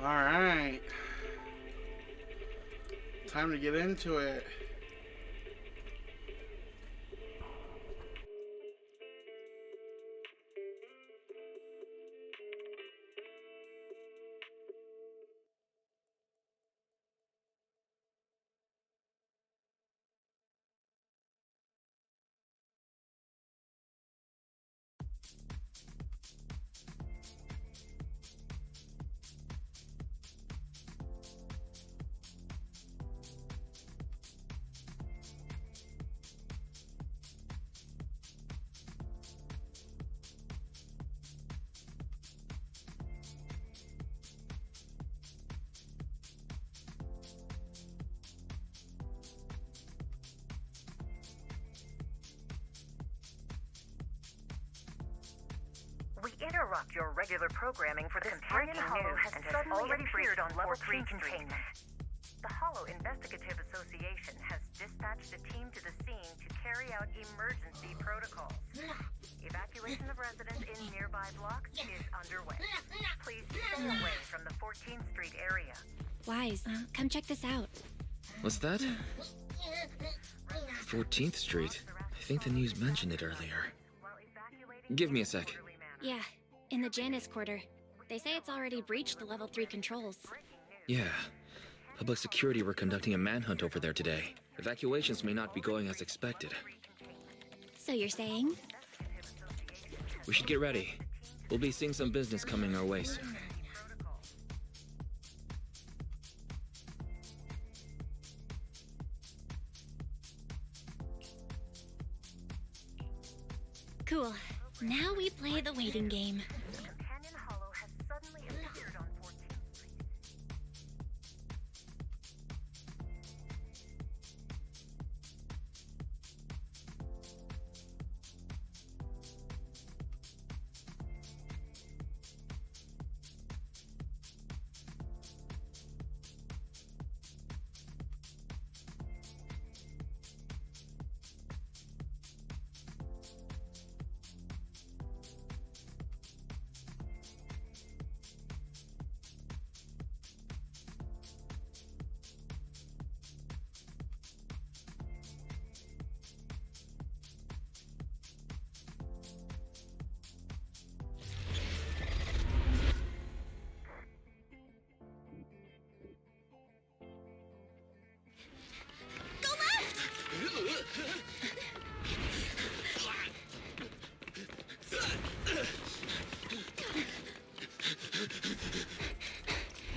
Alright. Time to get into it. interrupt your regular programming for this breaking news and has already appeared on level 3 containment. The Hollow Investigative Association has dispatched a team to the scene to carry out emergency protocols. Evacuation of residents in nearby blocks is underway. Please stay away from the 14th Street area. Wise, come check this out. What's that? 14th Street. I think the news mentioned it earlier. Give me a sec. Yeah, in the Janus Quarter. They say it's already breached the level 3 controls. Yeah. Public security were conducting a manhunt over there today. Evacuations may not be going as expected. So you're saying? We should get ready. We'll be seeing some business coming our way soon. Cool. Now we play the waiting game. Companion Hollow has suddenly appeared on 14th Street.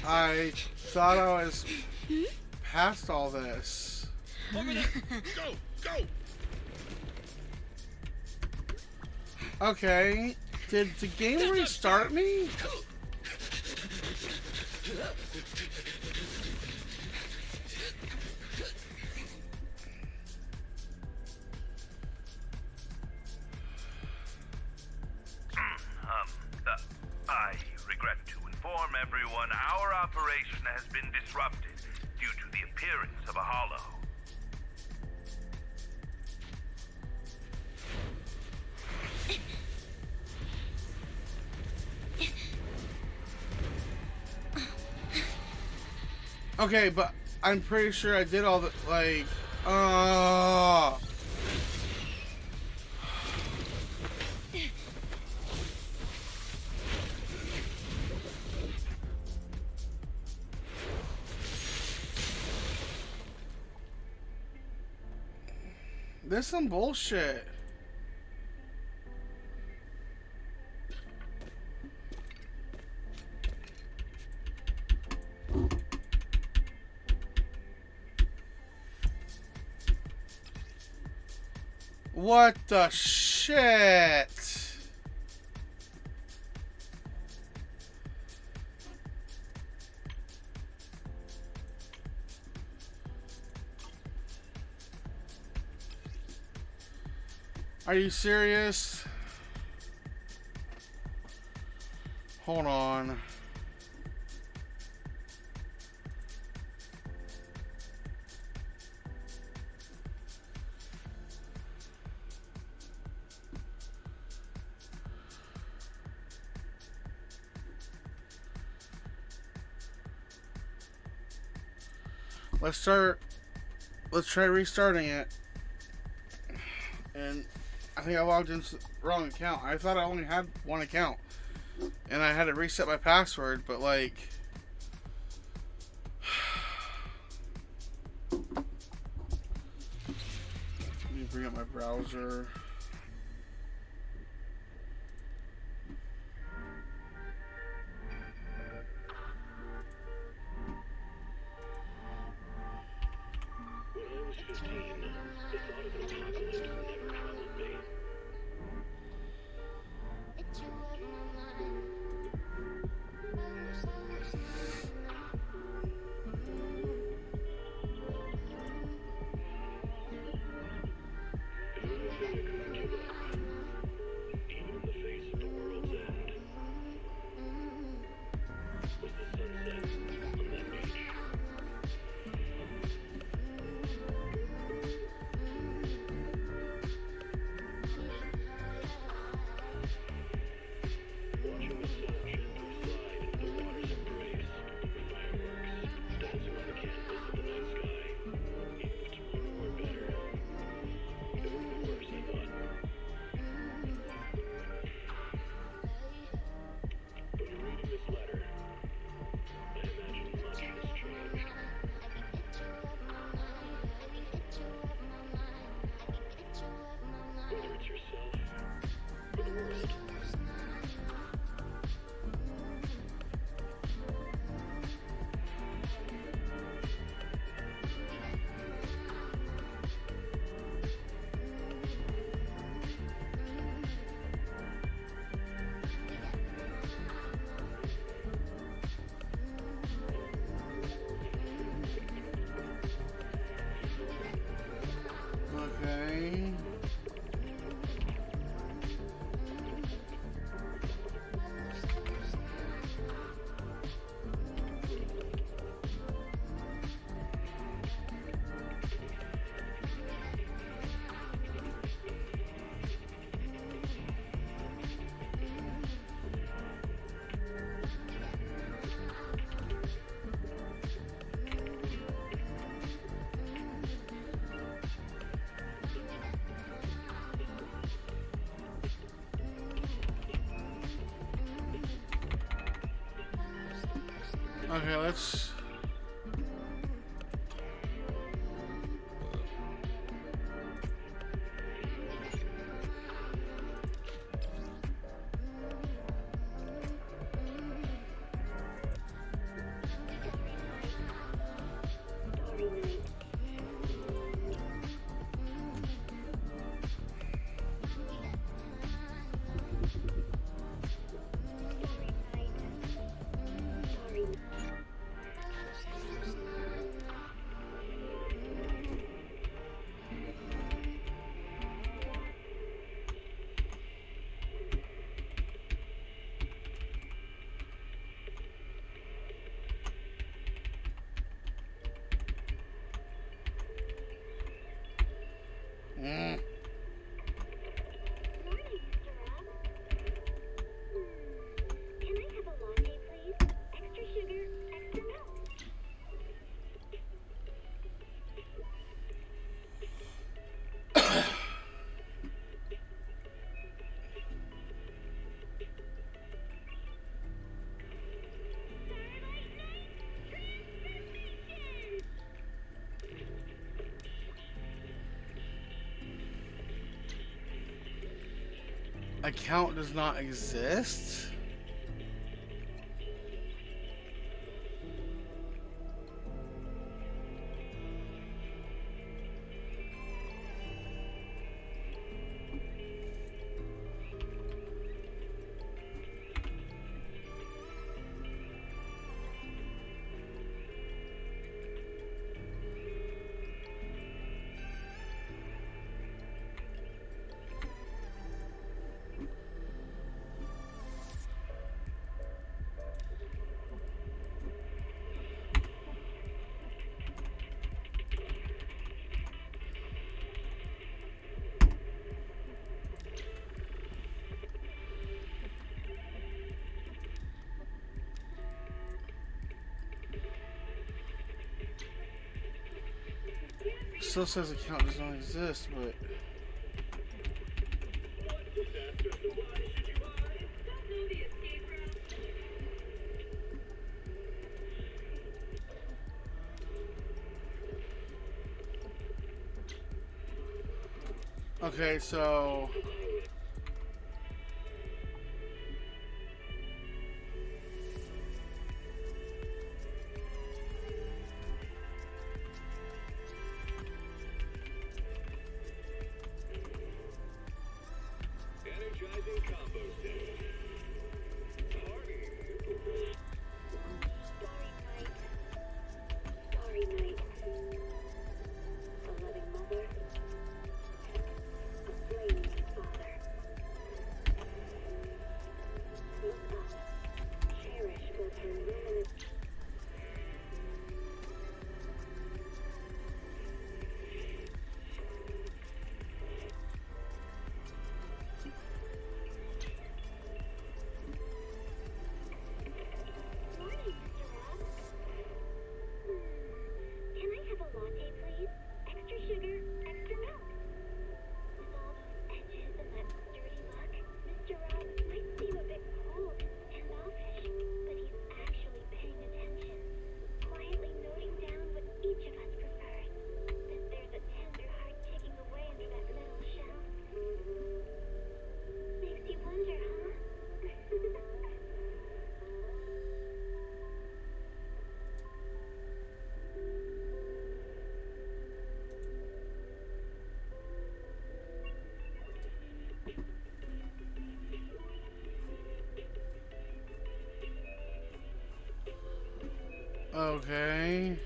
I thought I was past all this. Over there! Go! Go! Okay. Did the game restart me? I regret to inform everyone our operation has been disrupted due to the appearance of a hollow. Okay, but I'm pretty sure I did all the, like, This some bullshit. What the shit? Are you serious? Hold on. Let's try restarting it. And I think I logged into the wrong account. I thought I only had one account. And I had to reset my password, but like... Let me bring up my browser. Okay, let's. Mm. Can I have a latte, please? Extra sugar, extra milk. Account does not exist? Still says account does not exist, but okay, so Energizing combo stage. Party. Starry night. A loving mother. A flaming father. Look up. Cherish both her luminous. Morning, Mr. Rob. Can I have a latte, please? Extra sugar, extra milk. With all those edges and that sturdy look, Mr. Rob might seem a bit cold and standoffish, but he's actually paying attention, quietly noting down what each of us prefers. That there's a tender heart ticking away under that metal shell. Makes you wonder, huh? okay.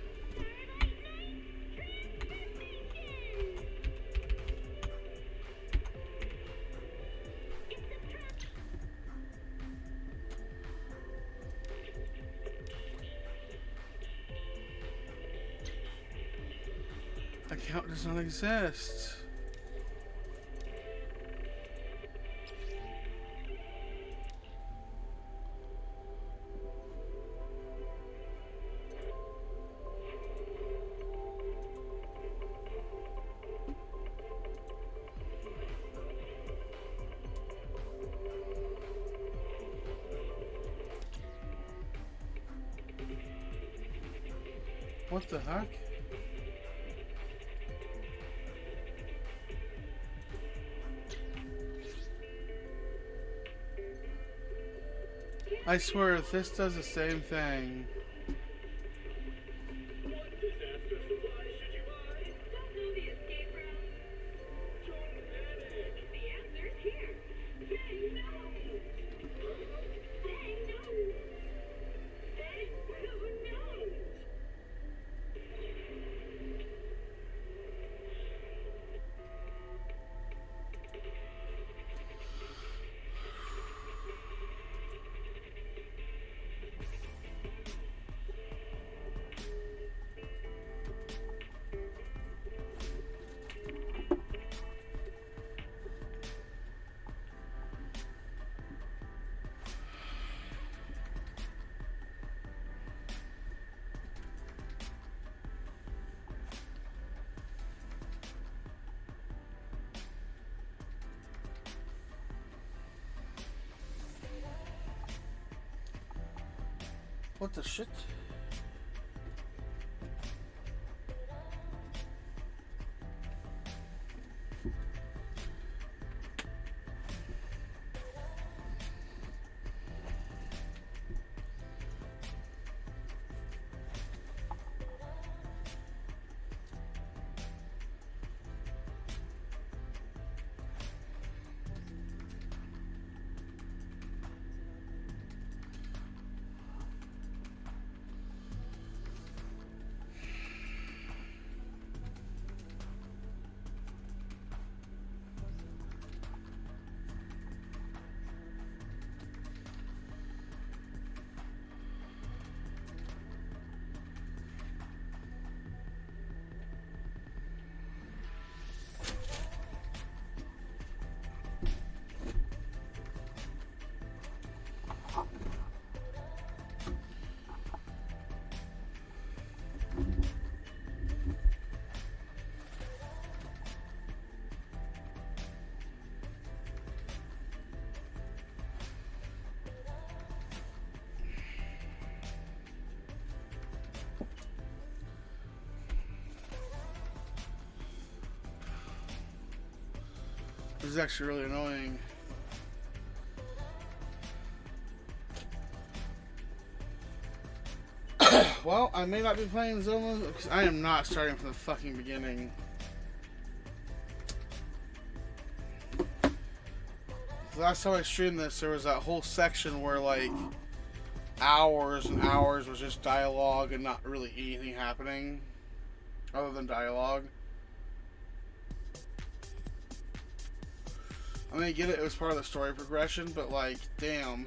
Account does not exist. What the heck? I swear, this does the same thing. What disaster supply should you buy? Don't know the escape route. Don't panic. The answer's here. Say no. Say no. Say no. What the shit? This is actually really annoying. Well, I may not be playing Zenless because I am not starting from the fucking beginning. The last time I streamed this, there was that whole section where like hours and hours was just dialogue and not really anything happening other than dialogue. I mean, I get it, it was part of the story progression, but like, damn.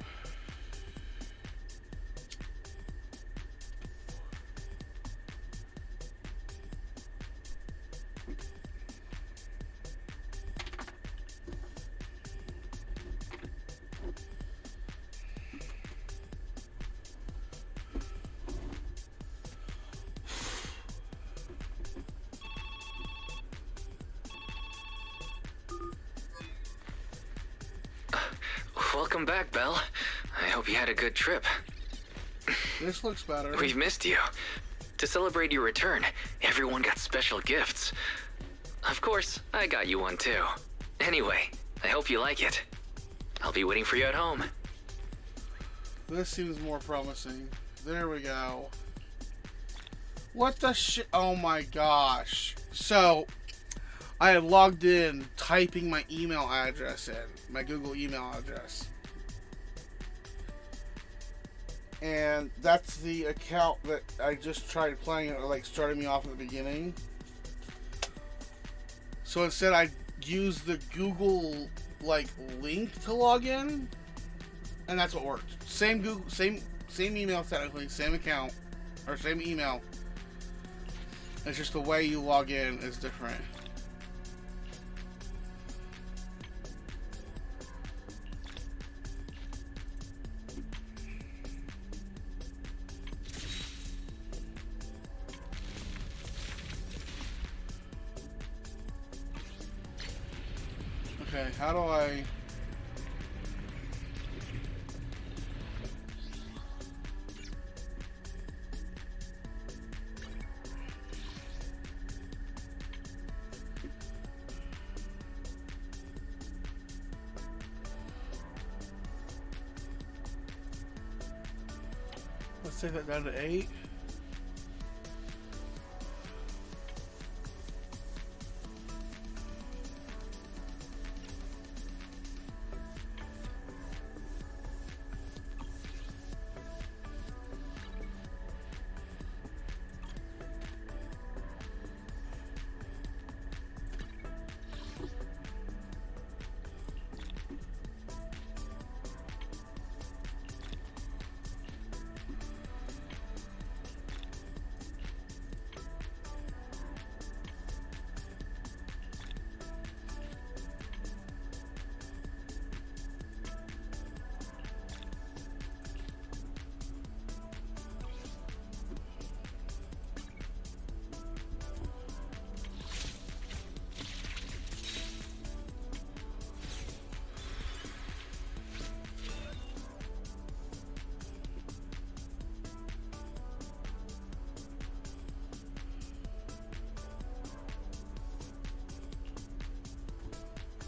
Welcome back, Belle. I hope you had a good trip. This looks better. We've missed you. To celebrate your return, everyone got special gifts. Of course, I got you one too. Anyway, I hope you like it. I'll be waiting for you at home. This seems more promising. There we go. What the shit? Oh my gosh. So, I had logged in typing my email address in, my Google email address. And that's the account that I just tried playing it, like starting me off at the beginning. So instead I used the Google like link to log in, and that's what worked. Same Google, same email technically, same account, or same email. It's just the way you log in is different. Okay, how do I... take that down to 8.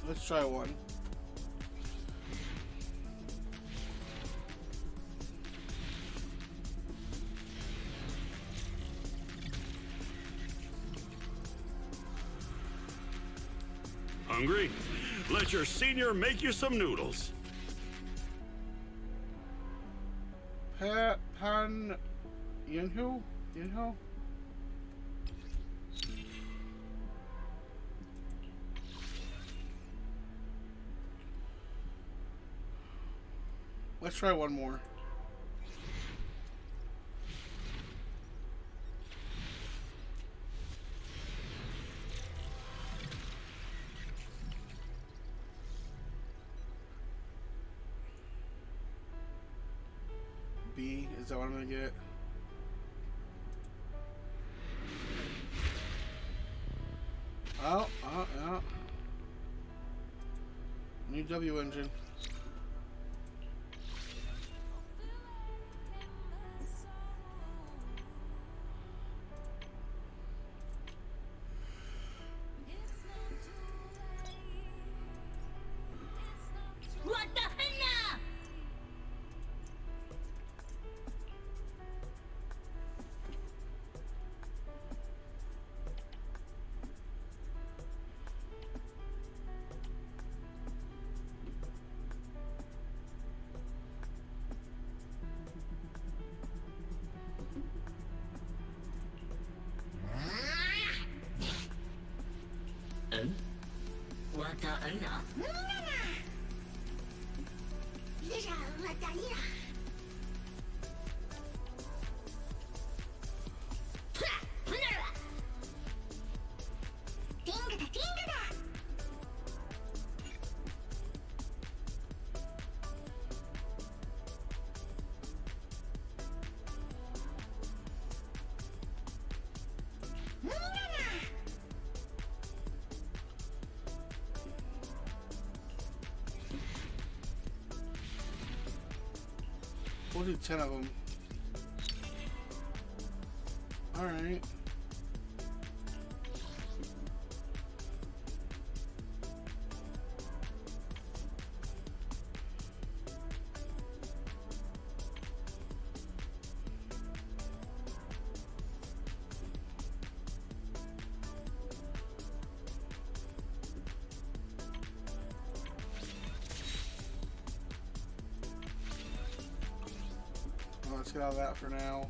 Let's try one. Hungry? Let your senior make you some noodles. Pan Yunho? Yunho? Let's try one more. B, is that what I'm gonna get? Oh, yeah. New W engine. What the hell? What the hell? We'll do 10 of them. Alright. Let's get out of that for now.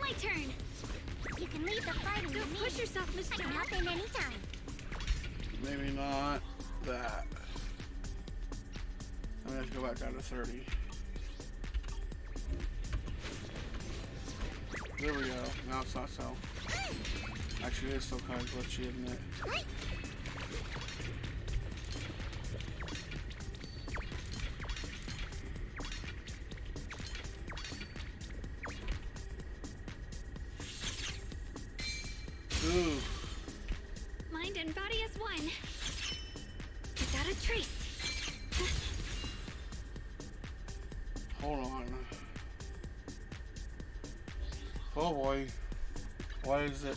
My turn. You can leave the fighting to me. Push yourself, Mr. I can hop in anytime. Maybe not that. I'm gonna have to go back down to 30. There we go. Now it's not so. Actually, it is still kind of glitchy, isn't it? Ooh. Mind and body as one. Without a trace. Hold on. Oh boy. Why is it?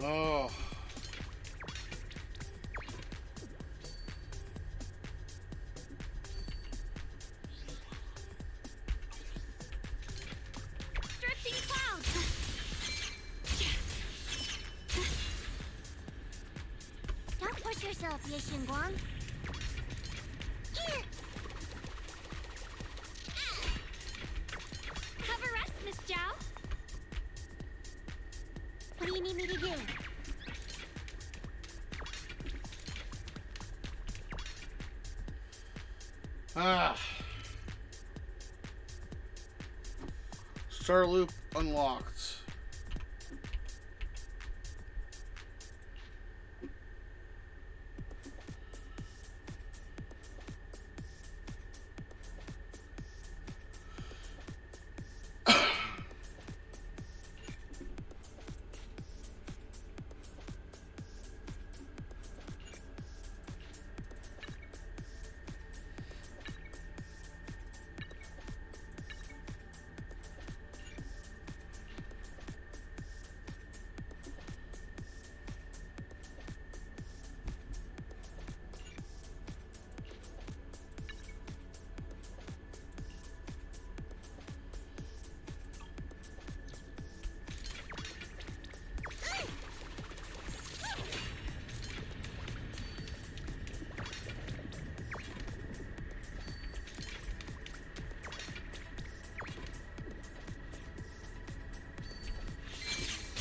Oh. Drifting clouds. Don't push yourself, Yixinguang. Have a rest, Miss Zhao. What do you need me to do? Ah. Star loop unlocked.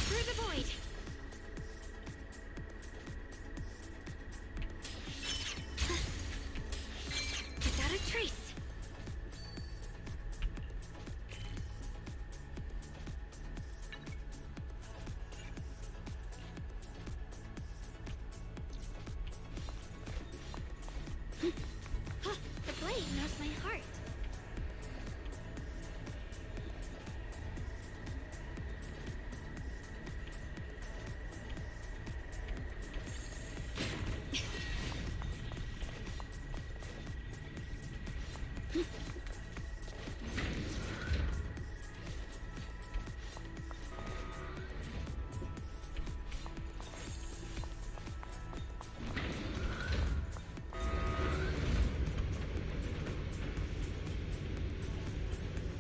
Through the void. Without a trace. The blade knows my heart.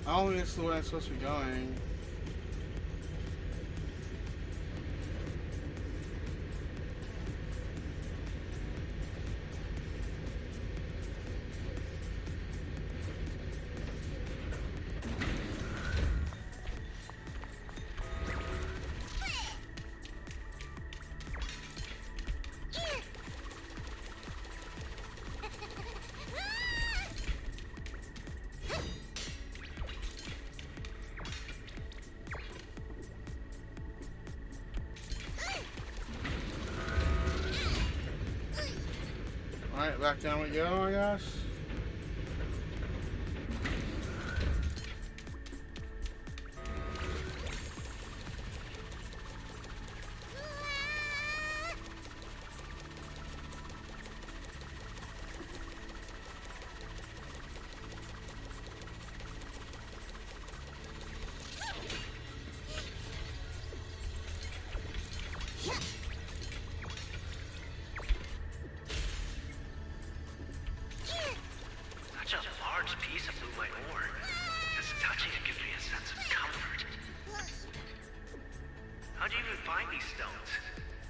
I don't think it's the way I'm supposed to be going. Alright, back down we go, I guess. Such a large piece of blue white ore. Just touching it gives me a sense of comfort. How'd you even find these stones?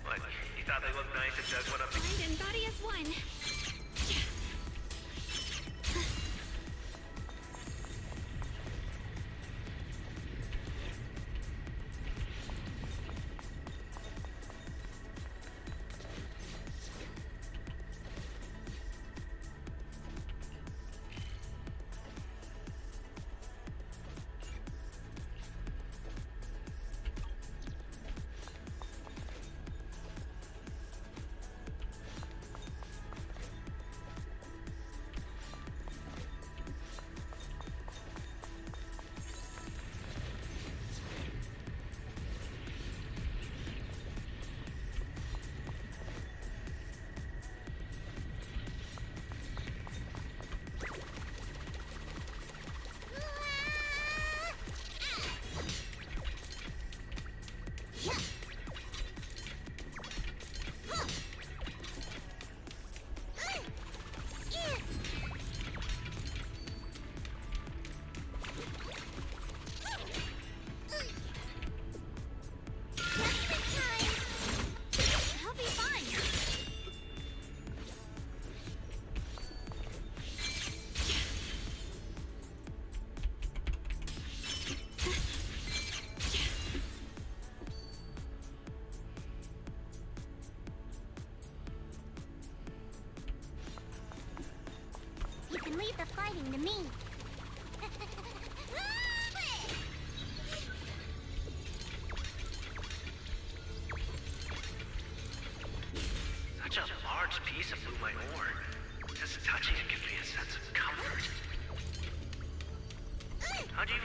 What, you thought they looked nice and dug one up? Mind and body as one.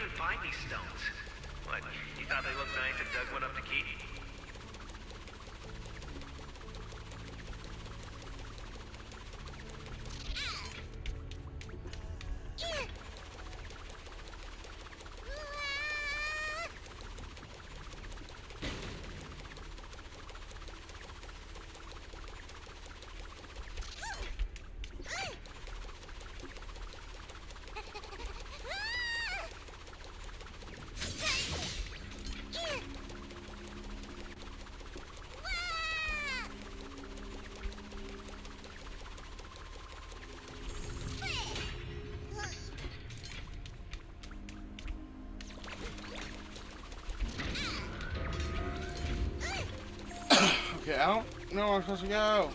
even find these stones? What, you thought they looked nice and dug one up to keep? Okay, I don't know where I'm supposed to go.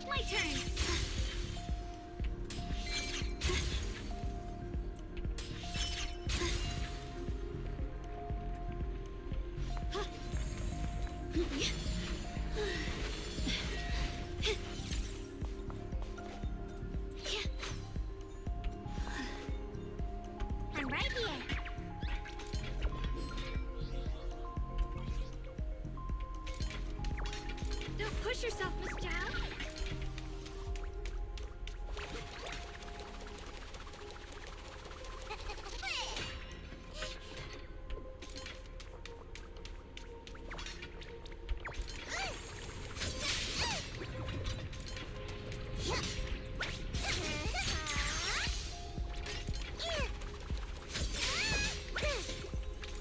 My turn. I'm right here. Don't push yourself, Miss Zhao.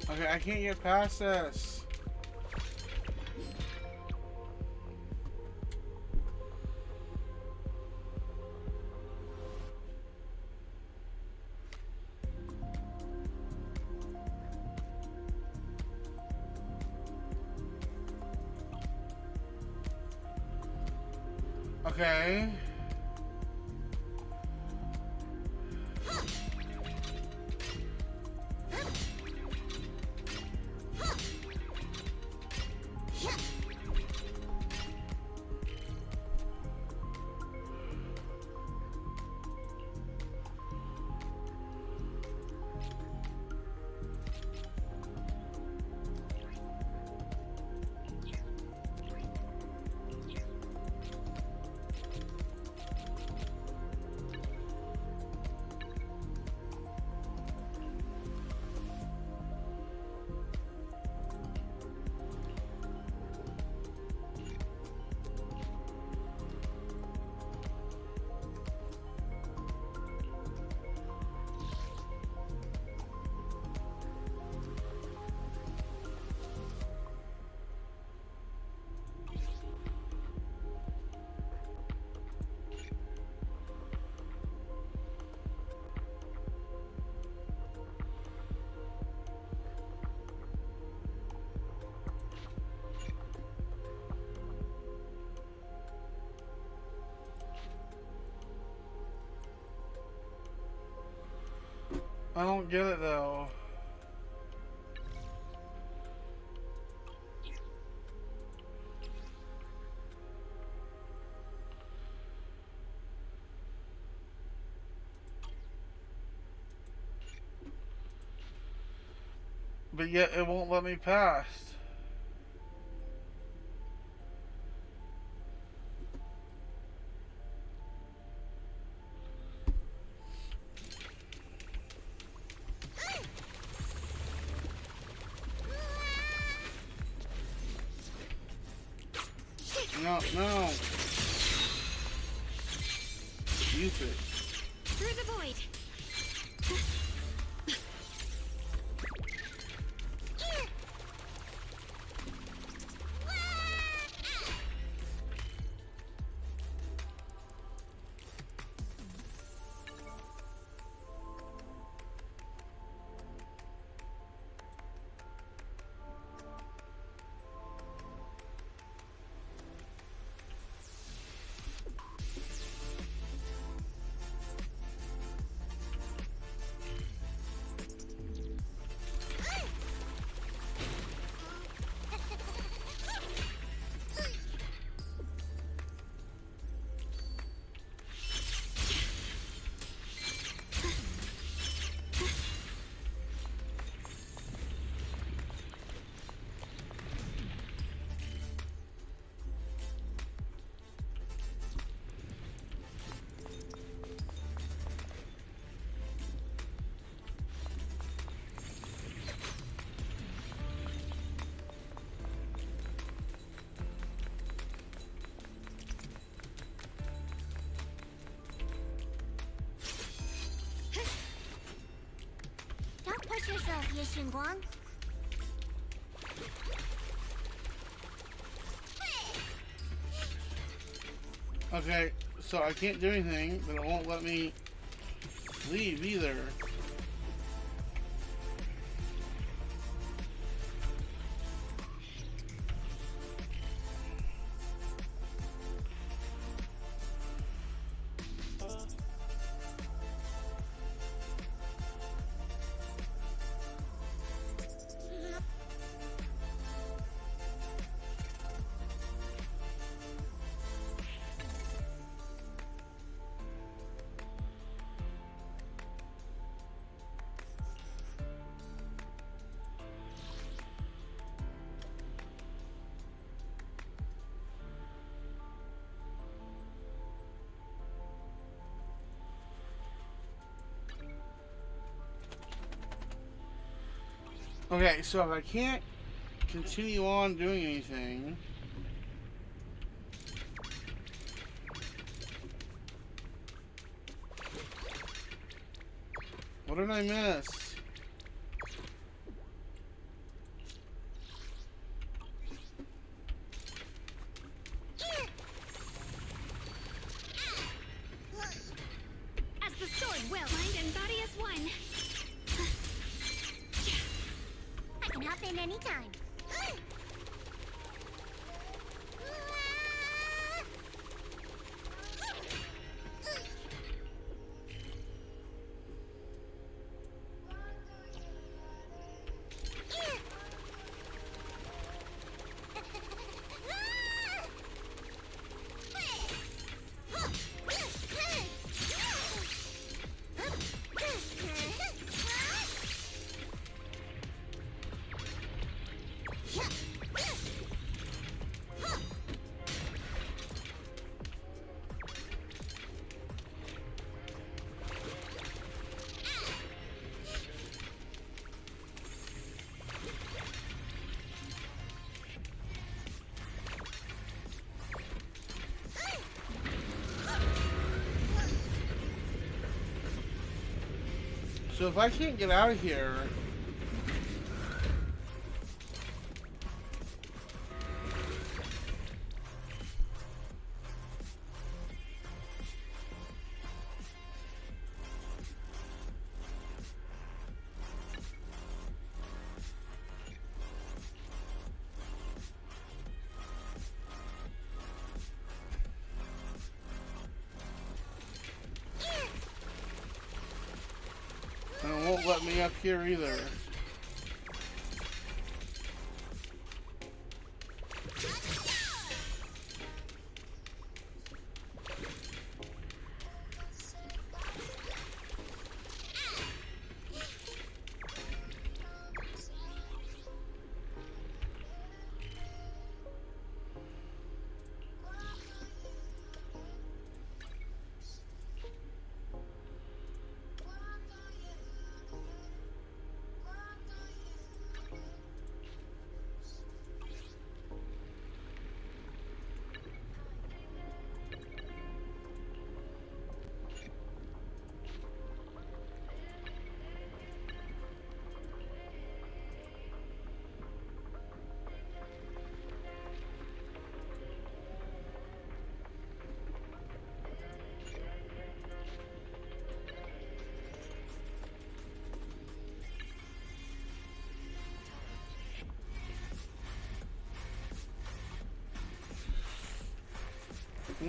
Okay, I can't get past this. Okay. I don't get it though. But yet it won't let me past. No, no. Stupid. Through the void. Yeshun-Guang? Okay, so I can't do anything, but it won't let me leave either. Okay, so if I can't continue on doing anything, what did I miss? As the sword will, mind and body as one. I can hop in anytime. So if I can't get out of here, and it won't let me up here either.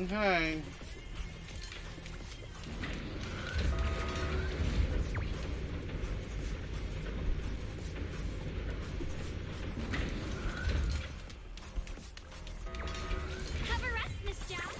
Okay. Have a rest, Miss Zhao.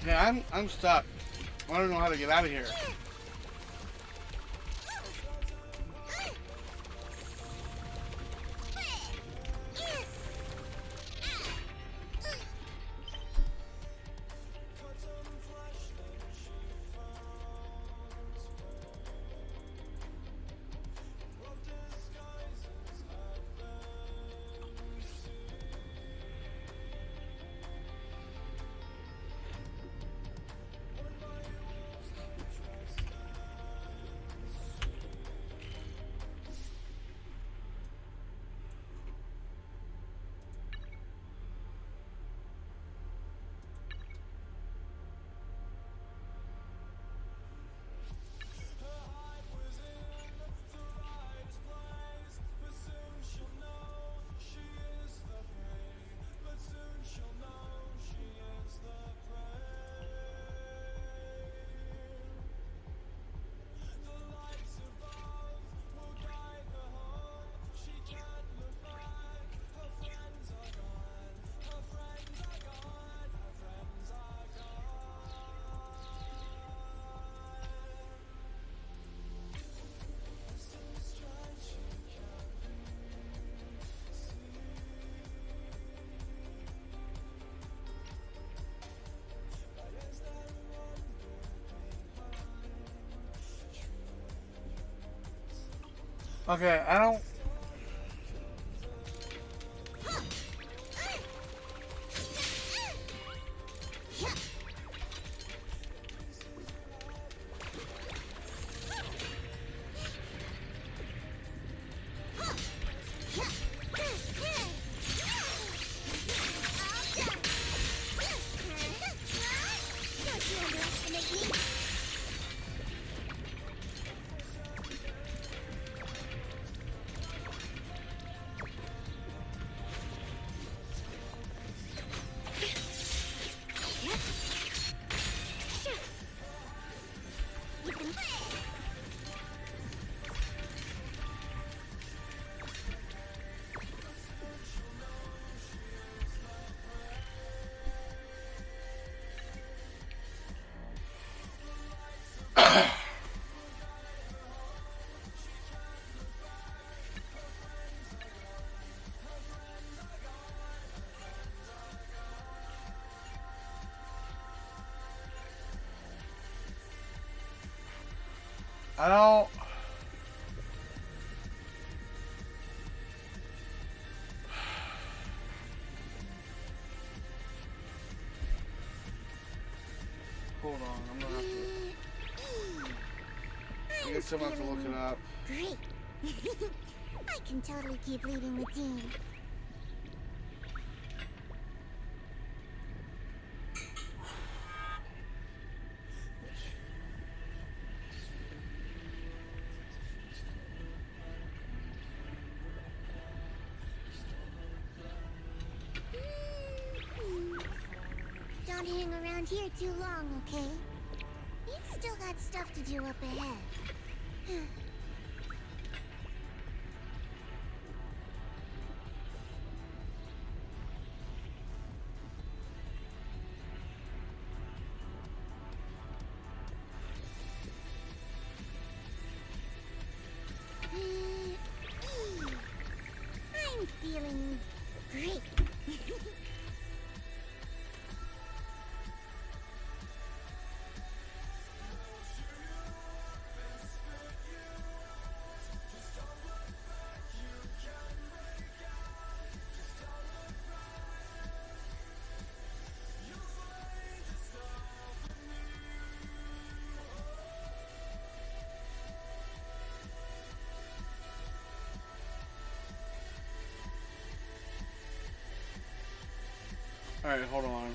Okay, I'm stuck. I don't know how to get out of here. Okay, I don't. I don't. Hold on, I'm gonna have to. I guess I'm gonna have to look it up. Great. I can totally keep leading the team. Don't hang around here too long, okay? You've still got stuff to do up ahead. I'm feeling great. Alright, hold on.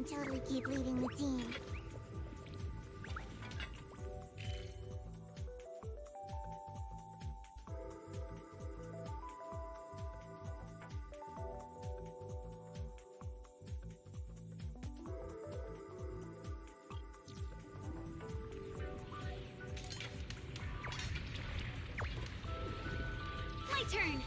can totally keep leading the team. My turn!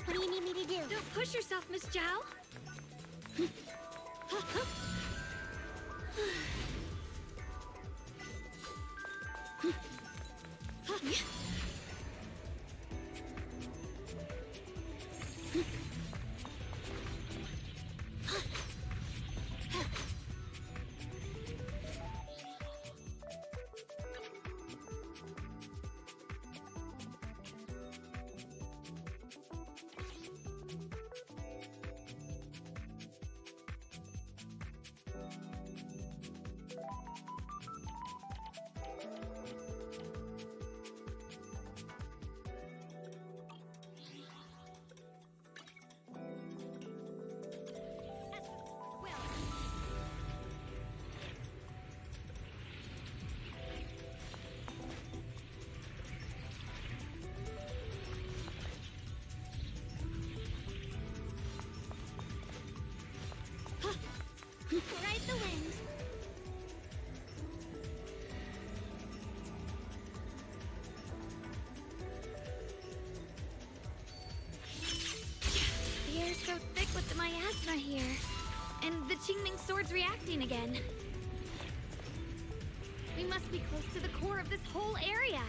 What do you need me to do? Don't push yourself, Miss Zhao! Ride the wind. The air's so thick with the miasma here. And the Qingming sword's reacting again. We must be close to the core of this whole area.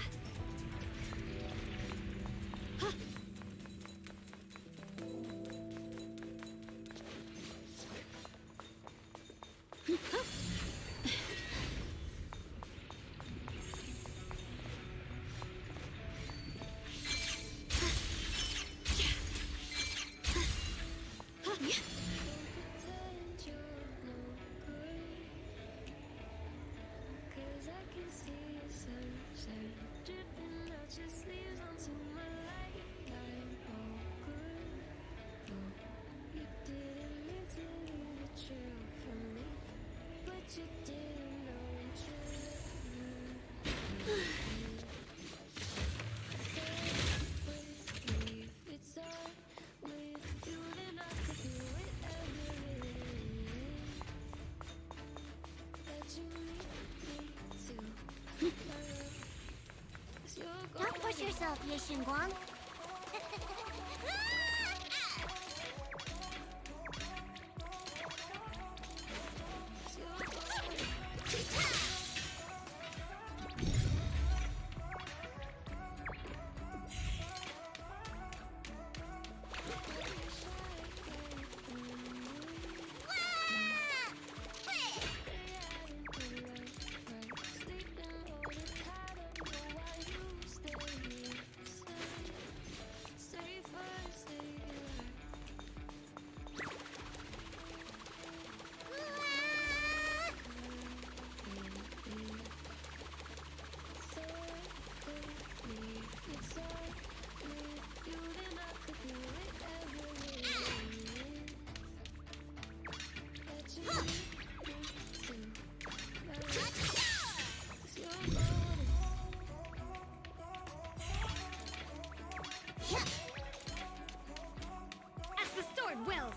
Don't push yourself, Ye Xinguang. As the sword wills!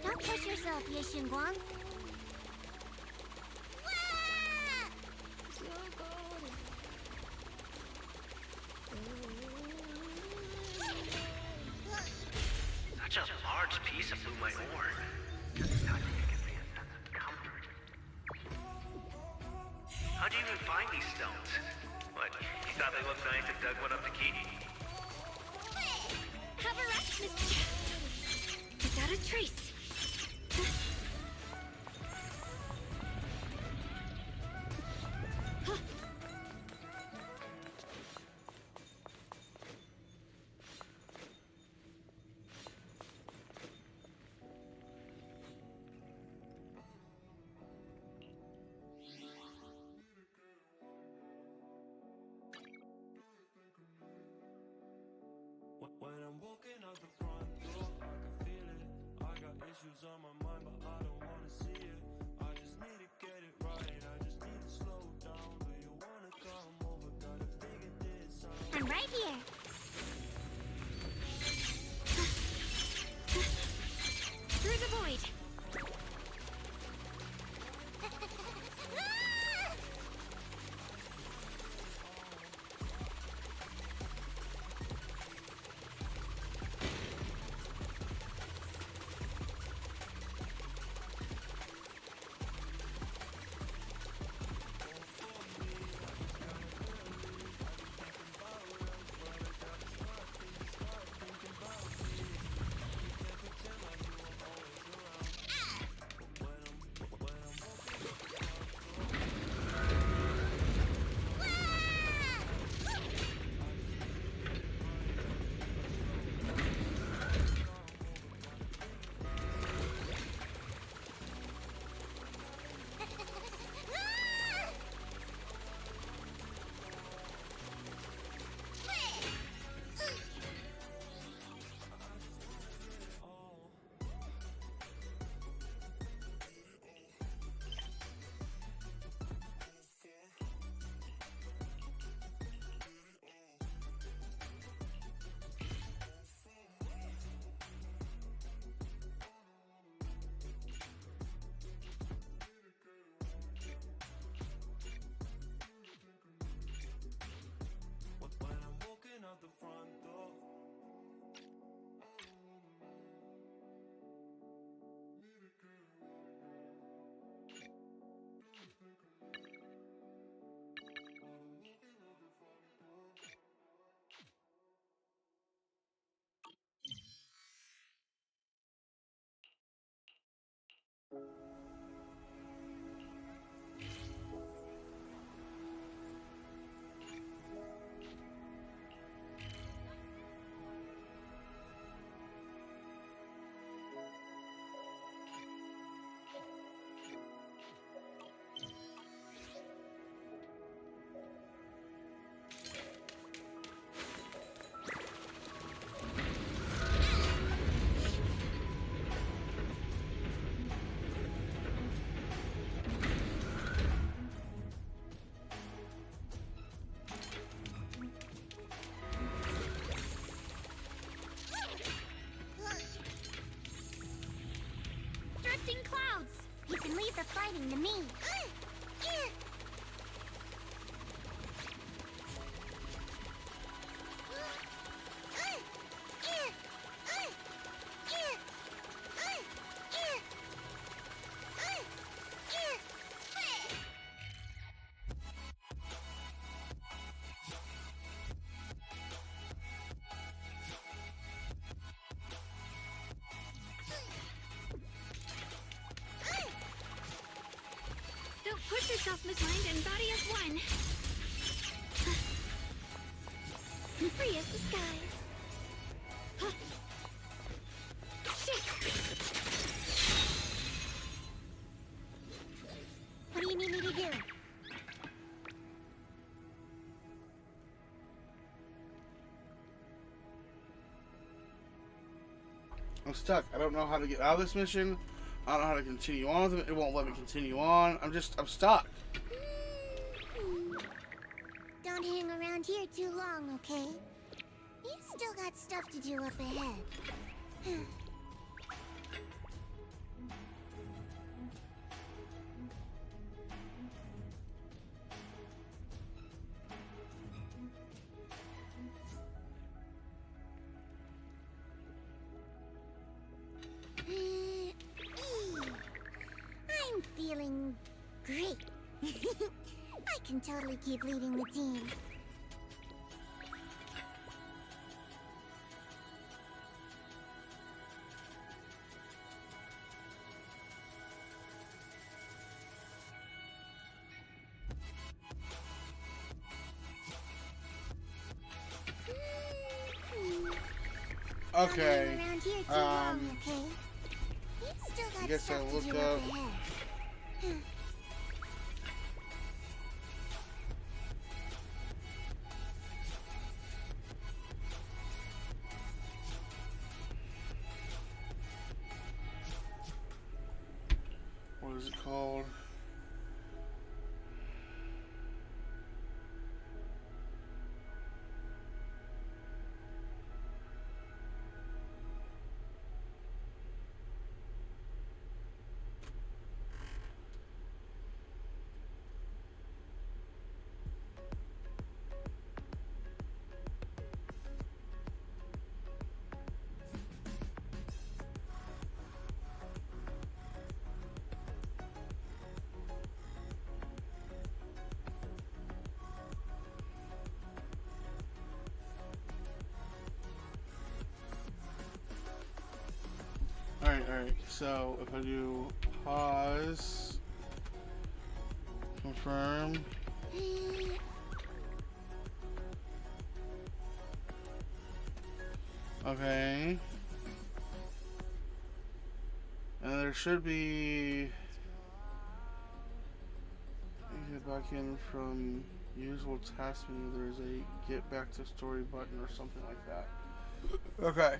Don't push yourself, Ye Xinguang. Such a large piece of my ore. Touching it gives me a sense of comfort. How'd you even find these stones? What? You thought they looked nice and dug one up to keep? Have a rest, Mr. Without a trace. When I'm walking out the front door, I can feel it. I got issues on my mind, but I don't wanna see it. I just need to get it right. I just need to slow down. Do you wanna come over? Gotta figure this out. I'm right here. Through the void. When I'm walking out the front door. Drifting clouds. You can leave the fighting to me. Don't push yourself, Miss Mind, and body as one. Free as the skies. Shit! What do you need me to do? I'm stuck. I don't know how to get out of this mission. I don't know how to continue on with it. It won't let me continue on. I'm stuck. Don't hang around here too long, okay? You still got stuff to do up ahead. I'm feeling great. I can can totally keep leading the team. Okay. Around here too long, okay? You still got guess stuff I to look do up. ahead. What is it called? Alright, so if I do pause, confirm, okay, and there should be, get back in from usual task menu, there's a get back to story button or something like that. Okay.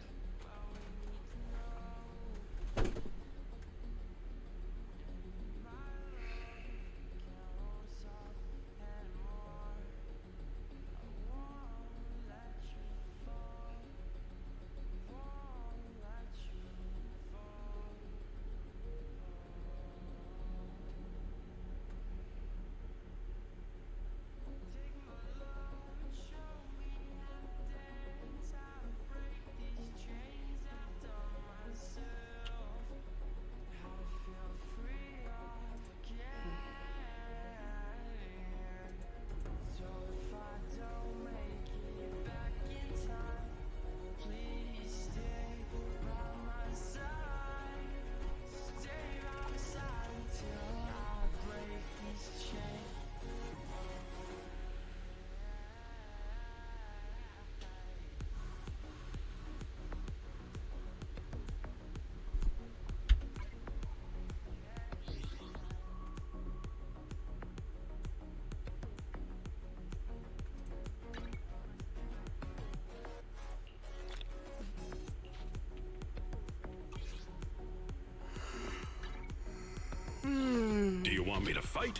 Do you want me to fight?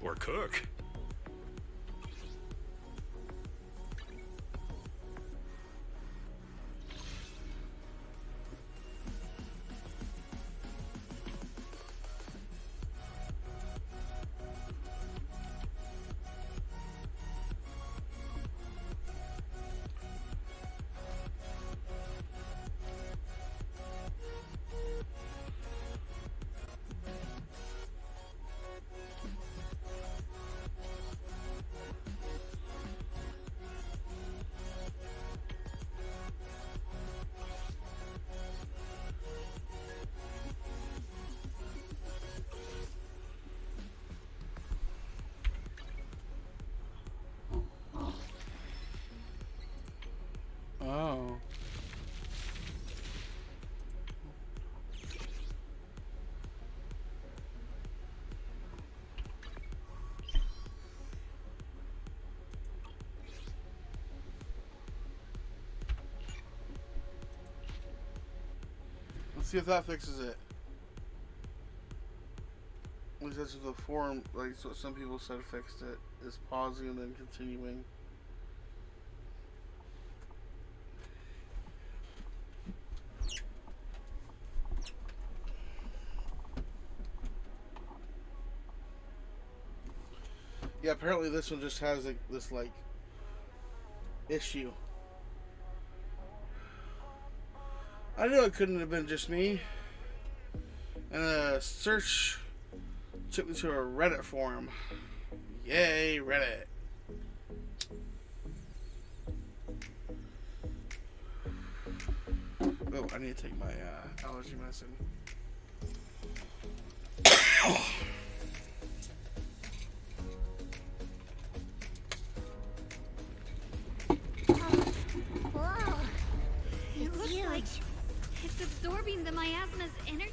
Or cook? Oh. Let's see if that fixes it. At least that's what the forum, like so some people said fixed it, is pausing and then continuing. Yeah, apparently this one just has like this like issue. I knew it couldn't have been just me. And a search took me to a Reddit forum. Yay, Reddit. Oh, I need to take my allergy medicine. Whoa. It It's looks huge. like it's absorbing the miasma's energy.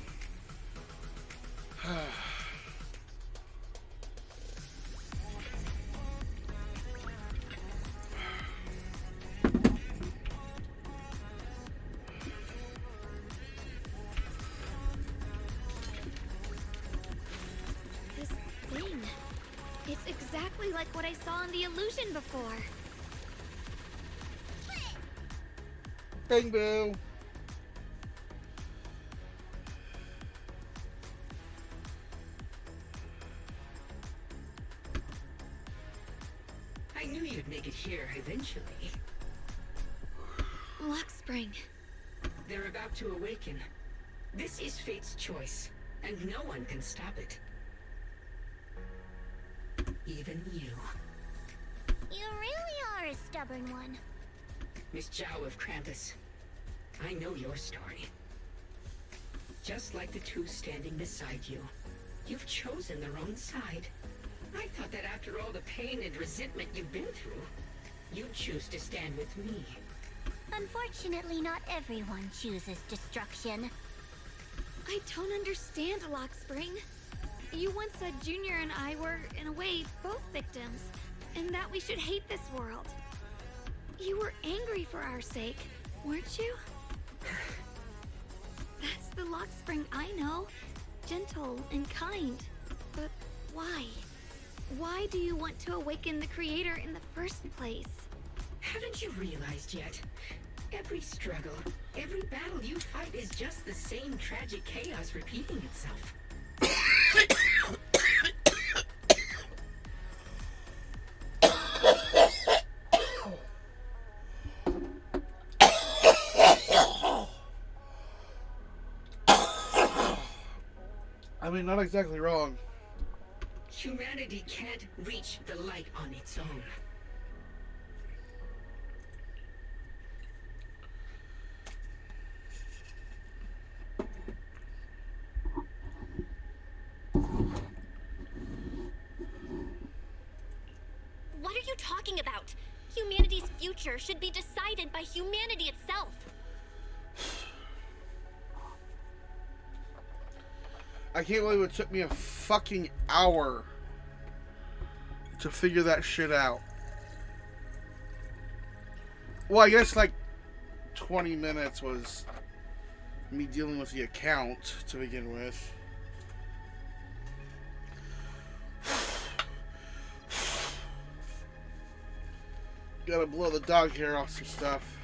This thing. It's exactly like what I saw in the illusion before. Bing boo. I knew you'd make it here eventually. Lock Spring. They're about to awaken. This is fate's choice, and no one can stop it. Even you, You really are a stubborn one. Miss Zhao of Krampus. I know your story. Just like the two standing beside you, you've chosen the wrong side. I thought that after all the pain and resentment you've been through, you'd choose to stand with me. Unfortunately, not everyone chooses destruction. I don't understand, Lock Spring. You once said Junior and I were, in a way, both victims, and that we should hate this world. You were angry for our sake, weren't you? That's the Lock Spring I know. Gentle and kind. But why? Why do you want to awaken the Creator in the first place? Haven't you realized yet? Every struggle, every battle you fight is just the same tragic chaos repeating itself. I mean, not exactly wrong. Humanity can't reach the light on its own. What are you talking about? Humanity's future should be decided by humanity itself. I can't believe it took me a fucking hour to figure that shit out. Well, I guess like 20 minutes was me dealing with the account to begin with. Gotta blow the dog hair off some stuff.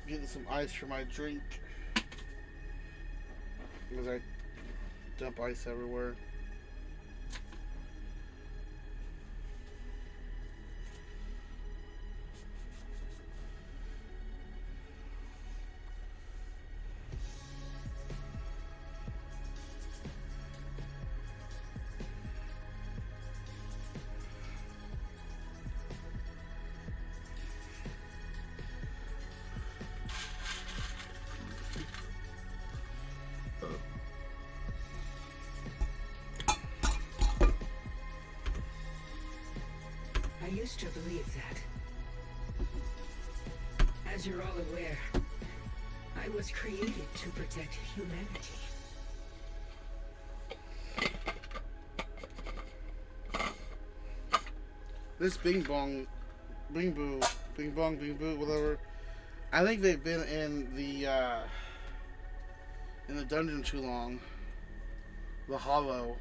Getting some ice for my drink because I dump ice everywhere. I used to believe that. As you're all aware, I was created to protect humanity. This Bing Bong, Bing Boo, Bing Bong, Bing Boo, whatever. I think they've been in the dungeon too long. The Hollow.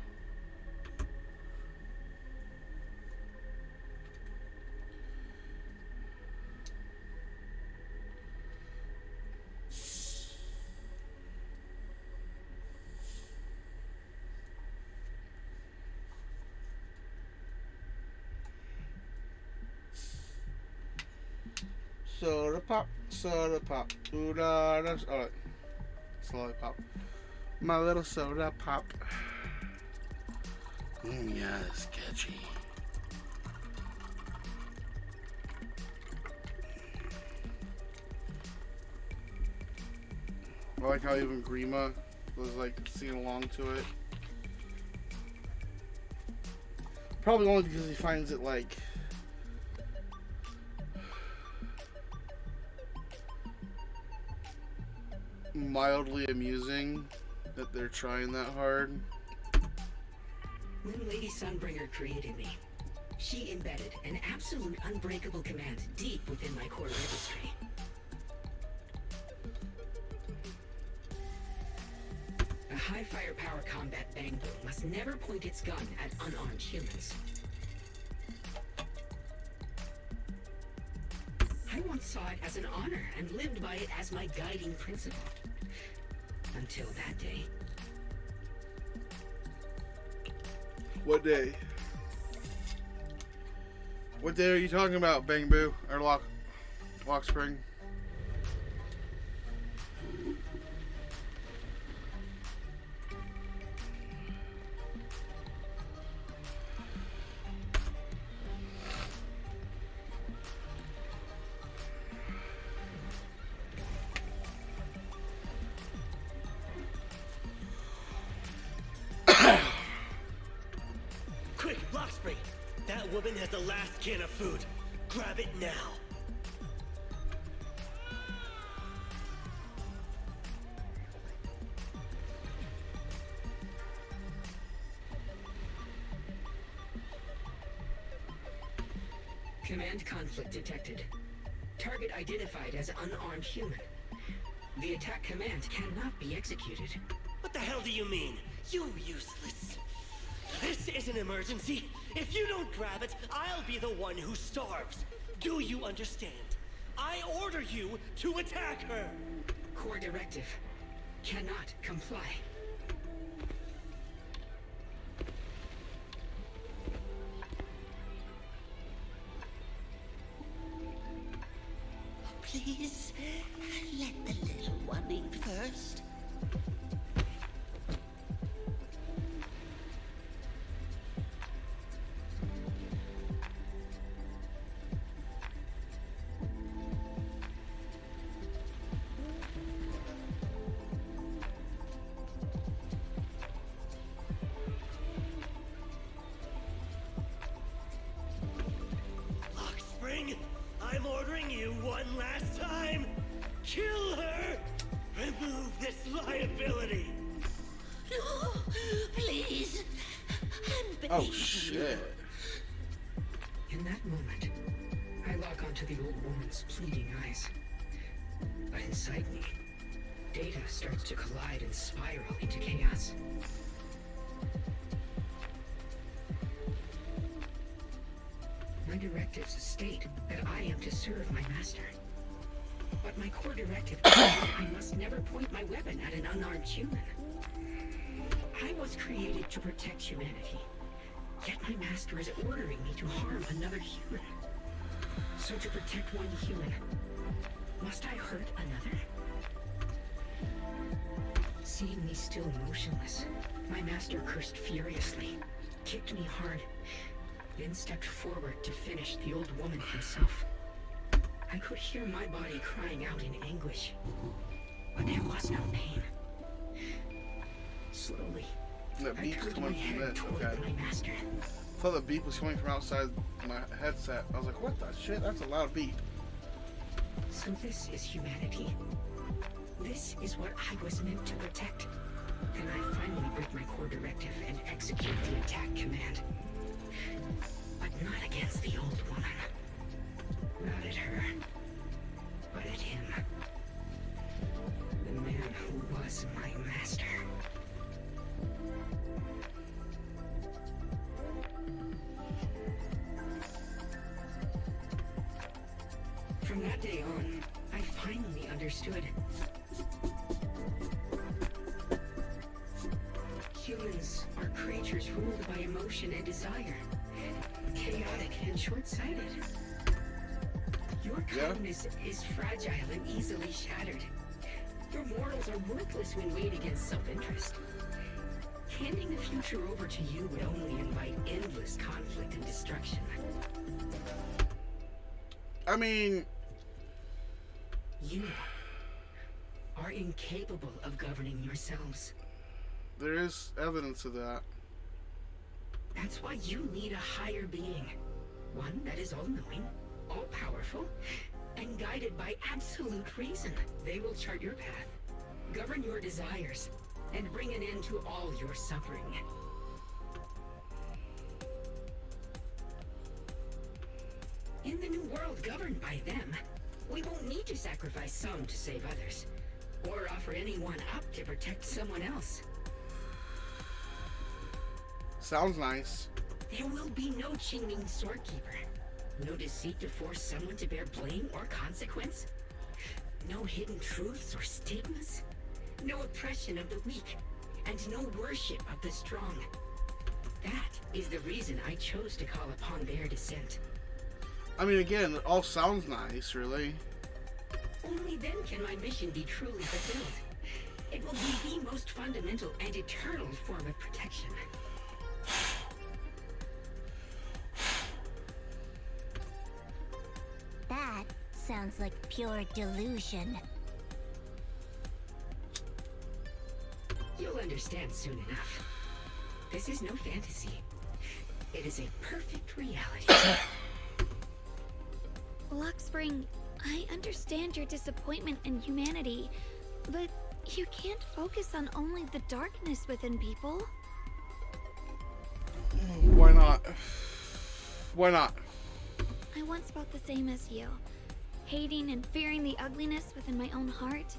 soda pop, soda pop. Ooh, da, da. Oh, it's a lollipop. My little soda pop. Yeah, it's sketchy. I like how even Grima was like singing along to it. Probably only because he finds it like mildly amusing that they're trying that hard. When Lady Sunbringer created me, she embedded an absolute unbreakable command deep within my core registry. A high firepower combat bang boom must never point its gun at unarmed humans. I once saw it as an honor and lived by it as my guiding principle. Until that day. What day? What day are you talking about, Bang Boo? Or Lock Spring? Quick, Lockspring! That woman has the last can of food. Grab it now. Command conflict detected. Target identified as unarmed human. The attack command cannot be executed. What the hell do you mean? You useless. This is an emergency. If you don't grab it, I'll be the one who starves. Do you understand? I order you to attack her. Core directive. Cannot comply. Please, let the little one eat first. Lockspring, I'm ordering you one last time. Kill her! Remove this liability! No, please. I'm begging Oh shit. In that moment, I lock onto the old woman's pleading eyes. But inside me, data starts to collide and spiral into chaos. My directives state that I am to serve my master. But my core directive is that I must never point my weapon at an unarmed human. I was created to protect humanity. Yet my master is ordering me to harm another human. So to protect one human, must I hurt another? Seeing me still motionless, my master cursed furiously, kicked me hard, then stepped forward to finish the old woman himself. I could hear my body crying out in anguish, but there was no pain. Slowly, That I beep was turned my coming from head this, toward okay. my master. I thought the beep was coming from outside my headset. I was like, what the shit? That's a loud beep. So this is humanity. This is what I was meant to protect. Then I finally break my core directive and execute the attack command. But not against the old woman. Not at her, but at him. The man who was my master. From that day on, I finally understood. Humans are creatures ruled by emotion and desire. Chaotic and short-sighted. Your kindness is fragile and easily shattered. Your morals are worthless when weighed against self-interest. Handing the future over to you would only invite endless conflict and destruction. I mean... You are incapable of governing yourselves. There is evidence of that. That's why you need a higher being. One that is all-knowing, all-powerful, and guided by absolute reason. They will chart your path, govern your desires, and bring an end to all your suffering. In the new world governed by them, we won't need to sacrifice some to save others, or offer anyone up to protect someone else. Sounds nice. There will be no Qingming Swordkeeper. No deceit to force someone to bear blame or consequence. No hidden truths or stigmas. No oppression of the weak. And no worship of the strong. That is the reason I chose to call upon their descent. I mean, again, it all sounds nice, really. Only then can my mission be truly fulfilled. It will be the most fundamental and eternal form of protection. That sounds like pure delusion. You'll understand soon enough. This is no fantasy. It is a perfect reality. Luxspring, I understand your disappointment in humanity, but you can't focus on only the darkness within people. Why not? Why not? I once felt the same as you, hating and fearing the ugliness within my own heart.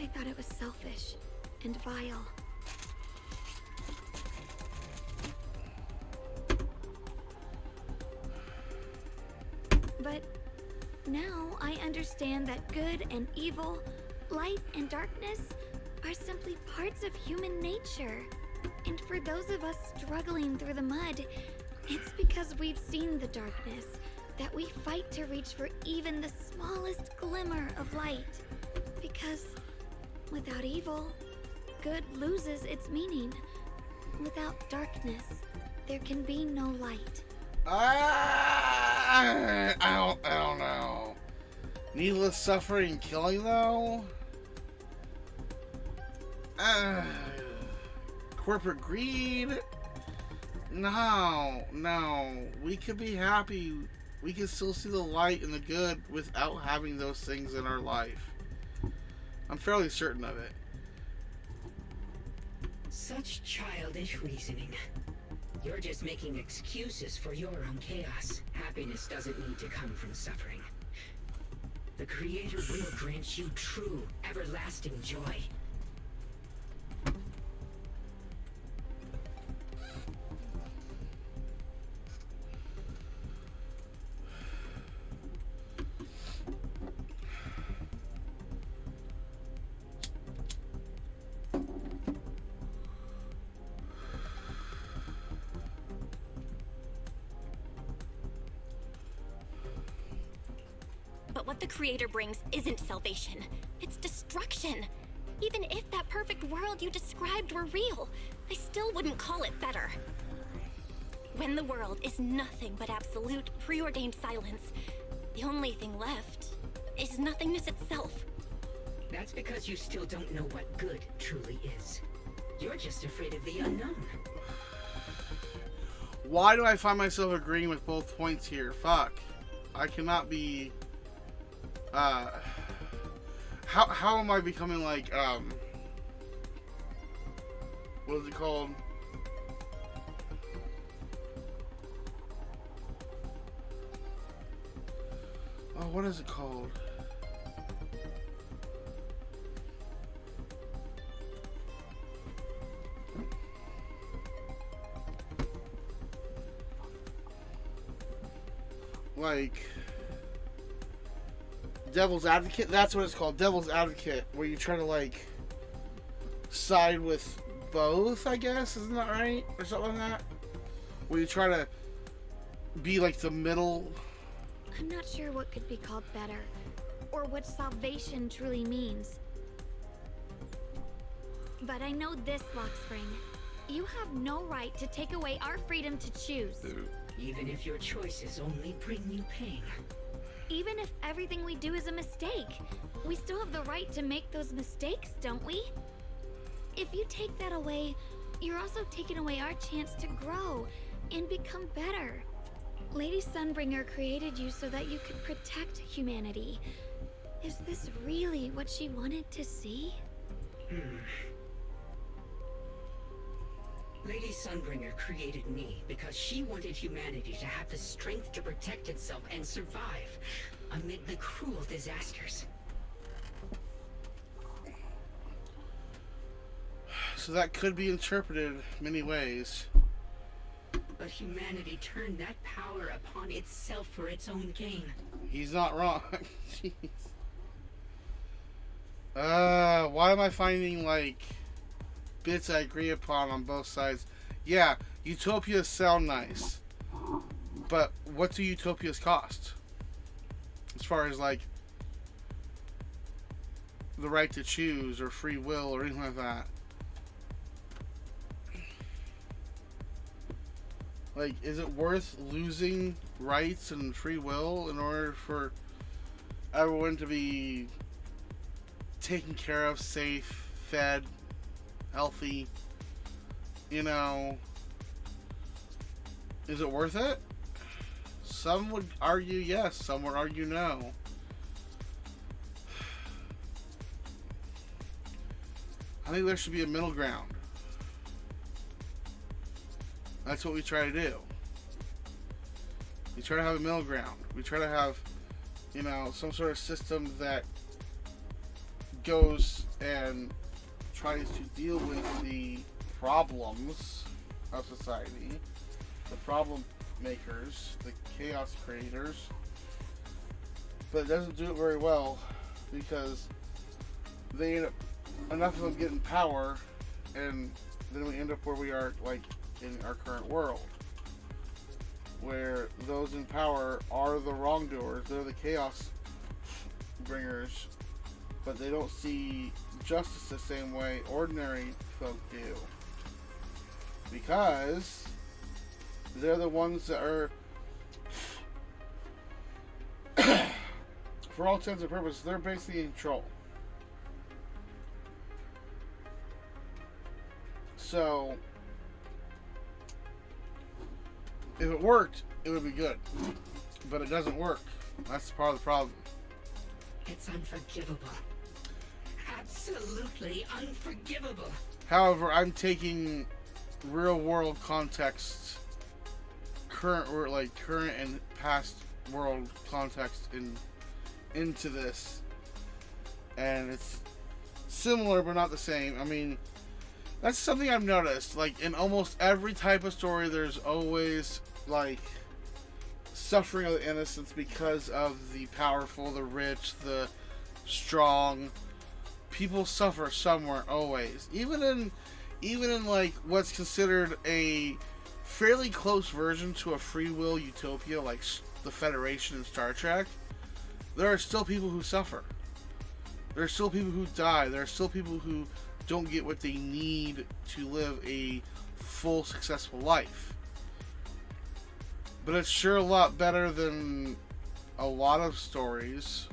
I thought it was selfish and vile. But now I understand that good and evil, light and darkness are simply parts of human nature. And for those of us struggling through the mud, it's because we've seen the darkness that we fight to reach for even the smallest glimmer of light. Because without evil, good loses its meaning. Without darkness, there can be no light. I don't know. Needless suffering and killing, though? Corporate greed? No. We could be happy. We can still see the light and the good without having those things in our life. I'm fairly certain of it. Such childish reasoning. You're just making excuses for your own chaos. Happiness doesn't need to come from suffering. The Creator will grant you true, everlasting joy. But what the Creator brings isn't salvation. It's destruction. Even if that perfect world you described were real, I still wouldn't call it better. When the world is nothing but absolute, preordained silence, the only thing left is nothingness itself. That's because you still don't know what good truly is. You're just afraid of the unknown. Why do I find myself agreeing with both points here? Fuck. I cannot be... How am I becoming like, what is it called? Oh, what is it called? Like... Devil's Advocate? That's what it's called. Devil's Advocate. Where you try to, like, side with both, I guess? Isn't that right? Or something like that? Where you try to be, like, the middle. I'm not sure what could be called better, or what salvation truly means. But I know this, Lockspring. You have no right to take away our freedom to choose. Even if your choices only bring you pain. Even if everything we do is a mistake, we still have the right to make those mistakes, don't we? If you take that away, you're also taking away our chance to grow and become better. Lady Sunbringer created you so that you could protect humanity. Is this really what she wanted to see? Lady Sunbringer created me because she wanted humanity to have the strength to protect itself and survive amid the cruel disasters. So that could be interpreted many ways. But humanity turned that power upon itself for its own gain. He's not wrong. Jeez. Why am I finding, like, bits I agree upon on both sides? Yeah, utopias sound nice. But what do utopias cost? As far as, like, the right to choose or free will or anything like that. Like, is it worth losing rights and free will in order for everyone to be taken care of, safe, fed, healthy? You know, is it worth it? Some would argue yes, some would argue no. I think there should be a middle ground. That's what we try to do. We try to have a middle ground. We try to have, you know, some sort of system that goes and tries to deal with the problems of society, the problem makers, the chaos creators, but it doesn't do it very well because they end up, enough of them get in power, and then we end up where we are, like, in our current world, where those in power are the wrongdoers, they're the chaos bringers, but they don't see justice the same way ordinary folk do, because they're the ones that are, for all intents and purposes, they're basically in control. So if it worked, it would be good. But it doesn't work. That's part of the problem. It's unforgivable. Absolutely unforgivable. However, I'm taking real world context, current and past world context into this. And it's similar but not the same. I mean, that's something I've noticed. Like, in almost every type of story, there's always, like, suffering of the innocents because of the powerful, the rich, the strong. People suffer somewhere, always. Even in like, what's considered a fairly close version to a free will utopia, like the Federation in Star Trek, there are still people who suffer. There are still people who die. There are still people who don't get what they need to live a full, successful life. But it's sure a lot better than a lot of stories,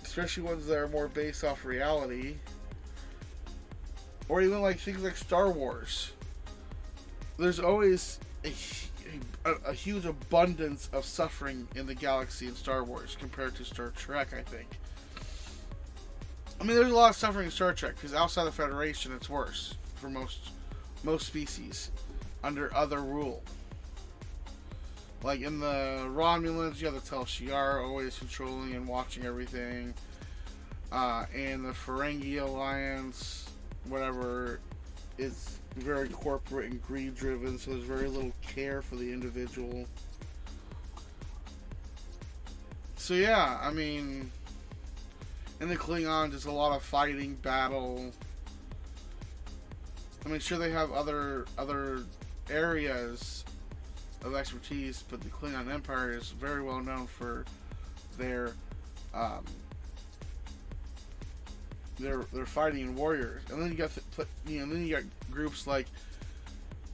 especially ones that are more based off reality, or even like things like Star Wars. There's always a huge abundance of suffering in the galaxy in Star Wars compared to Star Trek, I think. I mean, there's a lot of suffering in Star Trek, because outside the Federation, it's worse for most species under other rule. Like in the Romulans, you have the Tel Shiar always controlling and watching everything. And the Ferengi Alliance, whatever, it's very corporate and greed driven, so there's very little care for the individual. So yeah, I mean, in the Klingons, there's a lot of fighting, battle. I mean, sure, they have other areas of expertise, but the Klingon Empire is very well known for their fighting warriors. And then you got then you got groups like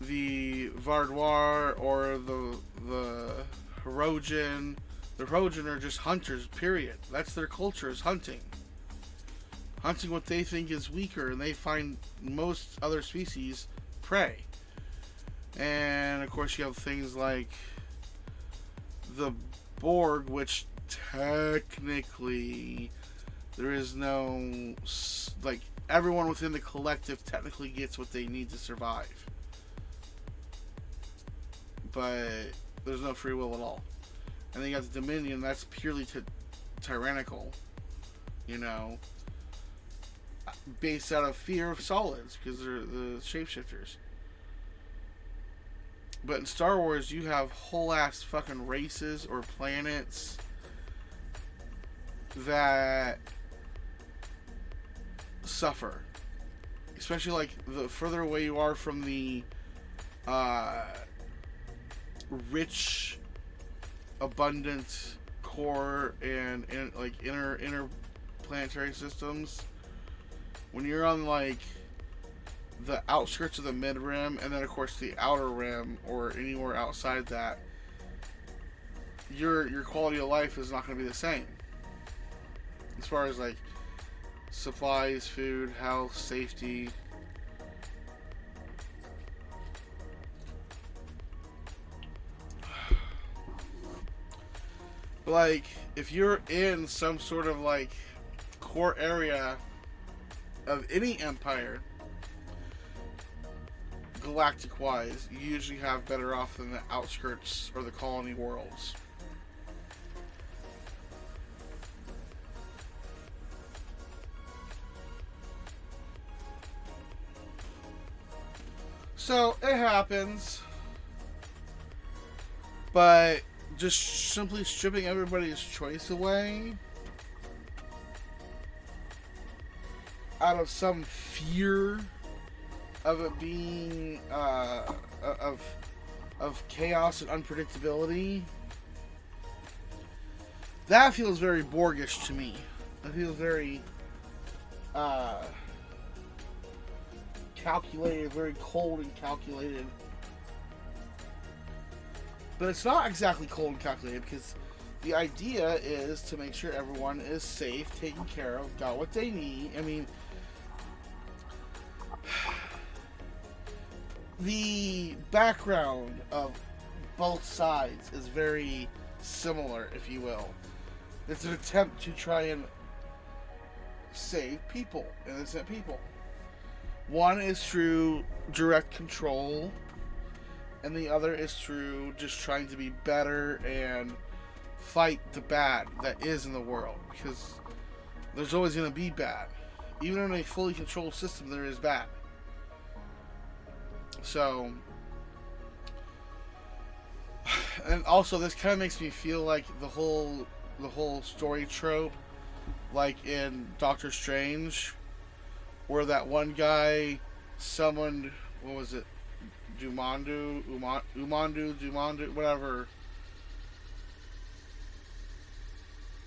the Vardoir or the Hirogen. The Hirogen are just hunters, period. That's their culture, is hunting. Hunting what they think is weaker, and they find most other species prey. And of course you have things like the Borg, which technically there is no, like, everyone within the collective technically gets what they need to survive, but there's no free will at all. And then you got the Dominion, that's purely tyrannical, you know, based out of fear of solids, because they're the shapeshifters. But in Star Wars, you have whole ass fucking races or planets that suffer. Especially like the further away you are from the rich, abundant core and like inner planetary systems. When you're on like the outskirts of the mid rim, and then of course the outer rim, or anywhere outside that, your quality of life is not going to be the same. As far as like supplies, food, health, safety. Like, if you're in some sort of like core area of any empire, galactic wise, you usually have better off than the outskirts or the colony worlds. So it happens, but just simply stripping everybody's choice away out of some fear of it being of chaos and unpredictability, that feels very Borgish to me. It feels very calculated, very cold and calculated. But it's not exactly cold and calculated, because the idea is to make sure everyone is safe, taken care of, got what they need. I mean, the background of both sides is very similar, if you will. It's an attempt to try and save people, innocent people. One is through direct control, and the other is through just trying to be better and fight the bad that is in the world, because there's always going to be bad. Even in a fully controlled system, there is bad. So, and also this kind of makes me feel like the whole story trope, like in Doctor Strange, where that one guy summoned, what was it, Umandu, whatever.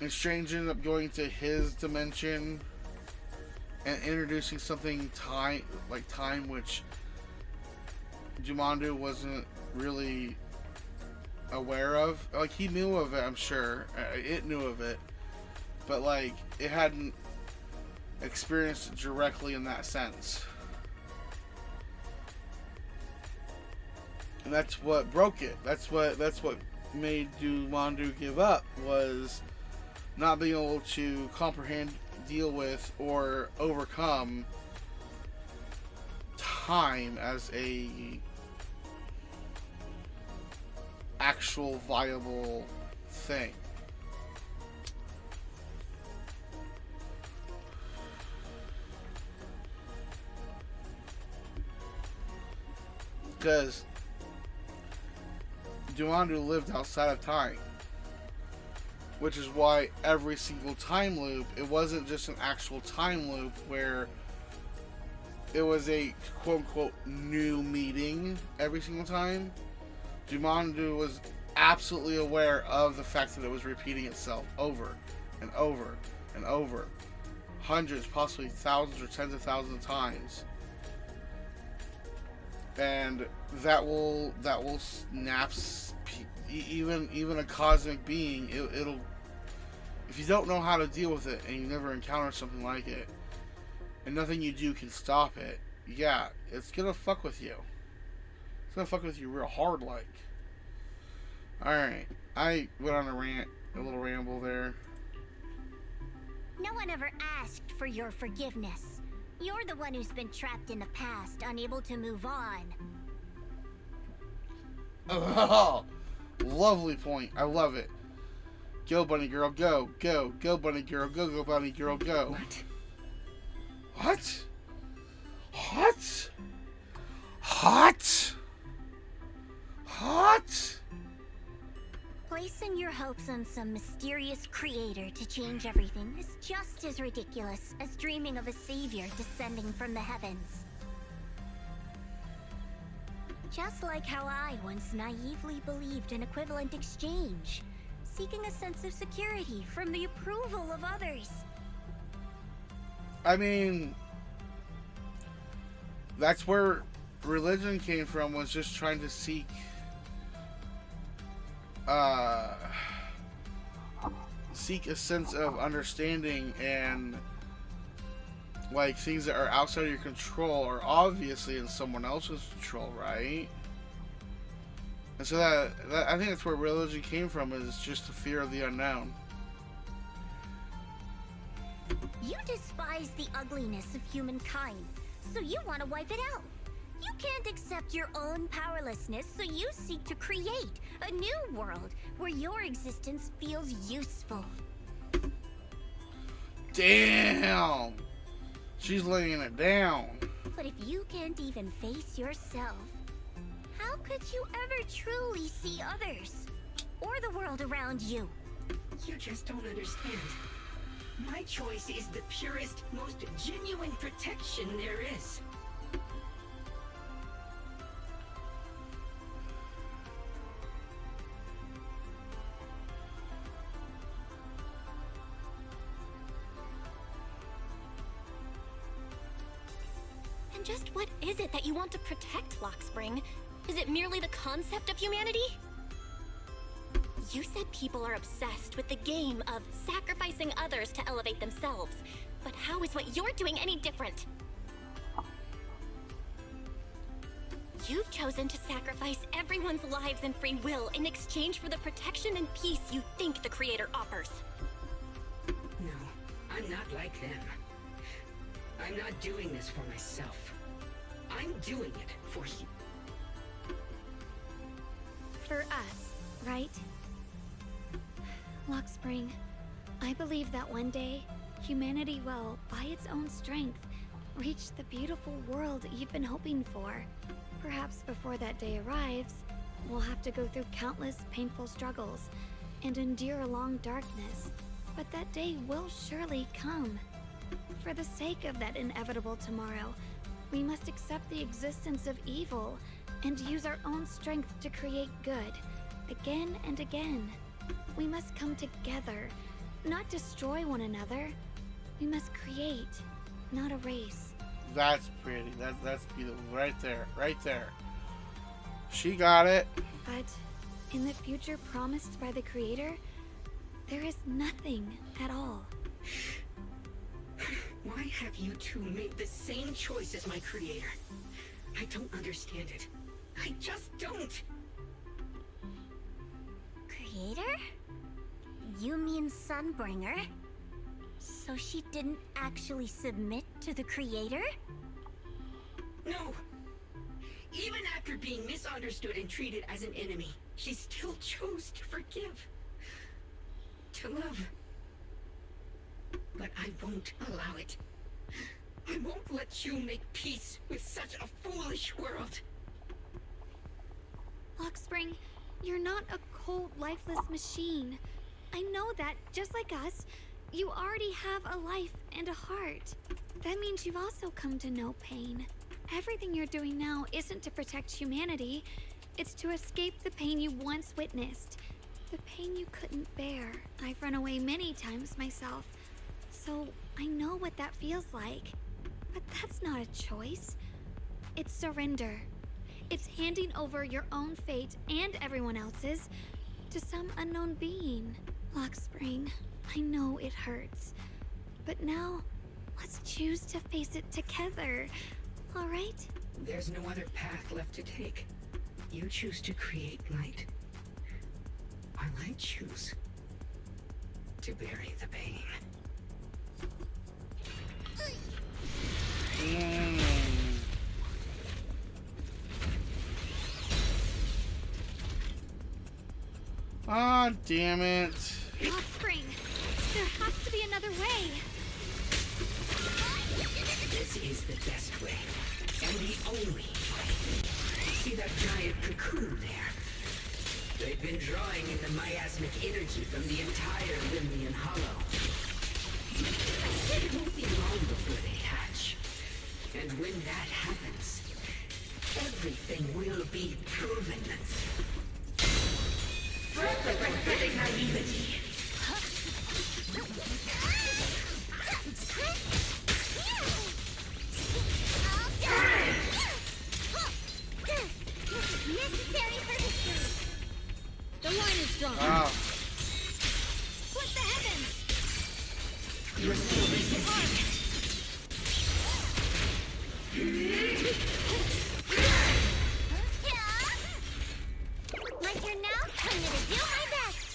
And Strange ended up going to his dimension and introducing something time, which Jumandu wasn't really aware of. Like, he knew of it, I'm sure. It knew of it. But, like, it hadn't experienced it directly in that sense. And that's what broke it. That's what made Jumandu give up, was not being able to comprehend, deal with, or overcome time as a actual viable thing. Because Jumandu lived outside of time, which is why every single time loop, it wasn't just an actual time loop where it was a quote-unquote new meeting every single time. Jumandu was absolutely aware of the fact that it was repeating itself over and over and over, hundreds, possibly thousands or tens of thousands of times, and that will snap even a cosmic being. It'll, if you don't know how to deal with it and you never encounter something like it, and nothing you do can stop it, yeah, it's gonna fuck with you. It's gonna fuck with you real hard, like. Alright, I went on a rant, a little ramble there. No one ever asked for your forgiveness. You're the one who's been trapped in the past, unable to move on. Oh, lovely point. I love it. Go, bunny girl, go. Go. Go, bunny girl, go. Go, bunny girl, go. What? Hot? Hot? Hot? Placing your hopes on some mysterious creator to change everything is just as ridiculous as dreaming of a savior descending from the heavens. Just like how I once naively believed in equivalent exchange, seeking a sense of security from the approval of others. I mean, that's where religion came from, was just trying to seek a sense of understanding, and like things that are outside of your control are obviously in someone else's control, right? And so that I think that's where religion came from, is just the fear of the unknown. You despise the ugliness of humankind, so you want to wipe it out. You can't accept your own powerlessness, so you seek to create a new world where your existence feels useful. Damn! She's laying it down. But if you can't even face yourself, how could you ever truly see others? Or the world around you? You just don't understand. My choice is the purest, most genuine protection there is. And just what is it that you want to protect, Lockspring? Is it merely the concept of humanity? You said people are obsessed with the game of sacrificing others to elevate themselves. But how is what you're doing any different? You've chosen to sacrifice everyone's lives and free will in exchange for the protection and peace you think the Creator offers. No, I'm not like them. I'm not doing this for myself. I'm doing it for you. For us, right? Lockspring, I believe that one day, humanity will, by its own strength, reach the beautiful world you've been hoping for. Perhaps before that day arrives, we'll have to go through countless painful struggles and endure a long darkness. But that day will surely come. For the sake of that inevitable tomorrow, we must accept the existence of evil and use our own strength to create good, again and again. We must come together, not destroy one another. We must create, not erase. That's pretty. That's beautiful. Right there. Right there. She got it. But in the future promised by the Creator, there is nothing at all. Why have you two made the same choice as my Creator? I don't understand it. I just don't. Creator? You mean Sunbringer? So she didn't actually submit to the Creator? No. Even after being misunderstood and treated as an enemy, she still chose to forgive. To love. But I won't allow it. I won't let you make peace with such a foolish world. Lockspring, you're not a cold, lifeless machine. I know that, just like us, you already have a life and a heart. That means you've also come to know pain. Everything you're doing now isn't to protect humanity. It's to escape the pain you once witnessed. The pain you couldn't bear. I've run away many times myself, so I know what that feels like. But that's not a choice. It's surrender. It's handing over your own fate and everyone else's to some unknown being. Lockspring, I know it hurts. But now, let's choose to face it together. All right? There's no other path left to take. You choose to create light, while I choose to bury the pain. Ah, damn it. Lockspring, there has to be another way. This is the best way, and the only way. See that giant cocoon there? They've been drawing in the miasmic energy from the entire Limbian Hollow. It won't be long before they hatch. And when that happens, everything will be proven. Drop the prophetic naivety. Necessary for history. The line is drawn. Wow. Split the heavens. You're still missing. My turn now? I'm gonna do my best.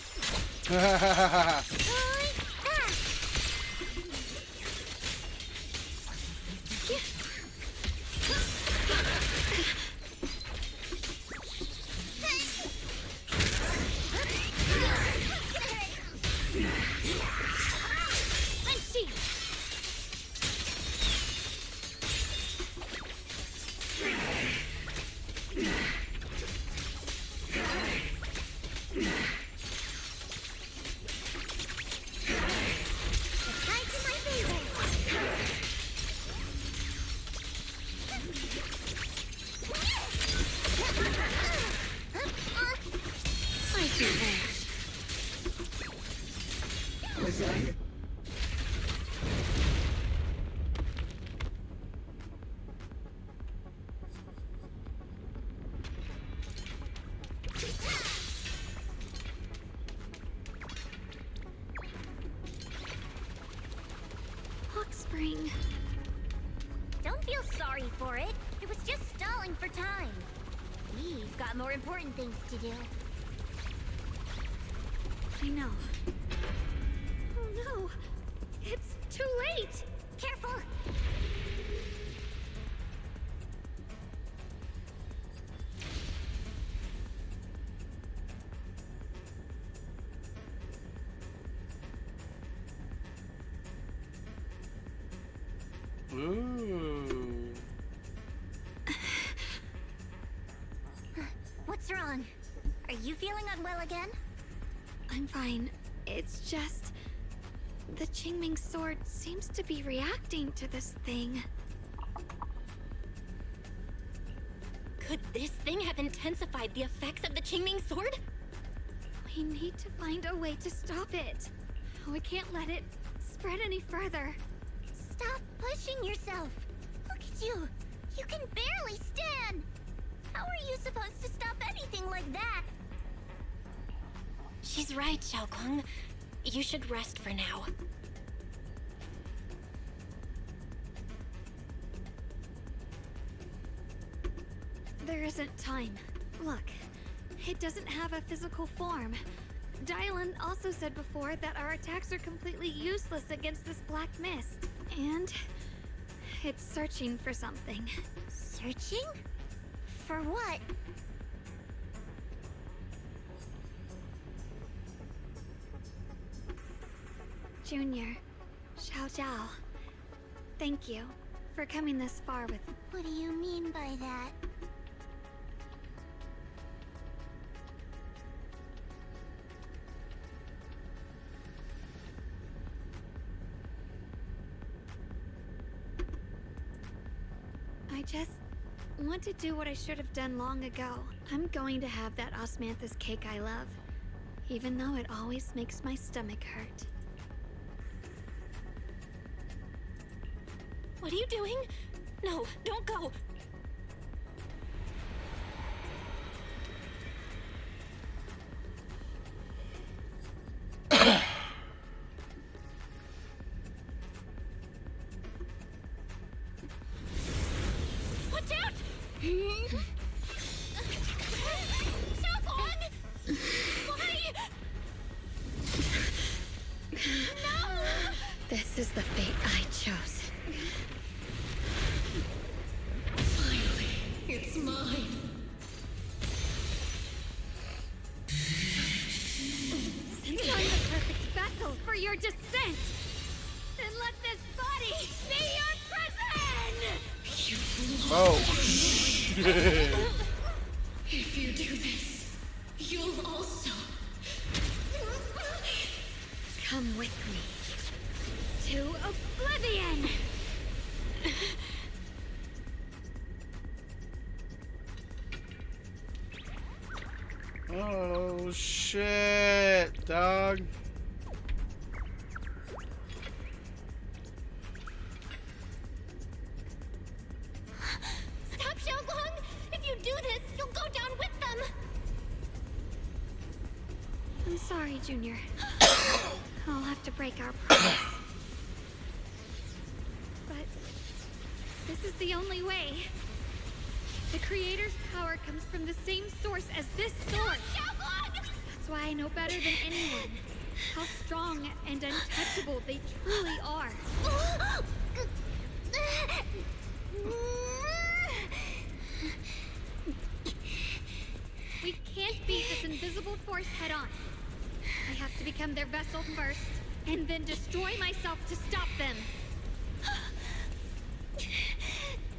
Lockspring. Don't feel sorry for it. It was just stalling for time. We've got more important things to do. I know. Oh no! It's too late! Careful! Ooh. What's wrong? Are you feeling unwell again? I'm fine. It's just... the Qingming sword seems to be reacting to this thing. Could this thing have intensified the effects of the Qingming sword? We need to find a way to stop it. We can't let it spread any further. Stop pushing yourself. Look at you. You can barely stand. How are you supposed to stop anything like that? She's right, Xiaokong. You should rest for now. There isn't time. Look, it doesn't have a physical form. Dylan also said before that our attacks are completely useless against this black mist. And it's searching for something. Searching? For what? Junior, Xiao Zhao, thank you for coming this far with me. What do you mean by that? want to do what I should have done long ago. I'm going to have that osmanthus cake I love, even though it always makes my stomach hurt. What are you doing? No, don't go. Watch out! Xiaofeng! Why? No! This is the fate I chose. Finally, it's mine. Since I'm the perfect vessel for your descent, then let this body be your prison! Oh, shit. If you do this, you'll also Come with me to oblivion! Oh, shit, dog. Stop, Xiaolong! If you do this, you'll go down with them! I'm sorry, Junior. I'll have to break our promise. But this is the only way. The Creator's power comes from the same source as this sword. That's why I know better than anyone how strong and untouchable they truly are. We can't beat this invisible force head on. I have to become their vessel first, and then destroy myself to stop them.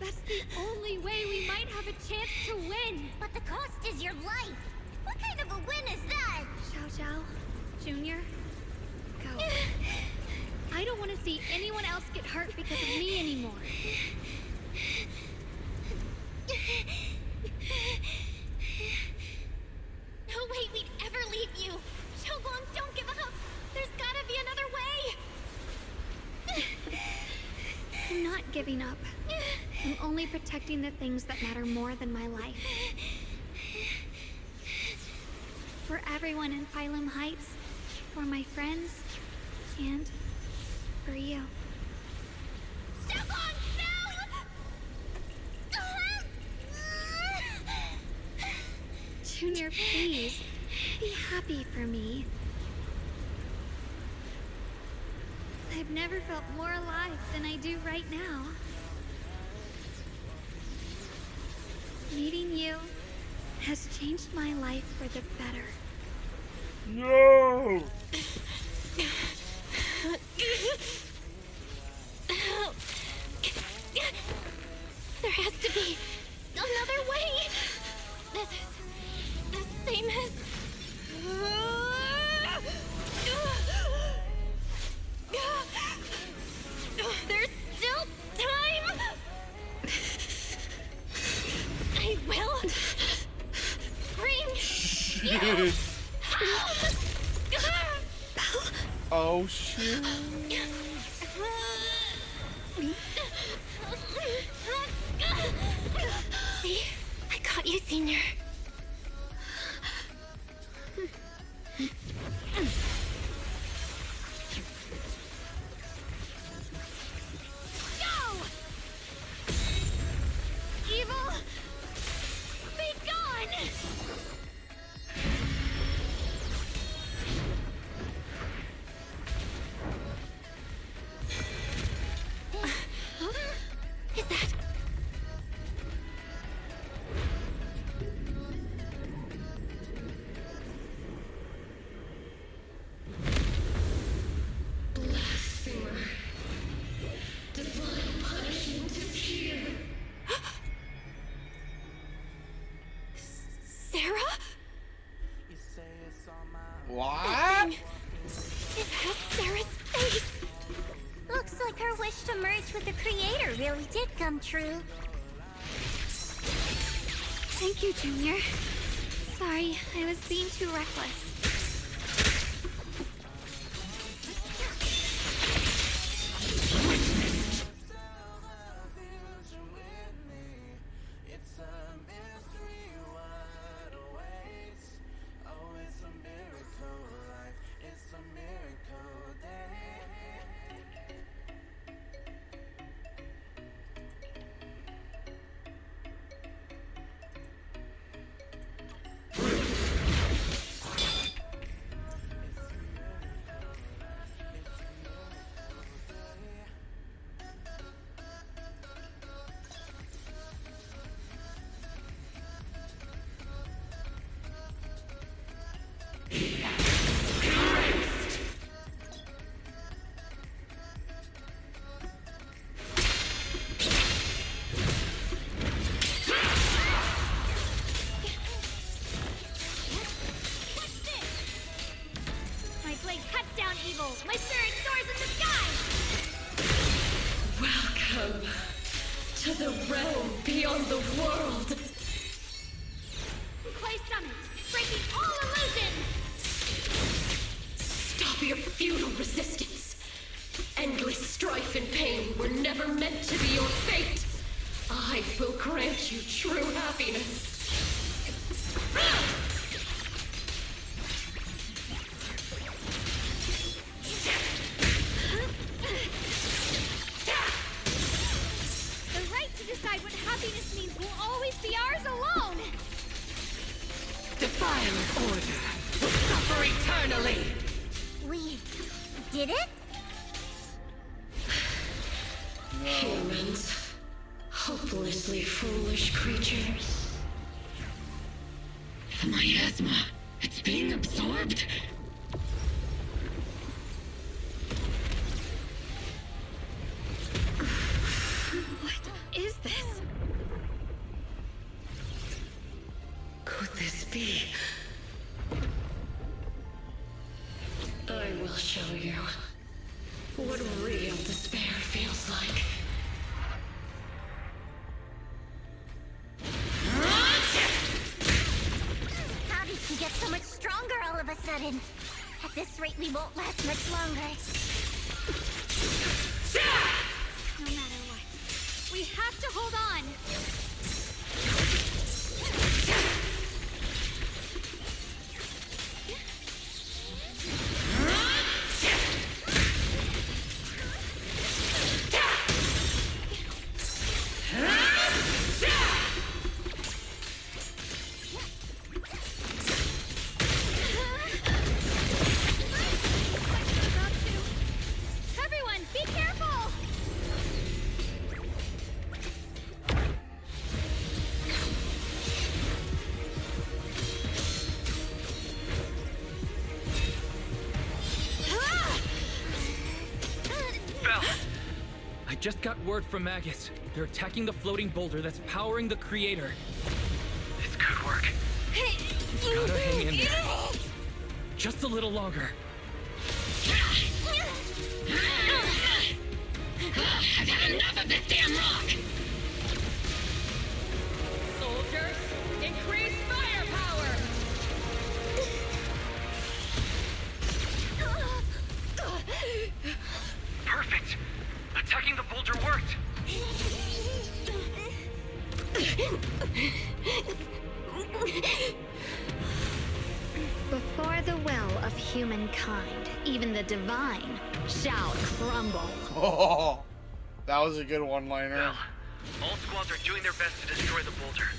That's the only way we might have a chance to win. But the cost is your life. What kind of a win is that? Xiao Zhao, Junior, go. I don't want to see anyone else get hurt because of me anymore. No way we'd ever leave you! Xiaolong, don't give up! There's gotta be another way! I'm not giving up. I'm only protecting the things that matter more than my life. For everyone in Phylum Heights, for my friends, and for you. Xiaolong, no! Junior, please, be happy for me. I've never felt more alive than I do right now. Meeting you has changed my life for the better. No! There has to be another way! This is the same as... There's still time! I will bring you home! Oh, shit. See? I got you, Senior. Go! Evil, be gone! Is that... Thank you, Junior. Sorry, I was being too reckless. My spirit soars in the sky! Welcome to the realm beyond the world. Clay Summit, breaking all illusion! Stop your futile resistance. Endless strife and pain were never meant to be your fate. I will grant you true happiness. What happiness means will always be ours alone! Defiant order will suffer eternally! We did it? Humans. Hopelessly foolish creatures. My asthma, it's being absorbed. Is this? Could this be? I will show you what real despair feels like. How did you get so much stronger all of a sudden? At this rate, we won't last much longer. No matter what. We have to hold on! Everyone, be careful! I just got word from Magus. They're attacking the floating boulder that's powering the creator. It's good work. Gotta hang in there. Just a little longer. I've had enough of this damn rock! Soldiers, increase firepower! Perfect! Attacking the boulder worked! Before the will of humankind, even the divine shall crumble. Oh, that was a good one-liner. Well, all squads are doing their best to destroy the boulder.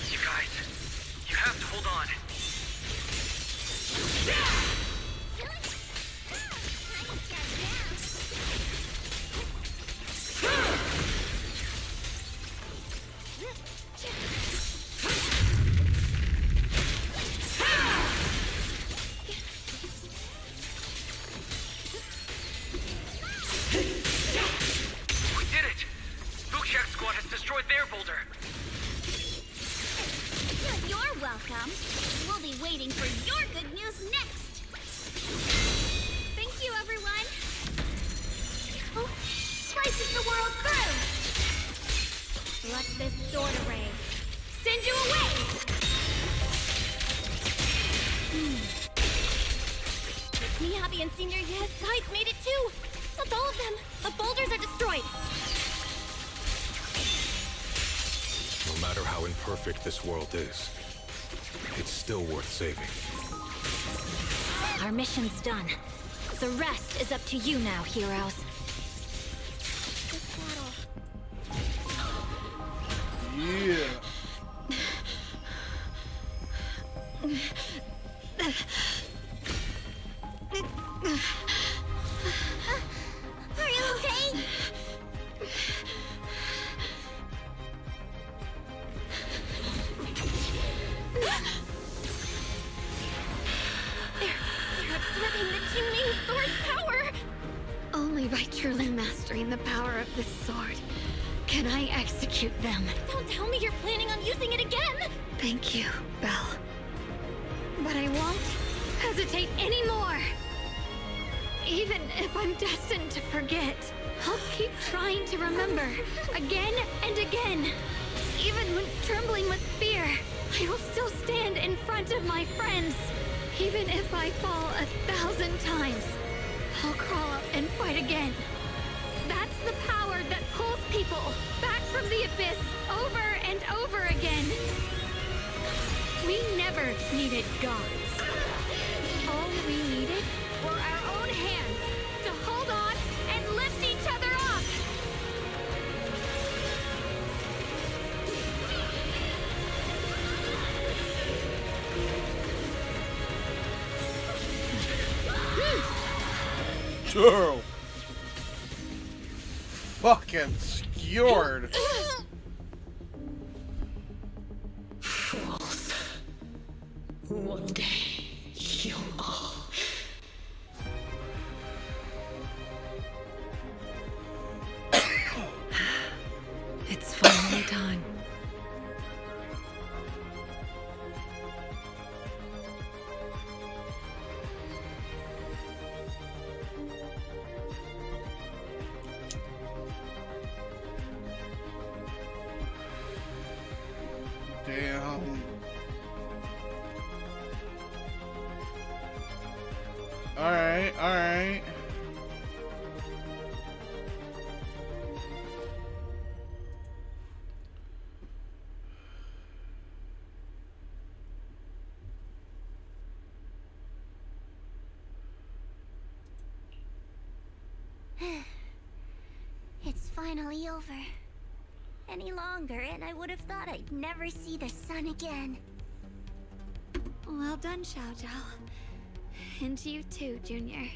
You guys, you have to hold on. We did it! Bookshak squad has destroyed their boulder. You're welcome. We'll be waiting for your good news next. Thank you, everyone! Slices the world through! Let this sword array send you away! It's me, Abby, and Senior Sides made it too! That's all of them! The boulders are destroyed! No matter how imperfect this world is, it's still worth saving. Our mission's done. The rest is up to you now, heroes. Yeah. Are you okay? They're absorbing the Qingming sword's power! Only by truly mastering the power of this sword can I execute them. Don't tell me you're planning on using it again! Thank you, Belle. But I won't hesitate anymore. Even if I'm destined to forget, I'll keep trying to remember again and again. Even when trembling with fear, I will still stand in front of my friends. Even if I fall 1,000 times, I'll crawl up and fight again. That's the power that pulls people back from the abyss over and over again. We never needed gods. All we needed were our own hands to hold on and lift each other up. Girl. Fucking skewered. Fools. One day, you'll all... It's finally done. Damn. Alright, alright. It's finally over. Any longer, and I would have thought I'd never see the sun again. Well done, Xiao Zhao. And you too, Junior.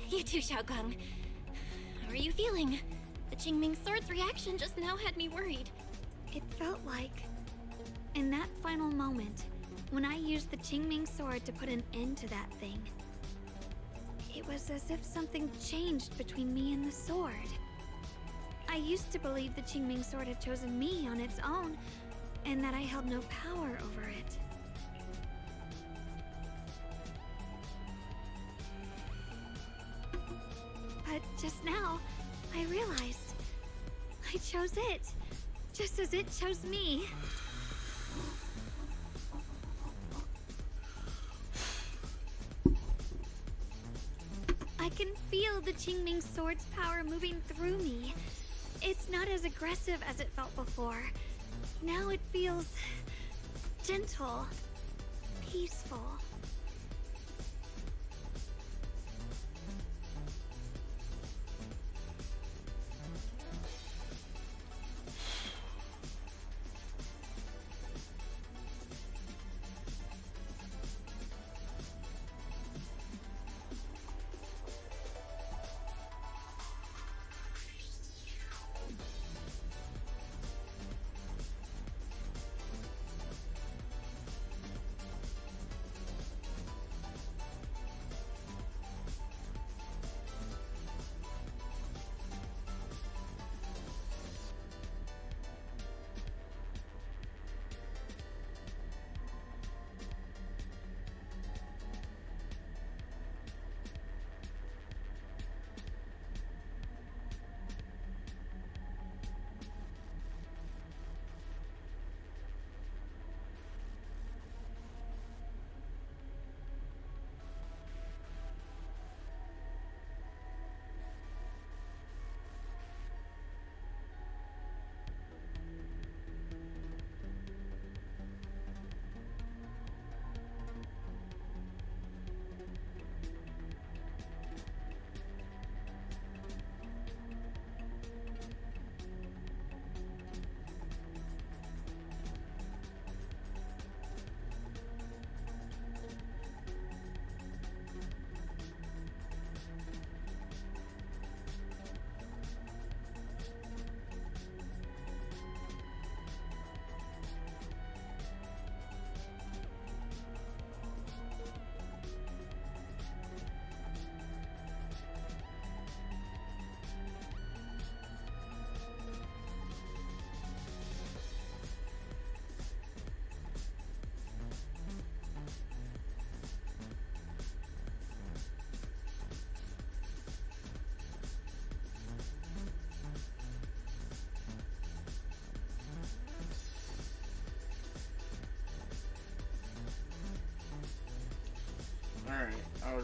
You too, Xiaokang. How are you feeling? The Qingming sword's reaction just now had me worried. It felt like, in that final moment, when I used the Qingming sword to put an end to that thing, it was as if something changed between me and the sword. I used to believe the Qingming sword had chosen me on its own, and that I held no power over it. But just now, I realized I chose it, just as it chose me. I can feel the Qingming sword's power moving through me. It's not as aggressive as it felt before. Now it feels gentle, peaceful.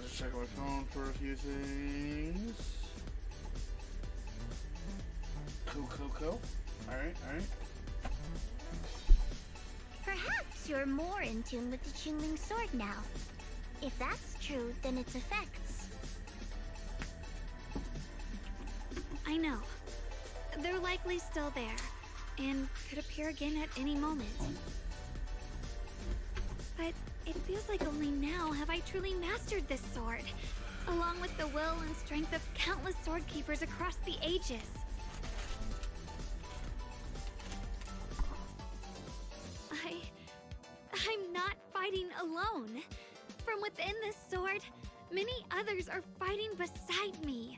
just check my phone for a few things. Cool. Alright. Perhaps you're more in tune with the Qingling sword now. If that's true, then its effects. I know. They're likely still there, and could appear again at any moment. But it feels like only now have I truly mastered this sword, along with the will and strength of countless sword keepers across the ages. I'm not fighting alone. From within this sword, many others are fighting beside me.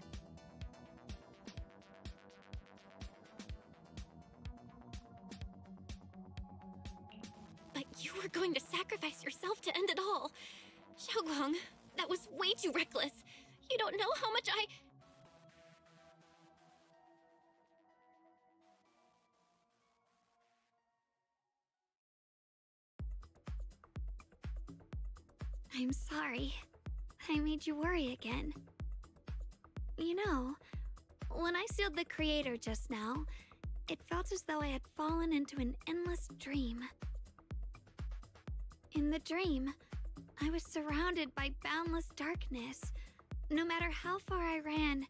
But you were going to sacrifice yourself to end it all. Xiaoguang, that was way too reckless. You don't know how much I'm sorry. I made you worry again. You know, when I sealed the creator just now, it felt as though I had fallen into an endless dream. In the dream, I was surrounded by boundless darkness. No matter how far I ran,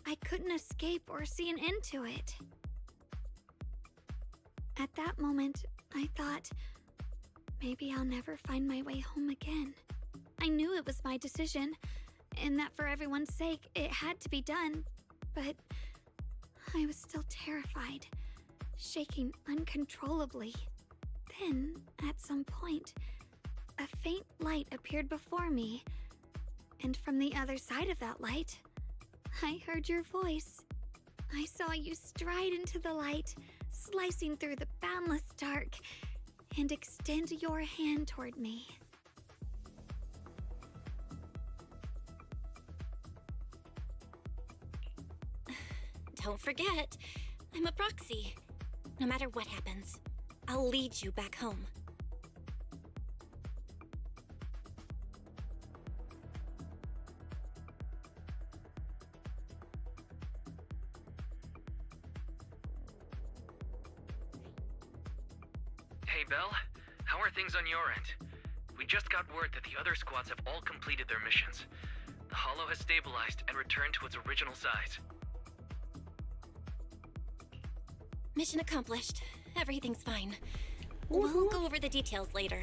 I couldn't escape or see an end to it. At that moment, I thought, maybe I'll never find my way home again. I knew it was my decision, and that for everyone's sake, it had to be done, but I was still terrified, shaking uncontrollably. Then, at some point, a faint light appeared before me, and from the other side of that light, I heard your voice. I saw you stride into the light, slicing through the boundless dark, and extend your hand toward me. Don't forget, I'm a proxy. No matter what happens, I'll lead you back home. Hey, Belle. How are things on your end? We just got word that the other squads have all completed their missions. The Hollow has stabilized and returned to its original size. Mission accomplished. Everything's fine. We'll go over the details later.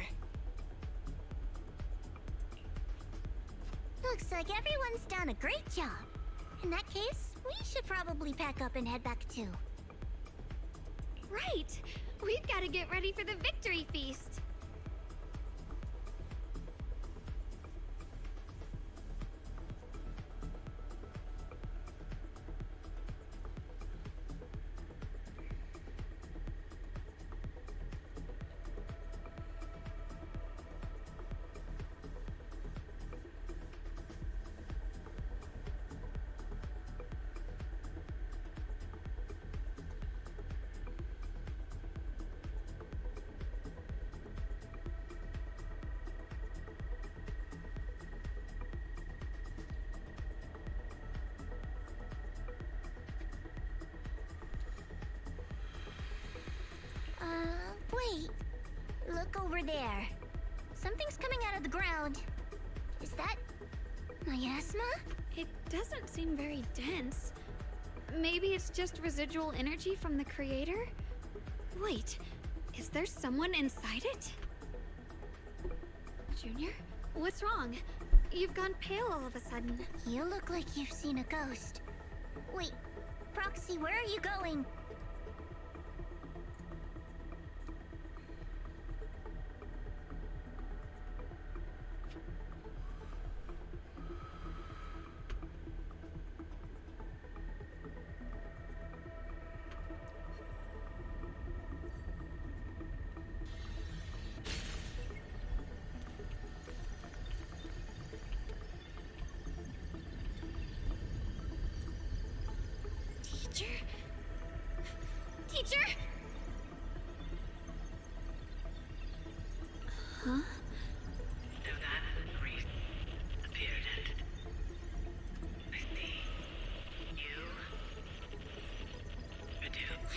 Looks like everyone's done a great job. In that case, we should probably pack up and head back too. Right! We've got to get ready for the victory feast! Wait. Look over there. Something's coming out of the ground. Is that miasma? It doesn't seem very dense. Maybe it's just residual energy from the creator? Wait, is there someone inside it? Junior? What's wrong? You've gone pale all of a sudden. You look like you've seen a ghost. Wait, Proxy, where are you going?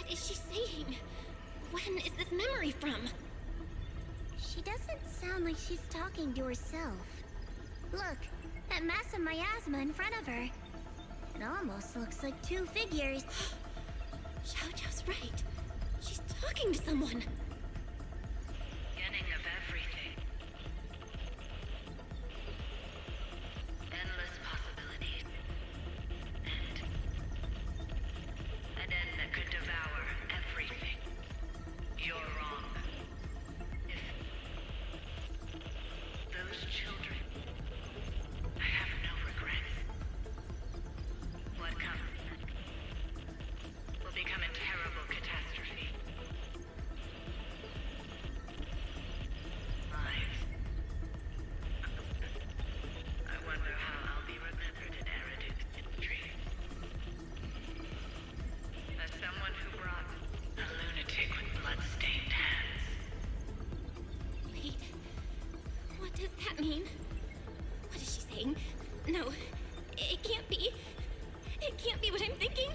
What is she saying? When is this memory from? She doesn't sound like she's talking to herself. Look, that massive miasma in front of her. It almost looks like two figures. Xiao's right. She's talking to someone. Beginning of everything. Endless possibilities. An end that could devour everything. You're wrong. If those children, I have no regrets. What comes will become a terrible catastrophe. Lives. I wonder how I'll be remembered in Eridu's history. As someone who brought a lunatic with blood-stained hands. Wait. What does that mean? What is she saying? No. It can't be. It can't be what I'm thinking.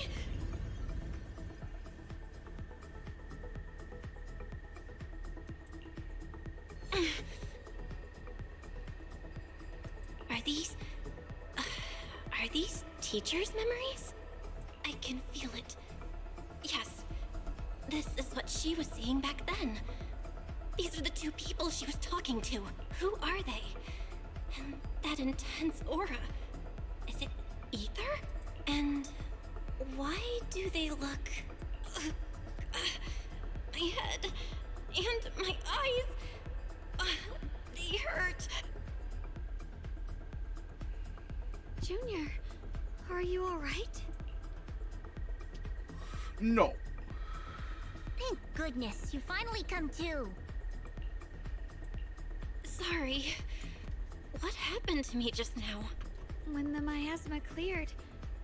Are these teachers' memories? I can feel it. Yes. This is what she was seeing back then. These are the two people she was talking to. Who are they? And that intense aura. Is it ether? And why do they look... my head and my eyes... they hurt. Junior, are you alright? No. Thank goodness, you finally come to. Sorry. What happened to me just now? When the miasma cleared,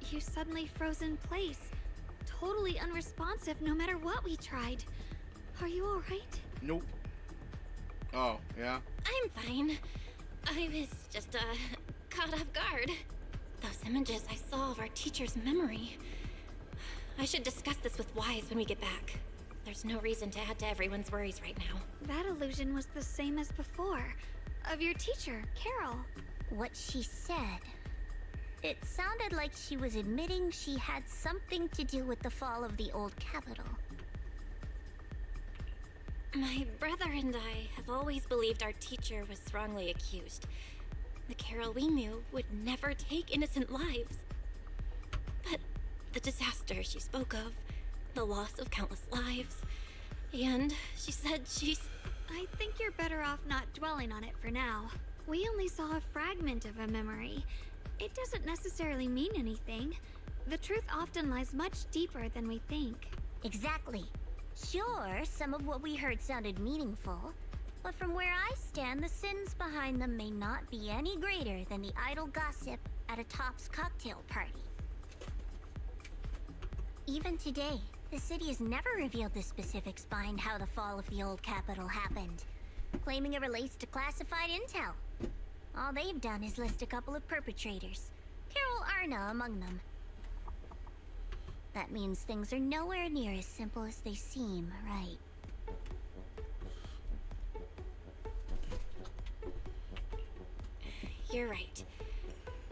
you suddenly froze in place. Totally unresponsive no matter what we tried. Are you alright? Nope. Oh, yeah? I'm fine. I was just, caught off guard. Those images I saw of our teacher's memory. I should discuss this with Wise when we get back. There's no reason to add to everyone's worries right now. That illusion was the same as before. Of your teacher, Carol. What she said. It sounded like she was admitting she had something to do with the fall of the old capital. My brother and I have always believed our teacher was wrongly accused. The Carol we knew would never take innocent lives. But the disaster she spoke of, the loss of countless lives, and she said she's... I think you're better off not dwelling on it for now. We only saw a fragment of a memory. It doesn't necessarily mean anything. The truth often lies much deeper than we think. Exactly. Sure, some of what we heard sounded meaningful, but from where I stand, the sins behind them may not be any greater than the idle gossip at a Top's cocktail party. Even today, the city has never revealed the specifics behind how the fall of the old capital happened, claiming it relates to classified intel. All they've done is list a couple of perpetrators, Carol Arna among them. That means things are nowhere near as simple as they seem, right? You're right.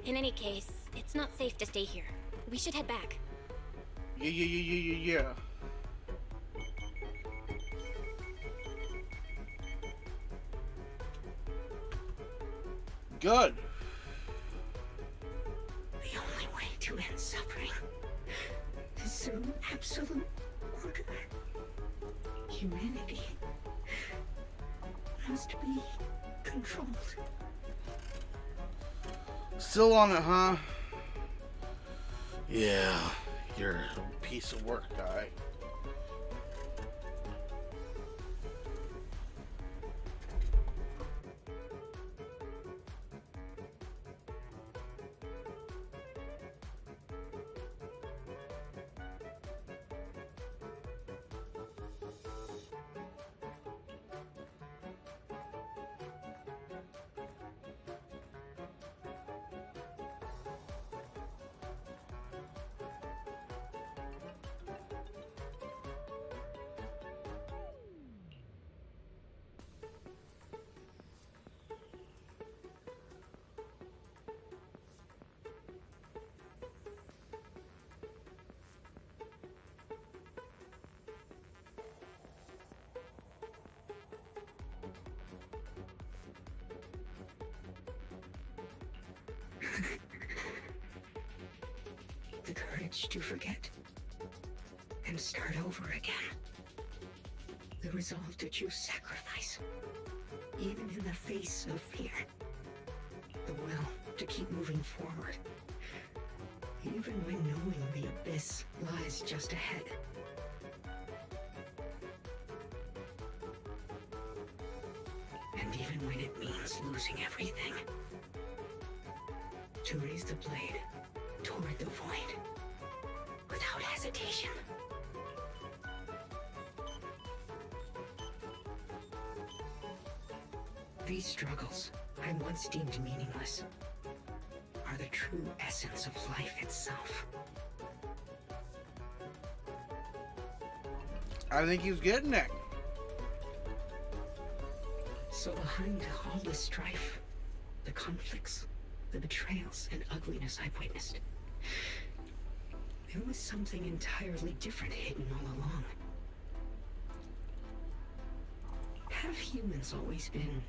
In any case, it's not safe to stay here. We should head back. Yeah. Good. The only way to end suffering is through absolute order. Humanity must be controlled. Still on it, huh? Yeah, you're a piece of work, guy. pledge to forget and start over again. The resolve to choose sacrifice, even in the face of fear. The will to keep moving forward, even when knowing the abyss lies just ahead. And even when it means losing everything. To raise the blade toward the void, without hesitation. These struggles, I once deemed meaningless, are the true essence of life itself. I think he's getting it. So behind all the strife, the conflicts, the betrayals and ugliness I've witnessed, there was something entirely different hidden all along. Have humans always been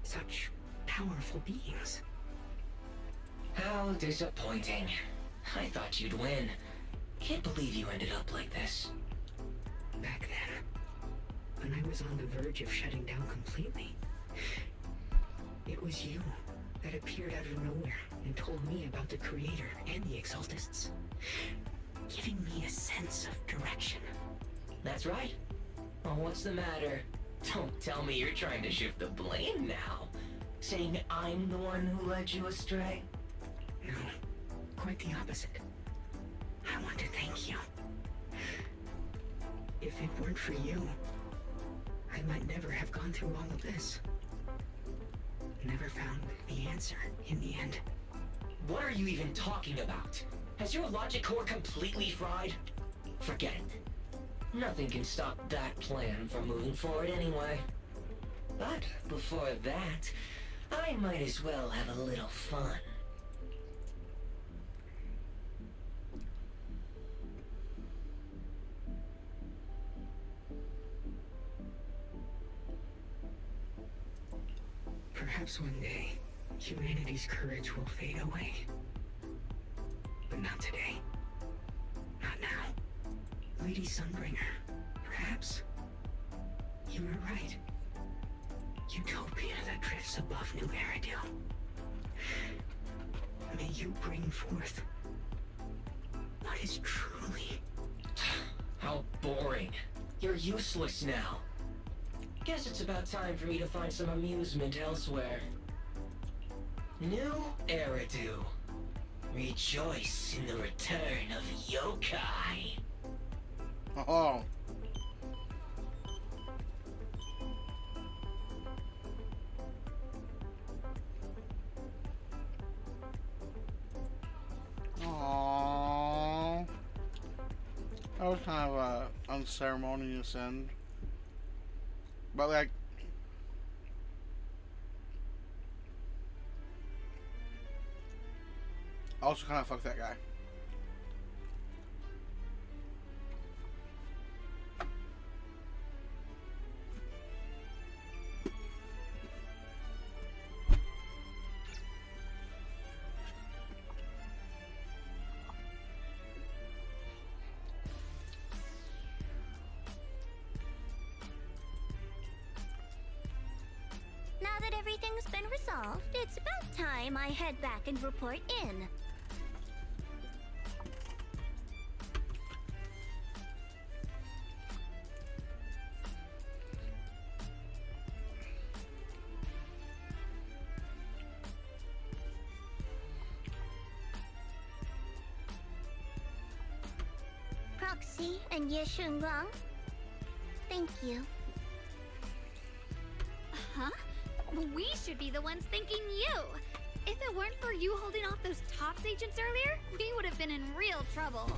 such powerful beings? How disappointing. I thought you'd win. Can't believe you ended up like this. Back then, when I was on the verge of shutting down completely, it was you that appeared out of nowhere and told me about the Creator and the Exaltists, giving me a sense of direction. That's right. Well, what's the matter? Don't tell me you're trying to shift the blame now. Saying I'm the one who led you astray? No, quite the opposite. I want to thank you. If it weren't for you, I might never have gone through all of this. Never found the answer in the end. What are you even talking about? Has your logic core completely fried? Forget it. Nothing can stop that plan from moving forward anyway. But before that, I might as well have a little fun. Perhaps one day, humanity's courage will fade away. But not today. Not now. Lady Sunbringer, perhaps you were right. Utopia that drifts above New Eridu. May you bring forth what is truly... How boring. You're useless now. Guess it's about time for me to find some amusement elsewhere. New Eridu. Rejoice in the return of yokai. Oh. Aww. That was kind of a unceremonious end. But like, also kind of fuck that guy. Now that everything's been resolved, it's about time I head back and report in. Proxy and Ye Shunguang, thank you. Huh? We should be the ones thanking you. If it weren't for you holding off those TOPS agents earlier, we would have been in real trouble.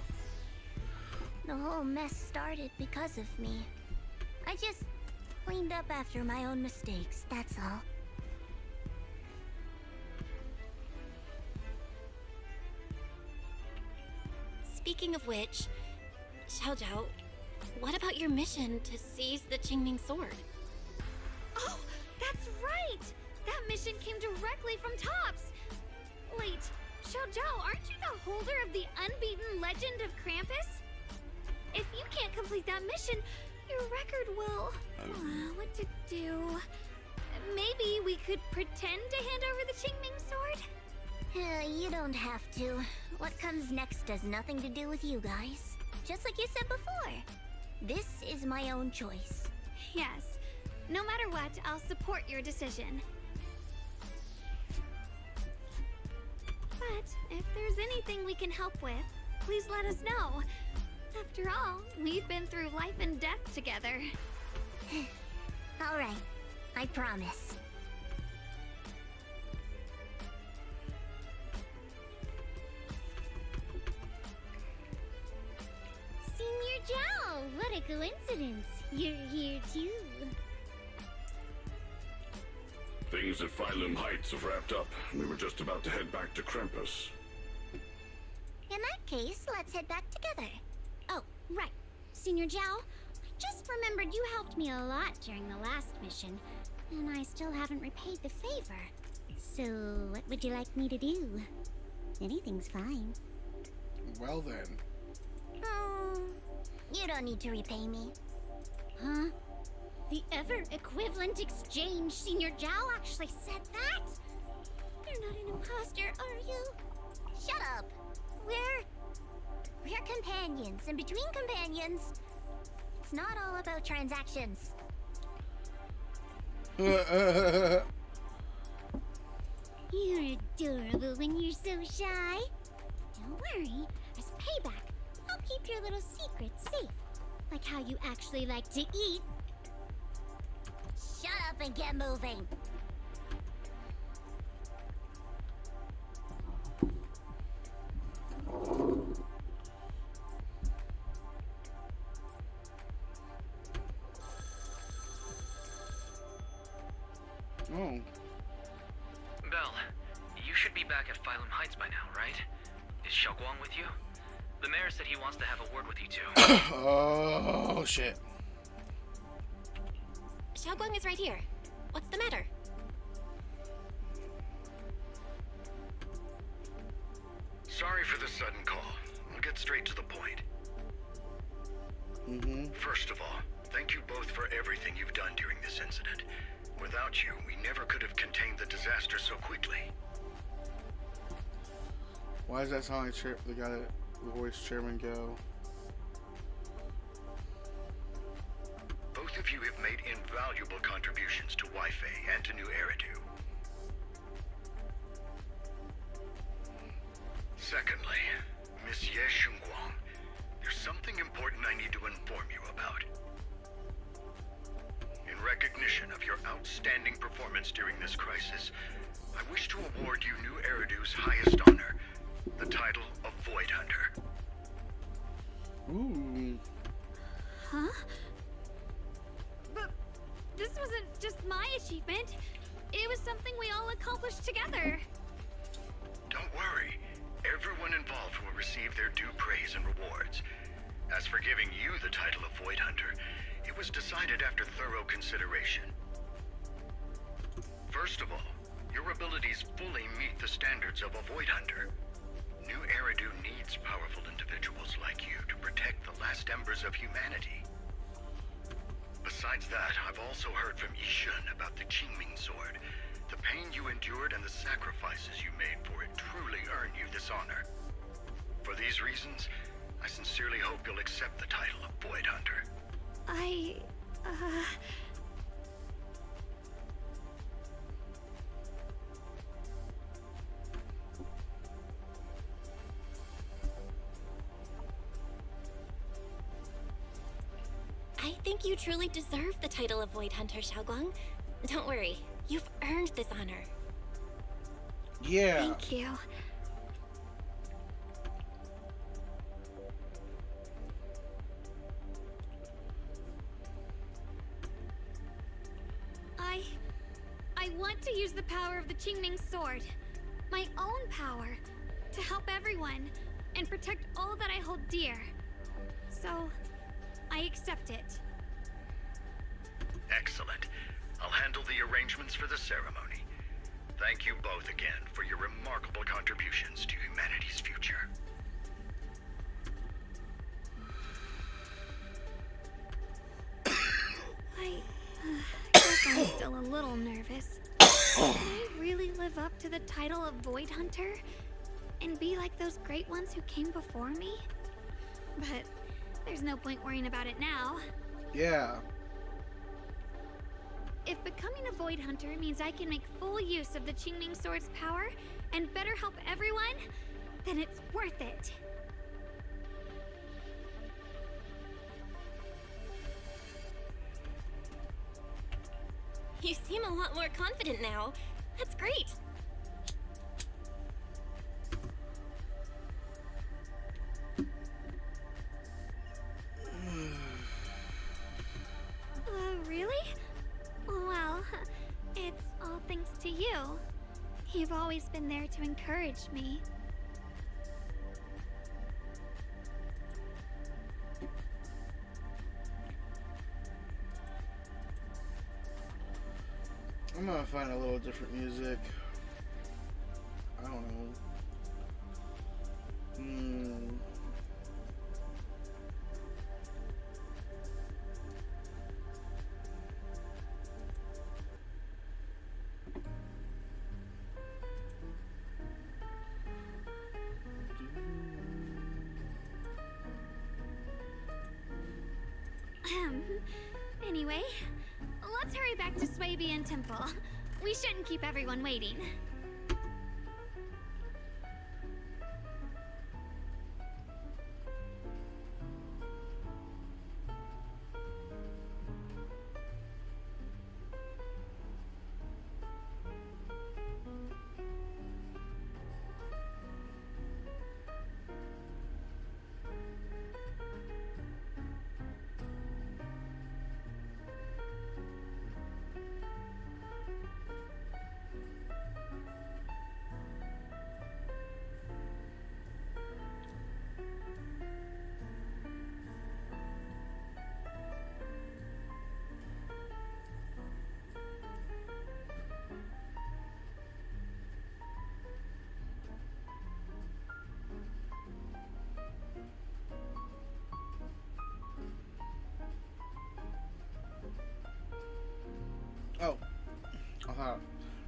The whole mess started because of me. I just cleaned up after my own mistakes, that's all. Speaking of which, Xiao Zhao, what about your mission to seize the Qingming sword? Oh, that's right! That mission came directly from TOPS! Wait, Xiaozhou, aren't you the holder of the unbeaten legend of Krampus? If you can't complete that mission, your record will... what to do? Maybe we could pretend to hand over the Qingming sword? You don't have to. What comes next has nothing to do with you guys. Just like you said before. This is my own choice. Yes. No matter what, I'll support your decision. But if there's anything we can help with, please let us know. After all, we've been through life and death together. Alright, I promise. Senior Zhao, what a coincidence. You're here too. Things at Phylum Heights have wrapped up. We were just about to head back to Krampus. In that case, let's head back together. Oh, right. Senior Zhao, I just remembered you helped me a lot during the last mission, and I still haven't repaid the favor. So, what would you like me to do? Anything's fine. Well then. You don't need to repay me. Huh? The ever-equivalent exchange, Senior Zhao actually said that? You're not an imposter, are you? Shut up! We're companions, and between companions, it's not all about transactions. You're adorable when you're so shy. Don't worry, as payback, I'll keep your little secrets safe. Like how you actually like to eat. Shut up and get moving. Oh. Belle, you should be back at Phylum Heights by now, right? Is Xiaoguang with you? The mayor said he wants to have a word with you two. Oh, shit. Xiaoguang is right here. What's the matter? Sorry for the sudden call. I'll get straight to the point. First of all, thank you both for everything you've done during this incident. Without you, we never could have contained the disaster so quickly. Why does that sound like the guy that the voice Chairman Go? Both of you have made invaluable contributions to Wi-Fi and to New Eridu. Secondly, Miss Ye Shunguang, there's something important I need to inform you about. In recognition of your outstanding performance during this crisis, I wish to award you New Eridu's highest honor, the title of Void Hunter. Ooh. Huh? But this wasn't just my achievement. It was something we all accomplished together. Don't worry. Everyone involved will receive their due praise and rewards. As for giving you the title of Void Hunter, it was decided after thorough consideration. First of all, your abilities fully meet the standards of a Void Hunter. New Eridu needs powerful individuals like you to protect the last embers of humanity. Besides that, I've also heard from Yishun about the Qingming sword. The pain you endured and the sacrifices you made for it truly earn you this honor. For these reasons, I sincerely hope you'll accept the title of Void Hunter. I think you truly deserve the title of Void Hunter, Xiaoguang. Don't worry, you've earned this honor. Yeah. Thank you. I want to use the power of the Qingming sword, my own power, to help everyone and protect all that I hold dear. So, I accept it. Excellent. I'll handle the arrangements for the ceremony. Thank you both again for your remarkable contributions to humanity's future. I guess I'm still a little nervous. Can I really live up to the title of Void Hunter? And be like those great ones who came before me? But there's no point worrying about it now. Yeah. If becoming a Void Hunter means I can make full use of the Qingming Sword's power and better help everyone, then it's worth it. You seem a lot more confident now. That's great. Really? Well, it's all thanks to you. You've always been there to encourage me. I'm gonna find a little different music. I don't know. Anyway, let's hurry back to Swabian Temple. We shouldn't keep everyone waiting. Oh, for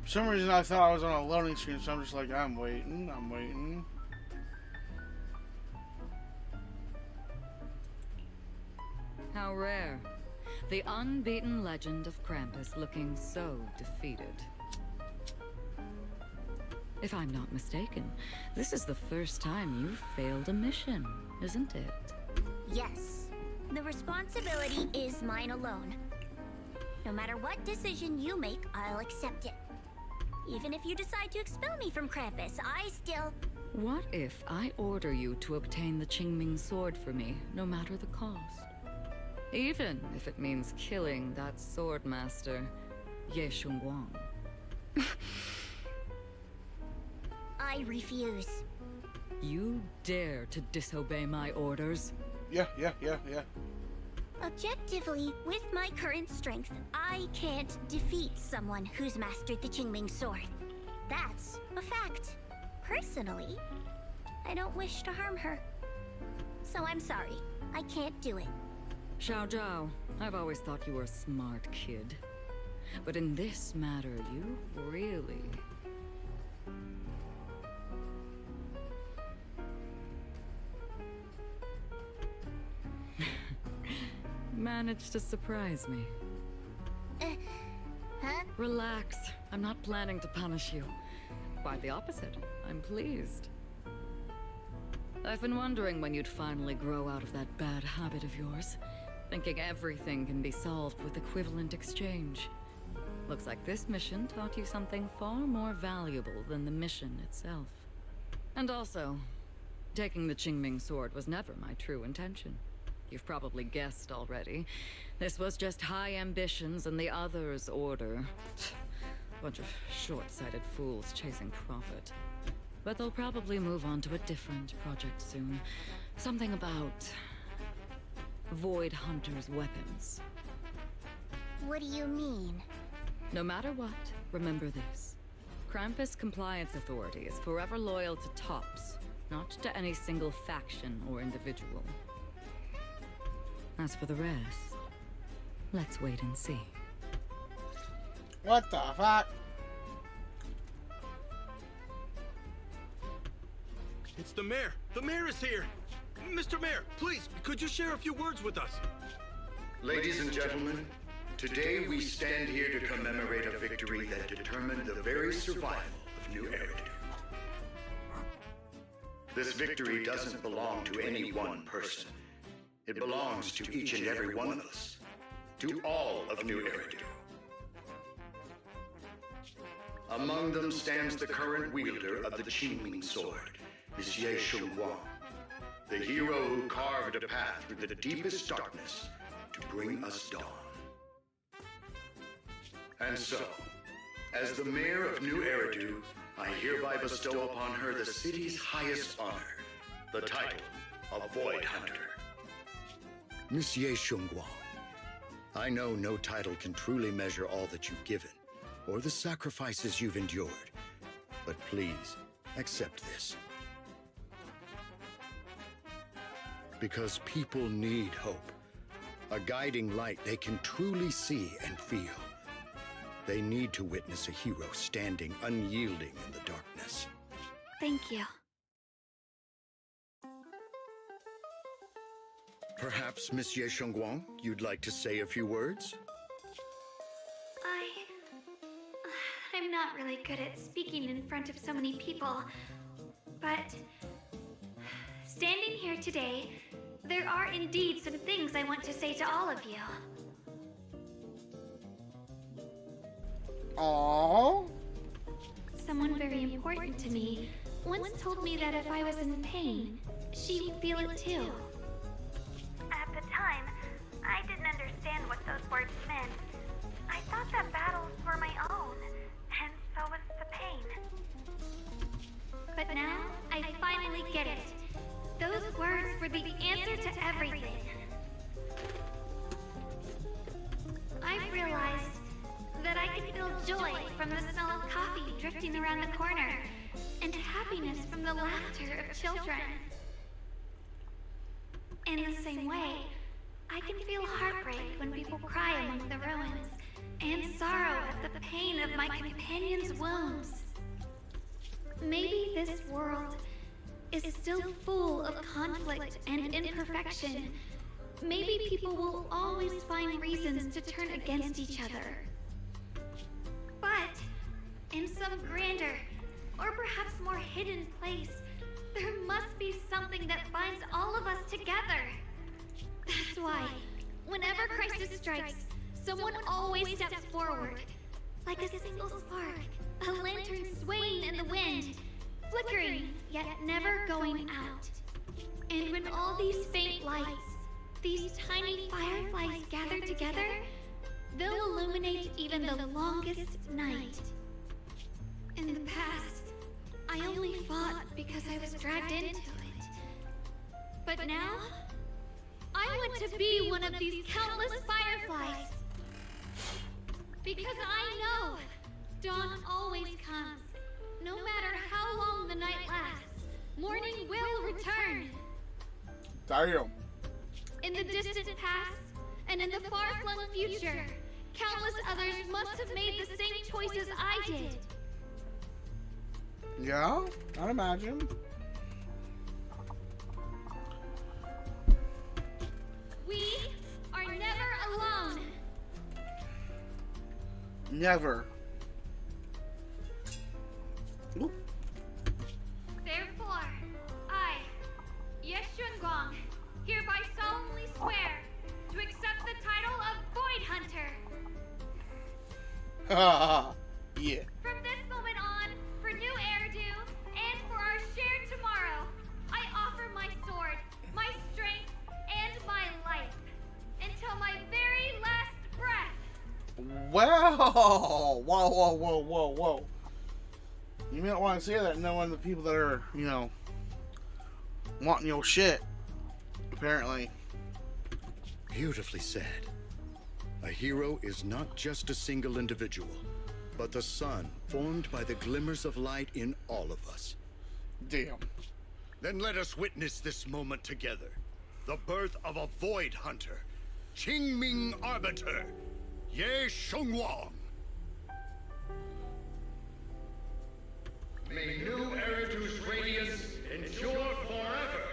some reason I thought I was on a loading screen, so I'm just like, I'm waiting. How rare. The unbeaten legend of Krampus looking so defeated. If I'm not mistaken, this is the first time you've failed a mission, isn't it? Yes. The responsibility is mine alone. No matter what decision you make, I'll accept it. Even if you decide to expel me from Krampus, I still... What if I order you to obtain the Qingming sword for me, no matter the cost? Even if it means killing that sword master, Ye Shunguang. I refuse. You dare to disobey my orders? Yeah. Objectively, with my current strength, I can't defeat someone who's mastered the Qingming sword. That's a fact. Personally, I don't wish to harm her. So I'm sorry, I can't do it. Xiao Zhao, I've always thought you were a smart kid. But in this matter, you really... managed to surprise me. Huh? Relax. I'm not planning to punish you. Quite the opposite. I'm pleased. I've been wondering when you'd finally grow out of that bad habit of yours. Thinking everything can be solved with equivalent exchange. Looks like this mission taught you something far more valuable than the mission itself. And also, taking the Qingming sword was never my true intention. You've probably guessed already. This was just high ambitions and the others' order. Bunch of short-sighted fools chasing profit. But they'll probably move on to a different project soon. Something about... Void Hunter's weapons. What do you mean? No matter what, remember this. Krampus Compliance Authority is forever loyal to TOPS, not to any single faction or individual. As for the rest, let's wait and see. What the fuck? It's the mayor. The mayor is here. Mr. Mayor, please, could you share a few words with us? Ladies and gentlemen, today we stand here to commemorate a victory that determined the very survival of New Eridu. This victory doesn't belong to any one person. It belongs to each and every one of us. To all of New Eridu. Among them stands the current wielder of the Qingming sword, Monsieur Shunguang, the hero who carved a path through the deepest darkness to bring us dawn. And so, as the mayor of New Eridu, I hereby bestow upon her the city's highest honor, the title of Void Hunter. Monsieur Shunguang, I know no title can truly measure all that you've given, or the sacrifices you've endured. But please, accept this. Because people need hope. A guiding light they can truly see and feel. They need to witness a hero standing unyielding in the darkness. Thank you. Perhaps, Monsieur Shunguang, you'd like to say a few words? I'm not really good at speaking in front of so many people, but standing here today, there are indeed some things I want to say to all of you. Aww. Someone very important to me once told me that if I was in pain, she would feel it too. At the time, I didn't understand what those words meant. I thought that battles were my own, and so was the pain. But now, I finally get it. Those words were the answer to everything. I've realized that I can feel joy from the smell of coffee drifting around the corner, and happiness from the laughter of children. In the same way, I can feel heartbreak when people cry among the ruins, and sorrow at the pain of my companion's wounds. Maybe this world is still full of conflict and imperfection. Maybe people will always find reasons to turn against each other. But in some grander, or perhaps more hidden place, there must be something that binds all of us together. That's why, whenever crisis strikes, someone always steps forward. Like a single spark, a lantern swaying in the wind, flickering, yet never going out. And when all these faint lights, these tiny fireflies gather together, they'll illuminate even the longest night. In the past, I only fought because I was dragged into it. But now, I want to be one of these countless fireflies. Because I know dawn always comes. No matter how long the night lasts, morning will return. Damn. In the distant past, and in the far-flung future, countless others must have made the same choices I did. Yeah, I'd imagine. We are never alone. Never. Oop. Therefore, I, Yeshunguang, hereby solemnly swear to accept the title of Void Hunter. Yeah. From this moment on, for New Eridu, and for our shared tomorrow, I offer my sword, my strength, and my life, until my very last breath. Wow! Whoa. You may not want to say that knowing the people that are, you know, wanting your shit. Apparently. Beautifully said. A hero is not just a single individual, but the sun formed by the glimmers of light in all of us. Damn. Then let us witness this moment together. The birth of a Void Hunter, Qingming Arbiter, Ye Shengwang. May new Eridu's radiance endure forever.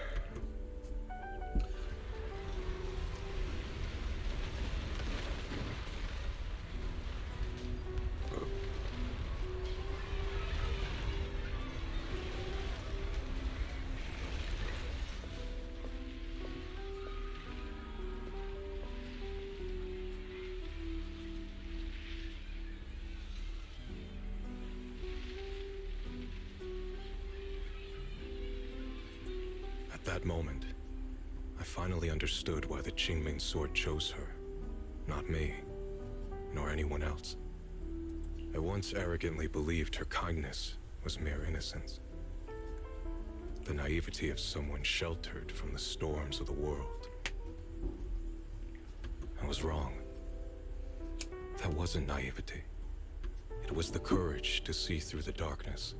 At that moment, I finally understood why the Qingming sword chose her. Not me, nor anyone else. I once arrogantly believed her kindness was mere innocence. The naivety of someone sheltered from the storms of the world. I was wrong. That wasn't naivety. It was the courage to see through the darkness,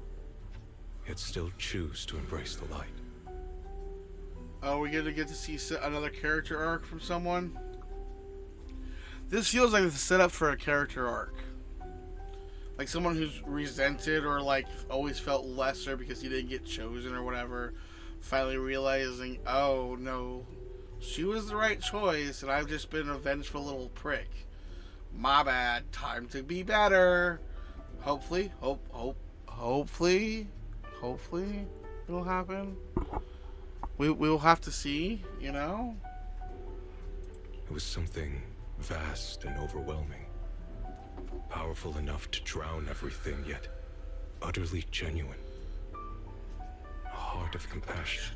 yet still choose to embrace the light. Oh, we're gonna get to see another character arc from someone? This feels like it's a setup for a character arc. Like someone who's resented or like always felt lesser because he didn't get chosen or whatever, finally realizing, oh no, she was the right choice and I've just been a vengeful little prick. My bad, time to be better. Hopefully it'll happen. We will have to see, you know? It was something vast and overwhelming. Powerful enough to drown everything, yet utterly genuine. A heart of compassion.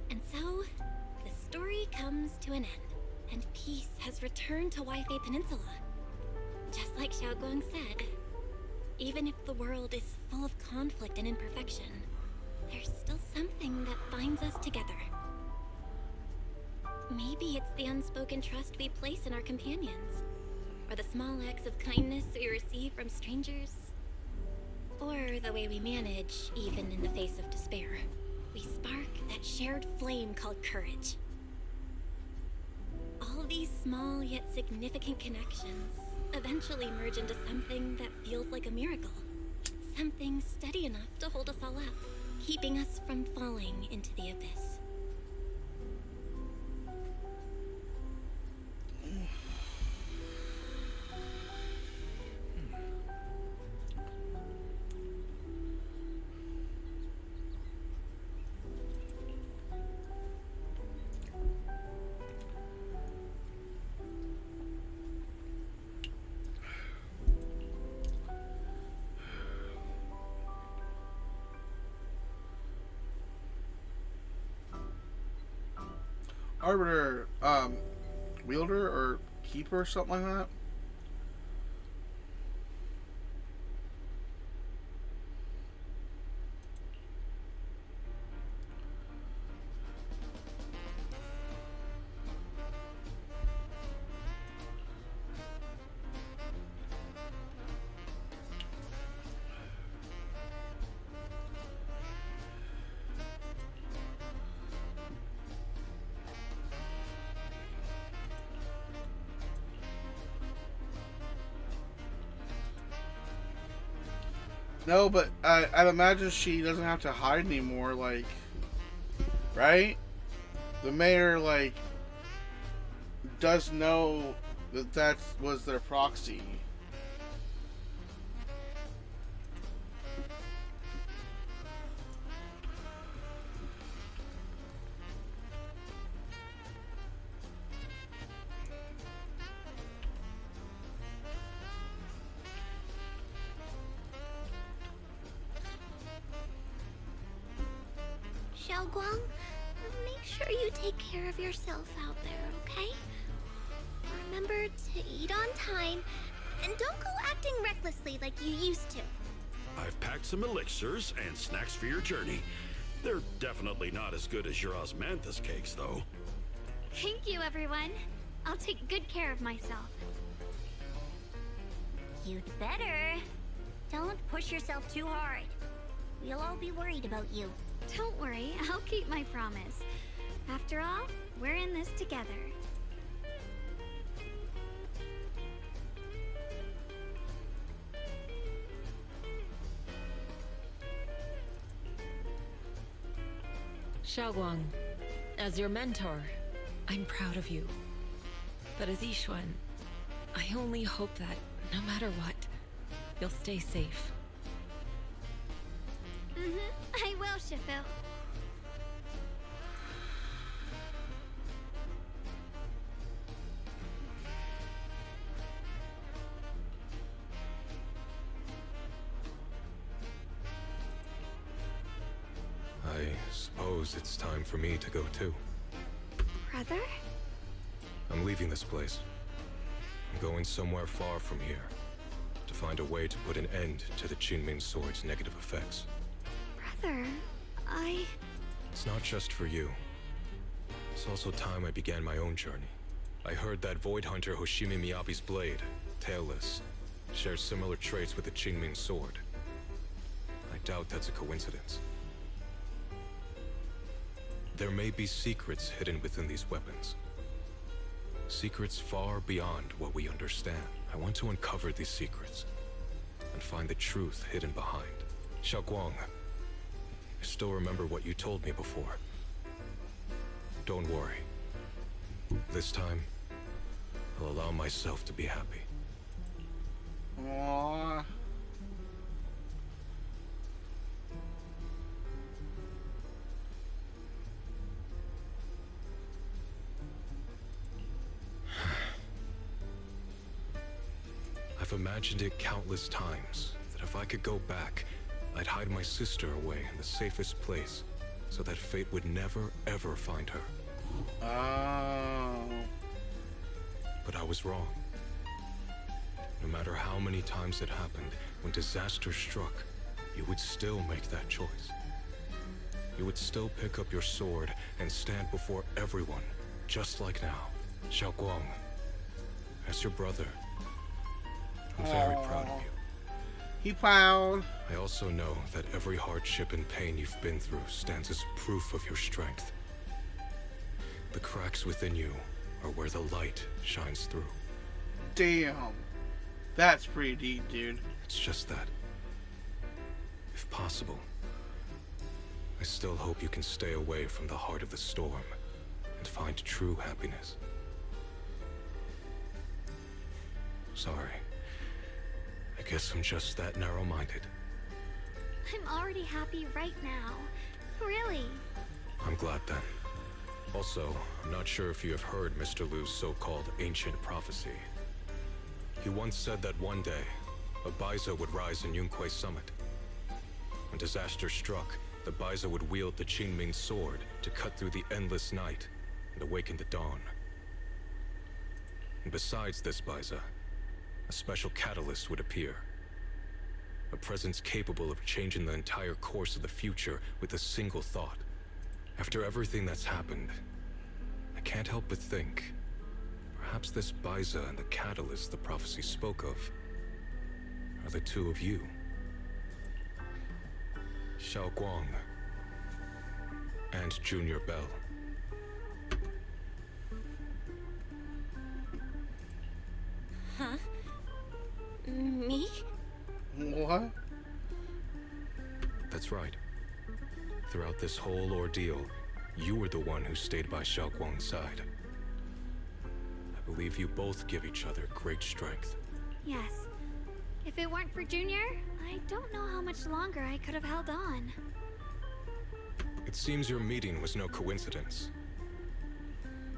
And so, the story comes to an end, and peace has returned to Wi-Fi Peninsula. Just like Xiaoguang said, even if the world is full of conflict and imperfection, there's still something that binds us together. Maybe it's the unspoken trust we place in our companions, or the small acts of kindness we receive from strangers, or the way we manage even in the face of despair. We spark that shared flame called courage. All these small yet significant connections eventually merge into something that feels like a miracle. Something steady enough to hold us all up, keeping us from falling into the abyss. Arbiter, wielder or keeper or something like that? No, but I'd imagine she doesn't have to hide anymore, like, right? The mayor, like, does know that that was their proxy. Xiaoguang, make sure you take care of yourself out there, okay? Remember to eat on time And don't go acting recklessly like you used to. I've packed some elixirs and snacks for your journey. They're definitely not as good as your osmanthus cakes, though. Thank you, everyone. I'll take good care of myself. You'd better. Don't push yourself too hard. We'll all be worried about you. Don't worry, I'll keep my promise. After all, we're in this together. Xiaoguang, as your mentor, I'm proud of you. But as Yixuan, I only hope that, no matter what, you'll stay safe. I will, Shifu. I suppose it's time for me to go too. Brother? I'm leaving this place. I'm going somewhere far from here to find a way to put an end to the Qingming Sword's negative effects. Brother, It's not just for you. It's also time I began my own journey. I heard that Void Hunter Hoshimi Miyabi's blade, Tailless, shares similar traits with the Qingming Sword. I doubt that's a coincidence. There may be secrets hidden within these weapons. Secrets far beyond what we understand. I want to uncover these secrets and find the truth hidden behind. Xiaoguang, I still remember what you told me before. Don't worry. This time, I'll allow myself to be happy. Aww. I've imagined it countless times, that if I could go back, I'd hide my sister away in the safest place, so that fate would never, ever find her. Oh. But I was wrong. No matter how many times it happened, when disaster struck, you would still make that choice. You would still pick up your sword and stand before everyone, just like now. Xiaoguang, as your brother, I'm very proud of you. He proud. I also know that every hardship and pain you've been through stands as proof of your strength. The cracks within you are where the light shines through. Damn. That's pretty deep, dude. It's just that, if possible, I still hope you can stay away from the heart of the storm and find true happiness. Sorry. I guess I'm just that narrow-minded. I'm already happy right now. Really. I'm glad then. Also, I'm not sure if you have heard Mr. Liu's so-called ancient prophecy. He once said that one day, a Baiza would rise in Yunquei Summit. When disaster struck, the Baiza would wield the Qingming Sword to cut through the endless night and awaken the dawn. And besides this Baiza, a special catalyst would appear. A presence capable of changing the entire course of the future with a single thought. After everything that's happened, I can't help but think, perhaps this Baiza and the catalyst the prophecy spoke of are the two of you. Xiaoguang and Junior Bell. Huh? Me? What? That's right. Throughout this whole ordeal, you were the one who stayed by Xiaoguang's side. I believe you both give each other great strength. Yes. If it weren't for Junior, I don't know how much longer I could have held on. It seems your meeting was no coincidence.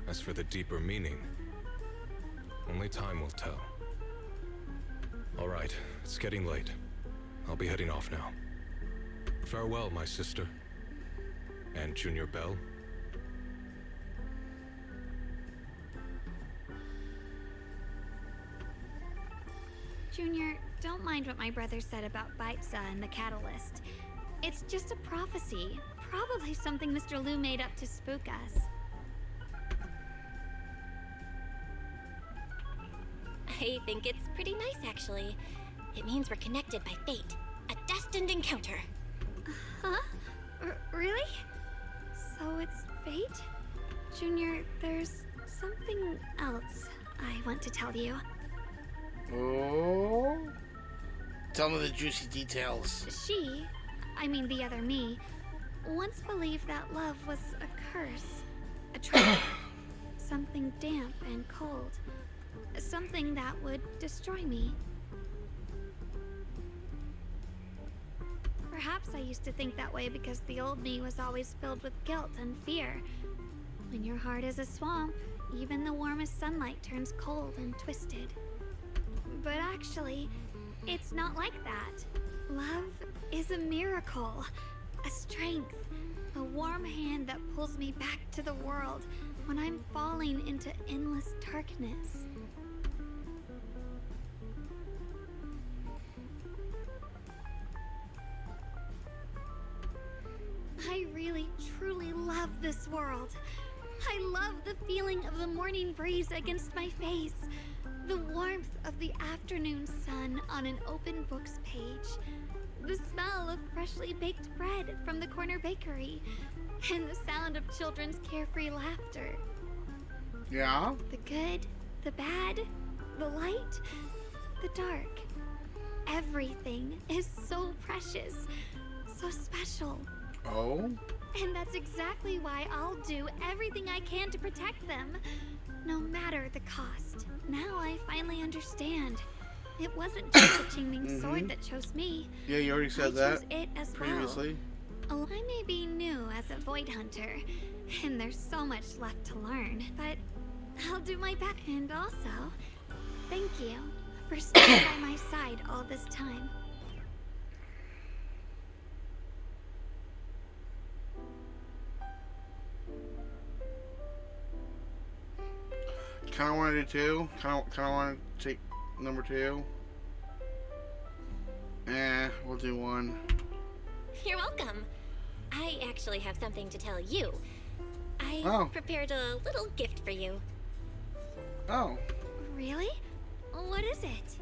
As for the deeper meaning, only time will tell. All right, it's getting late. I'll be heading off now. Farewell, my sister. And Junior Bell. Junior, don't mind what my brother said about Baitza and the Catalyst. It's just a prophecy. Probably something Mr. Liu made up to spook us. I think it's pretty nice, actually. It means we're connected by fate. A destined encounter. Huh? Really? So it's fate? Junior, there's something else I want to tell you. Oh? Tell me the juicy details. I mean the other me, once believed that love was a curse. A trap. Something damp and cold. Something that would destroy me. Perhaps I used to think that way because the old me was always filled with guilt and fear. When your heart is a swamp, even the warmest sunlight turns cold and twisted. But actually, it's not like that. Love is a miracle, a strength, a warm hand that pulls me back to the world when I'm falling into endless darkness. I really, truly love this world. I love the feeling of the morning breeze against my face, the warmth of the afternoon sun on an open book's page, the smell of freshly baked bread from the corner bakery, and the sound of children's carefree laughter. Yeah? The good, the bad, the light, the dark. Everything is so precious, so special. Oh? And that's exactly why I'll do everything I can to protect them, no matter the cost. Now I finally understand. It wasn't just the Qingming sword that chose me. Yeah, you already said I that chose it as previously. Well. I may be new as a Void Hunter, and there's so much left to learn, but I'll do my best. And also, thank you for staying by my side all this time. Kinda wanna do two. Kinda wanna take number two. We'll do one. You're welcome. I actually have something to tell you. I prepared a little gift for you. Oh. Really? What is it?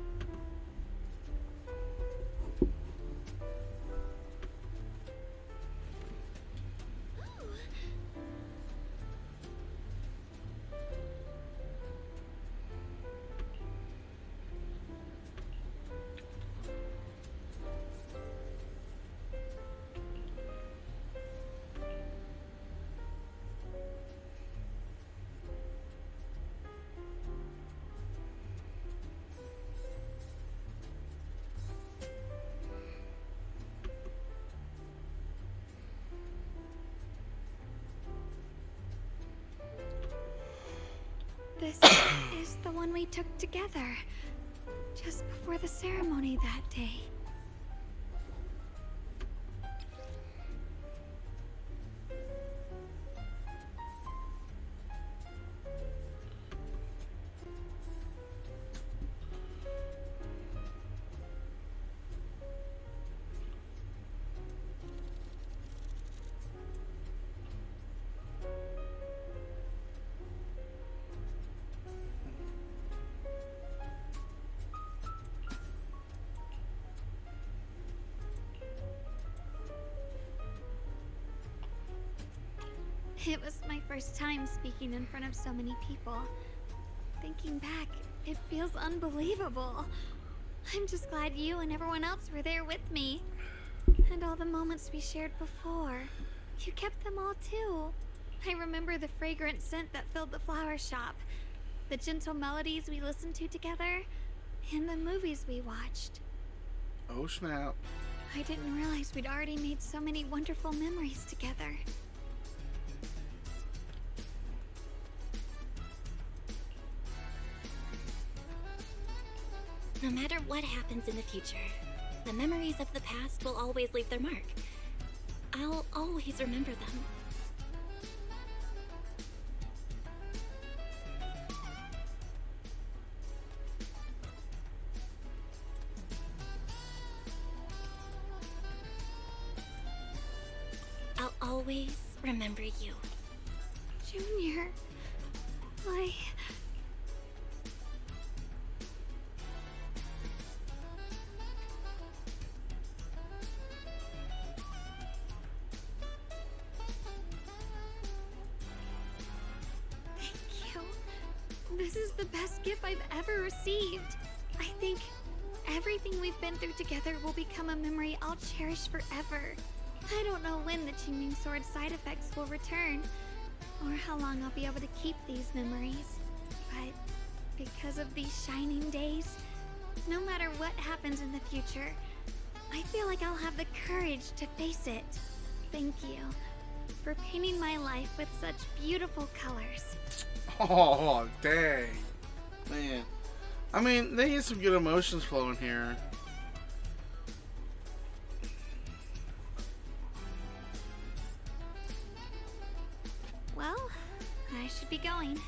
This is the one we took together, just before the ceremony that day. It was my first time speaking in front of so many people. Thinking back, it feels unbelievable. I'm just glad you and everyone else were there with me. And all the moments we shared before. You kept them all too. I remember the fragrant scent that filled the flower shop, the gentle melodies we listened to together, and the movies we watched. Oh snap. I didn't realize we'd already made so many wonderful memories together. No matter what happens in the future, the memories of the past will always leave their mark. I'll always remember them. always remember you. Junior, why? Thank you. This is the best gift I've ever received. I think everything we've been through together will become a memory I'll cherish forever. I don't know when the Qingming Sword side effects will return, or how long I'll be able to keep these memories. But because of these shining days, no matter what happens in the future, I feel like I'll have the courage to face it. Thank you for painting my life with such beautiful colors. Oh, dang. Man. I mean, they get some good emotions flowing here. Well, I should be going.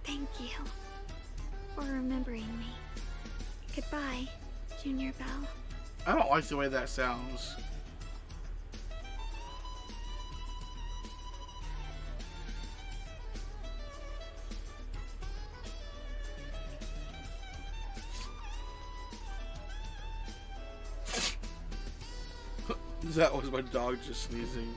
Thank you for remembering me. Goodbye, Junior Belle. I don't like the way that sounds. That was my dog just sneezing.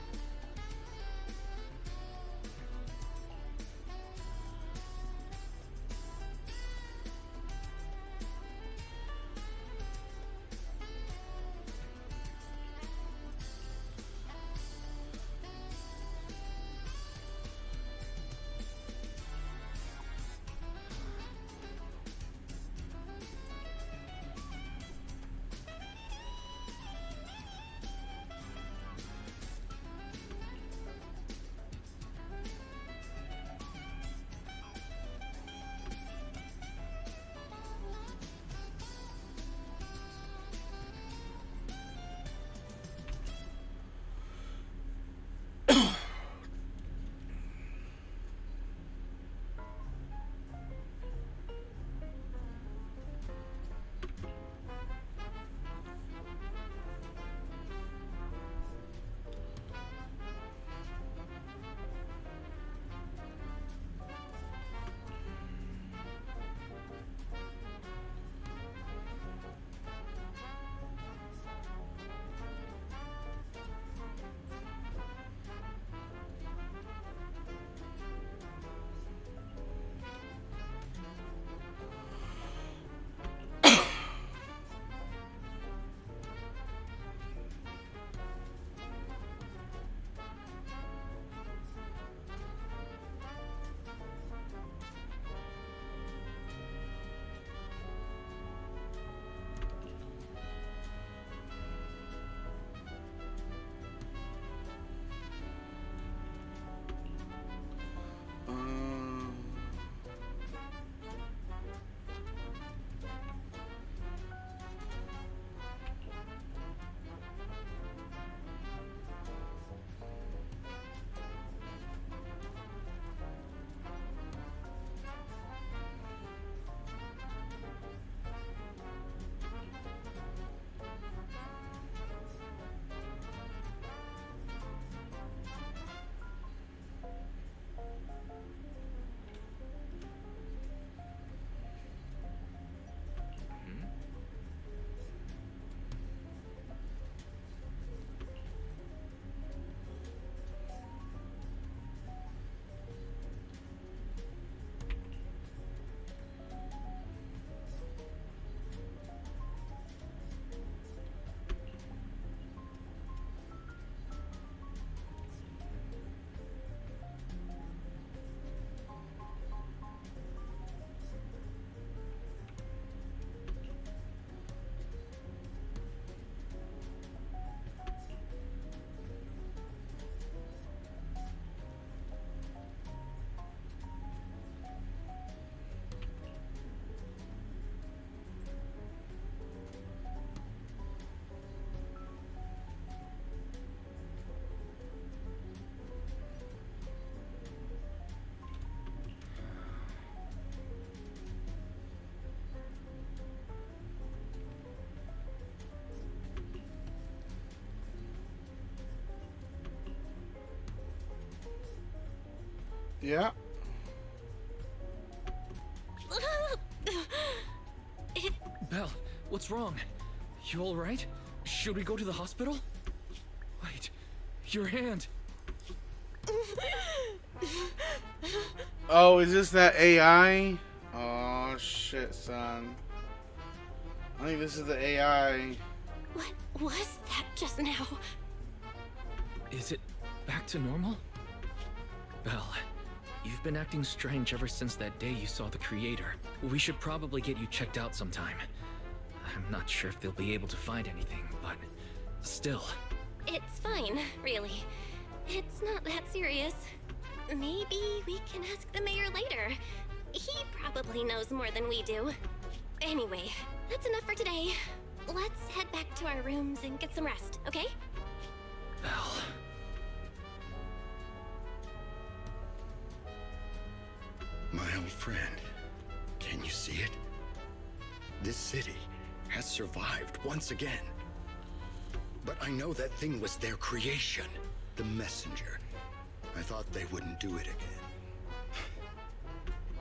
Yeah. Belle, what's wrong? You alright? Should we go to the hospital? Wait, your hand. Oh, is this that AI? Oh shit, son. I think this is the AI. What was that just now? Is it back to normal? Belle, you've been acting strange ever since that day you saw the creator. We should probably get you checked out sometime. I'm not sure if they'll be able to find anything, but still. It's fine, really. It's not that serious. Maybe we can ask the mayor later. He probably knows more than we do. Anyway, that's enough for today. Let's head back to our rooms and get some rest, okay? Belle. My old friend, can you see it? This city has survived once again. But I know that thing was their creation, the messenger. I thought they wouldn't do it again.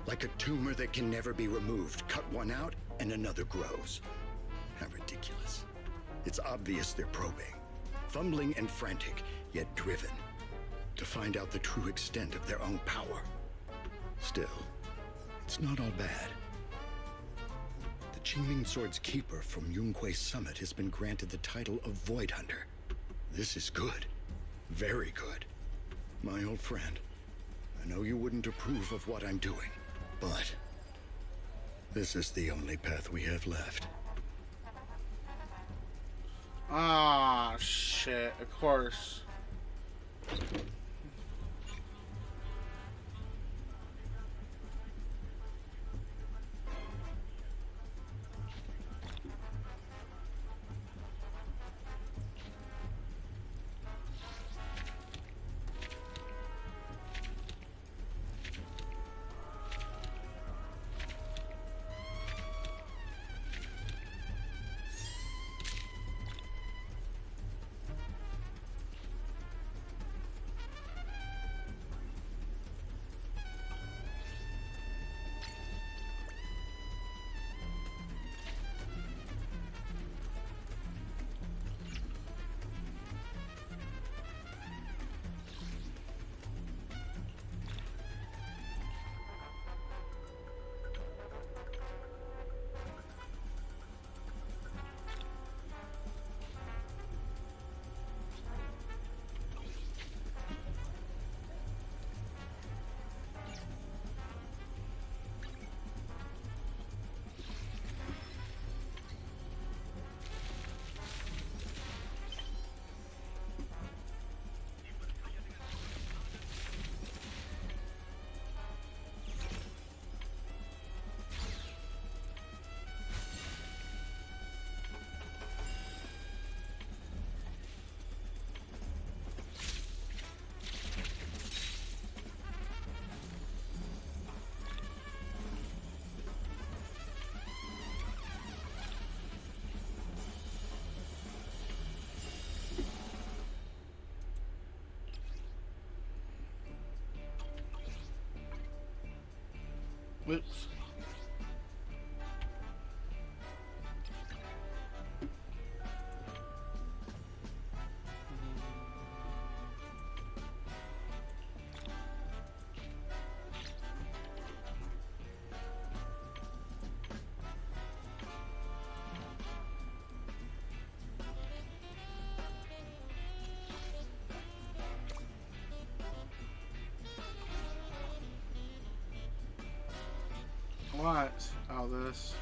Like a tumor that can never be removed. Cut one out and another grows. How ridiculous. It's obvious they're probing. Fumbling and frantic, yet driven. To find out the true extent of their own power. Still, it's not all bad. The Qingming Sword's keeper from Yunquei Summit has been granted the title of Void Hunter. This is good. Very good. My old friend, I know you wouldn't approve of what I'm doing, but this is the only path we have left. Ah, shit, of course. Whoops. What? Oh, this.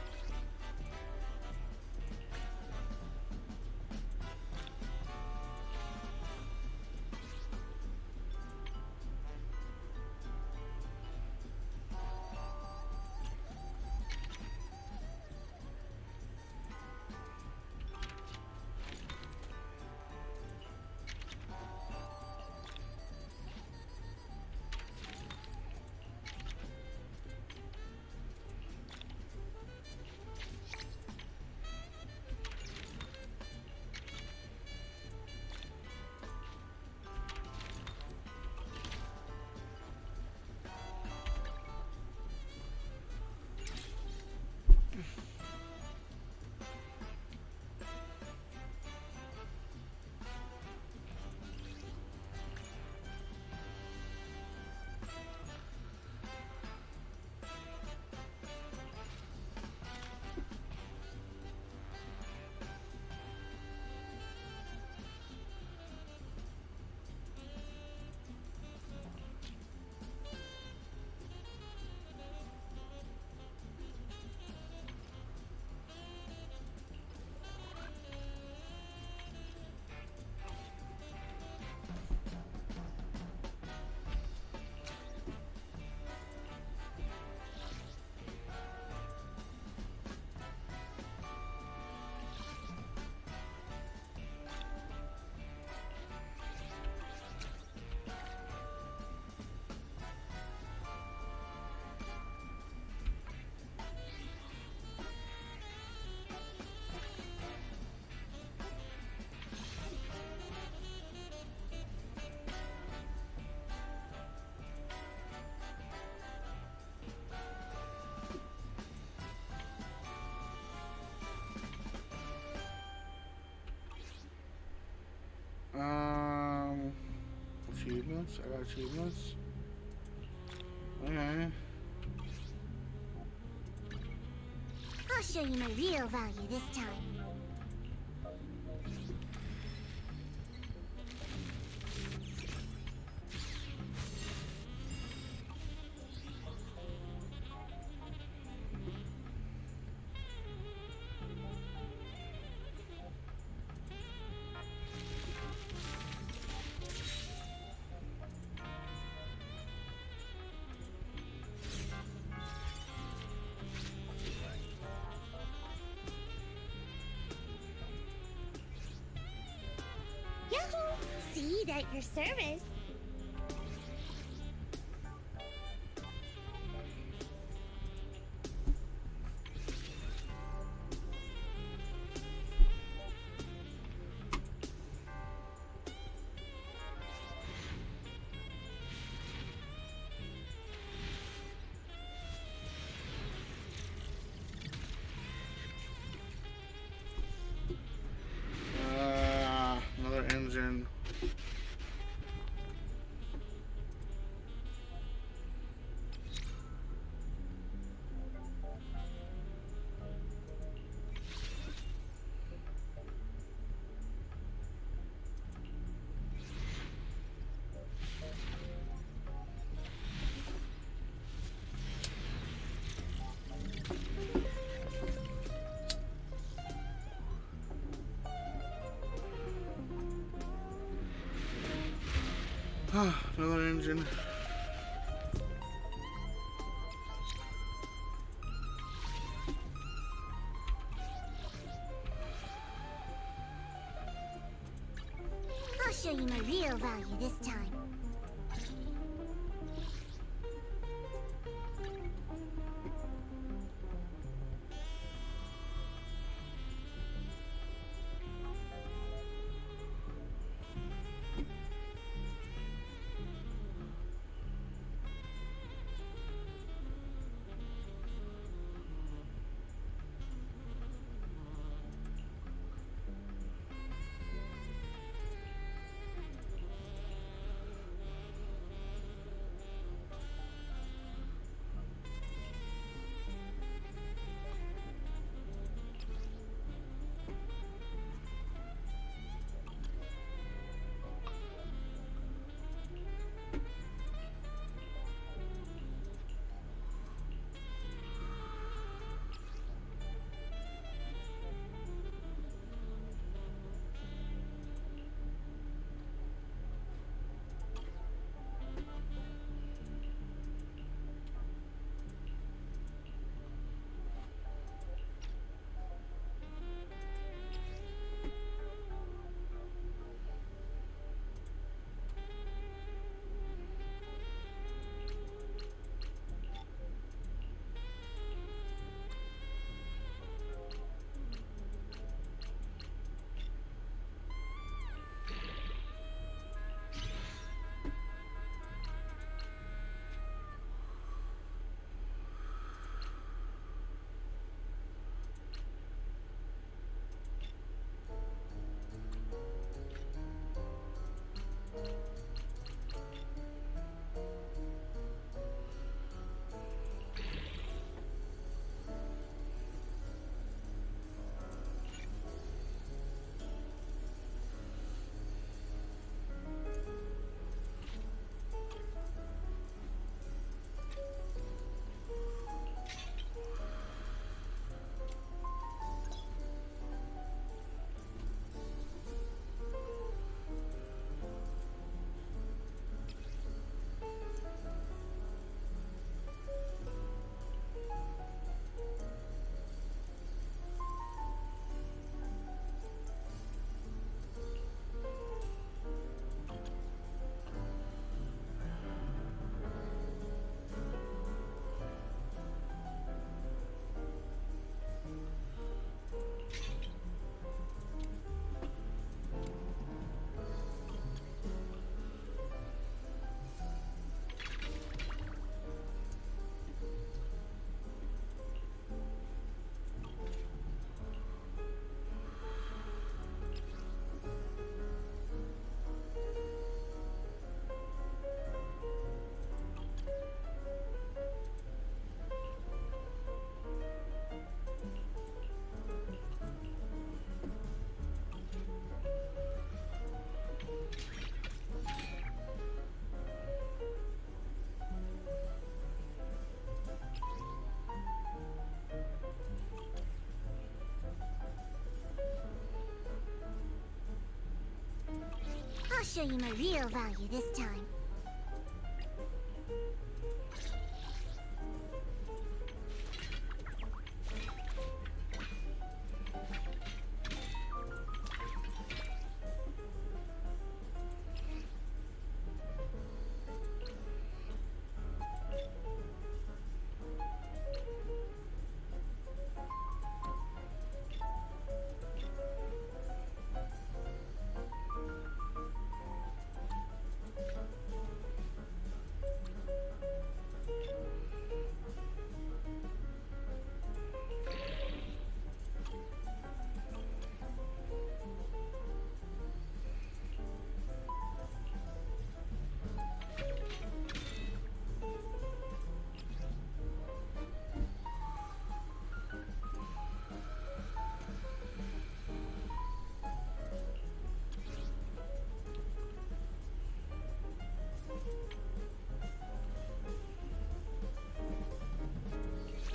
I got achievements. Okay. I'll show you my real value this time. Yahoo! See, at your service. Another engine. Another engine. I'll show you my real value this time. show you my real value this time.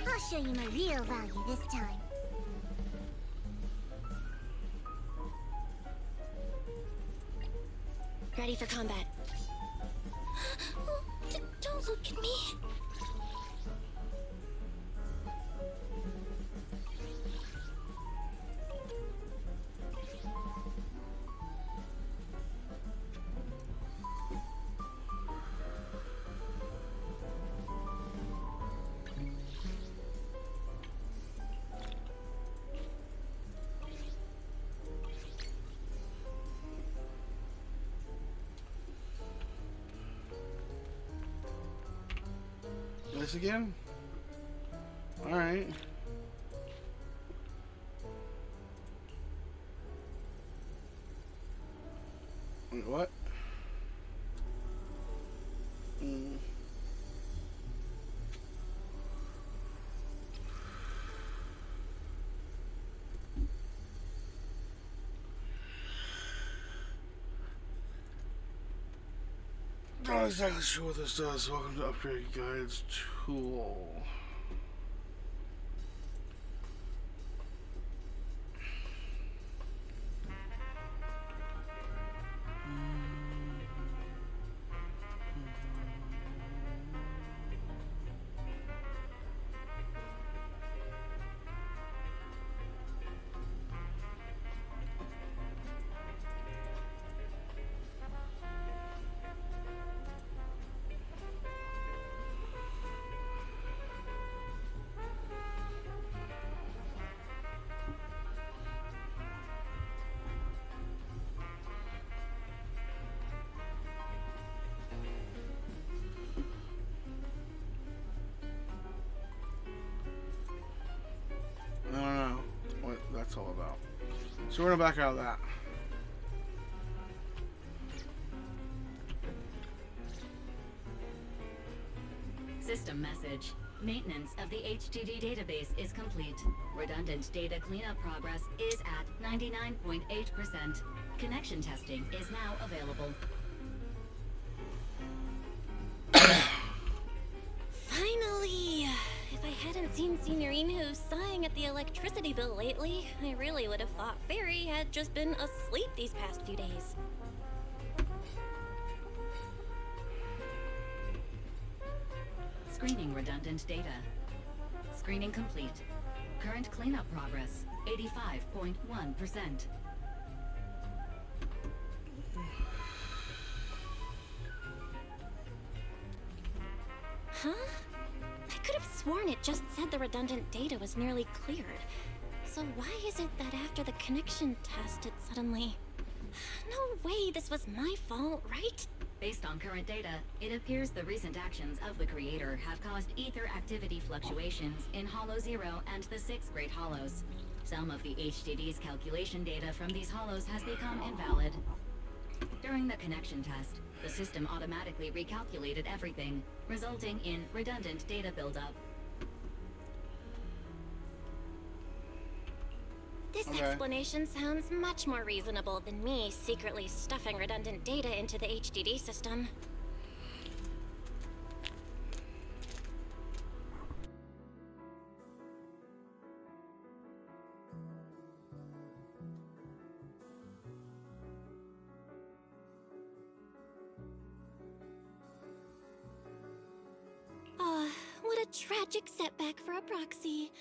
I'll show you my real value this time. Ready for combat. Don't look at me. This again? Alright. Wait, what? Not exactly sure what this does. Welcome to Upgrade Guides tool. I don't know what that's all about. So we're gonna back out of that. System message. Maintenance of the HDD database is complete. Redundant data cleanup progress is at 99.8%. Connection testing is now available. Finally! If I hadn't seen Senior Inhu sighing at the electricity bill lately, I really would have thought Fairy had just been asleep these past few days. Screening redundant data. Screening complete. Current cleanup progress, 85.1%. Huh? I could have sworn it just said the redundant data was nearly cleared. So why is it that after the connection test it suddenly... No way this was my fault, right? Based on current data, it appears the recent actions of the Creator have caused ether activity fluctuations in Hollow Zero and the 6 Great Hollows. Some of the HDD's calculation data from these hollows has become invalid. During the connection test, the system automatically recalculated everything, resulting in redundant data buildup. This explanation sounds much more reasonable than me secretly stuffing redundant data into the HDD system. tragic setback for a proxy.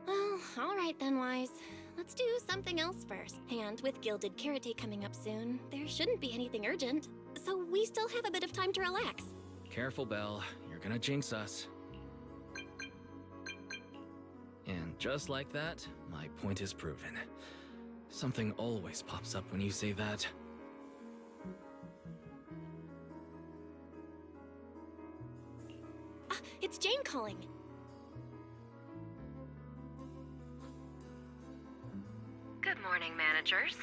Well, alright then, Wise. Let's do something else first. And with Gilded Karate coming up soon, there shouldn't be anything urgent. So we still have a bit of time to relax. Careful, Belle. You're gonna jinx us. And just like that, my point is proven. Something always pops up when you say that. Ah, it's Jane calling. Good morning, managers.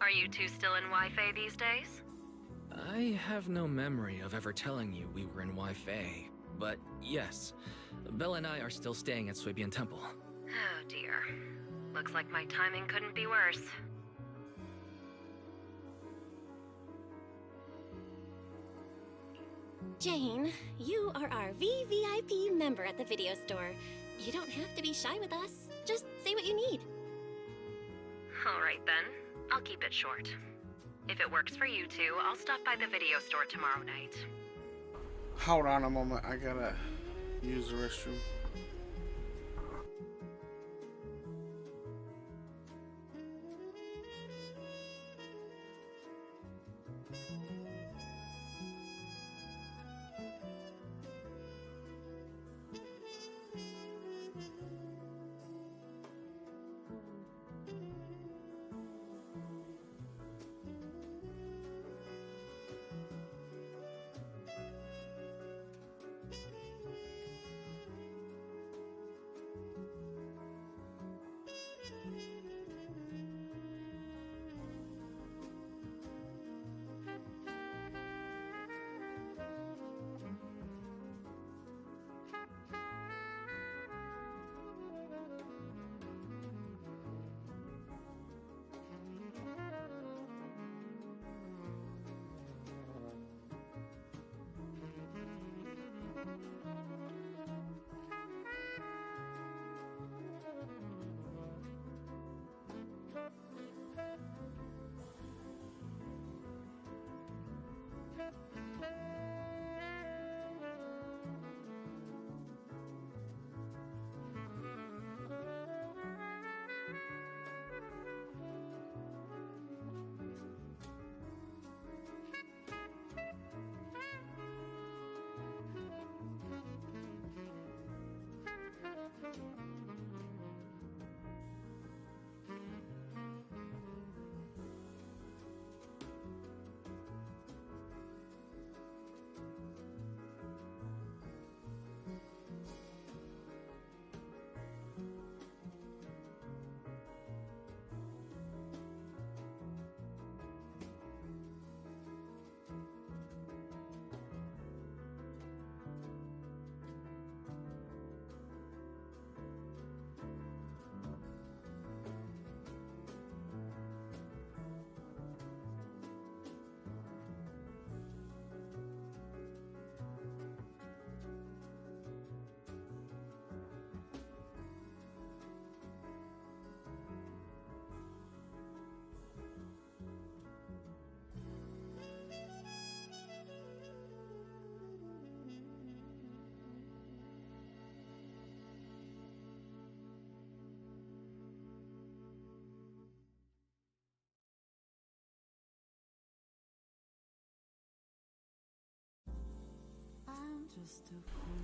Are you two still in Wi-Fi these days? I have no memory of ever telling you we were in Wi-Fi, but yes, Belle and I are still staying at Swabian Temple. Oh dear. Looks like my timing couldn't be worse. Jane, you are our VVIP member at the video store. You don't have to be shy with us. Just say what you need. Alright then, I'll keep it short. If it works for you two, I'll stop by the video store tomorrow night. Hold on a moment, I gotta use the restroom.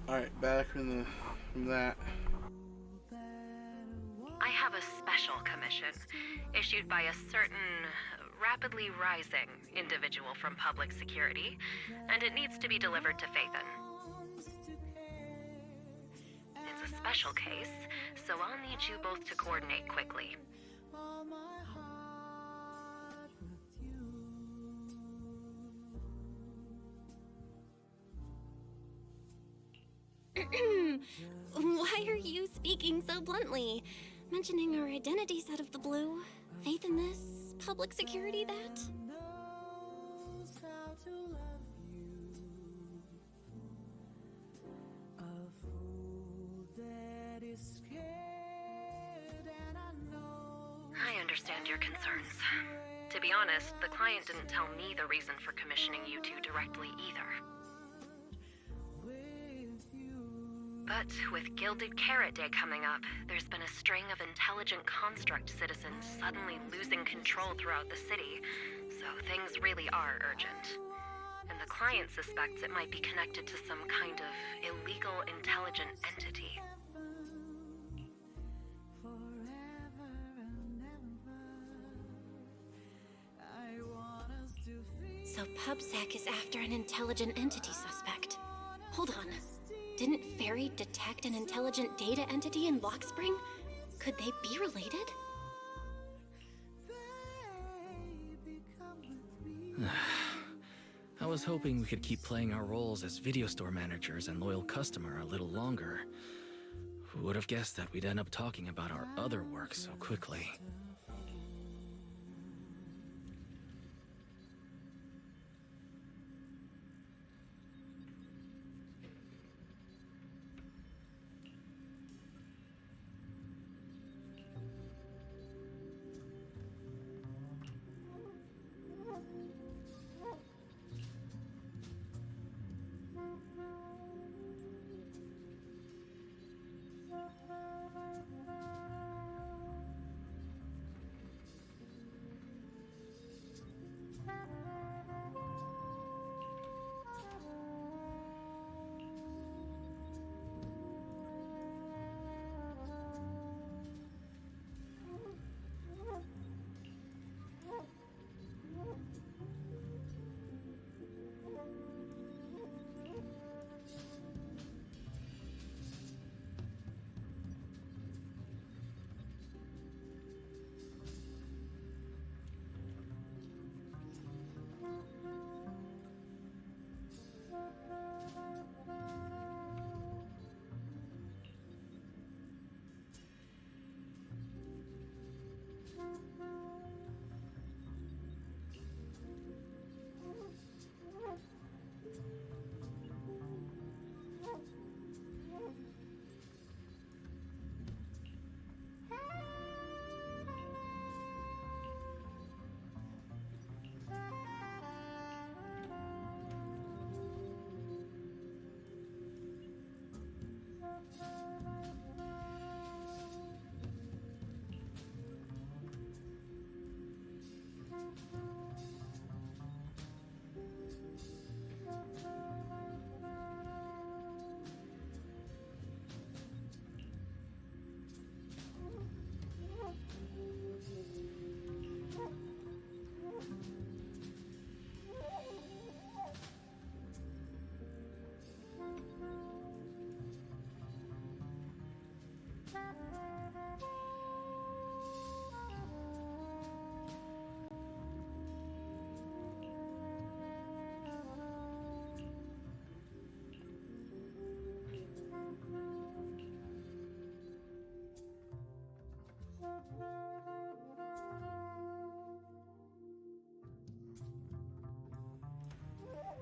Alright, back from that. I have a special commission, issued by a certain rapidly rising individual from public security, and it needs to be delivered to Phaethon. It's a special case, so I'll need you both to coordinate quickly. Why are you speaking so bluntly? Mentioning our identities out of the blue? Faith in this? Public security that? I understand your concerns. To be honest, the client didn't tell me the reason for commissioning you two directly either. But with Gilded Carrot Day coming up, there's been a string of intelligent construct citizens suddenly losing control throughout the city, so things really are urgent. And the client suspects it might be connected to some kind of illegal intelligent entity. So PubSec is after an intelligent entity suspect. Hold on. Didn't Fairy detect an intelligent data entity in Lockspring? Could they be related? I was hoping we could keep playing our roles as video store managers and loyal customer a little longer. Who would have guessed that we'd end up talking about our other work so quickly?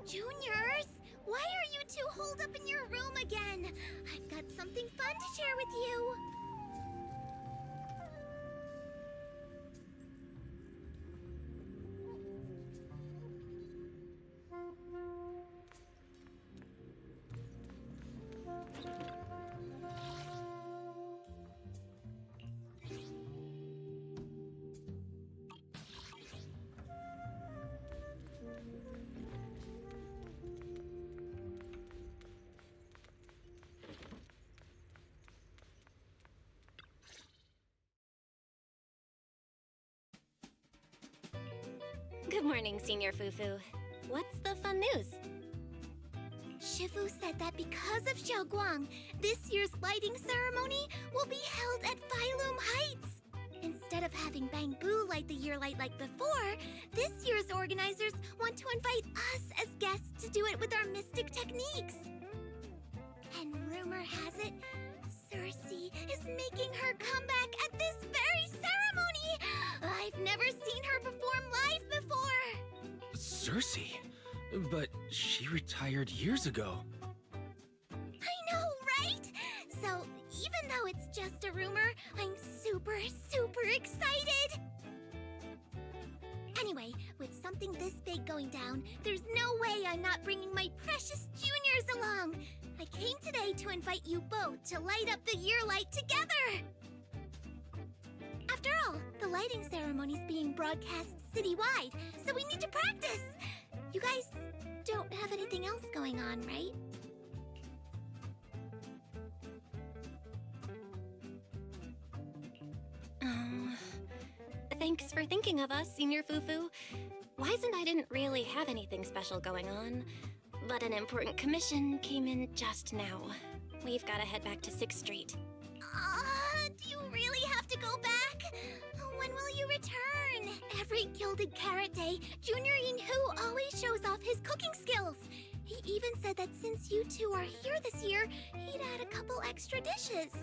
Juniors, why are you two holed up in your room again? I've got something fun to share with you. Good morning, Senior Fufu. What's the fun news? Shifu said that because of Xiaoguang, this year's lighting ceremony will be held at Phylum Heights. Instead of having Bangbu light the year light like before, this year's organizers want to invite us as guests to do it with our mystic techniques. And rumor has it, Cersei is making her comeback at this very ceremony! I've never seen her perform live before! Cersei? But she retired years ago. I know, right? So, even though it's just a rumor, I'm super, super excited! Anyway, with something this big going down, there's no way I'm not bringing my precious juniors along! I came today to invite you both to light up the year light together! After all, the lighting ceremony's being broadcast citywide, so we need to practice! You guys don't have anything else going on, right? Thanks for thinking of us, Senior Fufu. Wise and I didn't really have anything special going on, but an important commission came in just now. We've got to head back to 6th Street. Do you really have to go back? When will you return? Every Gilded Carrot Day, Junior Yinhu always shows off his cooking skills. He even said that since you two are here this year, he'd add a couple extra dishes.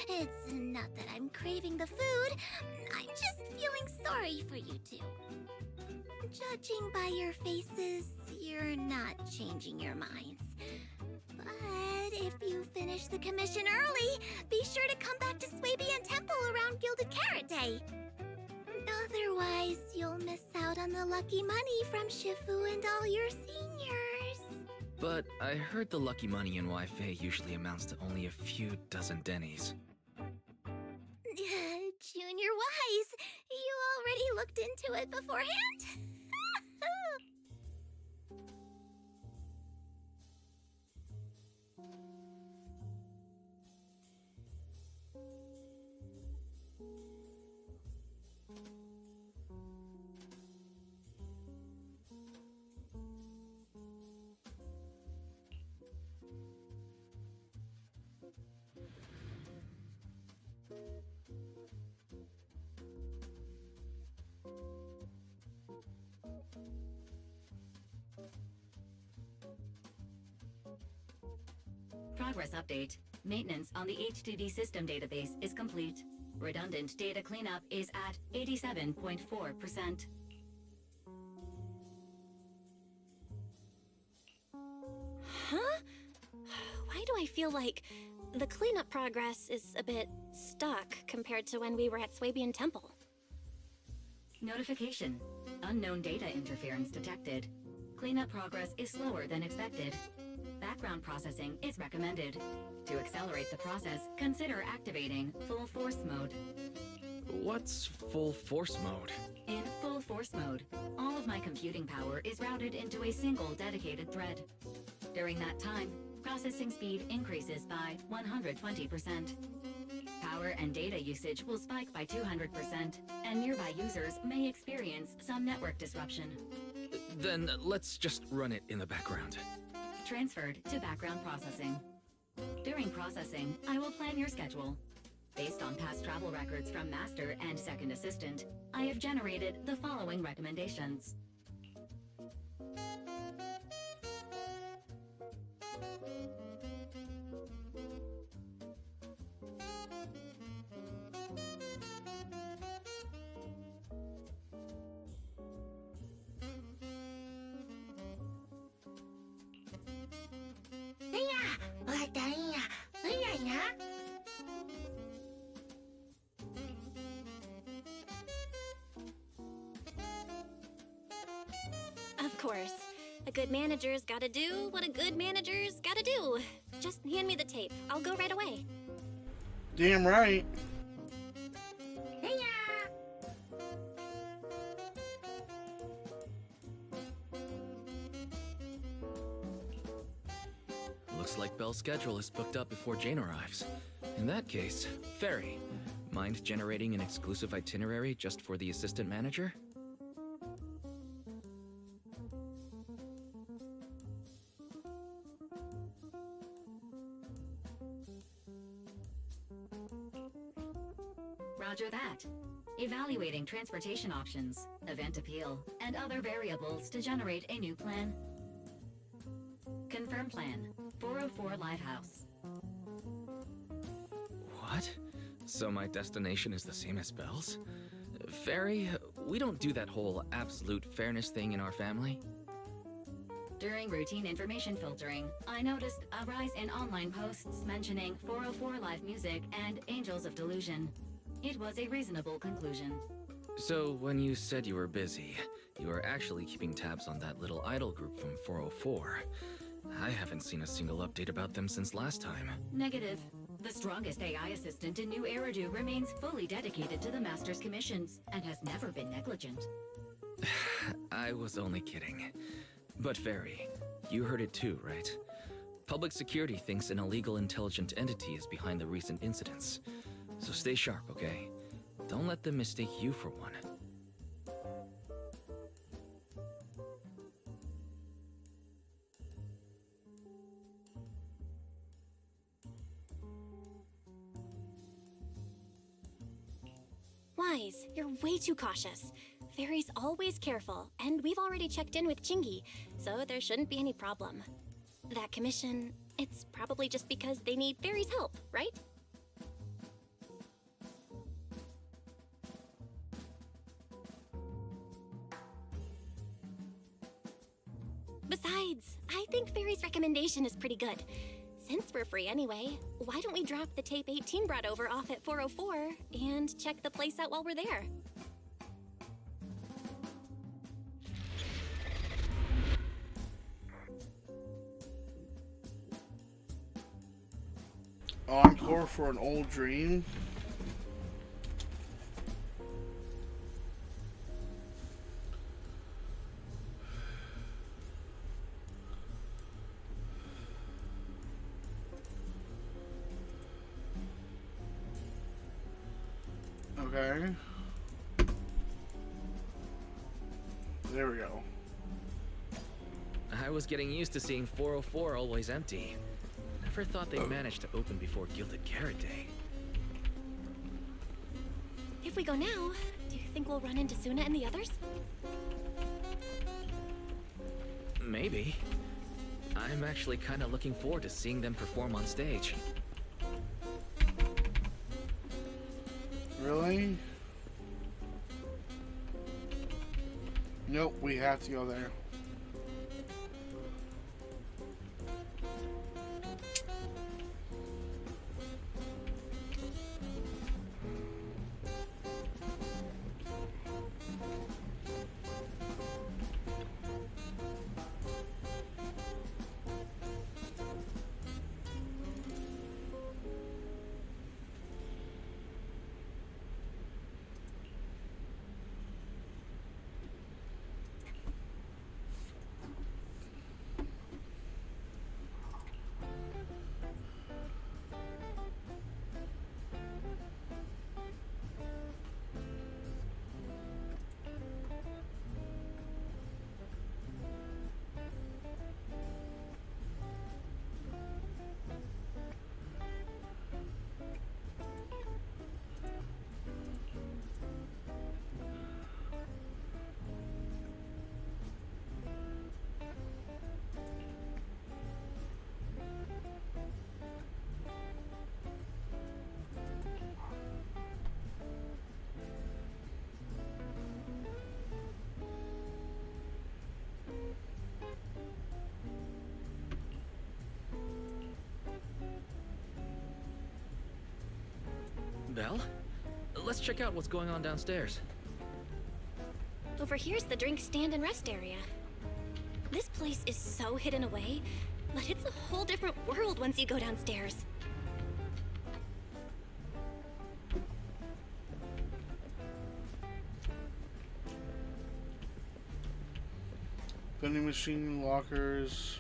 It's not that I'm craving the food. I'm just feeling sorry for you two. Judging by your faces, you're not changing your minds. But if you finish the commission early, be sure to come back to Swabian Temple around Gilded Carrot Day. Otherwise, you'll miss out on the lucky money from Shifu and all your seniors. But I heard the lucky money in Wi-Fi usually amounts to only a few dozen dennies. Junior Wise, you already looked into it beforehand? Progress update. Maintenance on the HDD system database is complete. Redundant data cleanup is at 87.4%. Huh? Why do I feel like the cleanup progress is a bit stuck compared to when we were at Swabian Temple? Notification. Unknown data interference detected. Cleanup progress is slower than expected. Background processing is recommended. To accelerate the process, consider activating full force mode. What's full force mode? In full force mode, all of my computing power is routed into a single dedicated thread. During that time, processing speed increases by 120%. Power and data usage will spike by 200%, and nearby users may experience some network disruption. Then let's just run it in the background. Transferred to background processing. During processing, I will plan your schedule. Based on past travel records from Master and Second Assistant, I have generated the following recommendations. Of course. A good manager's gotta do what a good manager's gotta do. Just hand me the tape. I'll go right away. Damn right. Looks like Belle's schedule is booked up before Jane arrives. In that case, Fairy, mind generating an exclusive itinerary just for the assistant manager? Roger that. Evaluating transportation options, event appeal, and other variables to generate a new plan. Confirm plan. 404 Lighthouse. What? So my destination is the same as Belle's? Fairy, we don't do that whole absolute fairness thing in our family. During routine information filtering, I noticed a rise in online posts mentioning 404 Live Music and Angels of Delusion. It was a reasonable conclusion. So when you said you were busy, you are actually keeping tabs on that little idol group from 404. I haven't seen a single update about them since last time. Negative. The strongest AI assistant in New Eridu remains fully dedicated to the Master's commissions and has never been negligent. I was only kidding. But Fairy, you heard it too, right? Public security thinks an illegal intelligent entity is behind the recent incidents. So stay sharp, okay? Don't let them mistake you for one. Wise, you're way too cautious. Fairy's always careful, and we've already checked in with Chingy, so there shouldn't be any problem. That commission, it's probably just because they need Fairy's help, right? Besides, I think Fairy's recommendation is pretty good. Since we're free anyway, why don't we drop the tape 18 brought over off at 404 and check the place out while we're there? Encore for an old dream. Okay. There we go. I was getting used to seeing 404 always empty. Never thought they'd manage to open before Gilded Carrot Day. If we go now, do you think we'll run into Suna and the others? Maybe. I'm actually kind of looking forward to seeing them perform on stage. Really? Nope, we have to go there. Belle? Let's check out what's going on downstairs. Over here's the drink stand and rest area. This place is so hidden away, but it's a whole different world once you go downstairs. Vending machine, lockers.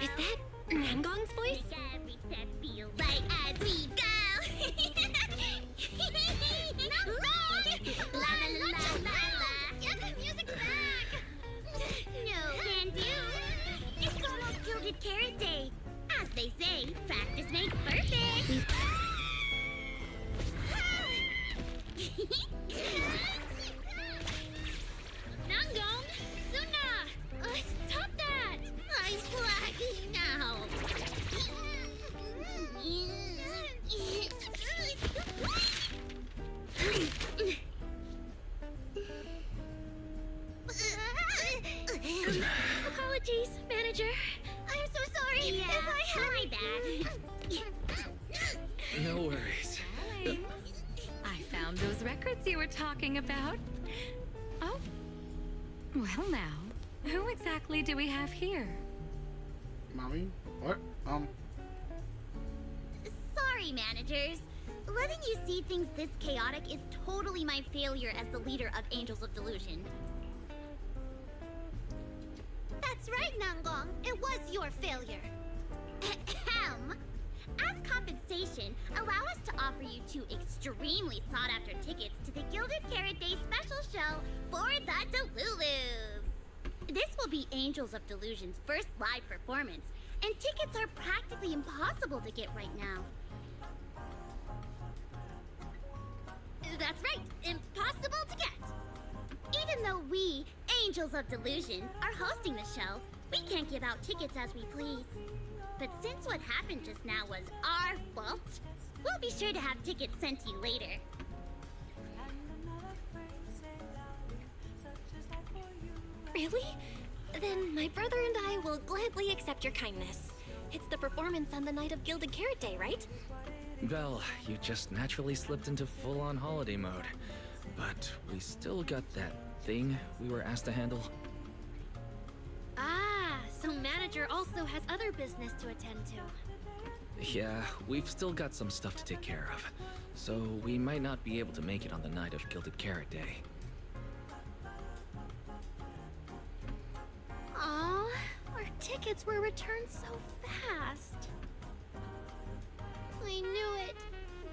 Is that Nangong's voice? Right as we go. Not wrong. La la la la la. Get the music back. No can do. It's almost Gilded Carrot Day, as they say. Apologies, manager. I'm so sorry Yeah, if I had my bad. No worries. I found those records you were talking about. Oh. Well now, who exactly do we have here? Mommy? What? Sorry, managers. Letting you see things this chaotic is totally my failure as the leader of Angels of Delusion. That's right, Nangong. It was your failure. Ahem. As compensation, allow us to offer you 2 extremely sought-after tickets to the Gilded Carrot Day special show for the Delulus. This will be Angels of Delusion's first live performance, and tickets are practically impossible to get right now. That's right, impossible to get. Even though we, Angels of Delusion, are hosting the show, we can't give out tickets as we please. But since what happened just now was our fault, we'll be sure to have tickets sent to you later. Really? Then my brother and I will gladly accept your kindness. It's the performance on the night of Gilded Carrot Day, right? Well, you just naturally slipped into full-on holiday mode. But we still got that thing we were asked to handle. Ah, so manager also has other business to attend to. Yeah, we've still got some stuff to take care of. So we might not be able to make it on the night of Gilded Carrot Day. Aw, our tickets were returned so fast. I knew it.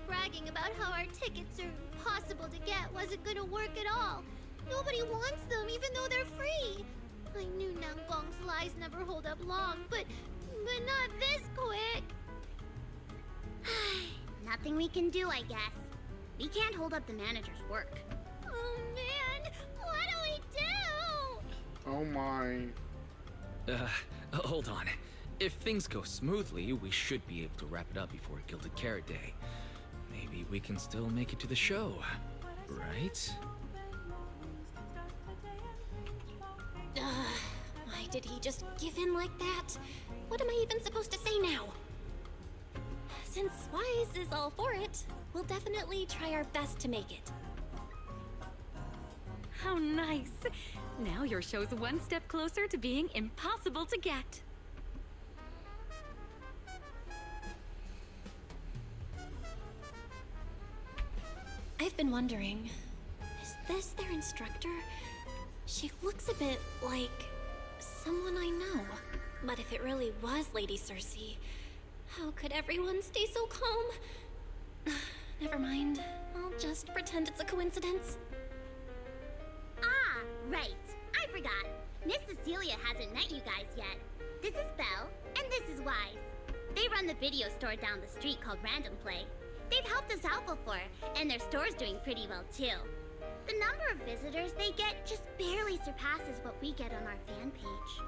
Bragging about how our tickets are impossible to get wasn't gonna work at all. Nobody wants them, even though they're free. I knew Nangong's lies never hold up long, but not this quick. Nothing we can do, I guess. We can't hold up the manager's work. Oh man, what do we do? Oh my. Hold on. If things go smoothly, we should be able to wrap it up before Gilded Carrot Day. Maybe we can still make it to the show, right? Why did he just give in like that? What am I even supposed to say now? Since Wise is all for it, we'll definitely try our best to make it. How nice! Now your show's one step closer to being impossible to get. I've been wondering, is this their instructor? She looks a bit like someone I know. But if it really was Lady Cersei, how could everyone stay so calm? Never mind. I'll just pretend it's a coincidence. Ah, right. I forgot. Miss Cecilia hasn't met you guys yet. This is Belle, and this is Wise. They run the video store down the street called Random Play. They've helped us out before, and their store's doing pretty well too. The number of visitors they get just barely surpasses what we get on our fan page.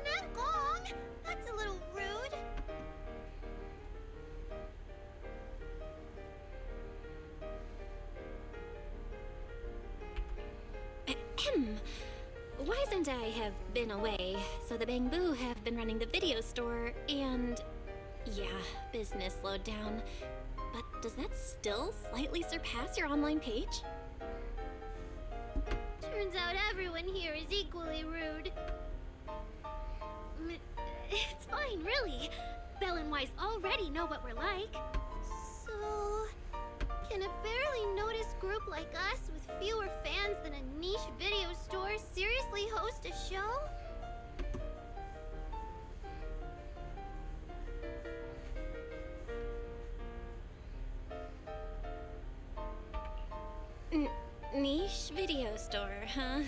Nangong! That's a little rude. Ahem. Wise and I have been away, so the Bangbu have been running the video store, and yeah, business slowed down. But does that still slightly surpass your online page? Turns out everyone here is equally rude. It's fine, really. Belle and Wise already know what we're like. So, can a barely noticed group like us with fewer fans than a niche video store seriously host a show? Niche video store, huh?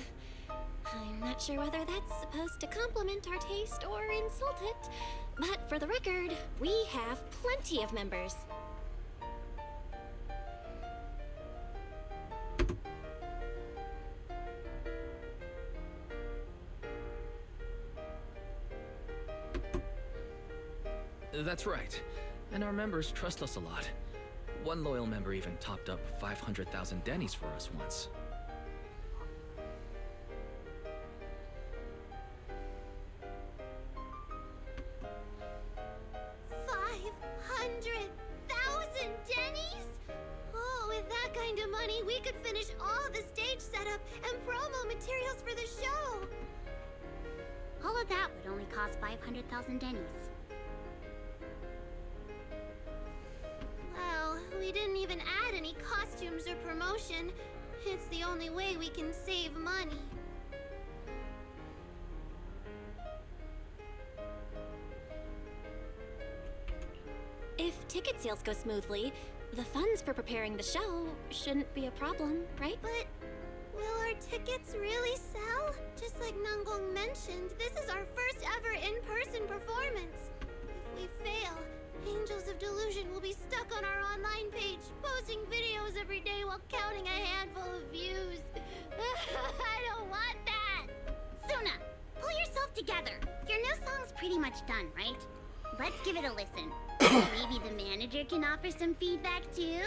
I'm not sure whether that's supposed to compliment our taste or insult it, but for the record, we have plenty of members. That's right. And our members trust us a lot. One loyal member even topped up 500,000 dennies for us once. setup and promo materials for the show. All of that would only cost 500,000 dennies. Well, we didn't even add any costumes or promotion. It's the only way we can save money. If ticket sales go smoothly, the funds for preparing the show shouldn't be a problem, right? But will our tickets really sell? Just like Nangong mentioned, this is our first ever in-person performance. If we fail, Angels of Delusion will be stuck on our online page, posting videos every day while counting a handful of views. I don't want that! Suna, pull yourself together. Your new song's pretty much done, right? Let's give it a listen. Maybe the manager can offer some feedback too?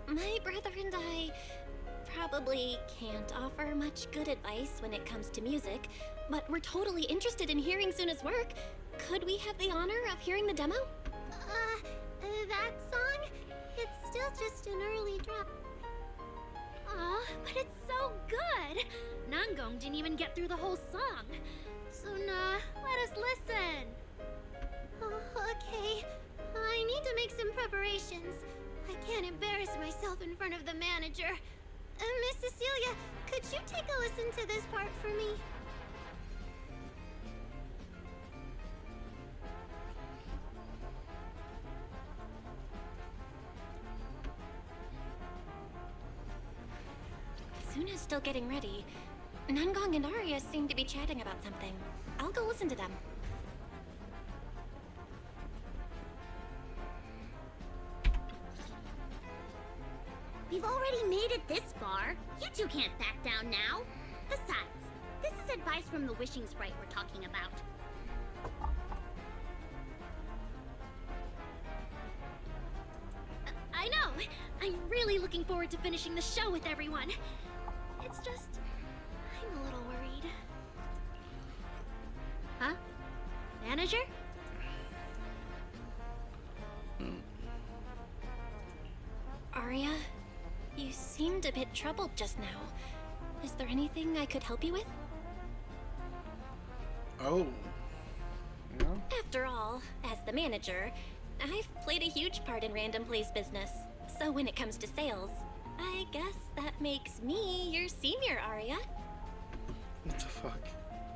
My brother and I probably can't offer much good advice when it comes to music, but we're totally interested in hearing Suna's work. Could we have the honor of hearing the demo? That song? It's still just an early drop. Aw, but it's so good! Nangong didn't even get through the whole song. Suna, let us listen. Okay. I need to make some preparations. I can't embarrass myself in front of the manager. Miss Cecilia, could you take a listen to this part for me? Suna's still getting ready. Nangong and Arya seem to be chatting about something. I'll go listen to them. We've already made it this far. You two can't back down now. Besides, this is advice from the wishing sprite we're talking about. I know! I'm really looking forward to finishing the show with everyone. It's just... I'm a little worried. Huh? Manager? Arya, you seemed a bit troubled just now. Is there anything I could help you with? Oh. Yeah? After all, as the manager, I've played a huge part in Random Play's business. So when it comes to sales, I guess that makes me your senior, Arya. What the fuck?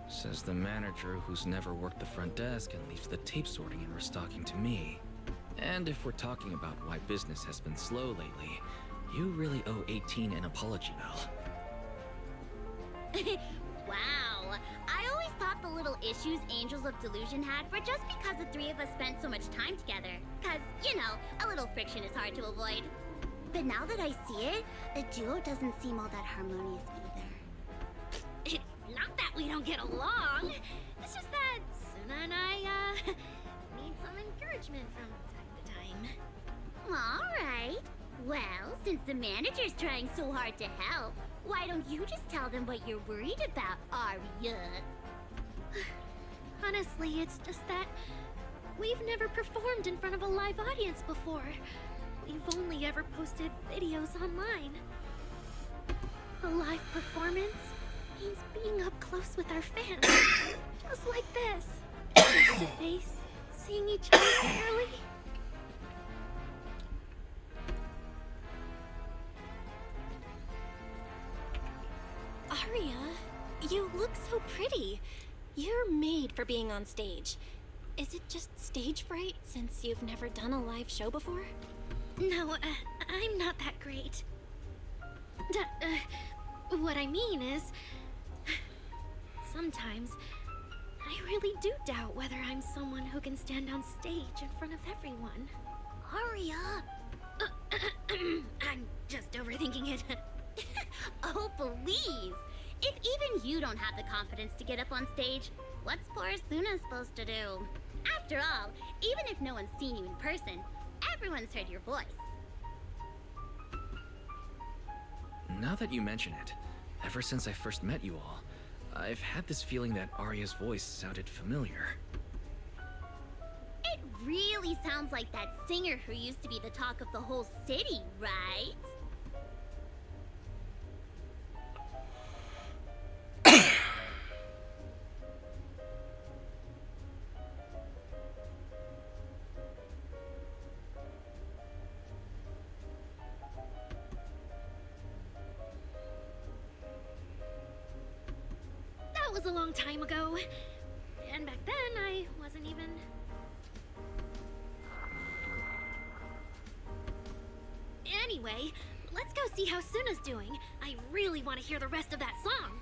Says the manager who's never worked the front desk and leaves the tape sorting and restocking to me. And if we're talking about why business has been slow lately, you really owe 18 an apology, Belle. Wow. I always thought the little issues Angels of Delusion had were just because the three of us spent so much time together. Cause, you know, a little friction is hard to avoid. But now that I see it, the duo doesn't seem all that harmonious either. It's not that we don't get along. It's just that Suna and I, need some encouragement from time to time. Alright. Well, since the manager's trying so hard to help, why don't you just tell them what you're worried about, Arya? Honestly, it's just that we've never performed in front of a live audience before. We've only ever posted videos online. A live performance means being up close with our fans. Just like this. Face to face, seeing each other clearly. Arya, you look so pretty. You're made for being on stage. Is it just stage fright since you've never done a live show before? No, I'm not that great. What I mean is... Sometimes, I really do doubt whether I'm someone who can stand on stage in front of everyone. Arya! I'm just overthinking it. Oh, please! If even you don't have the confidence to get up on stage, what's poor Suna supposed to do? After all, even if no one's seen you in person, everyone's heard your voice. Now that you mention it, ever since I first met you all, I've had this feeling that Arya's voice sounded familiar. It really sounds like that singer who used to be the talk of the whole city, right? a long time ago. And back then, I wasn't even... Anyway, let's go see how Suna's doing. I really want to hear the rest of that song.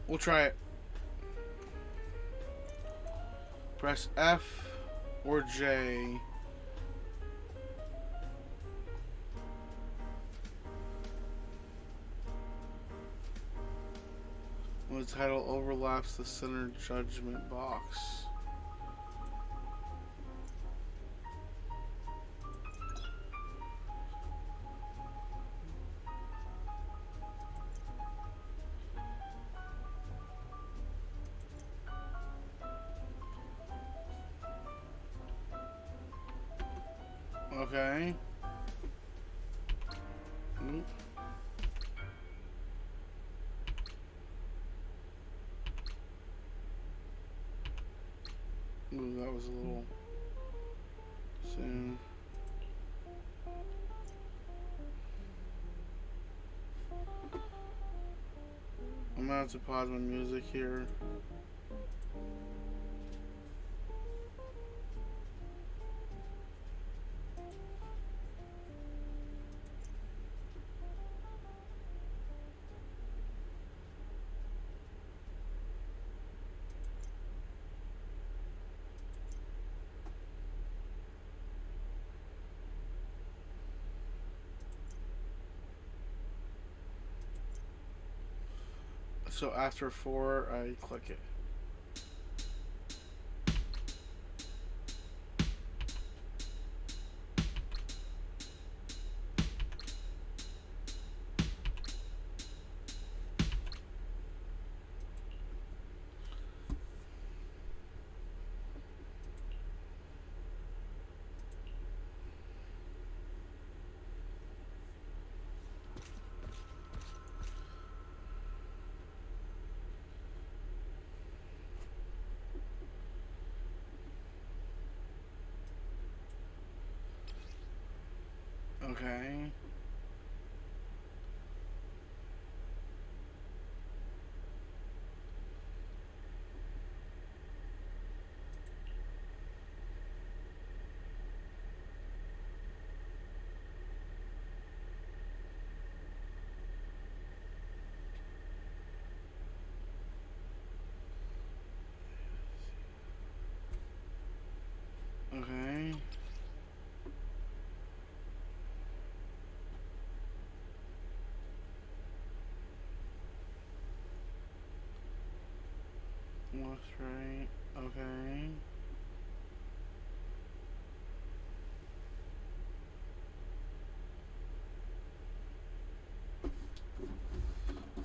We'll try it. Press F or J. When the title overlaps the center judgment box. Okay. Oop. Ooh, that was a little soon. I'm gonna have to pause my music here. So after 4, I click it. Okay. Okay. Left, right. Okay.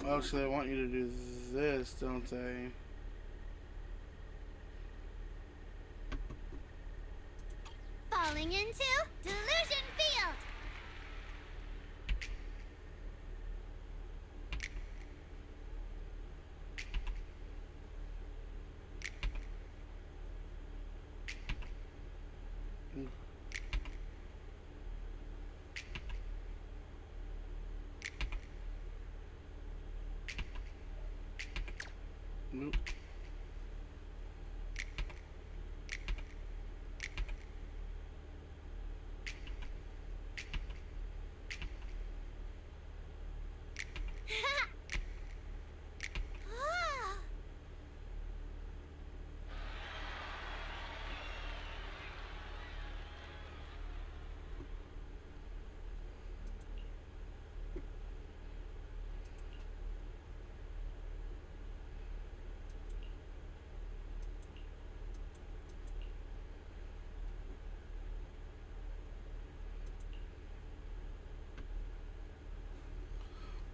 Oh, so they want you to do this, don't they? Falling into Delusion Field! Nope.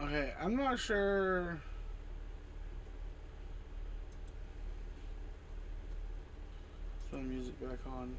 Okay, I'm not sure. Let's put the music back on.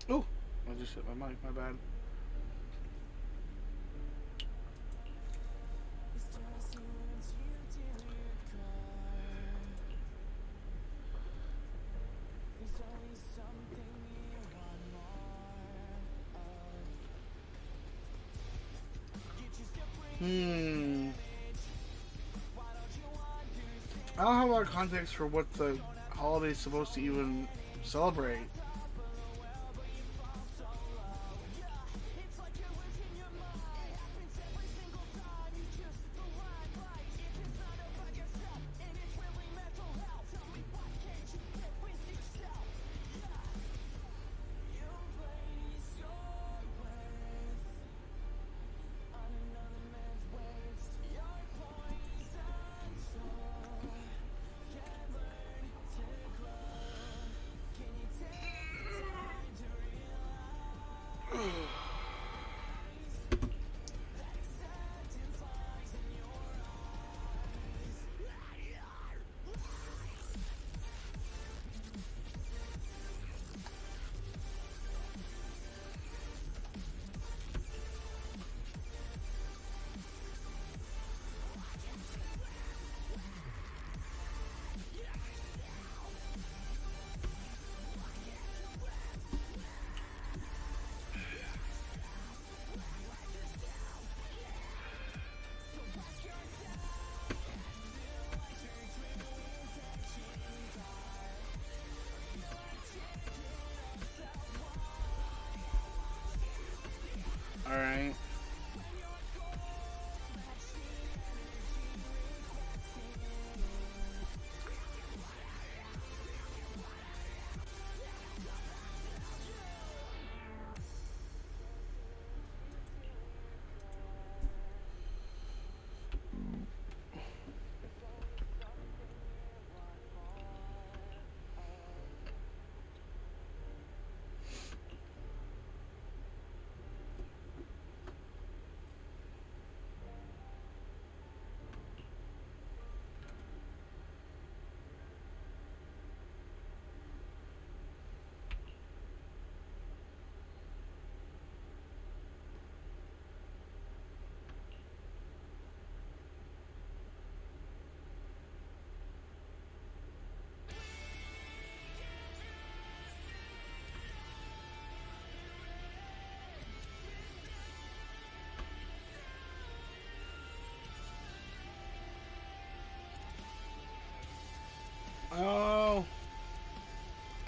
Oh, I just hit my mic, my bad. I don't have a lot of context for what the holiday's supposed to even celebrate.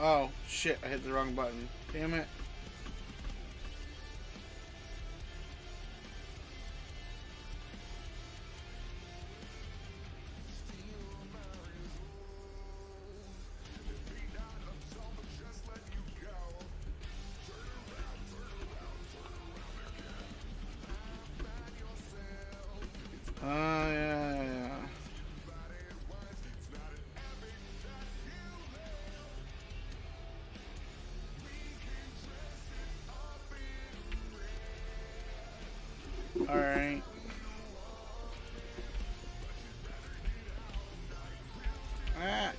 Oh, shit, I hit the wrong button. Damn it. Yeah. Alright. Ah.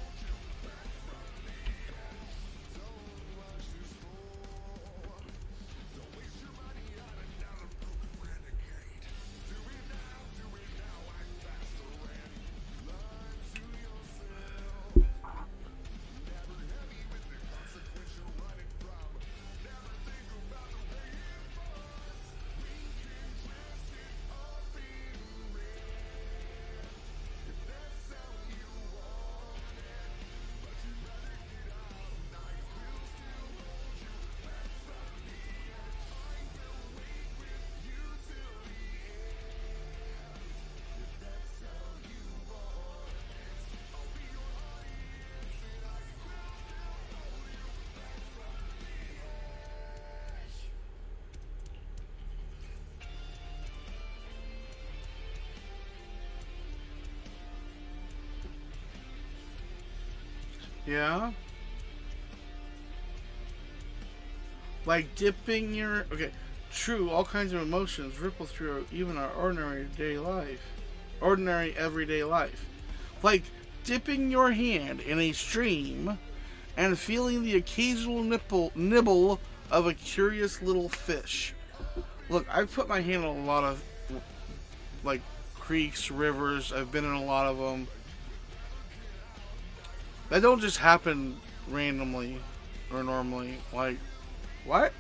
Yeah? Like dipping your... Okay, true, all kinds of emotions ripple through even our ordinary day life. Ordinary everyday life. Like dipping your hand in a stream and feeling the occasional nibble of a curious little fish. Look, I've put my hand in a lot of, like, creeks, rivers. I've been in a lot of them. That don't just happen randomly or normally. Like, what?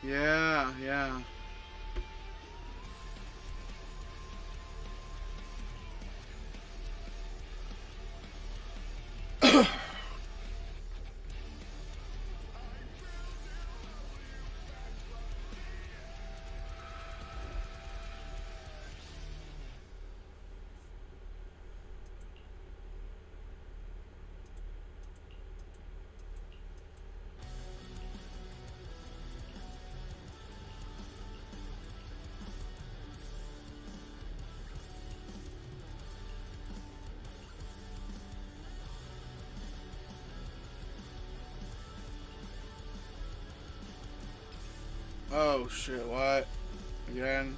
Yeah, yeah. Oh shit, what? Again?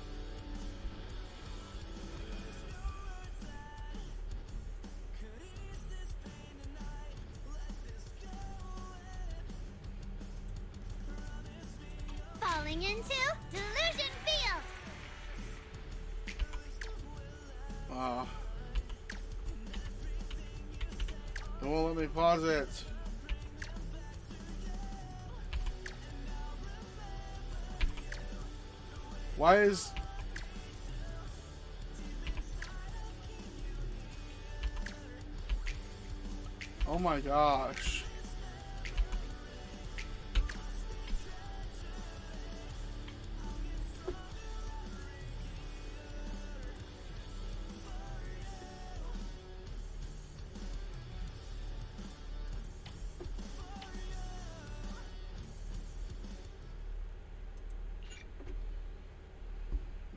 Falling into Delusion Field! Wow. It won't let me pause it. Why is... Oh my gosh.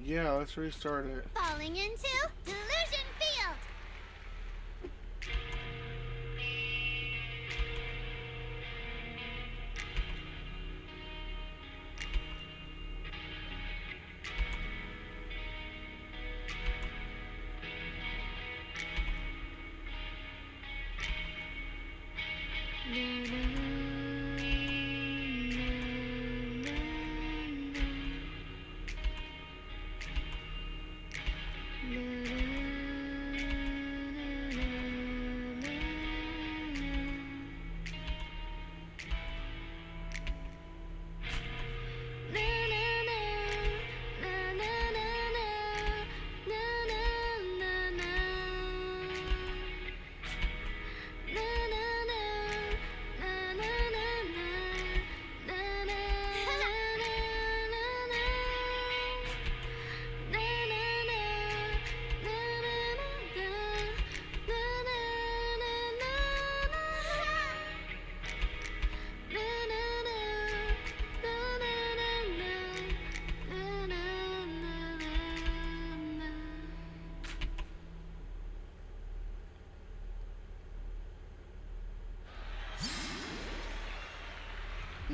Yeah, let's restart it. Falling into Delusion Field!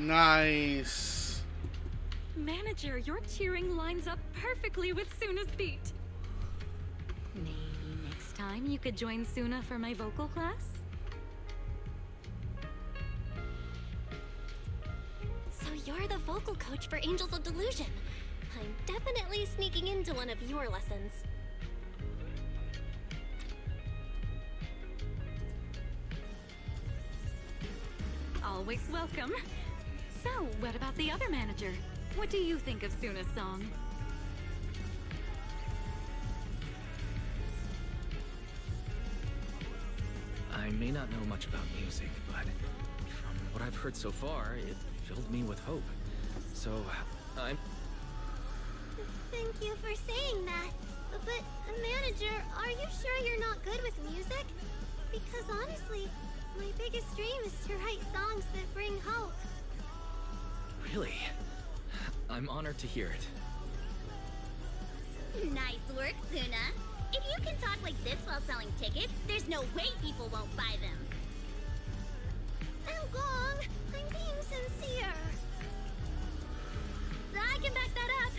Nice. Manager, your cheering lines up perfectly with Suna's beat. Maybe next time you could join Suna for my vocal class? So you're the vocal coach for Angels of Delusion. I'm definitely sneaking into one of your lessons. Always welcome. So, what about the other manager? What do you think of Suna's song? I may not know much about music, but from what I've heard so far, it filled me with hope. So, I'm... Thank you for saying that. But, manager, are you sure you're not good with music? Because honestly, my biggest dream is to write songs that bring hope. Really? I'm honored to hear it. Nice work, Suna. If you can talk like this while selling tickets, there's no way people won't buy them. I'm Gong. I'm being sincere. I can back that up.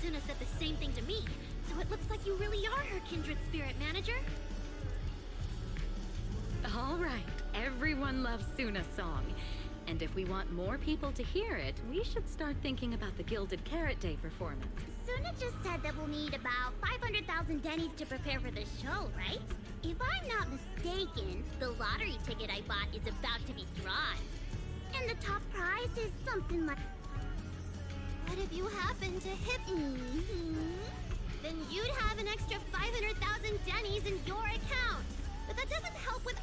Suna said the same thing to me, so it looks like you really are her kindred spirit, manager. All right, everyone loves Suna's song. And if we want more people to hear it, we should start thinking about the Gilded Carrot Day performance. Suna just said that we'll need about 500,000 dennies to prepare for the show, right? If I'm not mistaken, the lottery ticket I bought is about to be drawn. And the top prize is something like... What if you happen to hit me? Then you'd have an extra 500,000 dennies in your account. But that doesn't help with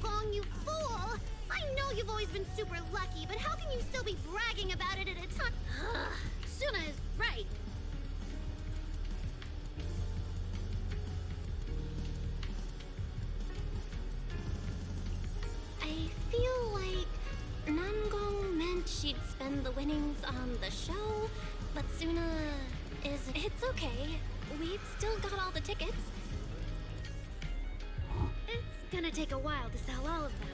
Gong, you fool! I know you've always been super lucky, but how can you still be bragging about it at a time? Suna is right. I feel like Nangong meant she'd spend the winnings on the show, but Suna is... It's okay. We've still got all the tickets. It's gonna take a while to sell all of them.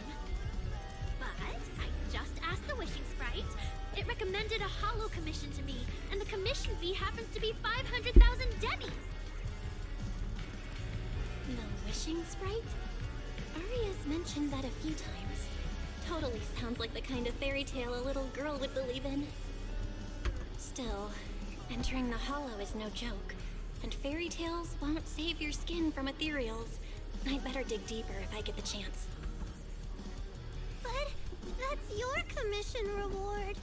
But I just asked the wishing sprite. It recommended a holo commission to me, and the commission fee happens to be 500,000 dennies. The wishing sprite? Aria's mentioned that a few times. Totally sounds like the kind of fairy tale a little girl would believe in. Still, entering the hollow is no joke, and fairy tales won't save your skin from ethereals. I'd better dig deeper if I get the chance. But that's your commission reward.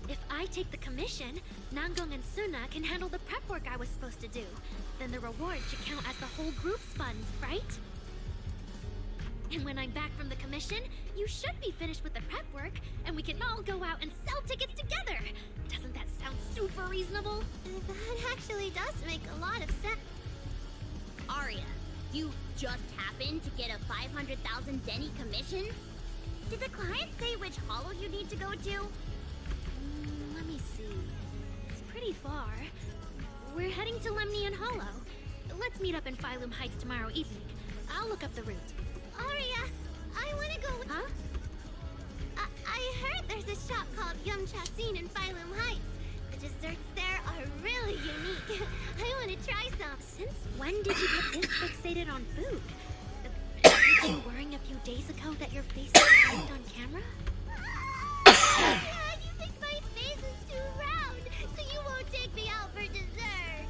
If I take the commission, Nangong and Suna can handle the prep work I was supposed to do. Then the reward should count as the whole group's funds, right? And when I'm back from the commission, you should be finished with the prep work, and we can all go out and sell tickets together. Doesn't that sound super reasonable? That actually does make a lot of sense. Aria, you just happened to get a 500,000 denny commission? Did the client say which hollow you need to go to? Let me see. It's pretty far. We're heading to Lemnian Hollow. Let's meet up in Phylum Heights tomorrow evening. I'll look up the route. Aria, I want to go... Huh? I heard there's a shop called Yum Chasin in Phylum Heights. The desserts there are really unique. I want to try some. Since when did you get this fixated on food? Were you worrying a few days ago that your face was framed on camera? Yeah, you think my face is too round, so you won't take me out for dessert.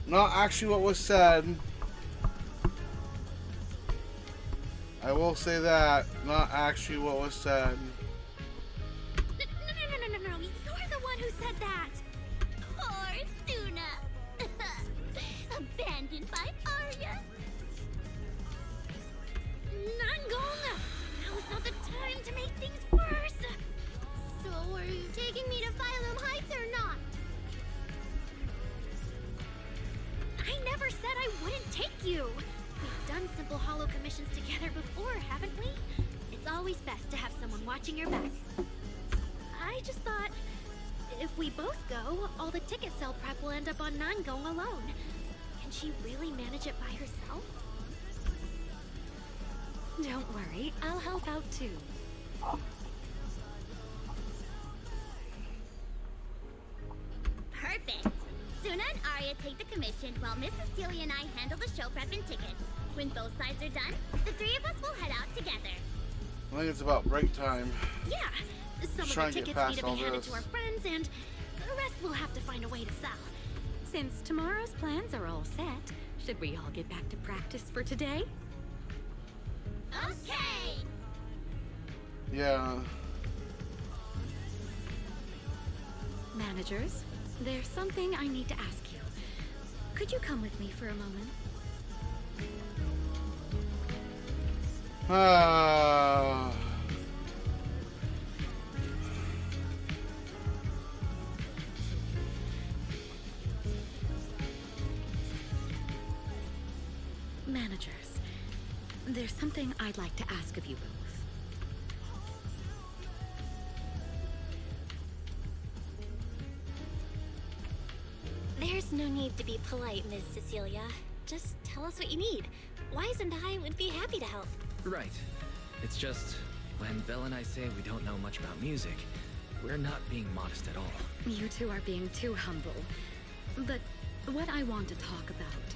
Not actually what was said. I will say that. Not actually what was said. No. You're the one who said that. Poor Suna. Abandoned by Aria. Nangong! Now is not the time to make things worse. So are you taking me to Phylum Heights or not? I never said I wouldn't take you. We've done simple hollow commissions together before, haven't we? It's always best to have someone watching your back. I just thought, if we both go, all the ticket sale prep will end up on Nangong alone. Can she really manage it by herself? Don't worry, I'll help out too. Perfect. Suna and Arya take the commission while Miss Cecilia and I handle the show prep and tickets. When both sides are done, the three of us will head out together. I think it's about break time. Yeah. Some Try of the and get tickets past need to be all handed this. to our friends, and the rest we'll have to find a way to sell. Since tomorrow's plans are all set, should we all get back to practice for today? Okay! Yeah. Managers, there's something I need to ask you. Could you come with me for a moment? Managers, there's something I'd like to ask of you both. There's no need to be polite, Ms. Cecilia. Just tell us what you need. Wise and I would be happy to help. Right. It's just, when Belle and I say we don't know much about music, we're not being modest at all. You two are being too humble. But what I want to talk about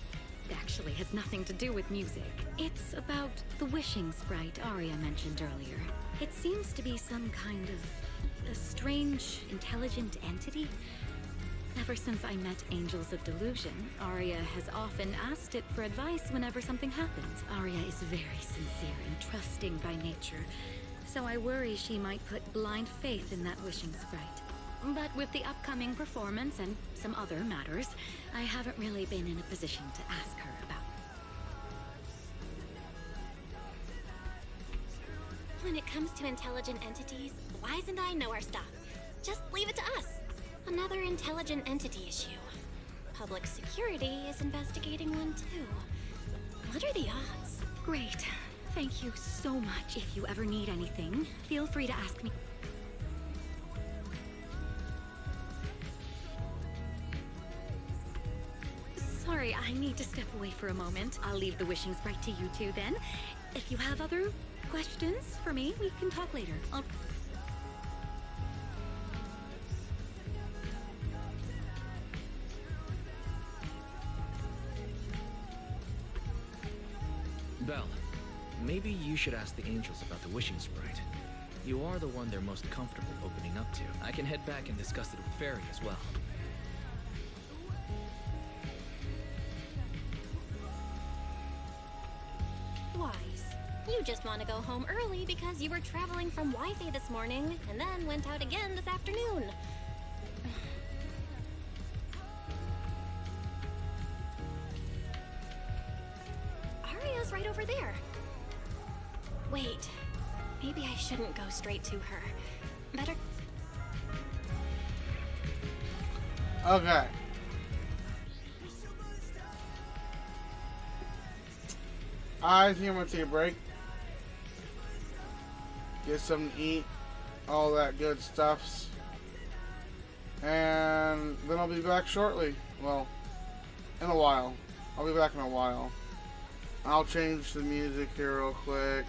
actually has nothing to do with music. It's about the wishing sprite Arya mentioned earlier. It seems to be some kind of a strange, intelligent entity. Ever since I met Angels of Delusion, Arya has often asked it for advice whenever something happens. Arya is very sincere and trusting by nature, so I worry she might put blind faith in that wishing sprite. But with the upcoming performance and some other matters, I haven't really been in a position to ask her about. When it comes to intelligent entities, Wise and I know our stuff. Just leave it to us. Another intelligent entity issue. Public security is investigating one too. What are the odds? Great. Thank you so much. If you ever need anything, feel free to ask me. Sorry, I need to step away for a moment. I'll leave the wishing sprite to you two then. If you have other questions for me, we can talk later. Belle, maybe you should ask the angels about the wishing sprite. You are the one they're most comfortable opening up to. I can head back and discuss it with Fairy as well. Wise, you just want to go home early because you were traveling from Wi-Fi this morning and then went out again this afternoon. Arya's right over there. Wait, maybe I shouldn't go straight to her. Better... Okay. I think I'm gonna take a break. Get something to eat. All that good stuffs. And then I'll be back shortly. Well, in a while. I'll be back in a while. I'll change the music here real quick.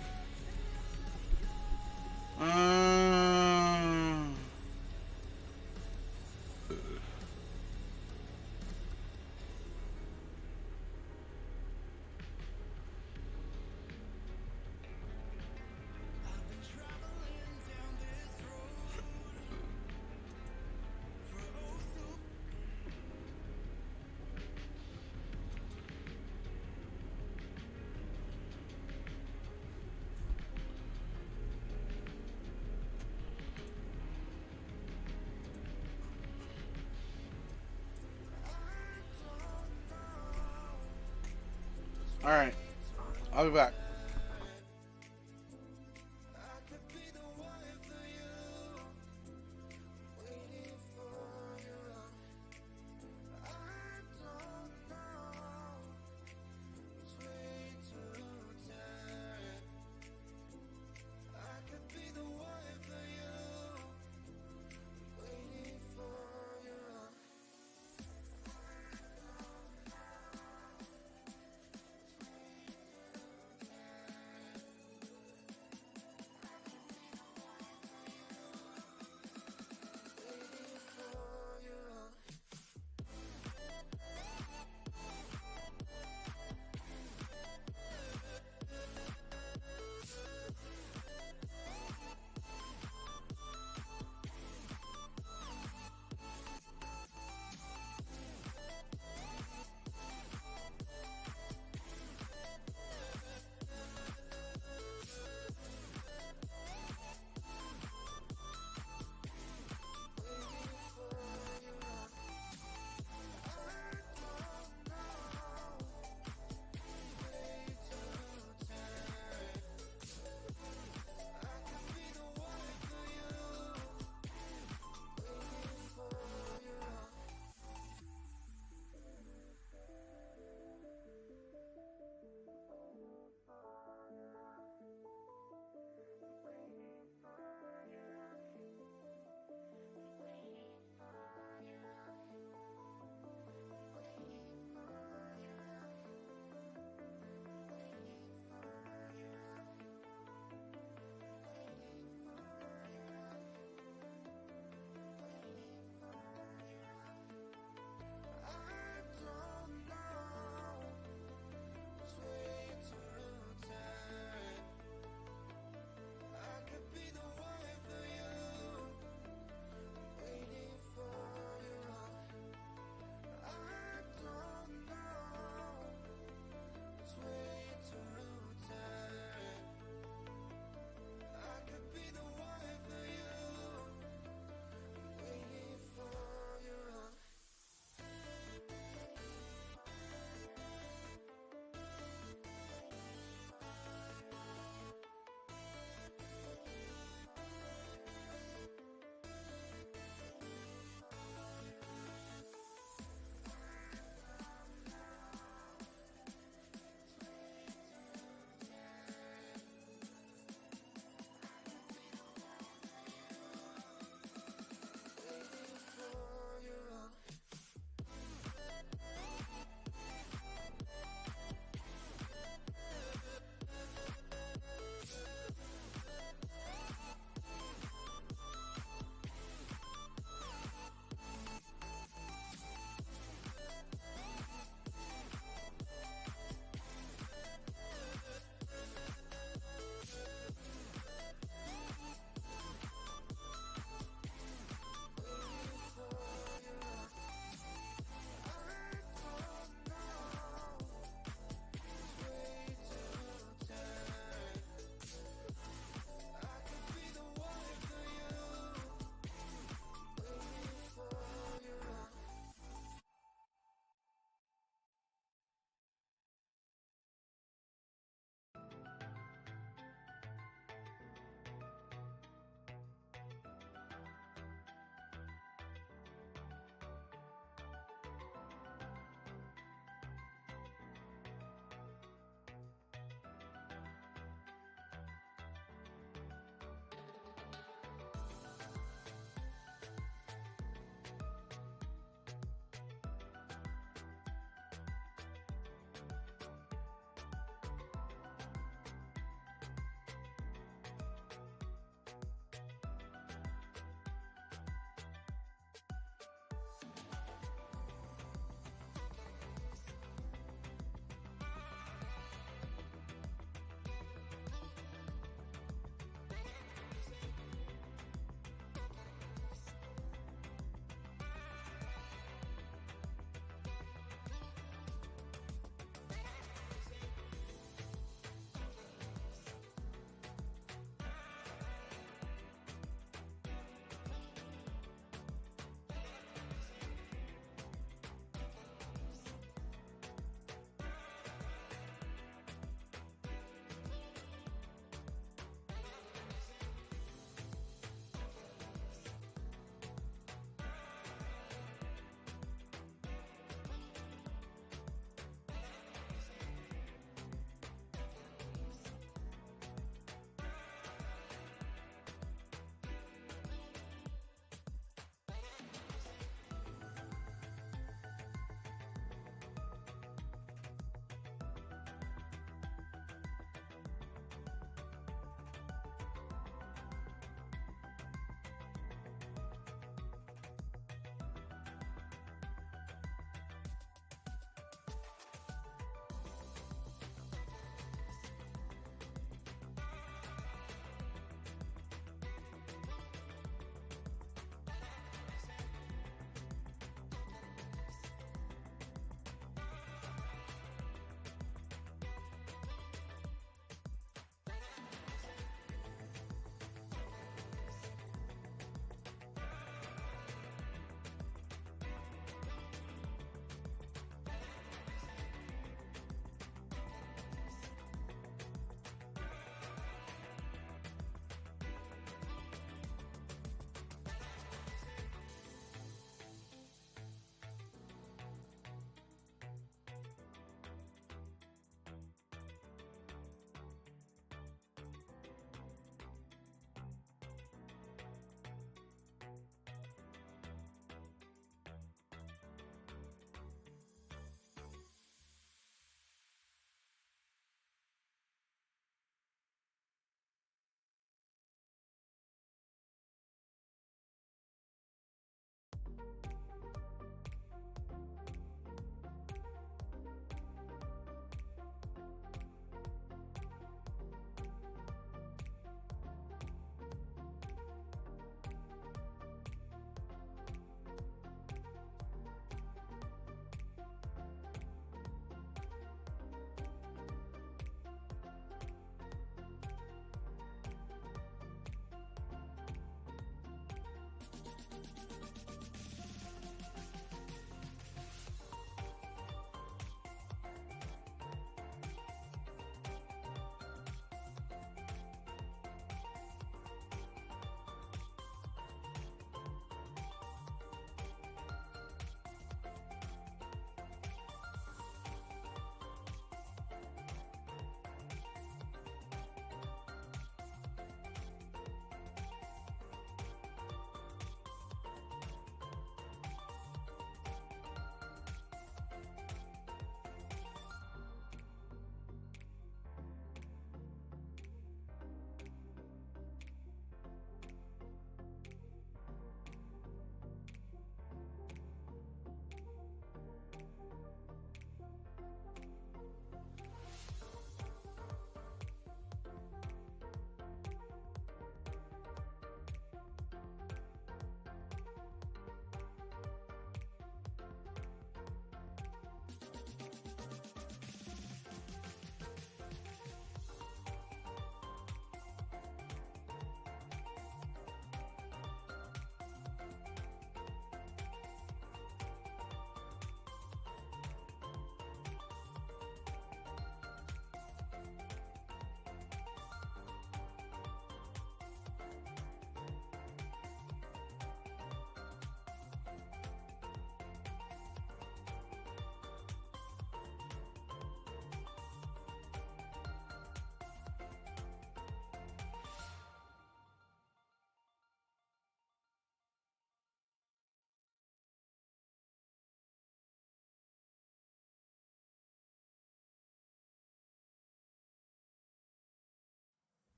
Alright. I'll be back.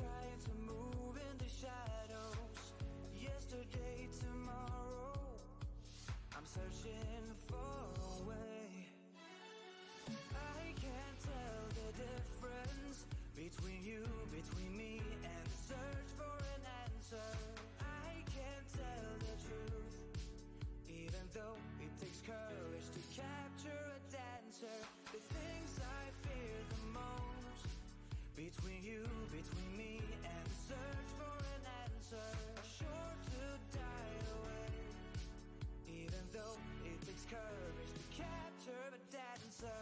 trying to move in the shadows. Yesterday, tomorrow, I'm searching for a way. I can't tell the difference between you, between me, and search for an answer. I can't tell the truth, even though it takes courage to capture a dancer. The things I fear the most, between you, between me, and search for an answer, are sure to die away, even though it takes courage to capture a dancer.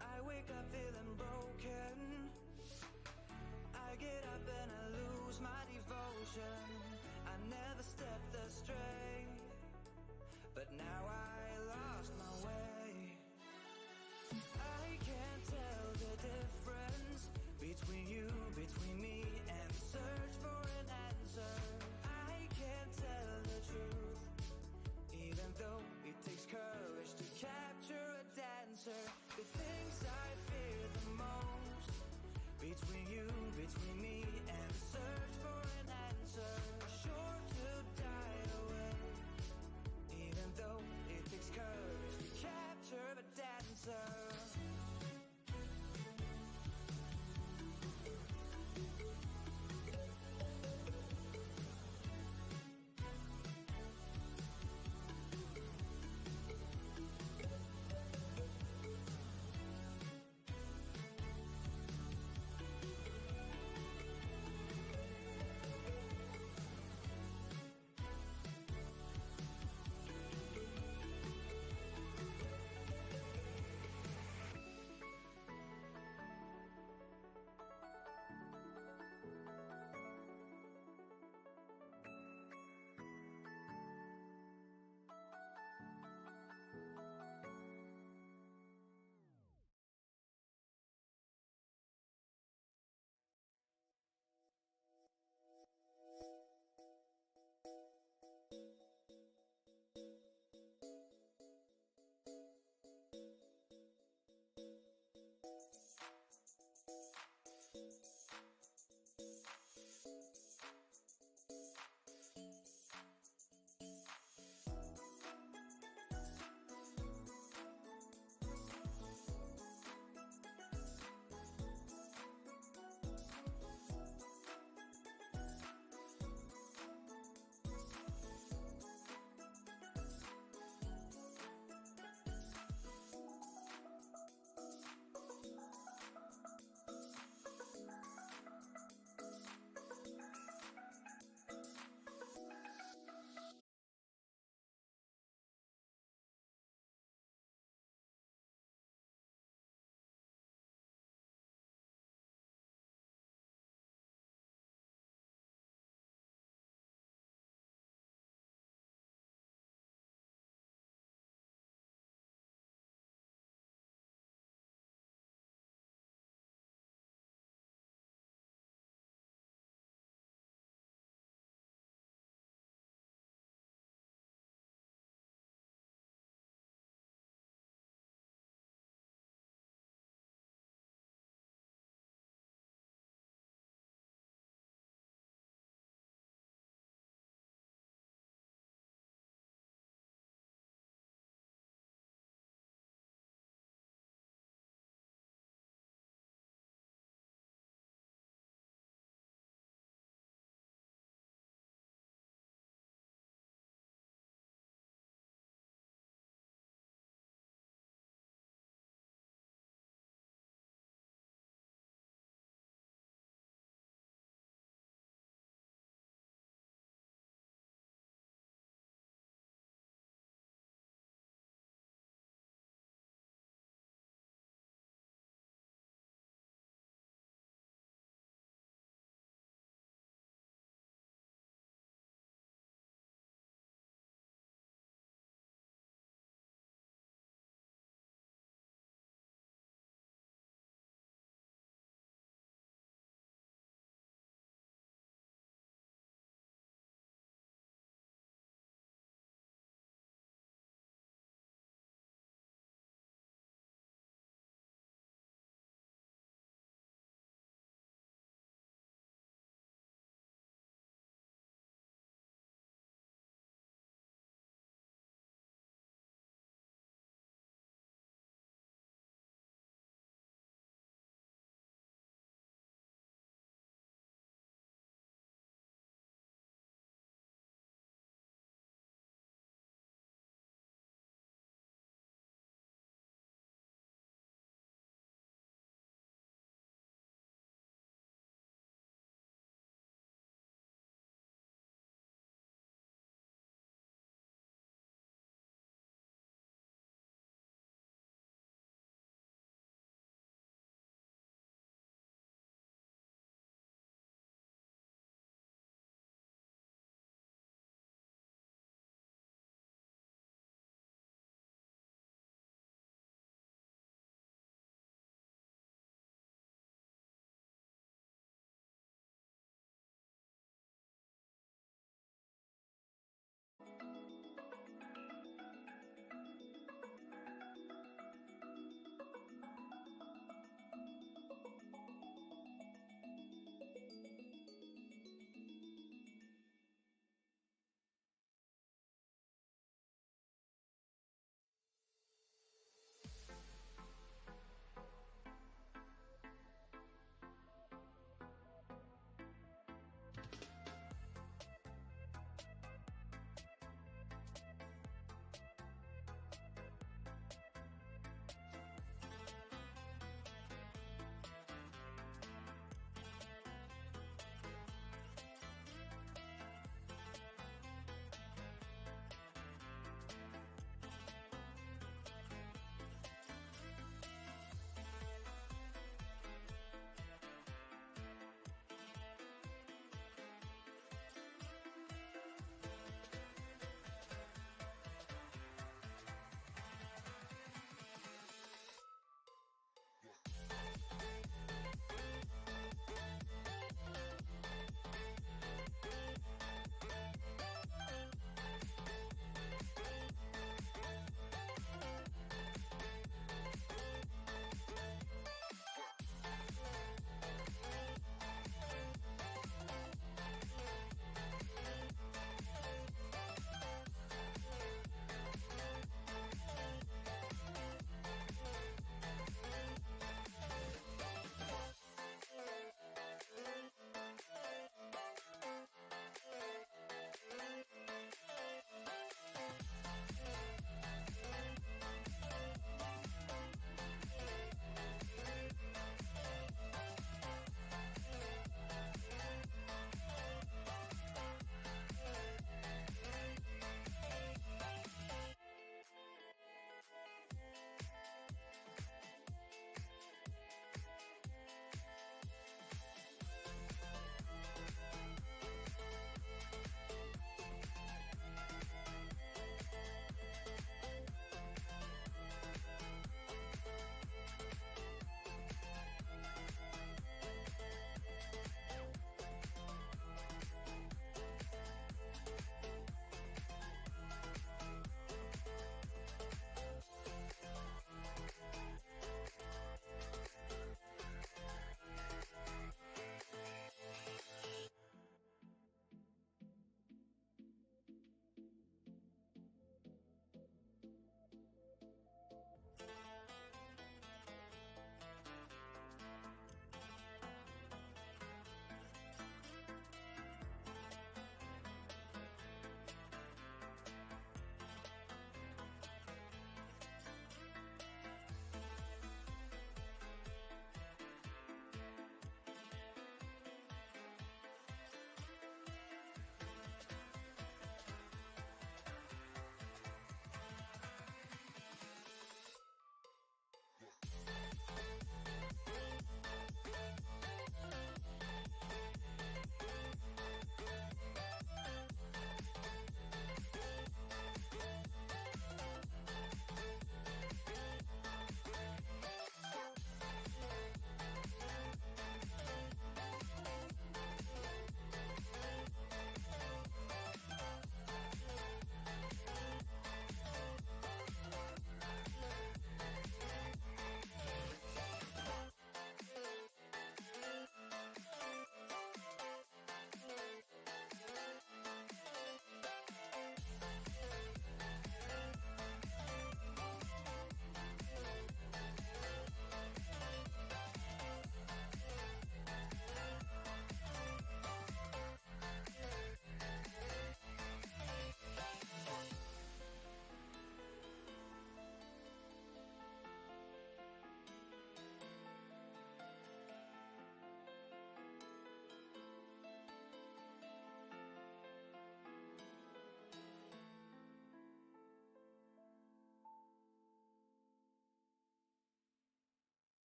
I wake up feeling broken. I get up and I lose my devotion. I never stepped astray, but now I lost my way. I can't tell the difference between you, between me, and search for an answer. I can't tell the truth, even though it takes courage to capture a dancer. The things I fear the most, between you, between me, and search for an answer.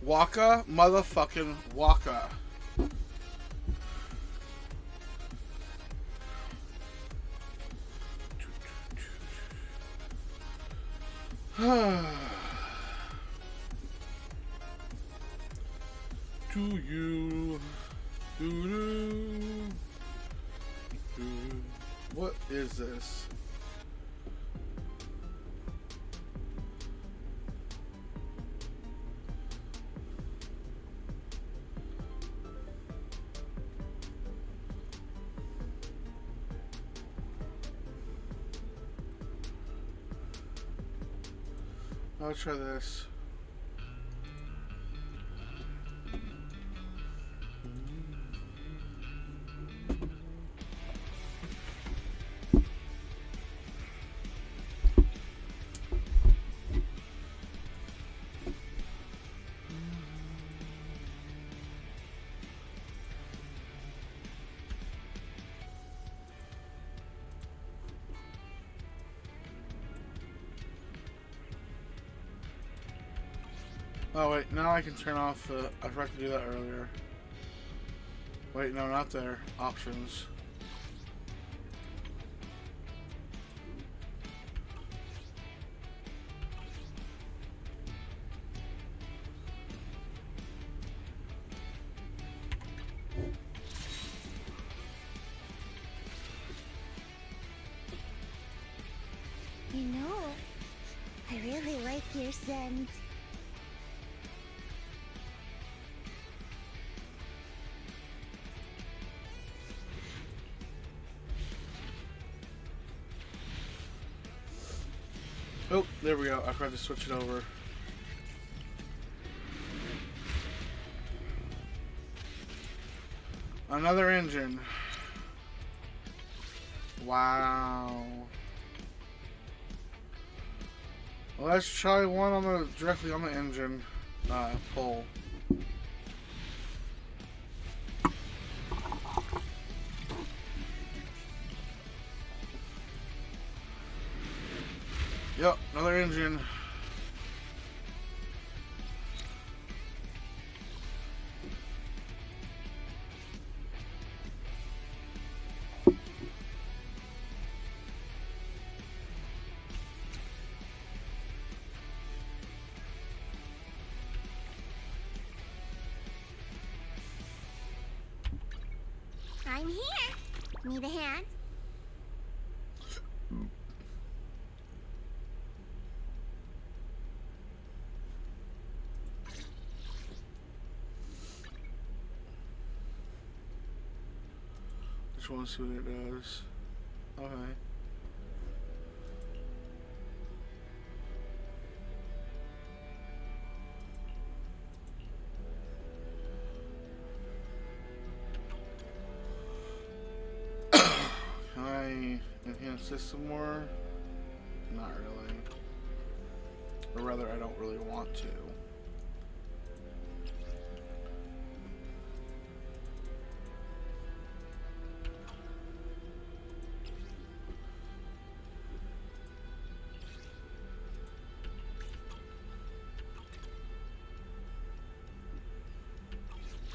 Waka, motherfucking Waka. To you. Doo-doo. Doo-doo. What is this? I'll try this. Oh wait, now I can turn off I forgot to do that earlier. Wait, no, not there. Options. You know, I really like your scent. Oh, there we go. I forgot to switch it over. Another engine. Wow. Well, let's try one on the directly on the engine pole. Yep, another engine. I'm here. Need a hand? Just want to see what it does. Okay. Can I enhance this some more? Not really. Or rather, I don't really want to.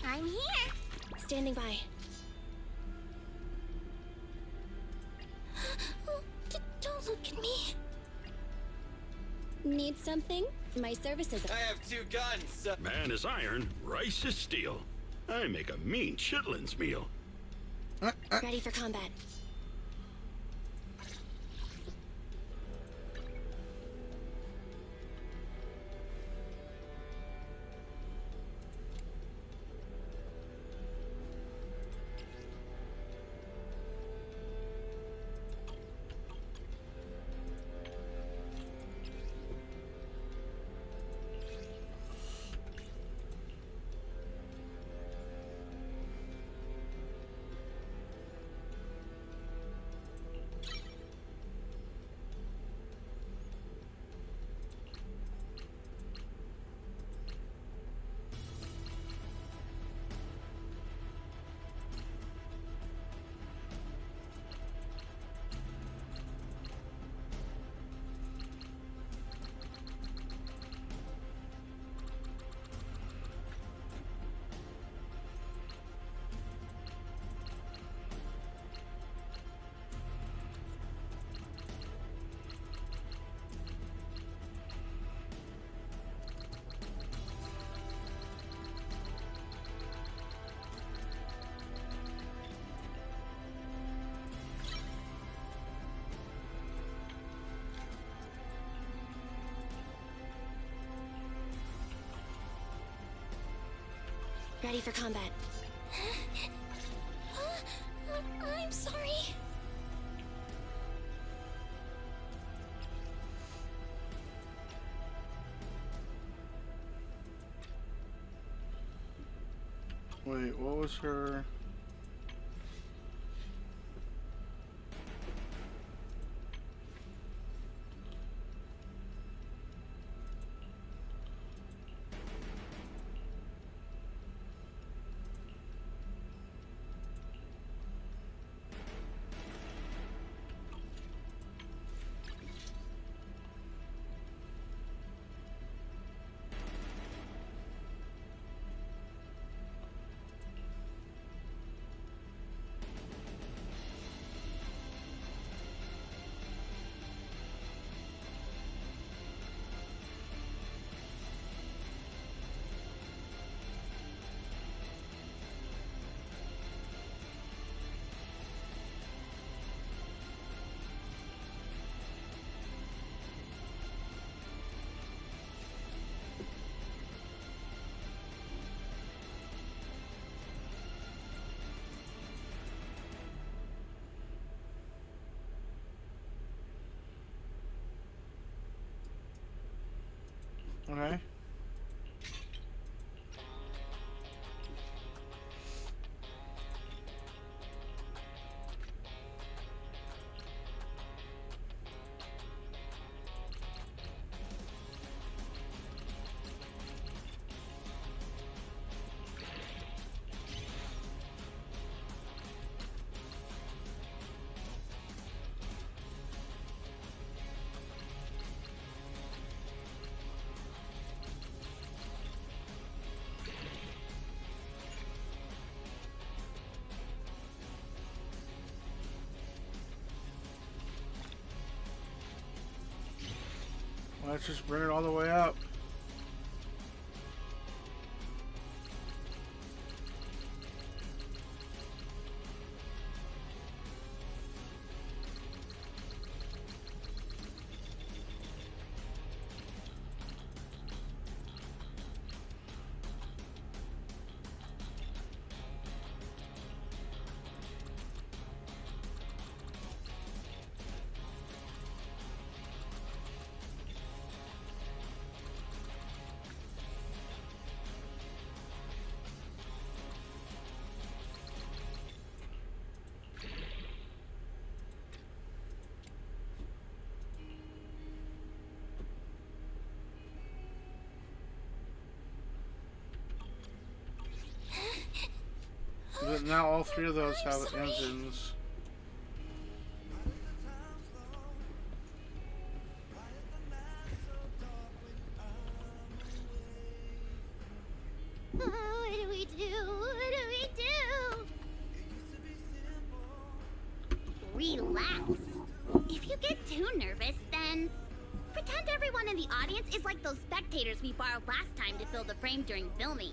I'm here. Standing by. Don't look at me. Need something? My services. I have 2 guns. Man is iron, rice is steel. I make a mean chitlins meal. Ready for combat. Ready for combat. I'm sorry. Wait, what was her? Okay. Let's just bring it all the way up. But now all three of those have engines. What do we do? What do we do? Relax. If you get too nervous, then pretend everyone in the audience is like those spectators we borrowed last time to fill the frame during filming.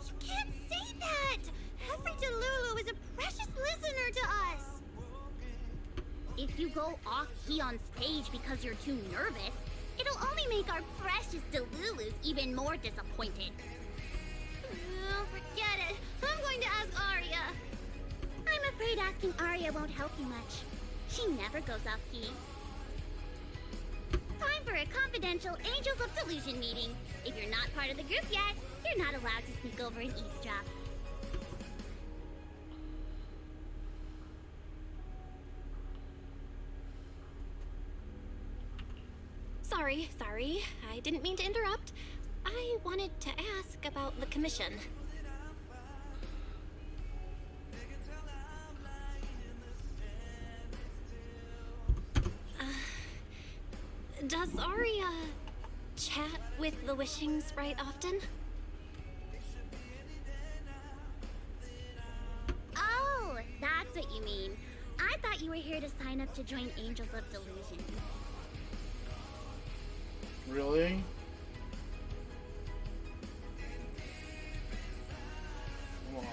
You can't say that! Every Delulu is a precious listener to us! If you go off-key on stage because you're too nervous, it'll only make our precious Delulus even more disappointed. Oh, forget it. I'm going to ask Arya. I'm afraid asking Arya won't help you much. She never goes off-key. Time for a confidential Angels of Delusion meeting. If you're not part of the group yet, you're not allowed to sneak over and eavesdrop. Sorry. I didn't mean to interrupt. I wanted to ask about the commission. Does Arya chat with the Wishing Sprite often? Oh, that's what you mean. I thought you were here to sign up to join Angels of Delusion. Really? Come on.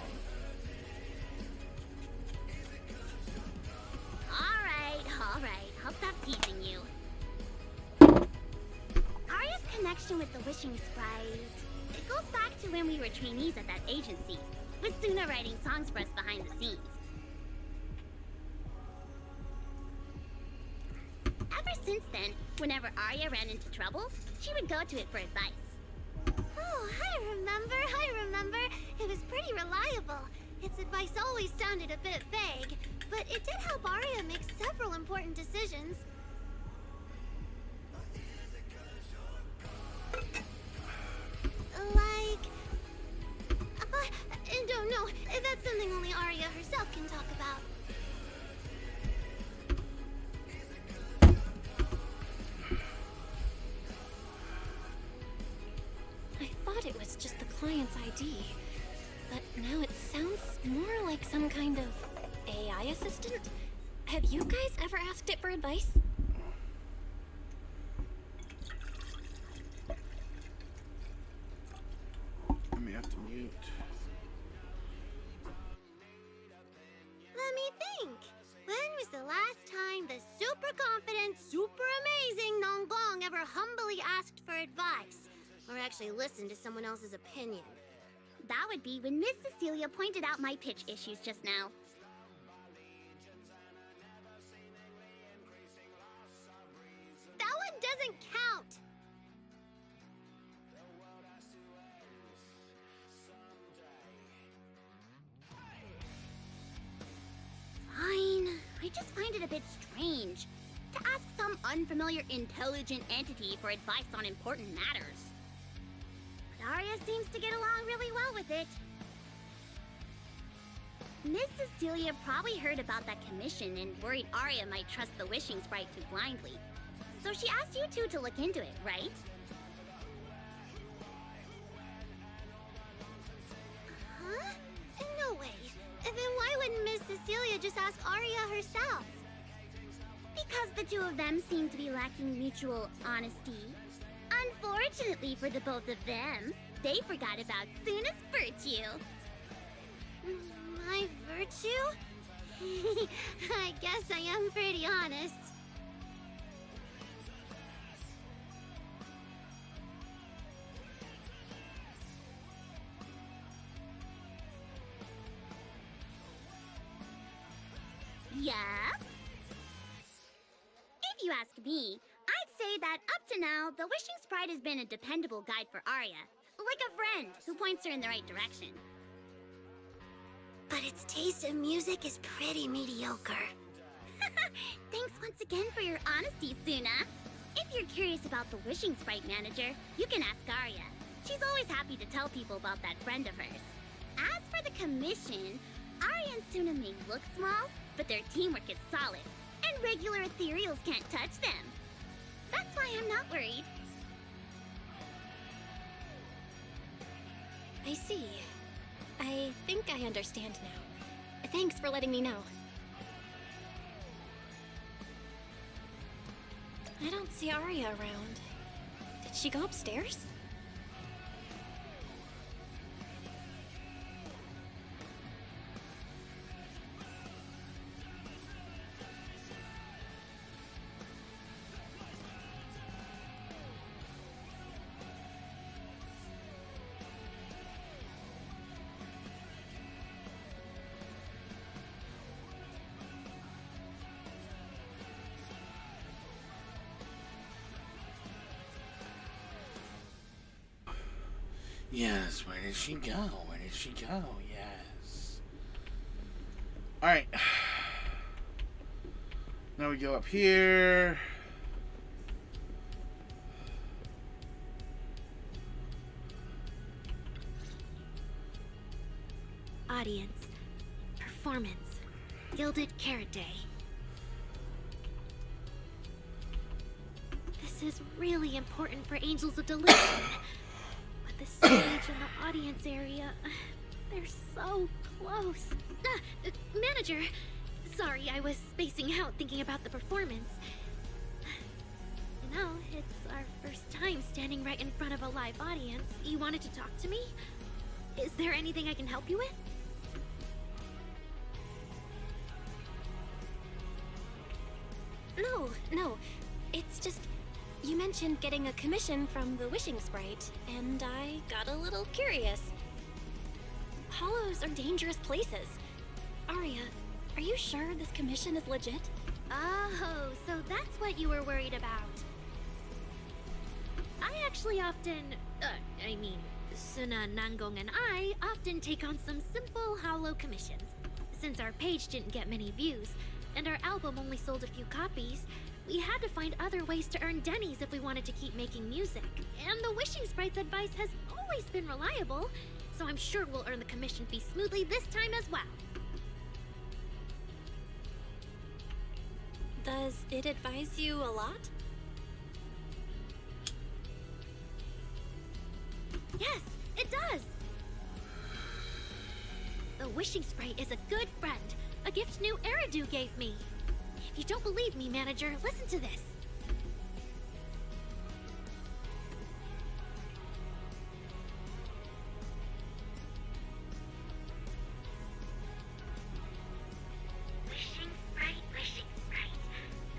Alright. I'll stop teasing you. Arya's connection connection with the wishing sprite. It goes back to when we were trainees at that agency, with Suna writing songs for us behind the scenes. Ever since then, whenever Arya ran into trouble, she would go to it for advice. Oh, I remember. It was pretty reliable. Its advice always sounded a bit vague, but it did help Arya make several important decisions. Like... I don't know. That's something only Arya herself can talk about. I thought it was just the client's ID, but now it sounds more like some kind of AI assistant. Have you guys ever asked it for advice? I may have to mute. Let me think. When was the last time the super confident, super amazing Nonggong ever humbly asked for advice? Or actually listened to someone else's opinion? That would be when Miss Cecilia pointed out my pitch issues just now. That one doesn't count! Fine. I just find it a bit strange to ask some unfamiliar intelligent entity for advice on important matters. But Arya seems to get along really well with it. Miss Cecilia probably heard about that commission and worried Arya might trust the wishing sprite too blindly. So she asked you two to look into it, right? Huh? No way. Then why wouldn't Miss Cecilia just ask Arya herself? Because the two of them seem to be lacking mutual honesty. Unfortunately for the both of them, they forgot about Suna's virtue. My virtue? I guess I am pretty honest. Yeah? If you ask me, I'd say that up to now, the Wishing Sprite has been a dependable guide for Arya. Like a friend who points her in the right direction. But its taste in music is pretty mediocre. Thanks once again for your honesty, Suna. If you're curious about the Wishing Sprite manager, you can ask Arya. She's always happy to tell people about that friend of hers. As for the commission, Arya and Suna may look small, but their teamwork is solid, and regular ethereals can't touch them. That's why I'm not worried. I see. I think I understand now. Thanks for letting me know. I don't see Arya around. Did she go upstairs? Yes, where did she go? Where did she go? Yes. Alright. Now we go up here. Audience. Performance. Gilded Carrot Day. This is really important for Angels of Delusion. The stage and the audience area, they're so close. Manager, sorry, I was spacing out thinking about the performance. You know, it's our first time standing right in front of a live audience. You wanted to talk to me? Is there anything I can help you with? No. It's just... You mentioned getting a commission from the Wishing Sprite, and I got a little curious. Hollows are dangerous places. Arya, are you sure this commission is legit? Oh, so that's what you were worried about. I actually often, Suna, Nangong, and I often take on some simple hollow commissions. Since our page didn't get many views, and our album only sold a few copies, we had to find other ways to earn dennies if we wanted to keep making music. And the Wishing Sprite's advice has always been reliable, so I'm sure we'll earn the commission fee smoothly this time as well. Does it advise you a lot? Yes, it does! The Wishing Sprite is a good friend, a gift new Eridu gave me. If you don't believe me, manager, listen to this. Wishing Sprite, Wishing Sprite.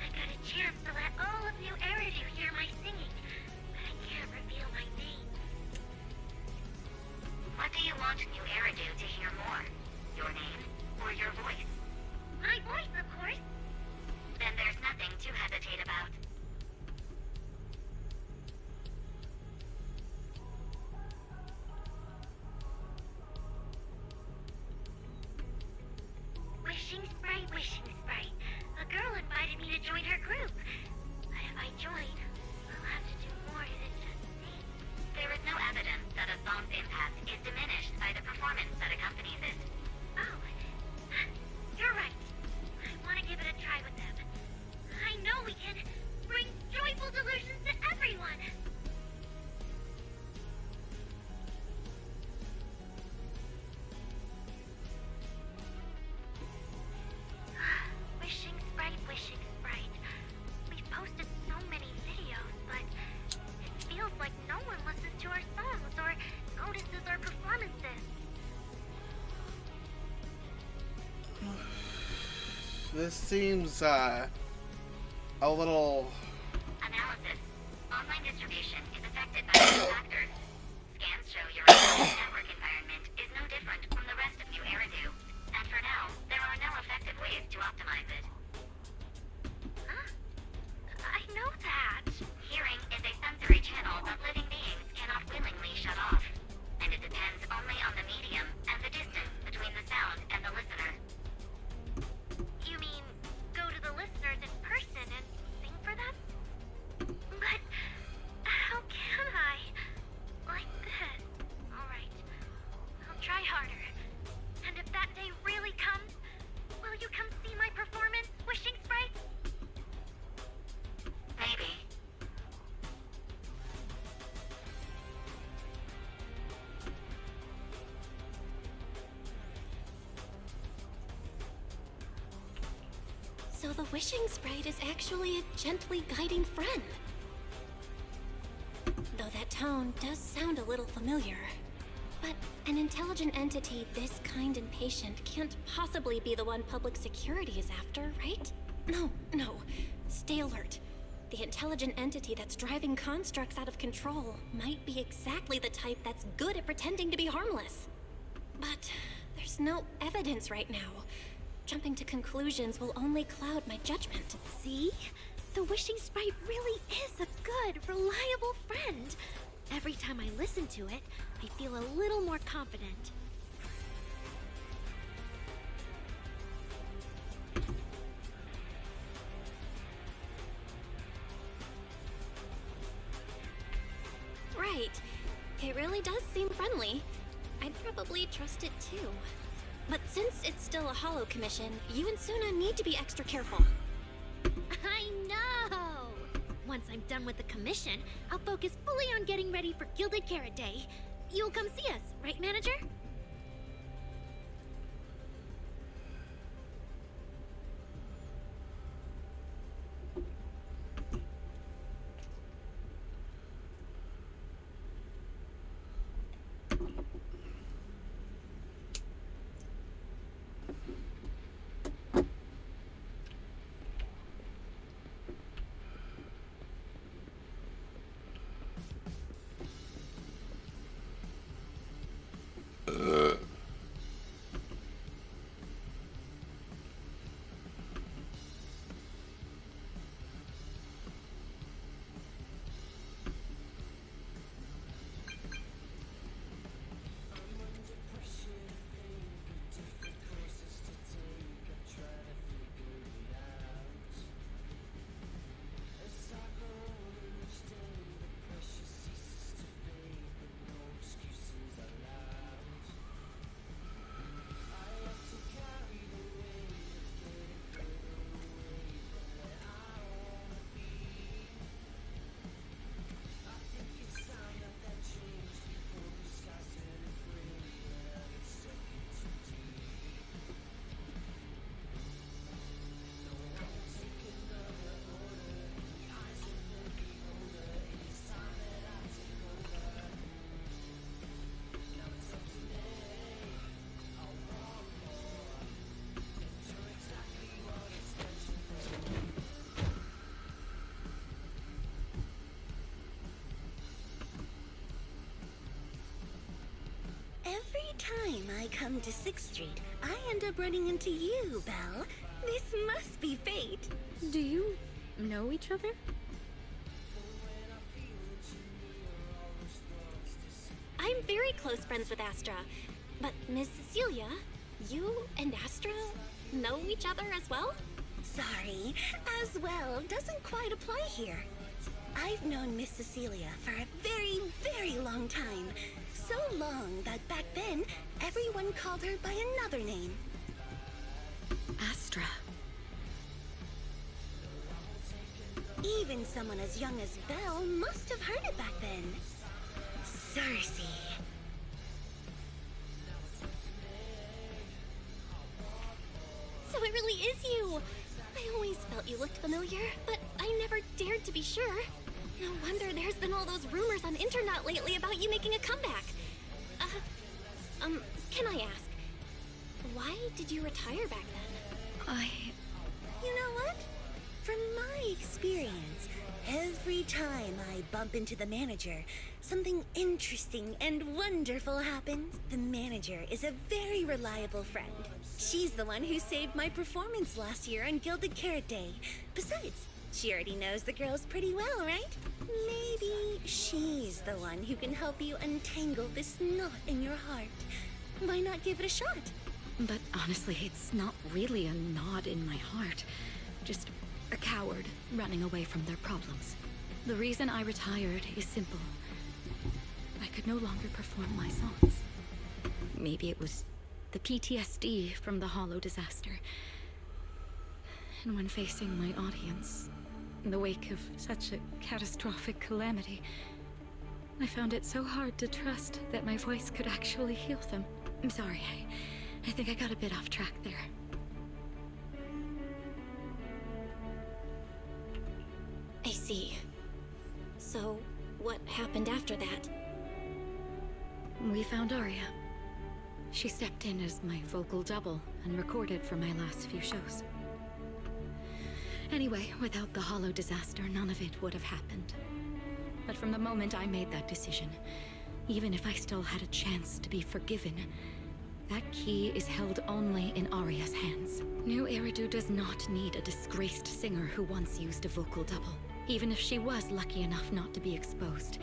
I got a chance to let all of New Eridu hear my singing, but I can't reveal my name. What do you want New Eridu to hear more? Your name or your voice? My voice, of course. Then there's nothing to hesitate about. Wishing Sprite, Wishing Sprite. A girl invited me to join her group. But if I join, I'll have to do more than just sing. There is no evidence that a song's impact is diminished by the performance that accompanies it. Oh, you're right. I want to give it a try with them. I know we can bring joyful delusions to everyone. Wishing Sprite, Wishing Sprite. We've posted so many videos, but it feels like no one listens to our songs or notices our performances. This seems, a little... Analysis. Online distribution is affected by many factors. Scans show your online network environment is no different from the rest of New Eridu. And for now, there are no effective ways to optimize it. Huh? I know that. Hearing is a sensory channel that living beings cannot willingly shut off. And it depends only on the medium and the distance between the sound and the listener. You mean go to the listeners in person and sing for them? But how can I? Like this. Alright. I'll try harder. And if that day really comes, will you come see my performance, Wishing Sprite? Maybe. So the Wishing Sprite is actually a gently guiding friend. Though that tone does sound a little familiar. But an intelligent entity this kind and patient can't possibly be the one public security is after, right? No. Stay alert. The intelligent entity that's driving constructs out of control might be exactly the type that's good at pretending to be harmless. But there's no evidence right now. Jumping to conclusions will only cloud my judgment. See? The Wishing Sprite really is a good, reliable friend. Every time I listen to it, I feel a little more confident. Right. It really does seem friendly. I'd probably trust it too. But since it's still a hollow commission, you and Suna need to be extra careful. I know! Once I'm done with the commission, I'll focus fully on getting ready for Gilded Carrot Day. You'll come see us, right, manager? come to 6th Street, I end up running into you, Belle. This must be fate. Do you know each other? I'm very close friends with Astra. But Miss Cecilia, you and Astra know each other as well? Sorry, as well doesn't quite apply here. I've known Miss Cecilia for a very, very long time. So long that back then, everyone called her by another name. Astra. Even someone as young as Belle must have heard it back then. Cersei. So it really is you! I always felt you looked familiar, but I never dared to be sure. No wonder there's been all those rumors on internet lately about you making a comeback. Can I ask, why did you retire back then? You know what? From my experience, every time I bump into the manager, something interesting and wonderful happens. The manager is a very reliable friend. She's the one who saved my performance last year on Gilded Carrot Day. Besides, she already knows the girls pretty well, right? Maybe she's the one who can help you untangle this knot in your heart. Why not give it a shot? But honestly, it's not really a knot in my heart. Just a coward running away from their problems. The reason I retired is simple. I could no longer perform my songs. Maybe it was the PTSD from the Hollow disaster. And when facing my audience, in the wake of such a catastrophic calamity, I found it so hard to trust that my voice could actually heal them. I'm sorry, I think I got a bit off track there. I see. So, what happened after that? We found Arya. She stepped in as my vocal double and recorded for my last few shows. Anyway, without the Hollow disaster, none of it would have happened. But from the moment I made that decision, even if I still had a chance to be forgiven, that key is held only in Arya's hands. New Eridu does not need a disgraced singer who once used a vocal double, even if she was lucky enough not to be exposed.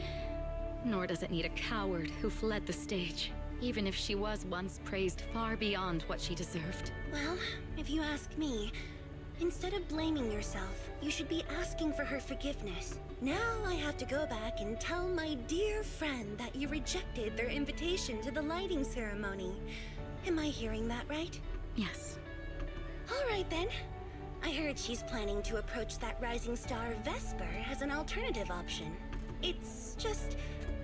Nor does it need a coward who fled the stage, even if she was once praised far beyond what she deserved. Well, if you ask me, instead of blaming yourself, you should be asking for her forgiveness. Now I have to go back and tell my dear friend that you rejected their invitation to the lighting ceremony. Am I hearing that right? Yes. All right then. I heard she's planning to approach that rising star Vesper as an alternative option. It's just,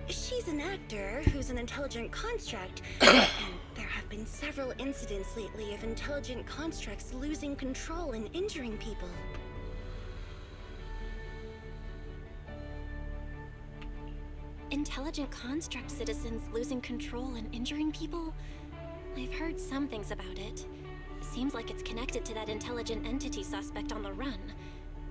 she's an actor who's an intelligent construct, and there have been several incidents lately of intelligent constructs losing control and injuring people. Intelligent construct citizens losing control and injuring people? I've heard some things about it. Seems like it's connected to that intelligent entity suspect on the run.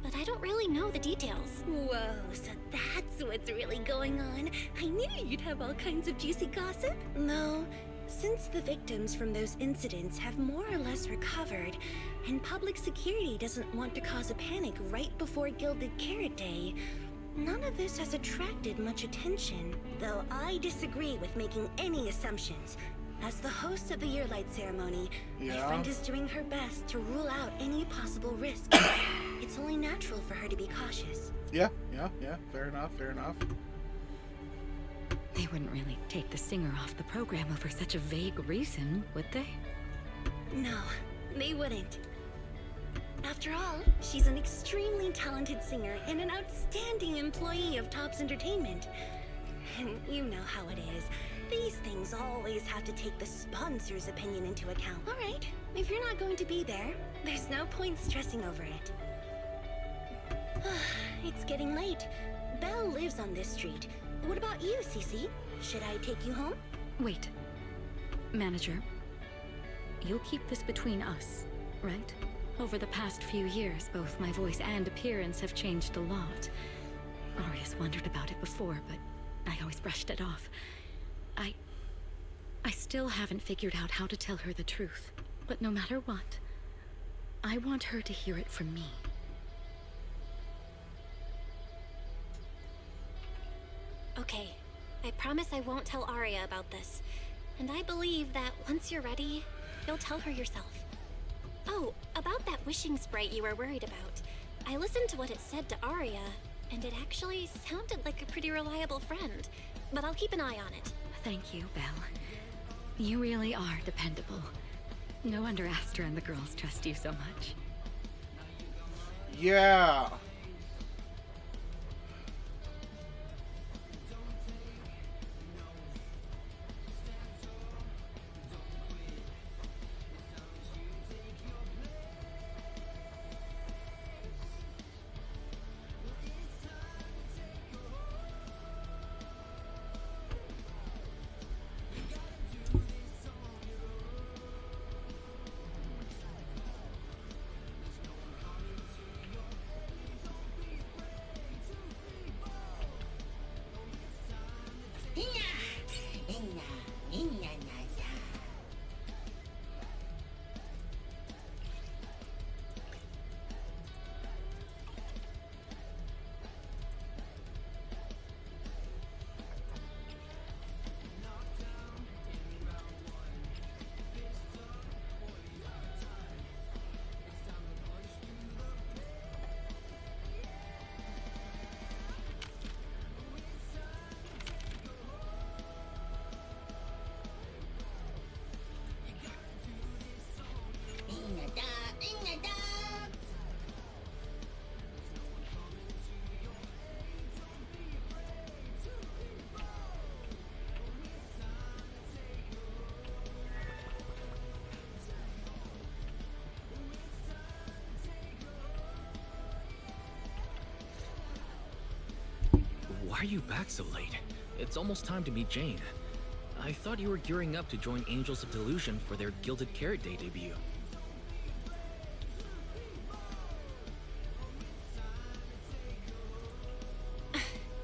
But I don't really know the details. Whoa, so that's what's really going on. I knew you'd have all kinds of juicy gossip. No, since the victims from those incidents have more or less recovered, and public security doesn't want to cause a panic right before Gilded Carrot Day, none of this has attracted much attention. Though I disagree with making any assumptions. As the host of the Yearlight ceremony, my friend is doing her best to rule out any possible risk. It's only natural for her to be cautious. Yeah. Fair enough. They wouldn't really take the singer off the program over such a vague reason, would they? No, they wouldn't. After all, she's an extremely talented singer and an outstanding employee of Topps Entertainment. And you know how it is. These things always have to take the sponsor's opinion into account. All right, if you're not going to be there, there's no point stressing over it. It's getting late. Belle lives on this street. What about you, Cece? Should I take you home? Wait. Manager, you'll keep this between us, right? Over the past few years, both my voice and appearance have changed a lot. Arias wondered about it before, but I always brushed it off. I still haven't figured out how to tell her the truth. But no matter what, I want her to hear it from me. Okay, I promise I won't tell Arya about this. And I believe that once you're ready, you'll tell her yourself. Oh, about that wishing sprite you were worried about. I listened to what it said to Arya, and it actually sounded like a pretty reliable friend. But I'll keep an eye on it. Thank you, Belle. You really are dependable. No wonder Astra and the girls trust you so much. Yeah. Why are you back so late? It's almost time to meet Jane. I thought you were gearing up to join Angels of Delusion for their Gilded Carrot Day debut.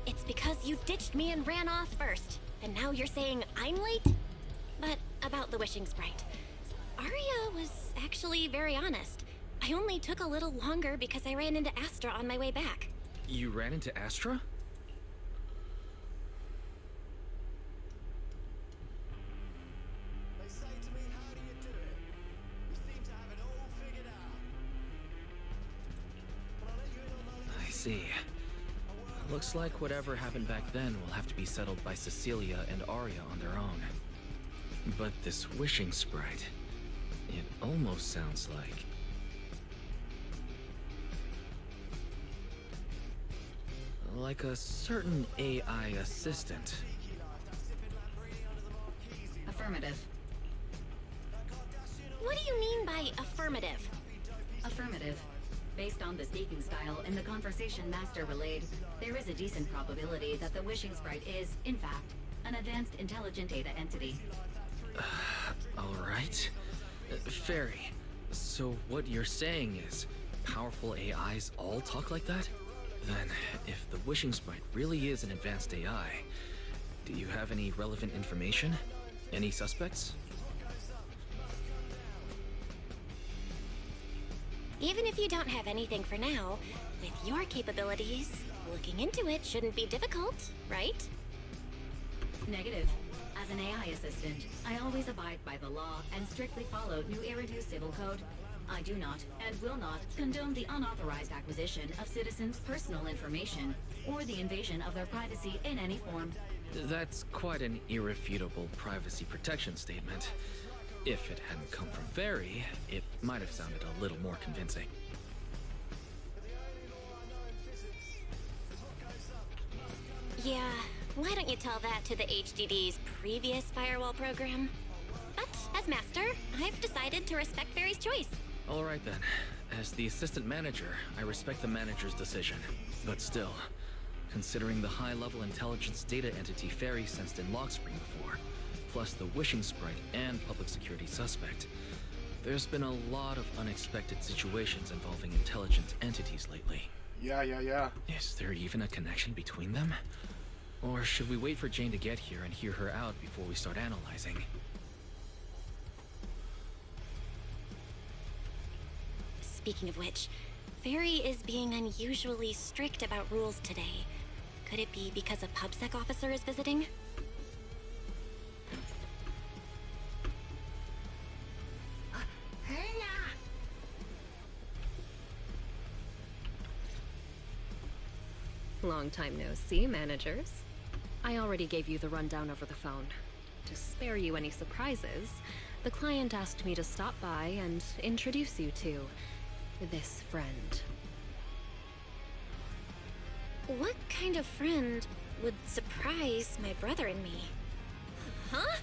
It's because you ditched me and ran off first. And now you're saying I'm late? But about the wishing sprite. Arya was actually very honest. I only took a little longer because I ran into Astra on my way back. You ran into Astra? I see. Looks like whatever happened back then will have to be settled by Cecilia and Arya on their own. But this wishing sprite, it almost sounds like a certain AI assistant. Affirmative. What do you mean by affirmative? Affirmative. Based on the speaking style and the conversation Master relayed, there is a decent probability that the wishing sprite is, in fact, an advanced intelligent data entity. Alright. Fairy, so what you're saying is powerful AIs all talk like that? Then, if the wishing sprite really is an advanced AI, do you have any relevant information? Any suspects? Even if you don't have anything for now, with your capabilities, looking into it shouldn't be difficult, right? Negative. As an AI assistant, I always abide by the law and strictly follow New Eridu Civil Code. I do not, and will not, condone the unauthorized acquisition of citizens' personal information, or the invasion of their privacy in any form. That's quite an irrefutable privacy protection statement. If it hadn't come from Fairy, it might have sounded a little more convincing. Yeah, why don't you tell that to the HDD's previous firewall program? But, as master, I've decided to respect Fairy's choice. Alright then. As the assistant manager, I respect the manager's decision. But still, considering the high-level intelligence data entity Fairy sensed in Lockspring before, plus the wishing sprite and public security suspect, there's been a lot of unexpected situations involving intelligent entities lately. Yeah. Is there even a connection between them? Or should we wait for Jane to get here and hear her out before we start analyzing? Speaking of which, Ferry is being unusually strict about rules today. Could it be because a PubSec officer is visiting? Long time no see, managers. I already gave you the rundown over the phone. To spare you any surprises, the client asked me to stop by and introduce you to this friend. What kind of friend would surprise my brother and me? Huh?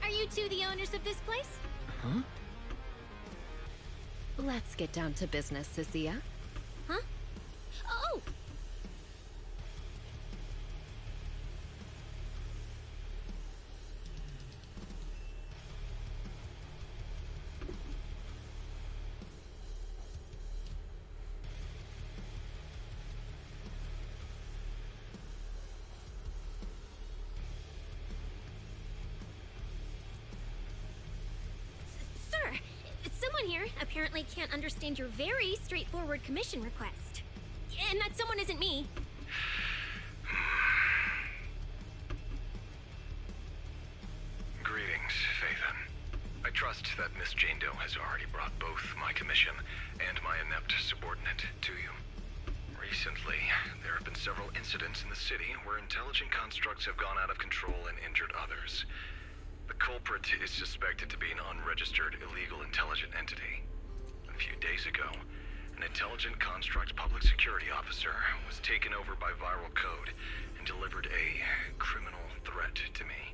Are you two the owners of this place? Huh? Let's get down to business, Cecilia. Huh? Oh! Sir, someone here apparently can't understand your very straightforward commission request. And that someone isn't me. Greetings, Phaethon. I trust that Miss Jane Doe has already brought both my commission and my inept subordinate to you. Recently, there have been several incidents in the city where intelligent constructs have gone out of control and injured others. The culprit is suspected to be an unregistered illegal intelligent entity. A few days ago, an intelligent construct public security officer was taken over by viral code and delivered a criminal threat to me,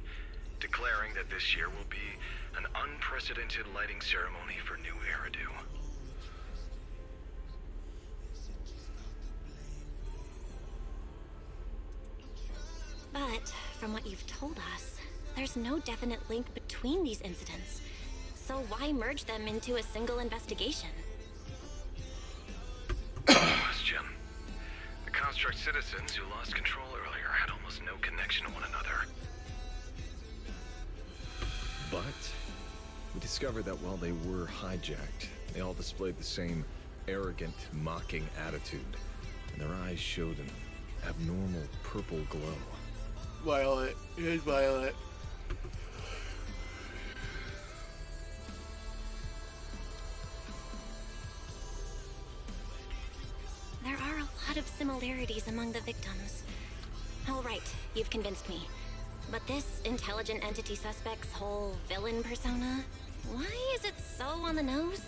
declaring that this year will be an unprecedented lighting ceremony for New Eridu. But from what you've told us, there's no definite link between these incidents. So why merge them into a single investigation? Question. The construct citizens who lost control earlier had almost no connection to one another. But we discovered that while they were hijacked, they all displayed the same arrogant, mocking attitude, and their eyes showed an abnormal purple glow. Violet. It is Violet. There are a lot of similarities among the victims. All right, you've convinced me. But this intelligent entity suspect's whole villain persona, why is it so on the nose?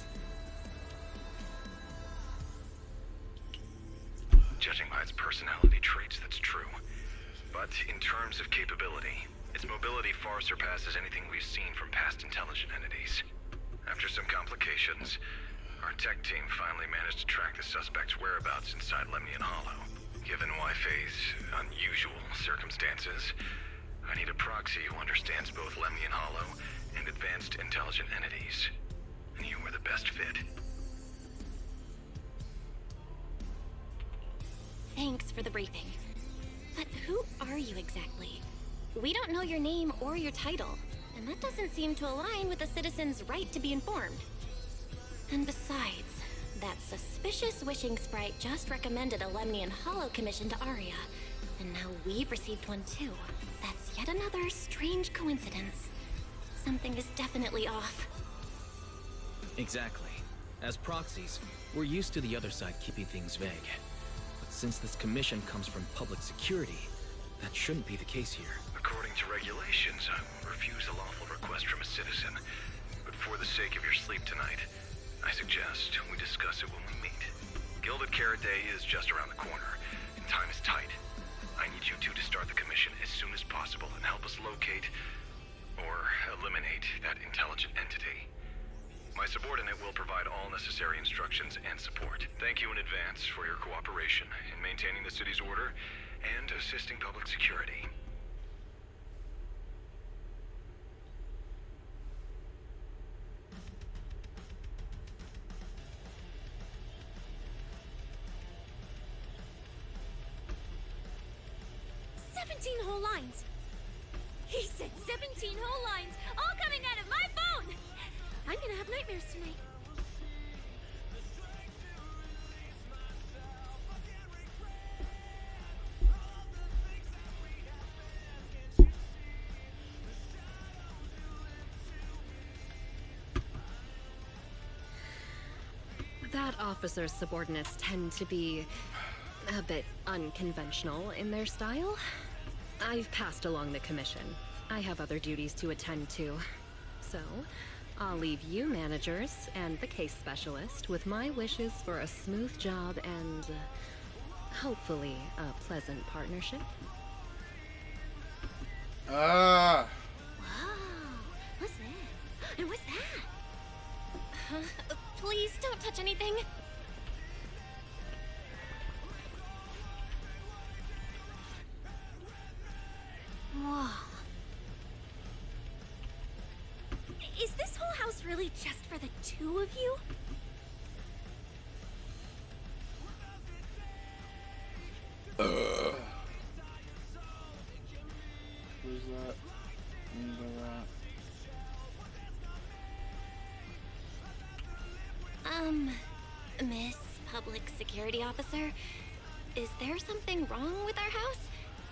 Judging by its personality traits, that's true. But in terms of capability, its mobility far surpasses anything we've seen from past intelligent entities. After some complications, our tech team finally managed to track the suspect's whereabouts inside Lemnian Hollow. Given Wai-Fei's unusual circumstances, I need a proxy who understands both Lemnian Hollow and advanced intelligent entities. And you were the best fit. Thanks for the briefing. But who are you exactly? We don't know your name or your title, and that doesn't seem to align with the citizens' right to be informed. And besides, that suspicious wishing sprite just recommended a Lemnian Hollow commission to Arya, and now we've received one too. That's yet another strange coincidence. Something is definitely off. Exactly. As proxies, we're used to the other side keeping things vague. But since this commission comes from public security, that shouldn't be the case here. According to regulations, I will refuse a lawful request from a citizen. But for the sake of your sleep tonight, I suggest we discuss it when we meet. Gilded Carrot Day is just around the corner, and time is tight. I need you two to start the commission as soon as possible and help us locate or eliminate that intelligent entity. My subordinate will provide all necessary instructions and support. Thank you in advance for your cooperation in maintaining the city's order and assisting public security. 17 whole lines. He said 17 whole lines, all coming out of my phone! I'm gonna have nightmares tonight. That officer's subordinates tend to be a bit unconventional in their style. I've passed along the commission. I have other duties to attend to. So, I'll leave you managers and the case specialist with my wishes for a smooth job and hopefully a pleasant partnership. Whoa, what's that? And what's that? Please don't touch anything. Whoa. Is this whole house really just for the two of you? Who's that? Miss Public Security Officer, is there something wrong with our house?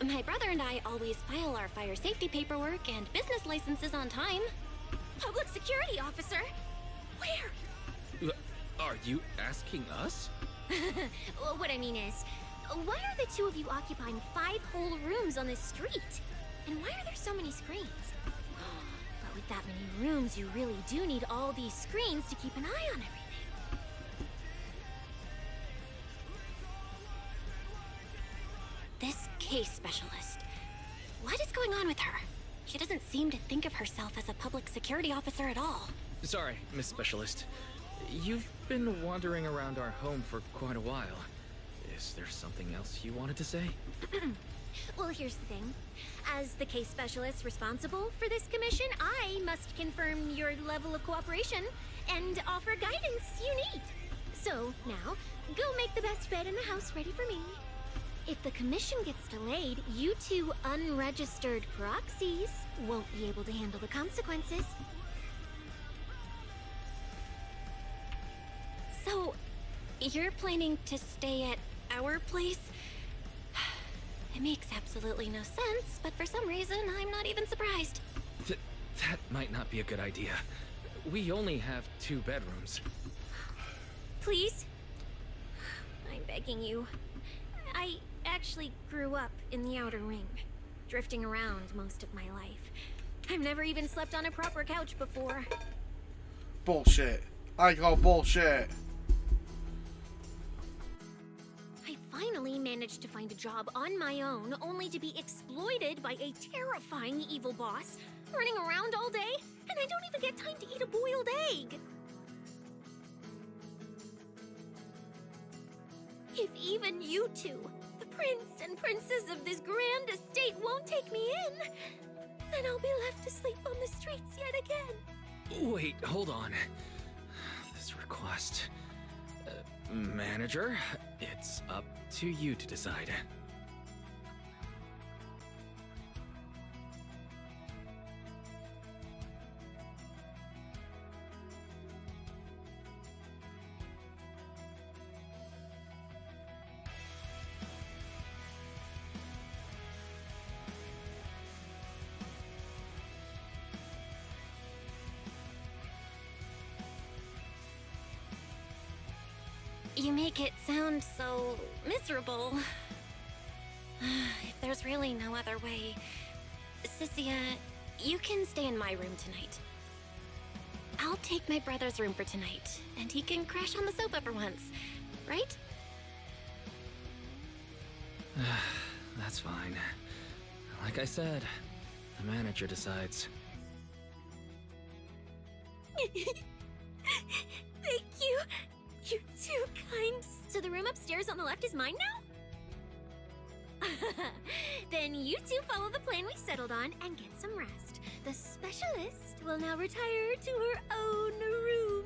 My brother and I always file our fire safety paperwork and business licenses on time. Public Security Officer? Where? Are you asking us? What I mean is, why are the two of you occupying 5 whole rooms on this street? And why are there so many screens? But with that many rooms, you really do need all these screens to keep an eye on everything. This case specialist. What is going on with her? She doesn't seem to think of herself as a public security officer at all. Sorry, Miss Specialist. You've been wandering around our home for quite a while. Is there something else you wanted to say? Well, here's the thing. As the case specialist responsible for this commission, I must confirm your level of cooperation and offer guidance you need. So, now, go make the best bed in the house ready for me. If the commission gets delayed, you two unregistered proxies won't be able to handle the consequences. So, you're planning to stay at our place? It makes absolutely no sense, but for some reason, I'm not even surprised. That might not be a good idea. We only have 2 bedrooms. Please? I'm begging you. I actually grew up in the Outer Ring, drifting around most of my life. I've never even slept on a proper couch before. Bullshit. I call bullshit. I finally managed to find a job on my own, only to be exploited by a terrifying evil boss, running around all day, and I don't even get time to eat a boiled egg. If even you two, the prince and princess of this grand estate, won't take me in, then I'll be left to sleep on the streets yet again. Wait, hold on. This request... manager, it's up to you to decide. You make it sound so miserable. If there's really no other way... Cynthia, you can stay in my room tonight. I'll take my brother's room for tonight, and he can crash on the sofa for once, right? That's fine. Like I said, the manager decides. Thank you. You're too kind. So the room upstairs on the left is mine now? Then you two follow the plan we settled on and get some rest. The specialist will now retire to her own room.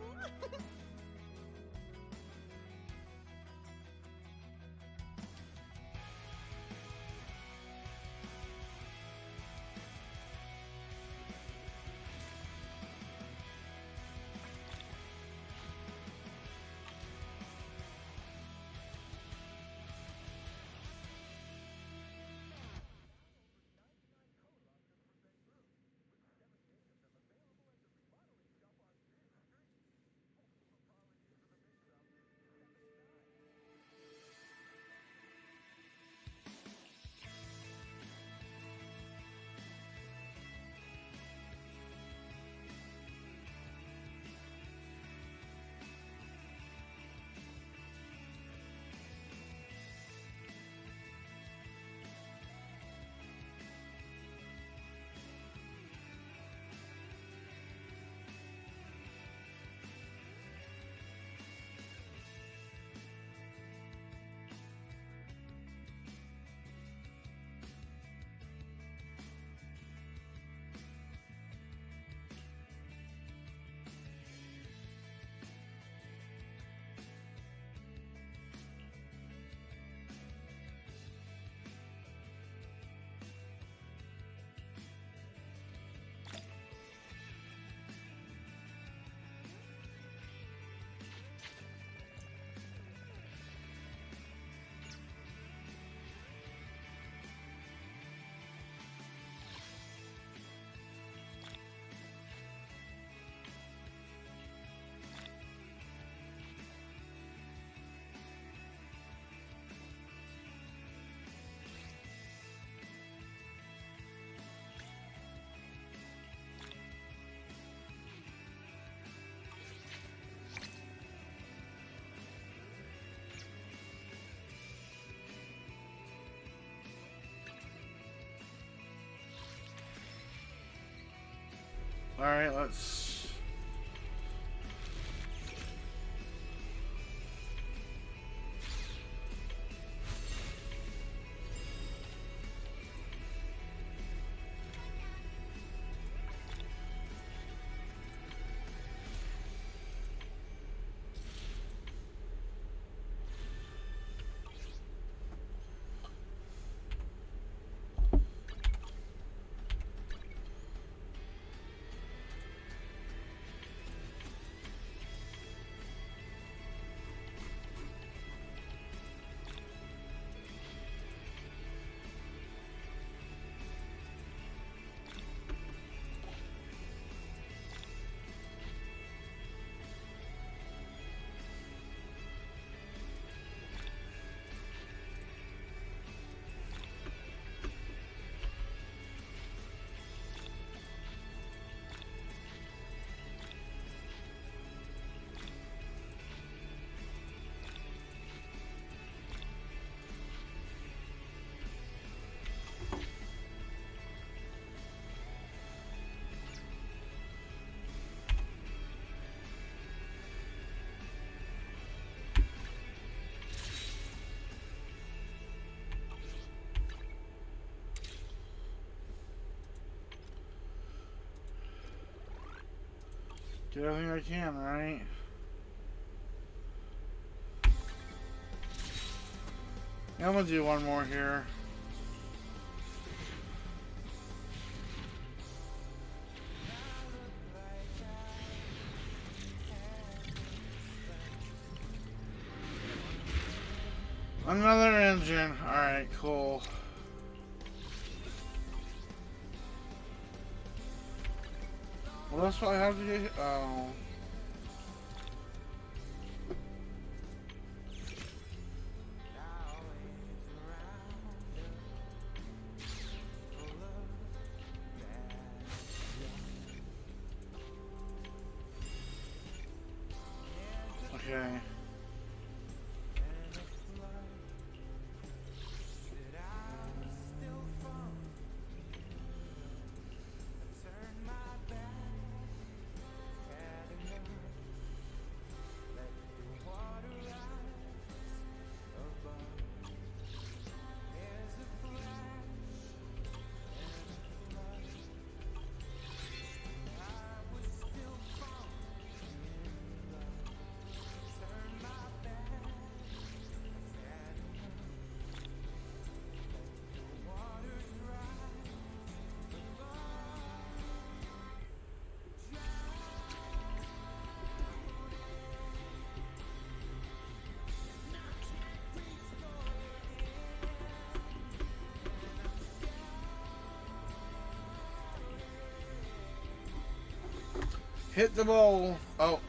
Alright, let's... Get everything I can, right? Yeah, I'm gonna do one more here. Another engine. Alright, cool. What else do I have to get? Oh. Okay. Hit the ball. Oh.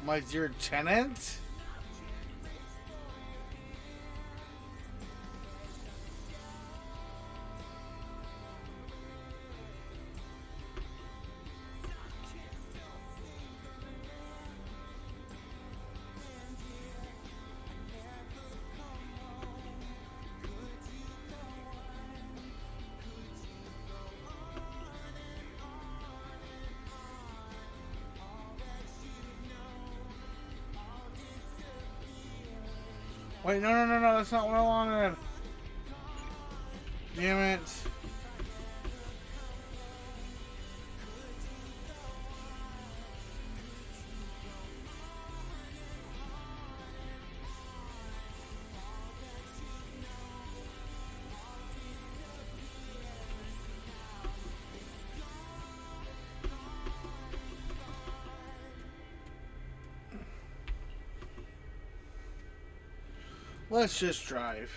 My dear tenant? Wait, no, that's not what I wanted. Damn it. Let's just drive.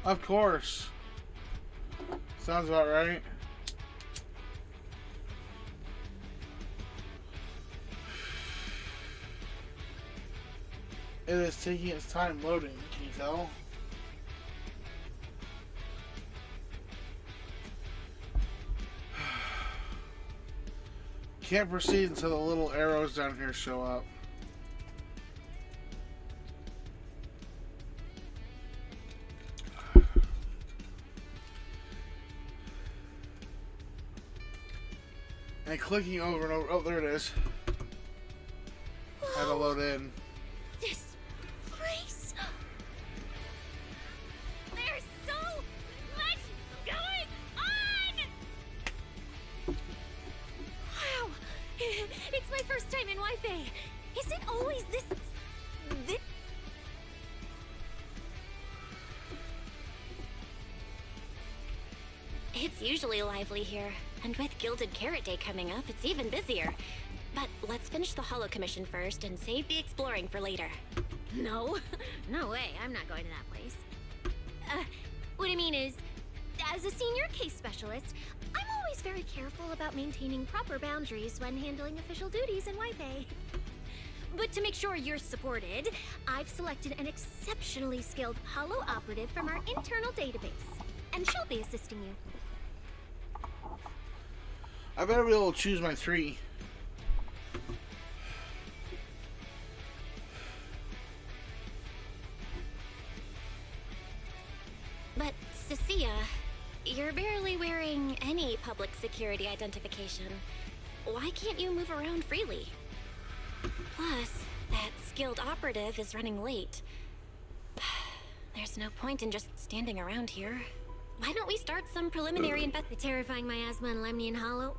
Of course. Sounds about right. It is taking its time loading, can you tell? Can't proceed until the little arrows down here show up. And clicking over and over. Oh, there it is. Had to load in. This place. There's so much going on. Wow, it's my first time in Wi-Fi. Is it always this? It's usually lively here, and with Gilded Carrot Day coming up, it's even busier. But let's finish the Hollow Commission first and save the exploring for later. No, no way. I'm not going to that place. What I mean is, as a senior case specialist, I'm always very careful about maintaining proper boundaries when handling official duties in Wi-Fi. But to make sure you're supported, I've selected an exceptionally skilled Hollow operative from our internal database, and she'll be assisting you. I better be able to choose my 3. But, Cecilia, you're barely wearing any public security identification. Why can't you move around freely? Plus, that skilled operative is running late. There's no point in just standing around here. Why don't we start some preliminary Terrifying miasma in Lemnian Hollow?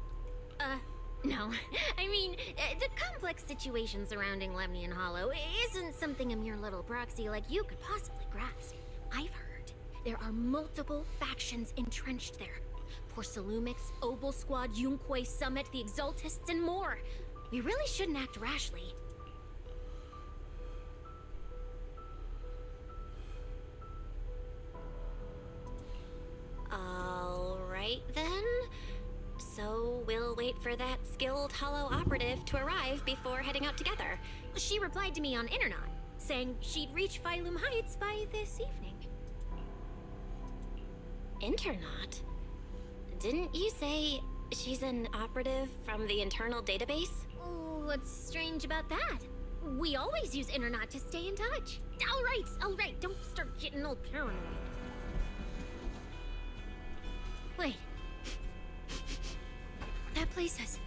No. I mean, the complex situation surrounding Lemnian Hollow isn't something a mere little proxy like you could possibly grasp. I've heard there are multiple factions entrenched there. Porcelumix, Obel Squad, Yunque Summit, the Exaltists, and more. We really shouldn't act rashly. Alright then. So we'll wait for that skilled Hollow operative to arrive before heading out together. She replied to me on Internet, saying she'd reach Phylum Heights by this evening. Internet? Didn't you say she's an operative from the internal database? What's strange about that? We always use Internet to stay in touch. All right, don't start getting all paranoid. Wait. That place has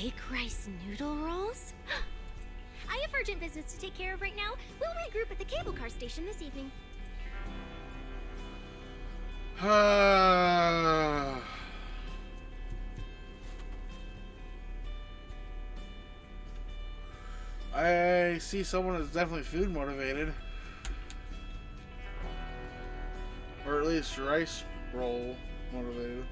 egg rice noodle rolls? I have urgent business to take care of right now. We'll regroup at the cable car station this evening. I see someone is definitely food motivated. Or at least rice roll motivated.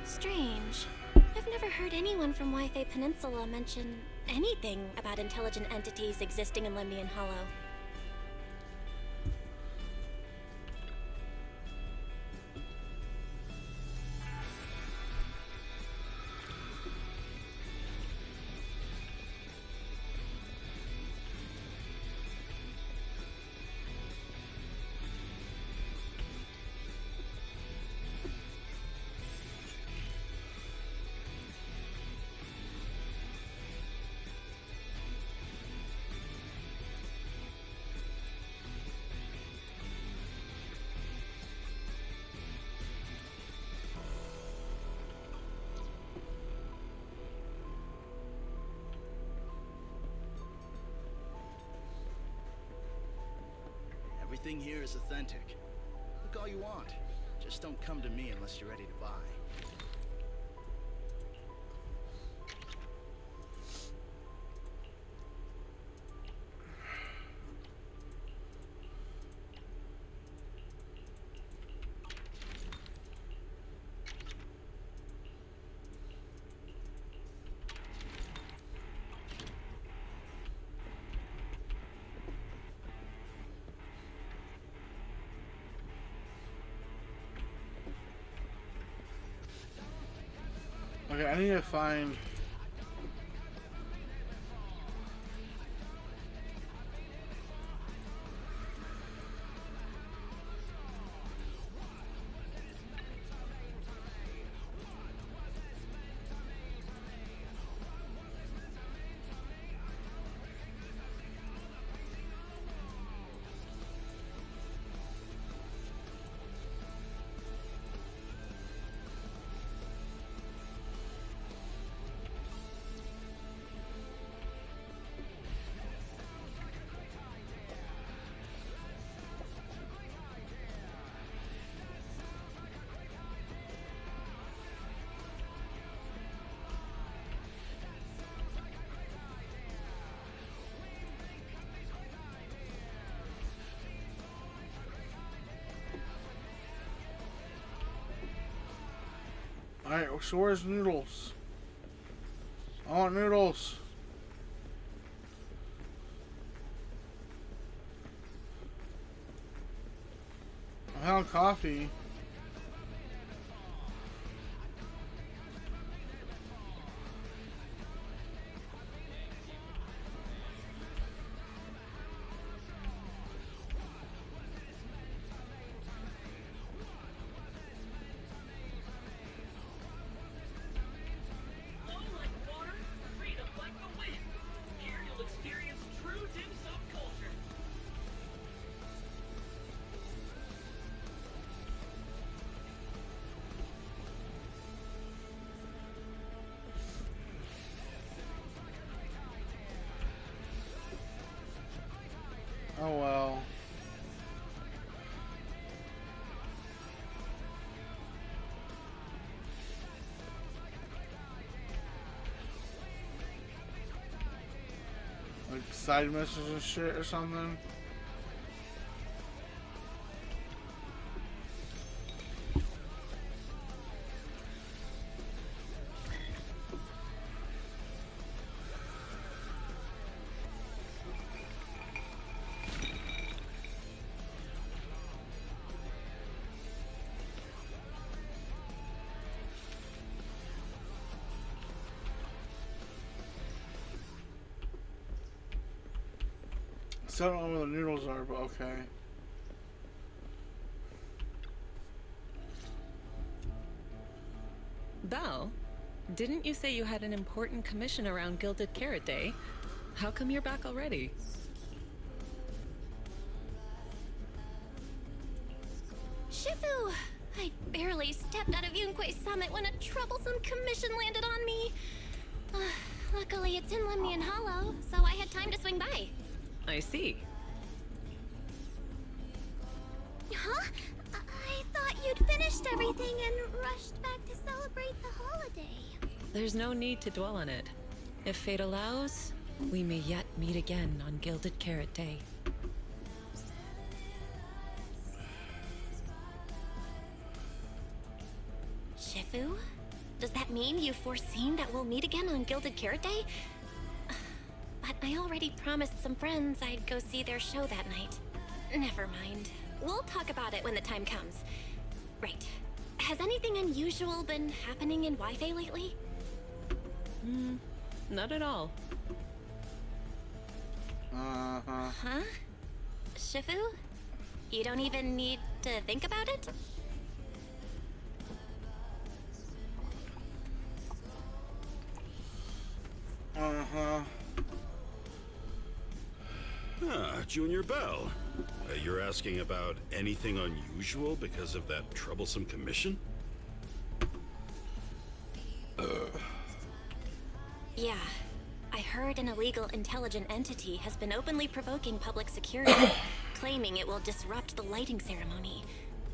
Strange. I've never heard anyone from Wi-Fi Peninsula mention anything about intelligent entities existing in Lemnian Hollow. Everything here is authentic. Look all you want. Just don't come to me unless you're ready to buy. Okay, I need to find... Alright, so where's noodles? I want noodles. I found coffee. Oh well. Like side messages and shit or something. I don't know where the noodles are, but okay. Belle, didn't you say you had an important commission around Gilded Carrot Day? How come you're back already? Shifu! I barely stepped out of Yunque's summit when a troublesome commission landed on me. Luckily, it's in Lemnian Hollow, so I had time to swing by. I see. Huh? I thought you'd finished everything and rushed back to celebrate the holiday. There's no need to dwell on it. If fate allows, we may yet meet again on Gilded Carrot Day. Shifu? Does that mean you've foreseen that we'll meet again on Gilded Carrot Day? But I already promised some friends I'd go see their show that night. Never mind. We'll talk about it when the time comes. Right. Has anything unusual been happening in Wi-Fi lately? Not at all. Huh? Shifu? You don't even need to think about it? Junior Belle. You're asking about anything unusual because of that troublesome commission? Yeah. I heard an illegal intelligent entity has been openly provoking public security, claiming it will disrupt the lighting ceremony.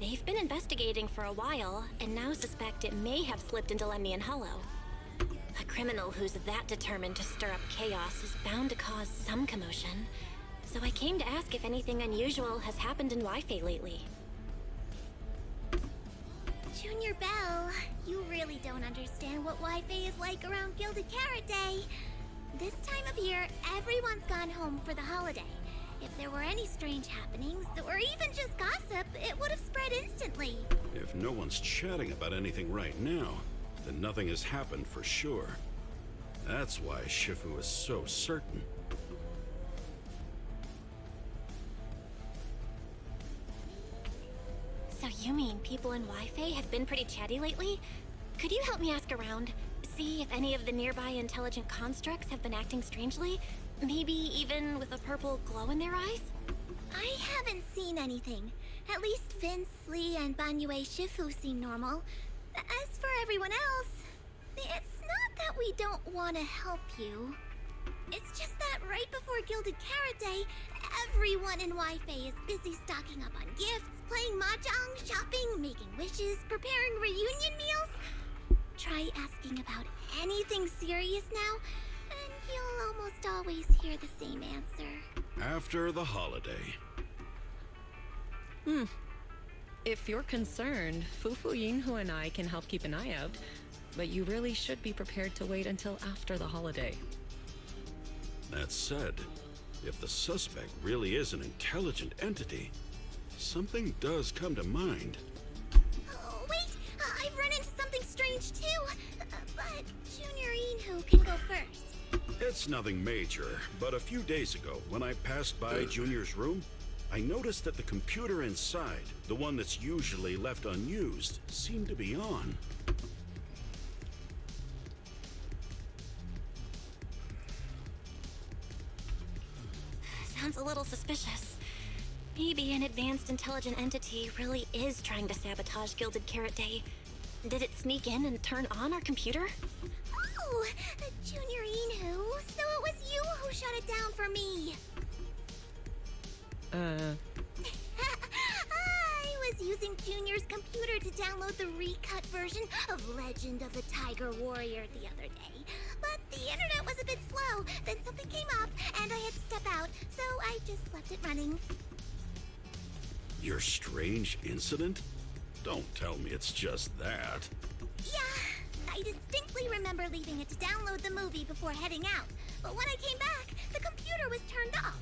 They've been investigating for a while, and now suspect it may have slipped into Lemnian Hollow. A criminal who's that determined to stir up chaos is bound to cause some commotion. So I came to ask if anything unusual has happened in Wi-Fi lately. Junior Belle, you really don't understand what Wi-Fi is like around Gilded Carrot Day. This time of year, everyone's gone home for the holiday. If there were any strange happenings, or even just gossip, it would have spread instantly. If no one's chatting about anything right now, then nothing has happened for sure. That's why Shifu is so certain. So you mean people in Wi-Fi have been pretty chatty lately? Could you help me ask around? See if any of the nearby intelligent constructs have been acting strangely? Maybe even with a purple glow in their eyes? I haven't seen anything. At least Vince, Lee, and Banyue Shifu seem normal. As for everyone else, it's not that we don't want to help you. It's just that right before Gilded Carrot Day, everyone in Wi-Fi is busy stocking up on gifts, playing mahjong, shopping, making wishes, preparing reunion meals. Try asking about anything serious now, and you'll almost always hear the same answer. After the holiday. If you're concerned, Fufu Yinhu and I can help keep an eye out, but you really should be prepared to wait until after the holiday. That said, if the suspect really is an intelligent entity, something does come to mind. Oh, wait! I've run into something strange too! But Junior Inhu can go first. It's nothing major, but a few days ago, when I passed by Junior's room, I noticed that the computer inside, the one that's usually left unused, seemed to be on. Sounds a little suspicious. Maybe an advanced intelligent entity really is trying to sabotage Gilded Carrot Day. Did it sneak in and turn on our computer? Oh, Junior Inhu, so it was you who shut it down for me. I was using Junior's computer to download the recut version of Legend of the Tiger Warrior the other day. But the internet was a bit slow, then something came up, and I had to step out, so I just left it running. Your strange incident? Don't tell me it's just that. Yeah, I distinctly remember leaving it to download the movie before heading out. But when I came back, the computer was turned off.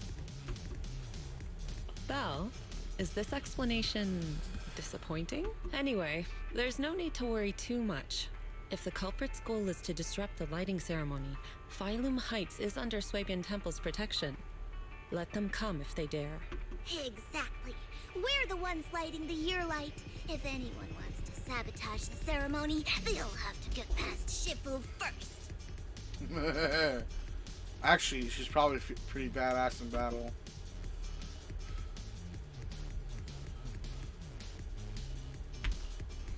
Belle, is this explanation disappointing? Anyway, there's no need to worry too much. If the culprit's goal is to disrupt the lighting ceremony, Phylum Heights is under Swabian Temple's protection. Let them come if they dare. Exactly. We're the ones lighting the year light. If anyone wants to sabotage the ceremony, they'll have to get past Shifu first. Actually, she's probably pretty badass in battle.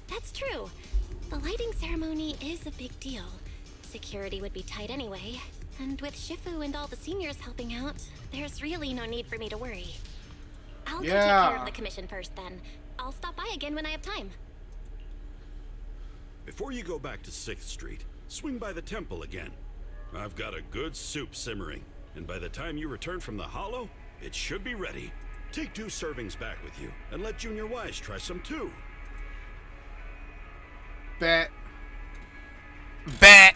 That's true. The lighting ceremony is a big deal. Security would be tight anyway. And with Shifu and all the seniors helping out, there's really no need for me to worry. I'll go take care of the commission first then. I'll stop by again when I have time. Before you go back to 6th Street, swing by the temple again. I've got a good soup simmering, and by the time you return from the hollow, it should be ready. Take 2 servings back with you, and let Junior Wise try some too. Bet. Bet.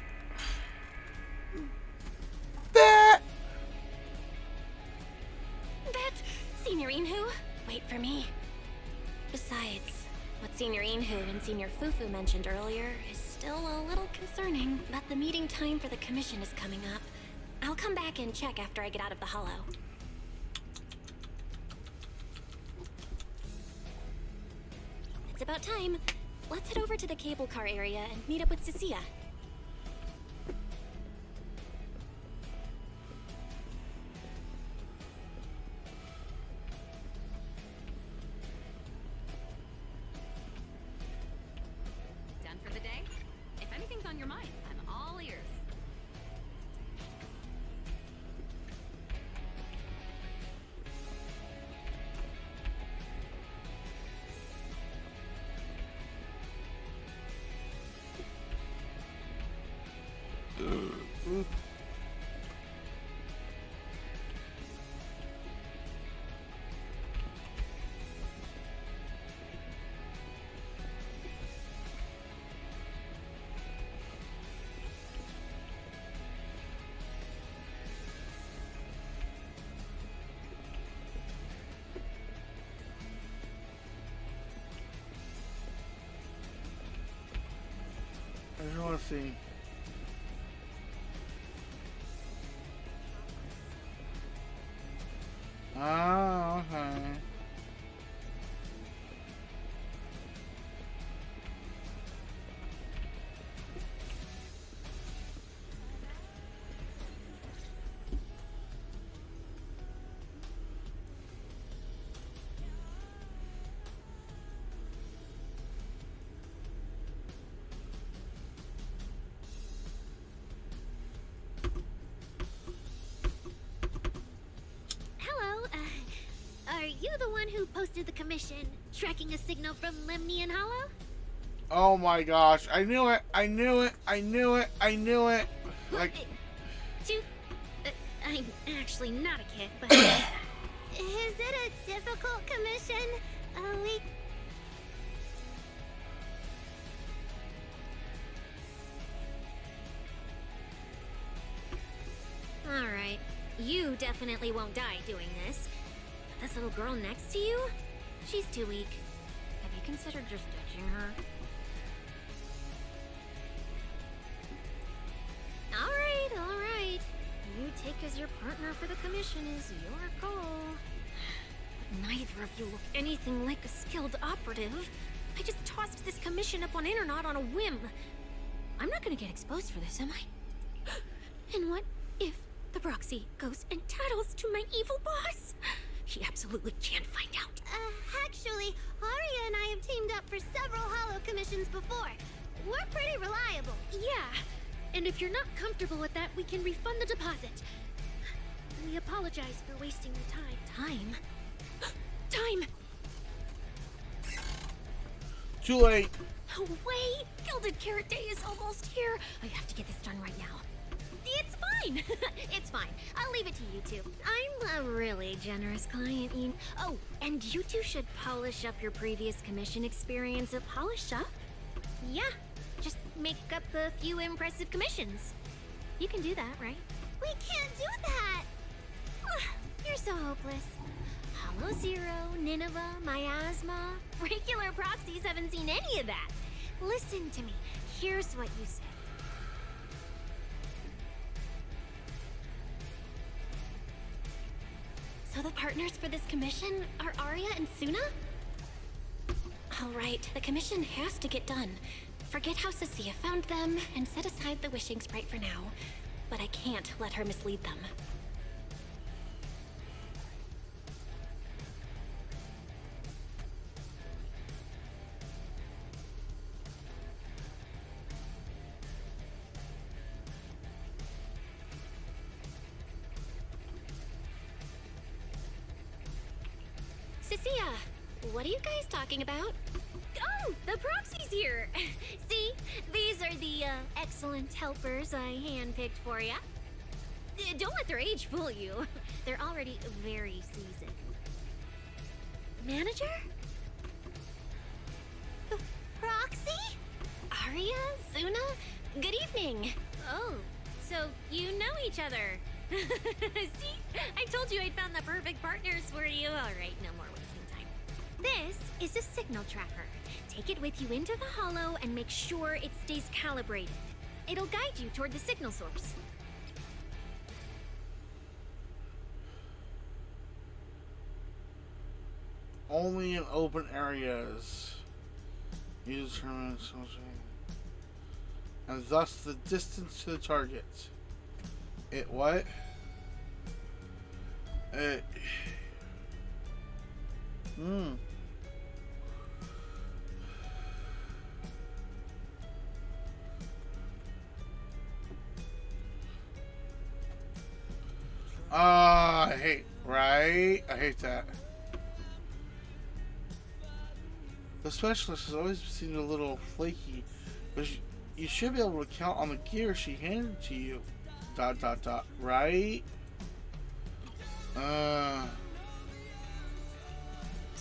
Bet. Bet. Senior Inhu, wait for me. Besides, what Senior Inhu and Senior Fufu mentioned earlier is still a little concerning, but the meeting time for the commission is coming up. I'll come back and check after I get out of the hollow. It's about time. Let's head over to the cable car area and meet up with Cecilia. Done for the day? If anything's on your mind, I'm all ears. I just want to see. Oh, okay. Hello, are you the one who posted the commission, tracking a signal from Lemnian Hollow? Oh my gosh, I knew it, I knew it, I knew it, I knew it. Like, I'm actually not a kid, but... Is it a difficult commission? We... Alright, you definitely won't die doing this. But this little girl next to you? She's too weak. Have you considered just ditching her? Alright. You take as your partner for the commission is your call. But neither of you look anything like a skilled operative. I just tossed this commission up on Internet on a whim. I'm not gonna get exposed for this, am I? And what if the proxy goes and tattles to my evil boss? He absolutely can't find out. Actually, Arya and I have teamed up for several Hollow commissions before. We're pretty reliable. Yeah. And if you're not comfortable with that, we can refund the deposit. We apologize for wasting your time. Time? too late. No way! Gilded Carrot Day is almost here. I have to get this done right now. It's fine. It's fine. I'll leave it to you two. I'm a really generous client, Ian. Oh, and you two should polish up your previous commission experience. Polish up? Yeah. Just make up a few impressive commissions. You can do that, right? We can't do that! You're so hopeless. Hollow Zero, Nineveh, Miasma. Regular proxies haven't seen any of that. Listen to me. Here's what you said. So the partners for this commission are Arya and Suna? All right, the commission has to get done. Forget how Cecilia found them, and set aside the wishing sprite for now. But I can't let her mislead them. Cecilia, what are you guys talking about? Oh, the proxy's here! See? These are the, excellent helpers I handpicked for ya. Don't let their age fool you. They're already very seasoned. Manager? Proxy? Arya? Suna? Good evening. Oh, so you know each other. See? I told you I'd found the perfect partners for you. Alright, no more wasting time. This is a signal tracker. Take it with you into the hollow and make sure it stays calibrated. It'll guide you toward the signal source. Only in open areas. You determine something. And thus the distance to the target. It what? It... I hate, right? I hate that. The specialist has always seemed a little flaky, but you should be able to count on the gear she handed to you. ... Right?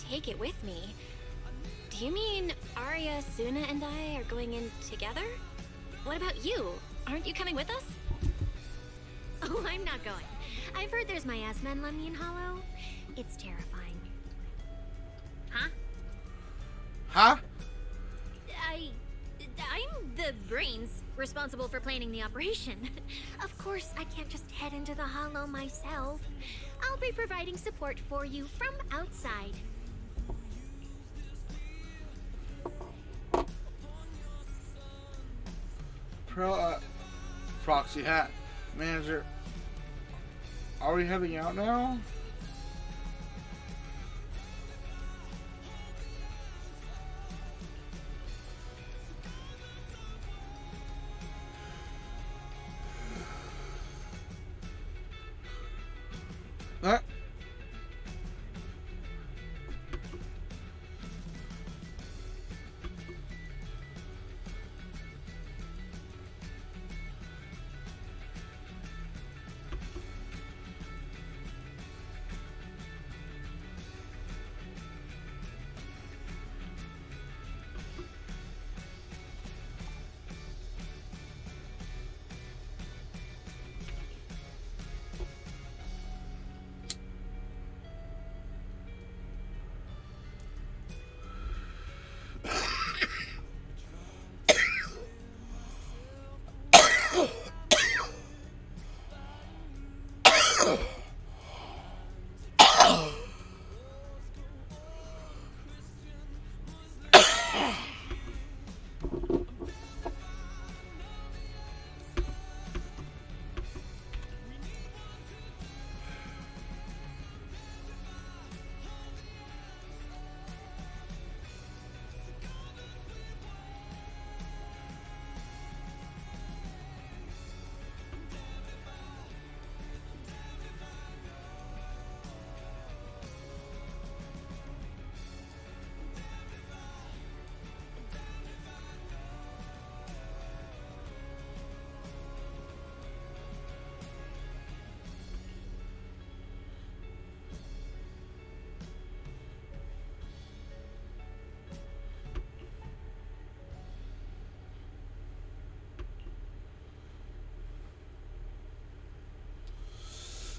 Take it with me? Do you mean Arya, Suna, and I are going in together? What about you? Aren't you coming with us? Oh, I'm not going. I've heard there's miasma in Lemnian Hollow. It's terrifying. Huh? Huh? I'm The brains responsible for planning the operation. Of course, I can't just head into the Hollow myself. I'll be providing support for you from outside. Proxy hat. Manager. Are we heading out now? Huh?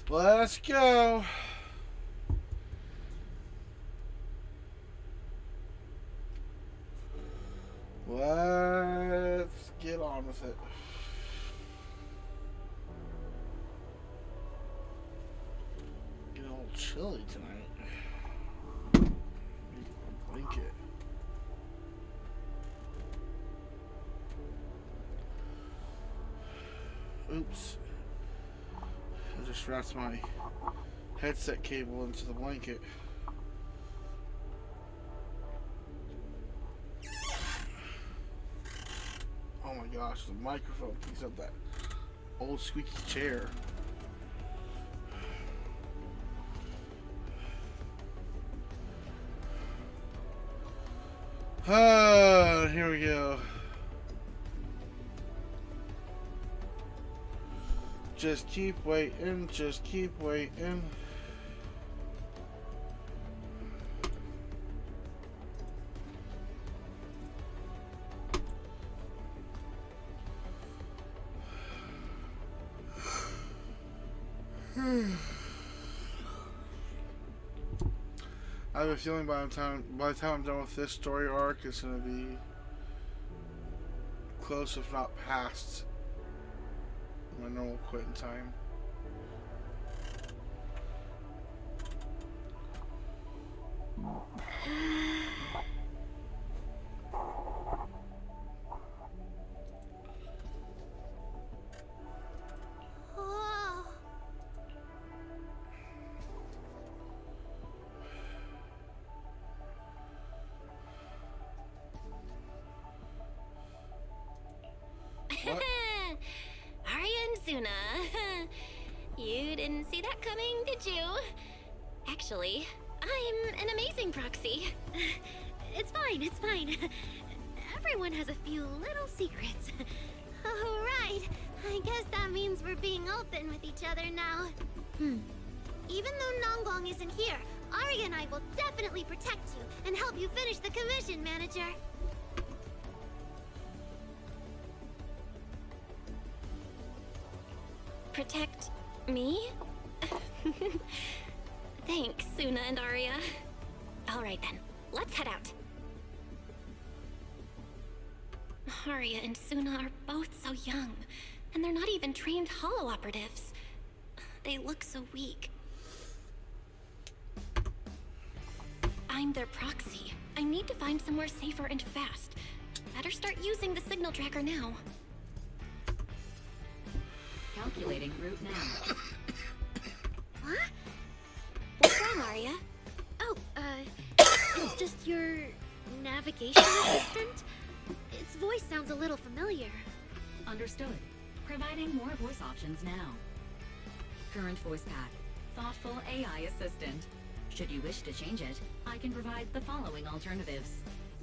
Let's go. Let's get on with it. Getting a little chilly tonight. Need a blanket. Oops. I just wrapped my headset cable into the blanket. Oh my gosh, the microphone picks up that old squeaky chair. Here we go. Just keep waiting, just keep waiting. I have a feeling by the time I'm done with this story arc, it's gonna be close, if not past, my normal quitting time. You didn't see that coming, did you? Actually, I'm an amazing proxy. It's fine, it's fine. Everyone has a few little secrets. Oh, right. I guess that means we're being open with each other now. Even though Nonggong isn't here, Arya and I will definitely protect you and help you finish the commission, Manager. Protect me? Thanks, Suna and Arya. All right then, let's head out. Arya and Suna are both so young, and they're not even trained holo operatives. They look so weak. I'm their proxy. I need to find somewhere safer and fast. Better start using the signal tracker now. Calculating route now. What? What's wrong, Arya? Oh, it's just your navigation assistant? Its voice sounds a little familiar. Understood. Providing more voice options now. Current voice pack. Thoughtful AI assistant. Should you wish to change it, I can provide the following alternatives.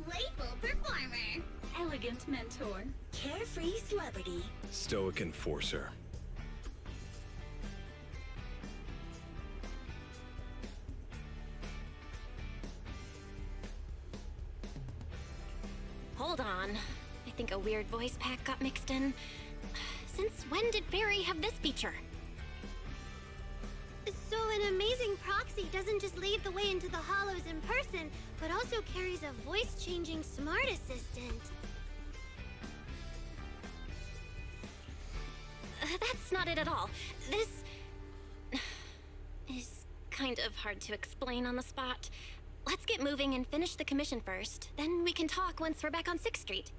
Playful performer. Elegant mentor. Carefree celebrity. Stoic enforcer. Hold on. I think a weird voice pack got mixed in. Since when did Barry have this feature? So an amazing proxy doesn't just lead the way into the hollows in person, but also carries a voice-changing smart assistant. That's not it at all. This is kind of hard to explain on the spot. Let's get moving and finish the commission first. Then we can talk once we're back on 6th Street.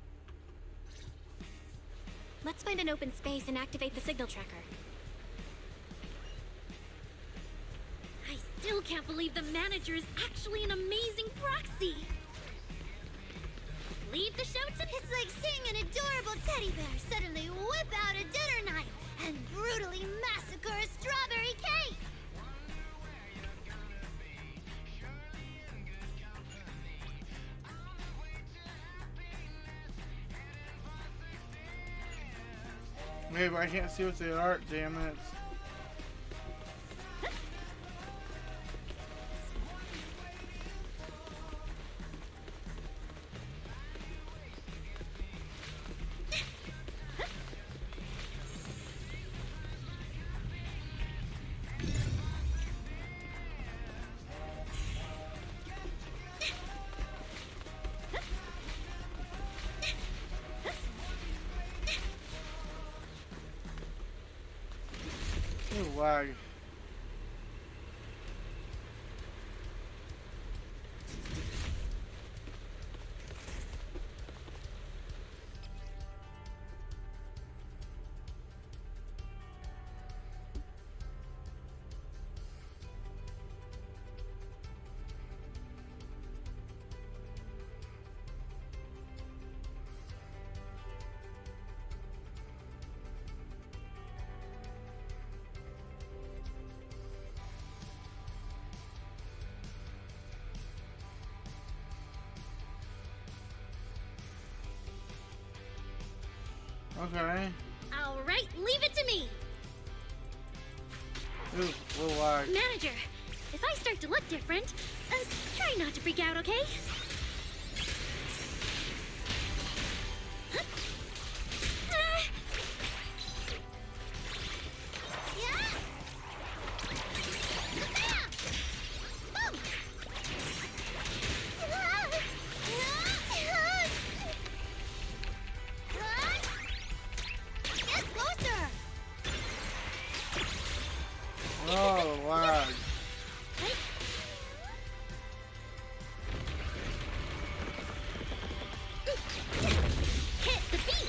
Let's find an open space and activate the signal tracker. I still can't believe the manager is actually an amazing proxy. Leave the show to It's like seeing an adorable teddy bear suddenly whip out a dinner knife and brutally massacre a strawberry cake. Maybe I can't see what they are, damn it. Lag. Okay. All right, leave it to me. Ooh, little lag. Manager, if I start to look different, try not to freak out, okay? Oh, lag. Hit the beat.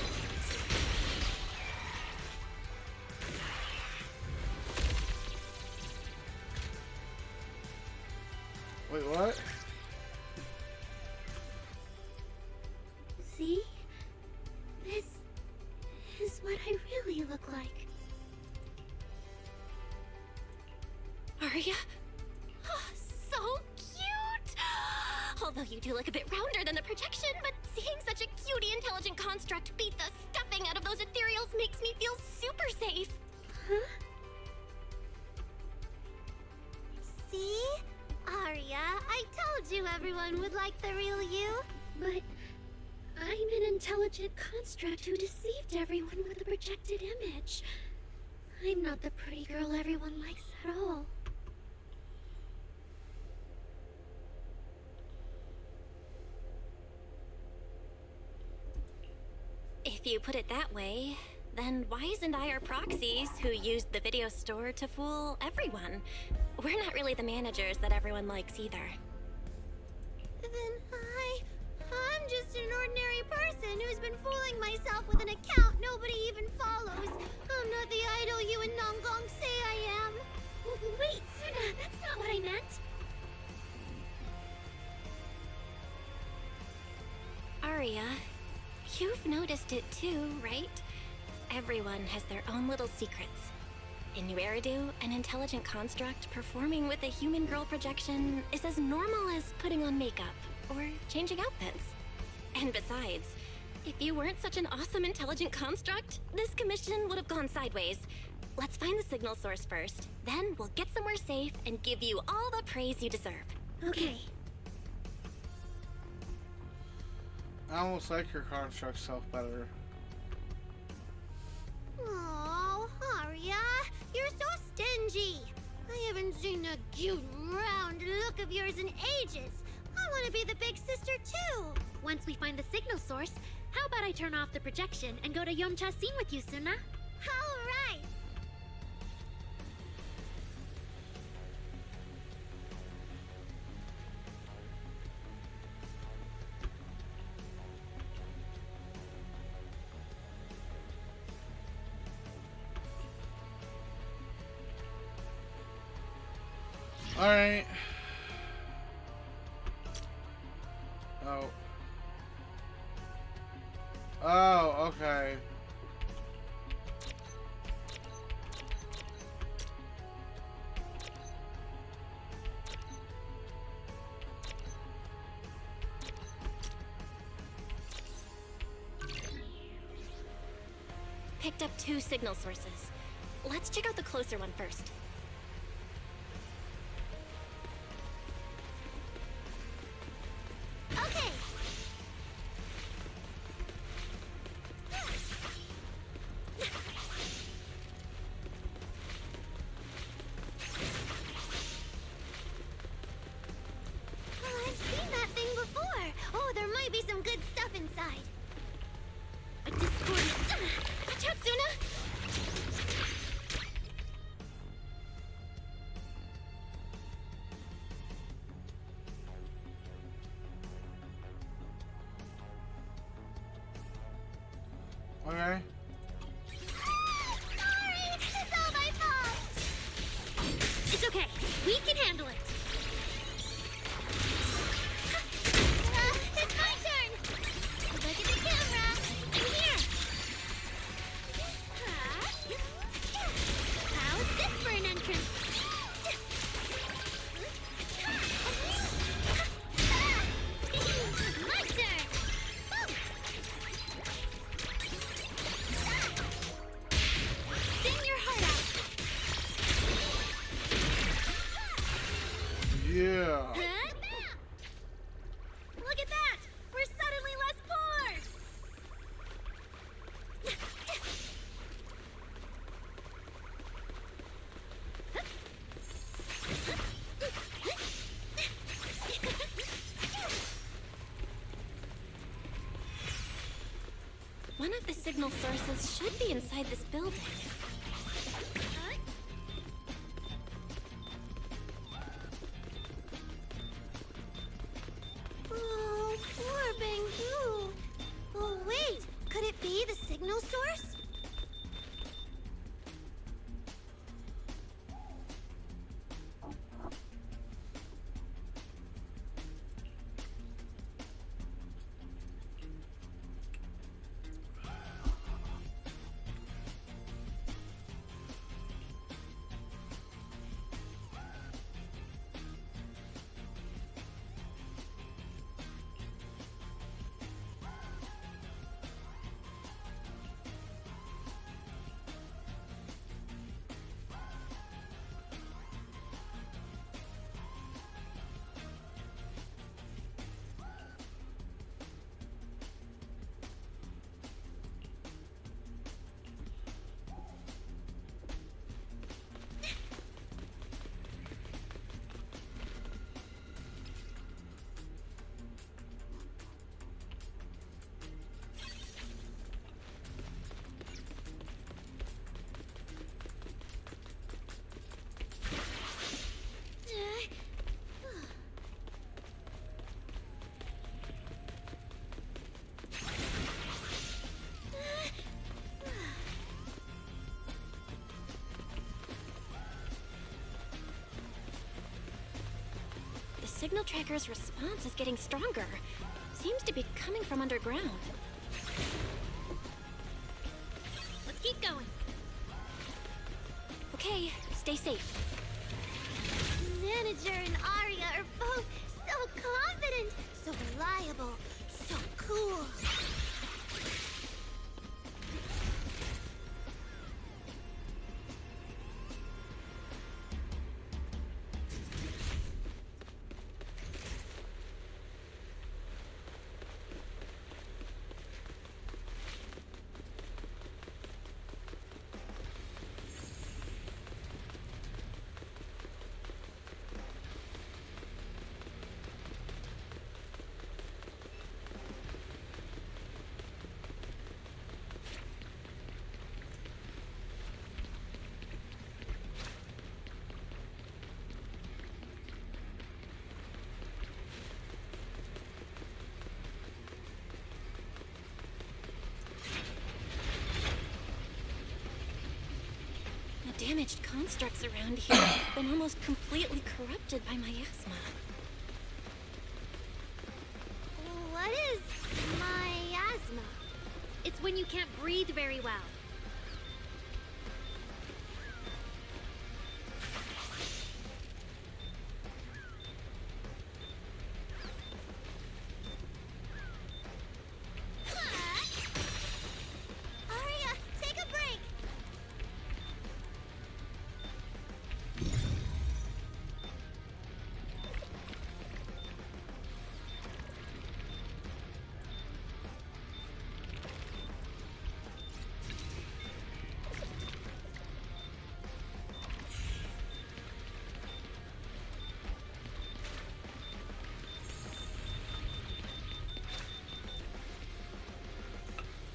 Wait, what? See? This is what I really look like. Arya? Oh, so cute! Although you do look a bit rounder than the projection, but seeing such a cutie intelligent construct beat the stuffing out of those ethereals makes me feel super safe. Huh? See? Arya, I told you everyone would like the real you. But I'm an intelligent construct who deceived everyone with a projected image. I'm not the pretty girl everyone likes at all. If you put it that way, then why isn't I our proxies who used the video store to fool everyone? We're not really the managers that everyone likes either. Then I'm just an ordinary person who's been fooling myself with an account nobody even follows. I'm not the idol you and Nongong say I am. Wait, Suna, that's not what I meant. Arya, you've noticed it too, right? Everyone has their own little secrets. In New Eridu, an intelligent construct performing with a human girl projection is as normal as putting on makeup or changing outfits. And besides, if you weren't such an awesome intelligent construct, this commission would have gone sideways. Let's find the signal source first, then we'll get somewhere safe and give you all the praise you deserve. Okay. I almost like your construct self better. Oh, Arya, you're so stingy. I haven't seen a cute, round look of yours in ages. I want to be the big sister too. Once we find the signal source, how about I turn off the projection and go to Yomcha scene with you, Suna? All right. Alright. Oh. Oh, okay. Picked up 2 signal sources. Let's check out the closer one first. Okay. Well, I've seen that thing before. Oh, there might be some good stuff inside. A discordant. Watch out, Suna! Okay. Sorry! It's all my fault! It's okay. We can handle it. It's my turn! Look at the camera! I'm here! How's this for an entrance? My turn! Sing your heart out! Yeah. Look at that! We're suddenly less poor! One of the signal sources should be inside this building. Oh, poor Bangbu. Oh, wait. Could it be the signal source? signal tracker's response is getting stronger. Seems to be coming from underground. Let's keep going. Okay, stay safe. Manager and Arya are both so confident, so reliable, so cool. Damaged constructs around here have been almost completely corrupted by miasma. What is miasma? It's when you can't breathe very well. Arya, take a break.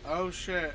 Oh shit.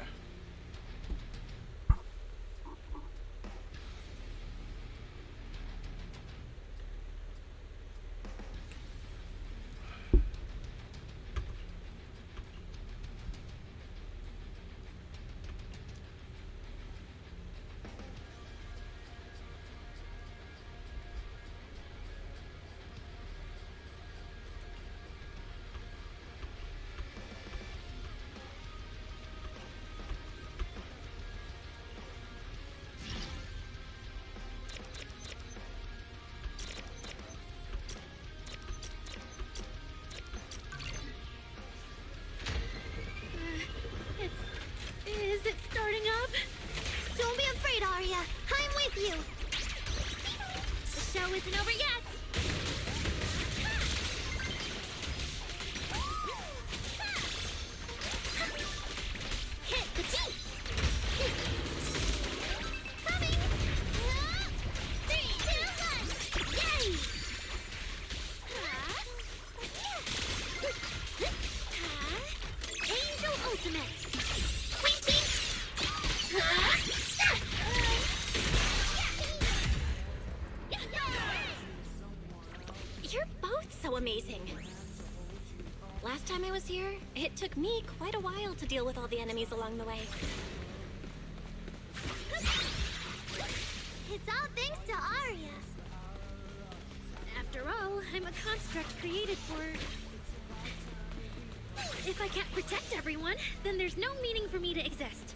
Is it starting up? Don't be afraid, Arya. I'm with you. The show isn't over yet. Hit the teeth. Coming. 3, 2, 1. Yay! Angel Ultimate. You're both so amazing. Last time I was here, it took me quite a while to deal with all the enemies along the way. It's all thanks to Arya. After all, I'm a construct created for... If I can't protect everyone, then there's no meaning for me to exist.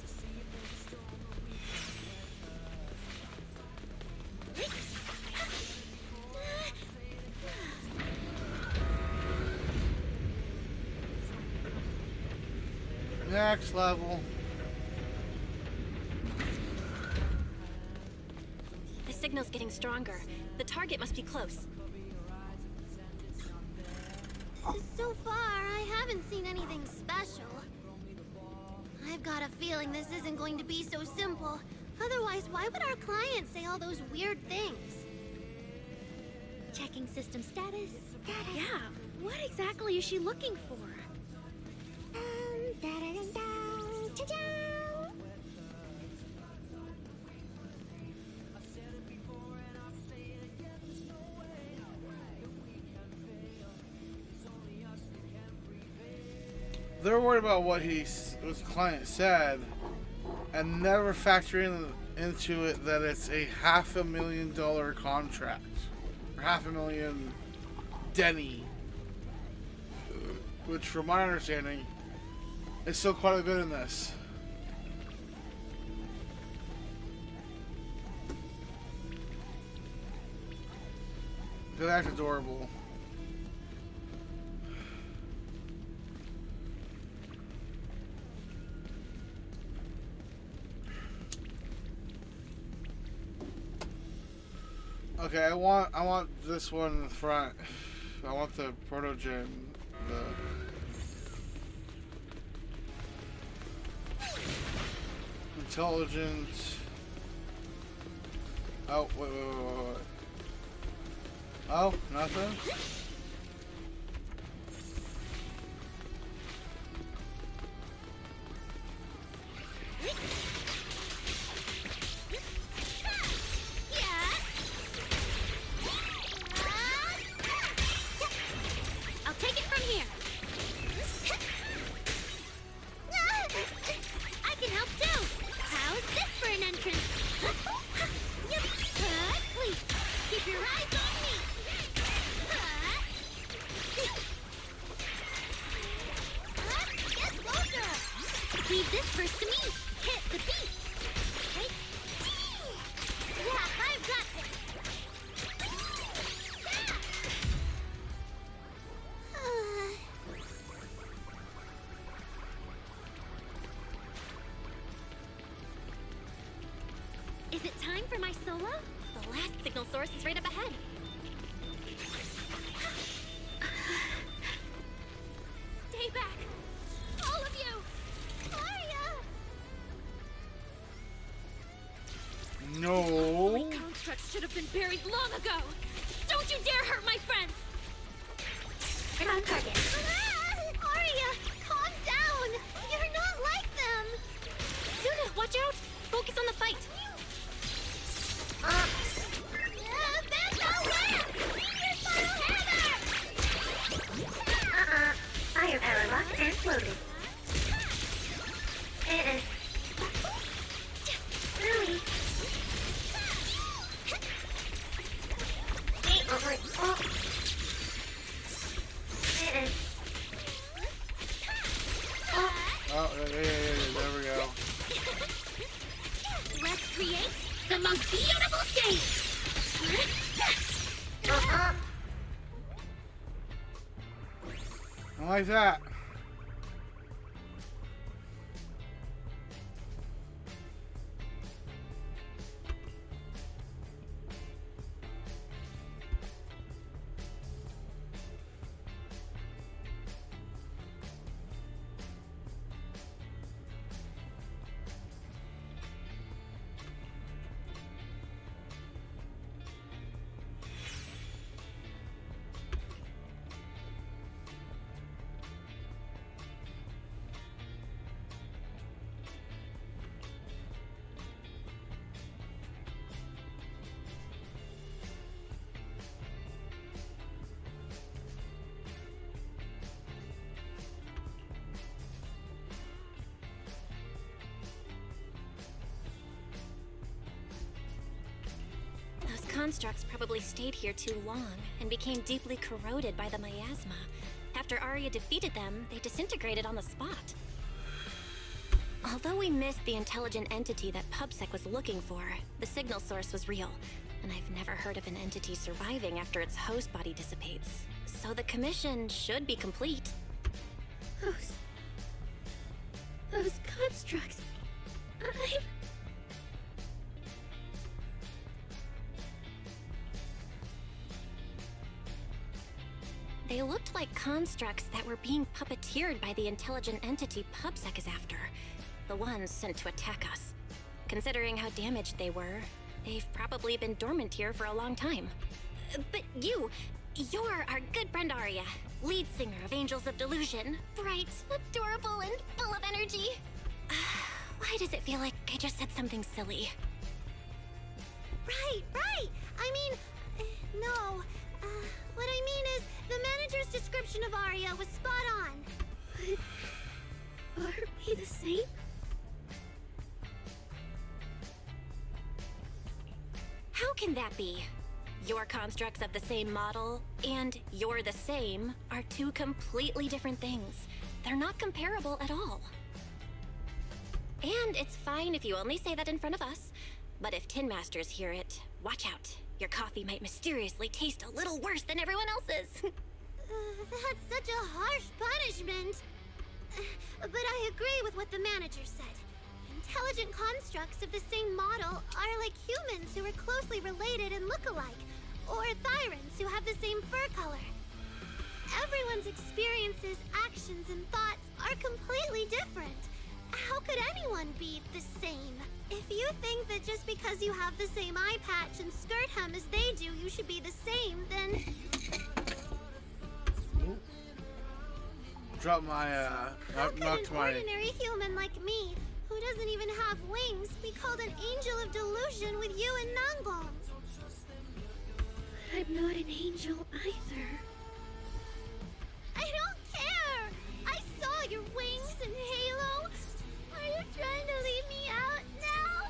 Next level. The signal's getting stronger. The target must be close. So far, I haven't seen anything special. I've got a feeling this isn't going to be so simple. Otherwise, why would our client say all those weird things? Checking system status. Yeah, what exactly is she looking for? They're worried about what his client said, and never factoring into it that it's a $500,000 contract, or $500,000 Denny. Which, from my understanding, is still quite a bit in this. That's adorable. Okay, I want this one in the front. I want the protogen, the intelligence. Oh, wait. Oh, nothing? I'll take it from here. I can help too. How's this for an entrance? Please, keep your eyes on me. Yes, closer. Leave this verse to me. Hit the beat. Right? Yeah, I've got this. Is it time for my solo? The last signal source is right up ahead. Stay back! All of you! Arya! No. Holy constructs should have been buried long ago! Don't you dare hurt my friends! I'm on target. Arya, calm down! You're not like them! Suna, watch out! Focus on the fight! Firepower locked and floated. Really? Oh, yeah, there we go. Let's create the most beautiful stage! I like that. Those constructs probably stayed here too long and became deeply corroded by the miasma. After Arya defeated them, they disintegrated on the spot. Although we missed the intelligent entity that PubSec was looking for, the signal source was real, and I've never heard of an entity surviving after its host body dissipates. So the commission should be complete. Those constructs. They looked like constructs that were being puppeteered by the intelligent entity PubSec is after. The ones sent to attack us. Considering how damaged they were, they've probably been dormant here for a long time. But you're our good friend Arya, lead singer of Angels of Delusion. Bright, adorable, and full of energy. Why does it feel like I just said something silly? Right! I mean, no. What I mean is, the manager's description of Arya was spot on. But are we the same? How can that be? Your constructs of the same model and you're the same are two completely different things. They're not comparable at all. And it's fine if you only say that in front of us. But if Tin Masters hear it, watch out. Your coffee might mysteriously taste a little worse than everyone else's. That's such a harsh punishment. But I agree with what the manager said. Intelligent constructs of the same model are like humans who are closely related and look alike, or Thyrans who have the same fur color. Everyone's experiences, actions, and thoughts are completely different. How could anyone be the same? If you think that just because you have the same eye patch and skirt hem as they do, you should be the same, then... Drop my, How could knocked an my... ordinary human like me, who doesn't even have wings, be called an angel of delusion with you and Nangbong? I'm not an angel either. I don't care! I saw your wings and halo! Are you trying to leave me out now?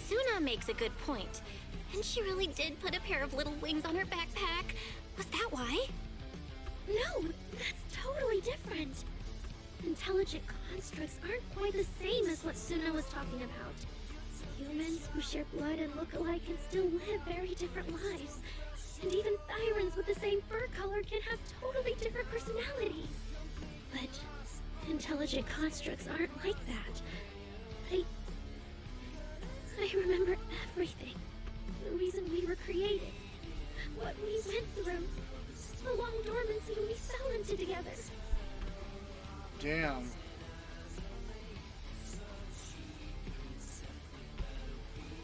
Suna makes a good point. And she really did put a pair of little wings on her backpack. Was that why? No, that's totally different. Intelligent constructs aren't quite the same as what Suna was talking about. Humans who share blood and look alike can still live very different lives. And even Thyrans with the same fur color can have totally different personalities. But intelligent constructs aren't like that. I remember everything. The reason we were created. What we went through. The long dormancy we fell into together. Damn.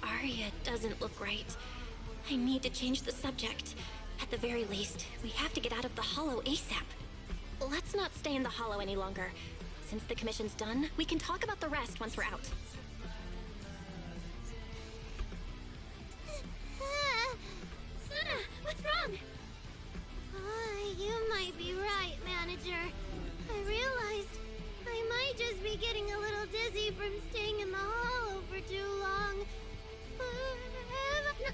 Arya doesn't look right. I need to change the subject. At the very least, we have to get out of the Hollow ASAP. Let's not stay in the Hollow any longer. Since the commission's done, we can talk about the rest once we're out. Suna, what's wrong? You might be right, manager. I realized I might just be getting a little dizzy from staying in the Hollow for too long.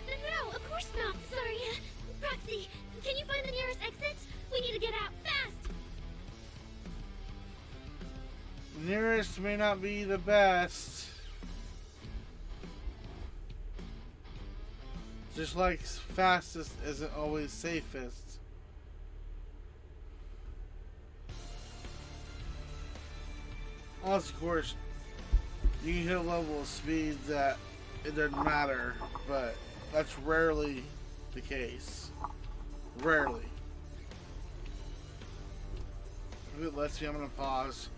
No, of course not. Sorry. Proxy, can you find the nearest exit? We need to get out, fast! Nearest may not be the best. Just like fastest isn't always safest. Also, of course, you can hit a level of speed that it doesn't matter, but that's rarely the case. Rarely. Let's see, I'm gonna pause.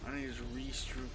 I need to restroom.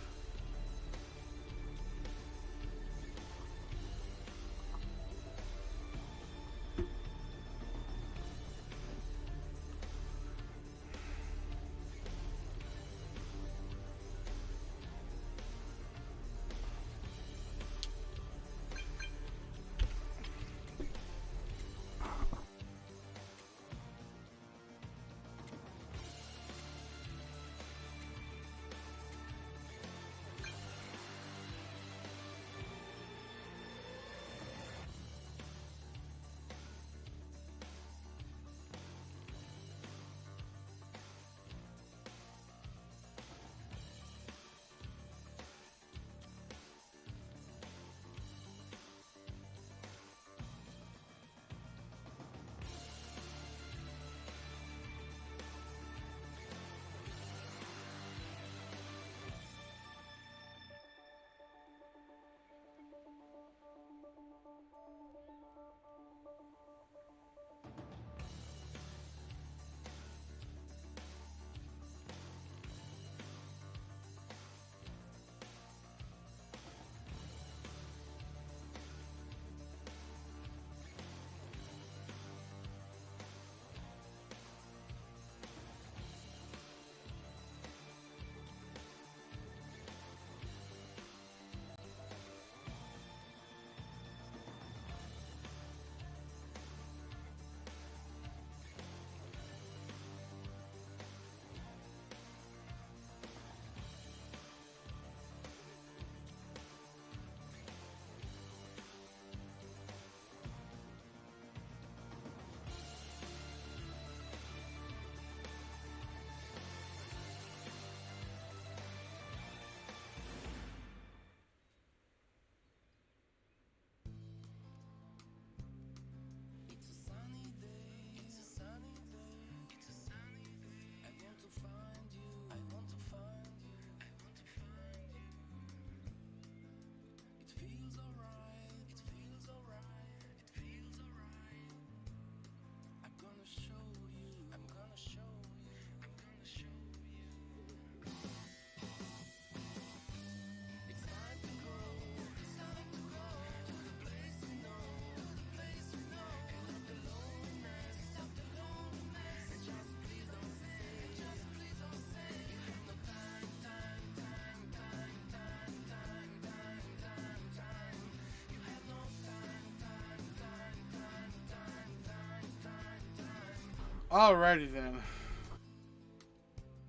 Alrighty then.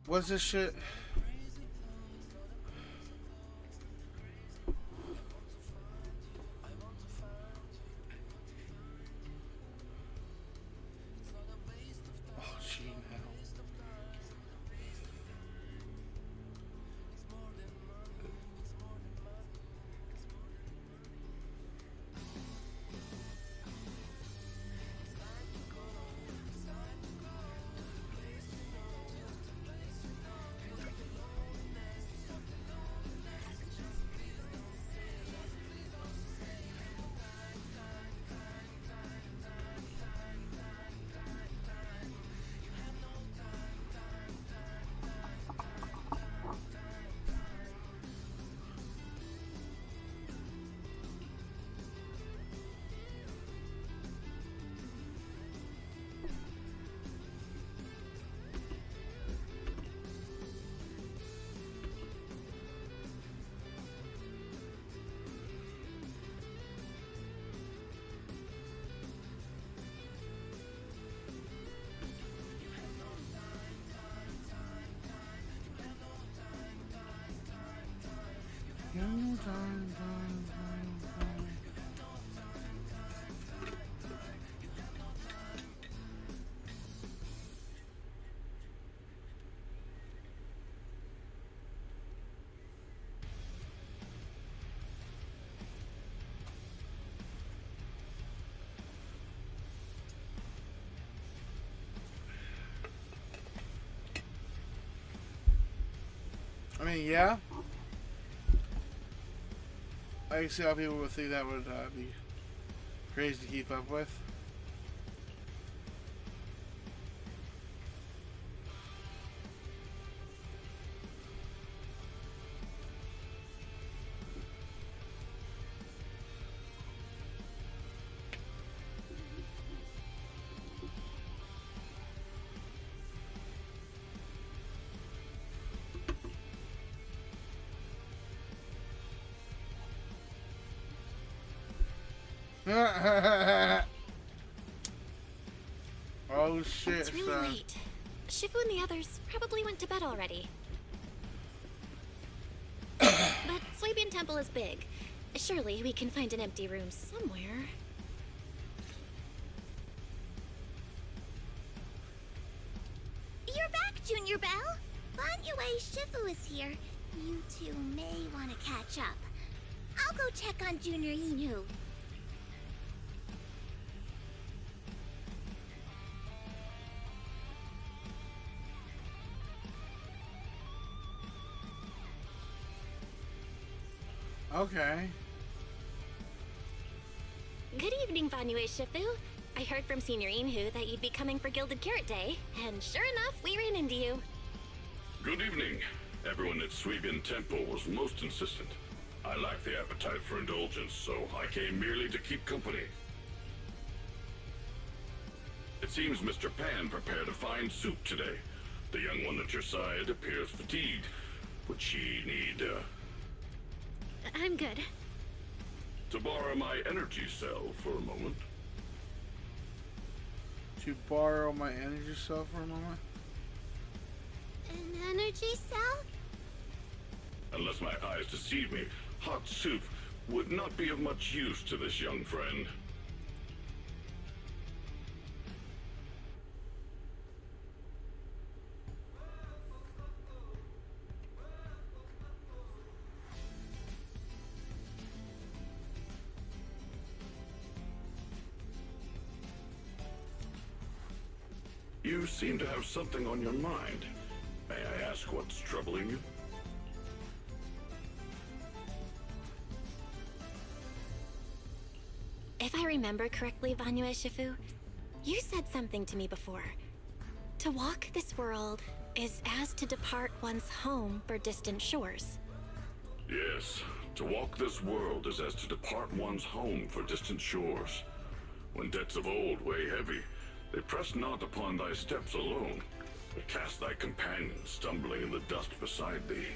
What's this shit? Oh, gee, now. I mean, yeah. I can see how people would think that would be crazy to keep up with. Oh shit, It's really late. Shifu and the others probably went to bed already. But Soybean Temple is big. Surely we can find an empty room somewhere. You're back, Junior Belle. Banyu Shifu is here. You two may want to catch up. I'll go check on Junior Inu. Okay. Good evening, Banyu Shifu. I heard from Senior Inhu that you'd be coming for Gilded Carrot Day, and sure enough, we ran into you. Good evening. Everyone at Suibian Temple was most insistent. I lack the appetite for indulgence, so I came merely to keep company. It seems Mr. Pan prepared a fine soup today. The young one at your side appears fatigued. Would she need, I'm good. to borrow my energy cell for a moment? To borrow my energy cell for a moment? An energy cell? Unless my eyes deceive me, hot soup would not be of much use to this young friend. You seem to have something on your mind. May I ask what's troubling you? If I remember correctly, Banyu Shifu, you said something to me before. To walk this world is as to depart one's home for distant shores. Yes, to walk this world is as to depart one's home for distant shores. When debts of old weigh heavy, they press not upon thy steps alone, but cast thy companions stumbling in the dust beside thee.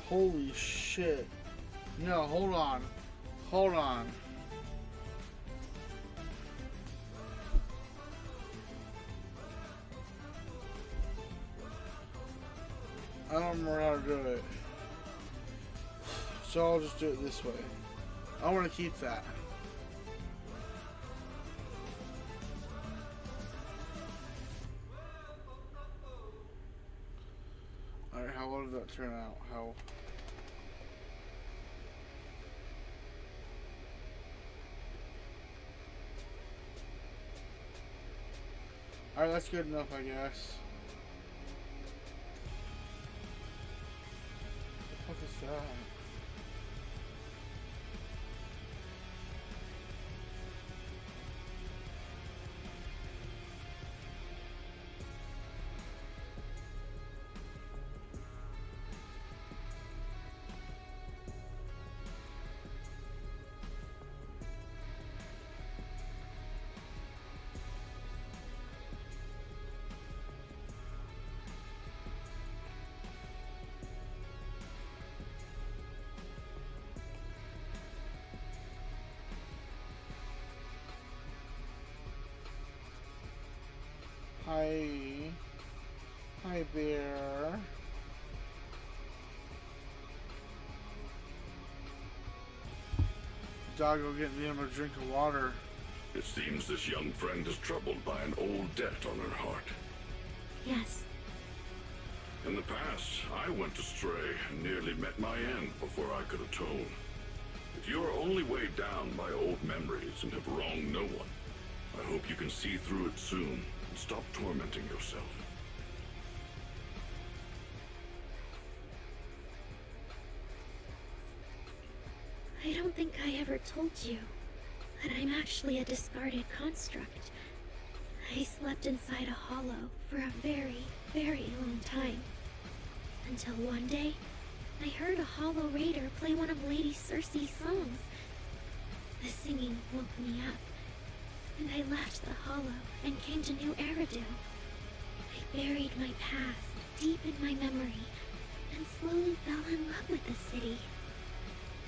Holy shit. No, hold on. Hold on. I don't remember how to do it. So I'll just do it this way. I want to keep that. Alright, how did that turn out? How... Alright, that's good enough, I guess. What the fuck is that? Hi. Hi, bear. Dog will get him a drink of water. It seems this young friend is troubled by an old debt on her heart. Yes. In the past, I went astray and nearly met my end before I could atone. If you are only weighed down by old memories and have wronged no one, I hope you can see through it soon and stop tormenting yourself. I don't think I ever told you that I'm actually a discarded construct. I slept inside a hollow for a very, very long time. Until one day, I heard a hollow raider play one of Lady Circe's songs. The singing woke me up, and I left the hollow and came to New Eridu. I buried my past deep in my memory, and slowly fell in love with the city.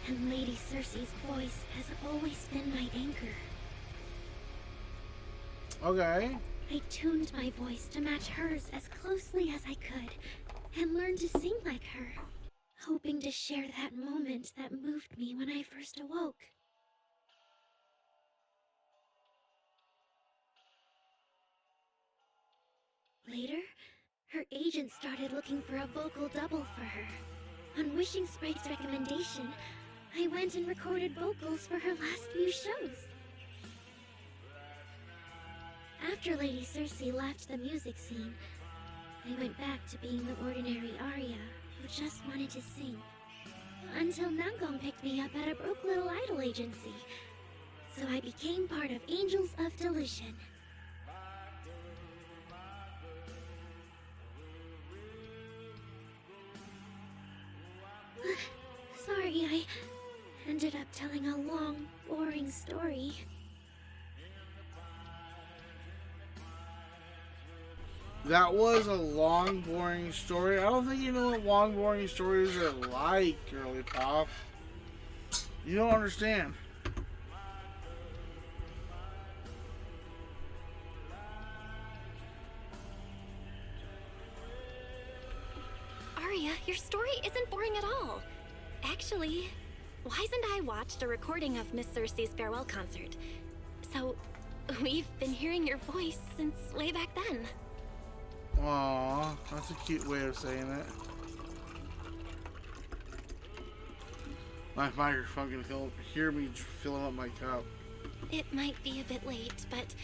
And Lady Circe's voice has always been my anchor. Okay. I tuned my voice to match hers as closely as I could, and learned to sing like her, hoping to share that moment that moved me when I first awoke. Later, her agent started looking for a vocal double for her. On Wishing Sprite's recommendation, I went and recorded vocals for her last few shows. After Lady Circe left the music scene, I went back to being the ordinary Arya who just wanted to sing. Until Nangong picked me up at a broke little idol agency. So I became part of Angels of Delusion. Sorry, I ended up telling a long, boring story. That was a long, boring story. I don't think you know what long, boring stories are like, girly pop. You don't understand. Arya, your story isn't boring at all. Actually, Wise and I watched a recording of Miss Circe's farewell concert. So, we've been hearing your voice since way back then. Aww, that's a cute way of saying it. My microphone can hear me filling up my cup. It might be a bit late, but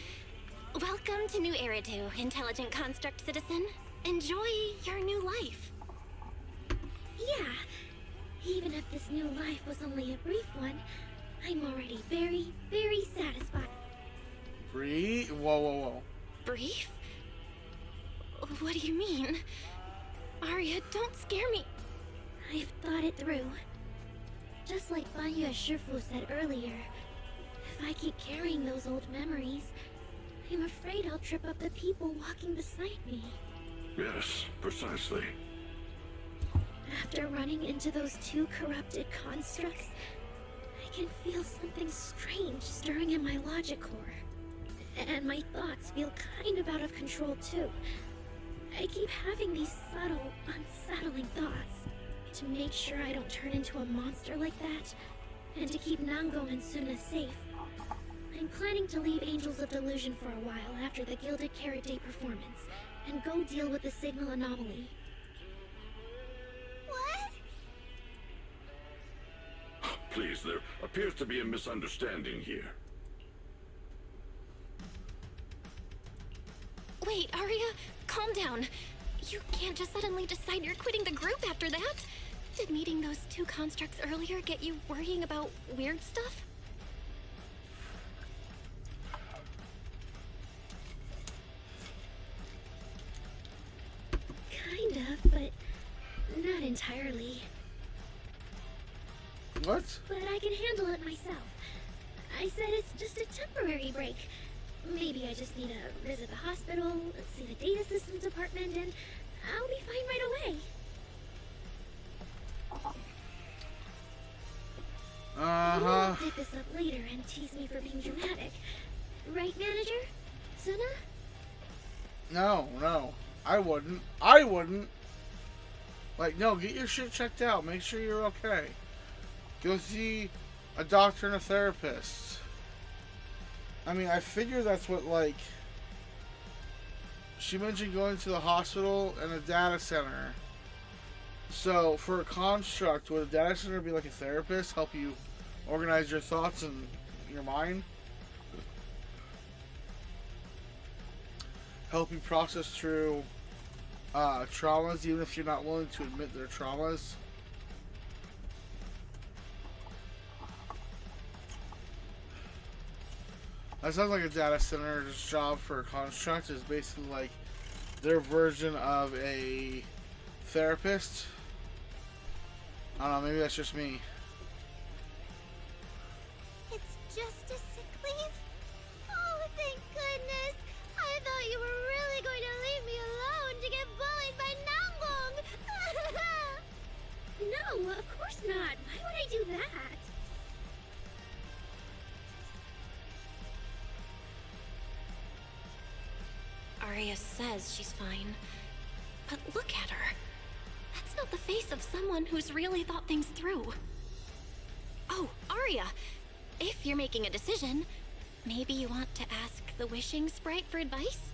welcome to New Eridu, intelligent construct citizen. Enjoy your new life. Yeah, even if this new life was only a brief one, I'm already very, very satisfied. Brief? Whoa, whoa, whoa. Brief? What do you mean? Arya, don't scare me. I've thought it through. Just like Banya Shifu said earlier, if I keep carrying those old memories, I'm afraid I'll trip up the people walking beside me. Yes, precisely. After running into those two corrupted constructs, I can feel something strange stirring in my logic core. And my thoughts feel kind of out of control too. I keep having these subtle, unsettling thoughts. To make sure I don't turn into a monster like that, and to keep Nango and Suna safe, I'm planning to leave Angels of Delusion for a while after the Gilded Carrot Day performance, and go deal with the signal anomaly. What? Please, there appears to be a misunderstanding here. Wait, Arya, calm down. You can't just suddenly decide you're quitting the group after that. Did meeting those two constructs earlier get you worrying about weird stuff? Kind of, but not entirely. What? But I can handle it myself. I said it's just a temporary break. Maybe I just need to visit the hospital, see the data systems department, and I'll be fine right away. You won't dig this up later and tease me for being dramatic. Right, manager? Suna? No. I wouldn't. Like, no, get your shit checked out. Make sure you're okay. Go see a doctor and a therapist. I mean, I figure that's what, like... She mentioned going to the hospital and a data center. So, for a construct, would a data center be like a therapist? Help you organize your thoughts and your mind? Help you process through traumas, even if you're not willing to admit their traumas? That sounds like a data center's job for a construct is basically like their version of a therapist. I don't know, maybe that's just me. It's just a sick leave? Oh, thank goodness! I thought you were really going to leave me alone to get bullied by Nangbong! No, of course not. Why would I do that? Arya says she's fine. But look at her. That's not the face of someone who's really thought things through. Oh, Arya! If you're making a decision, maybe you want to ask the Wishing Sprite for advice?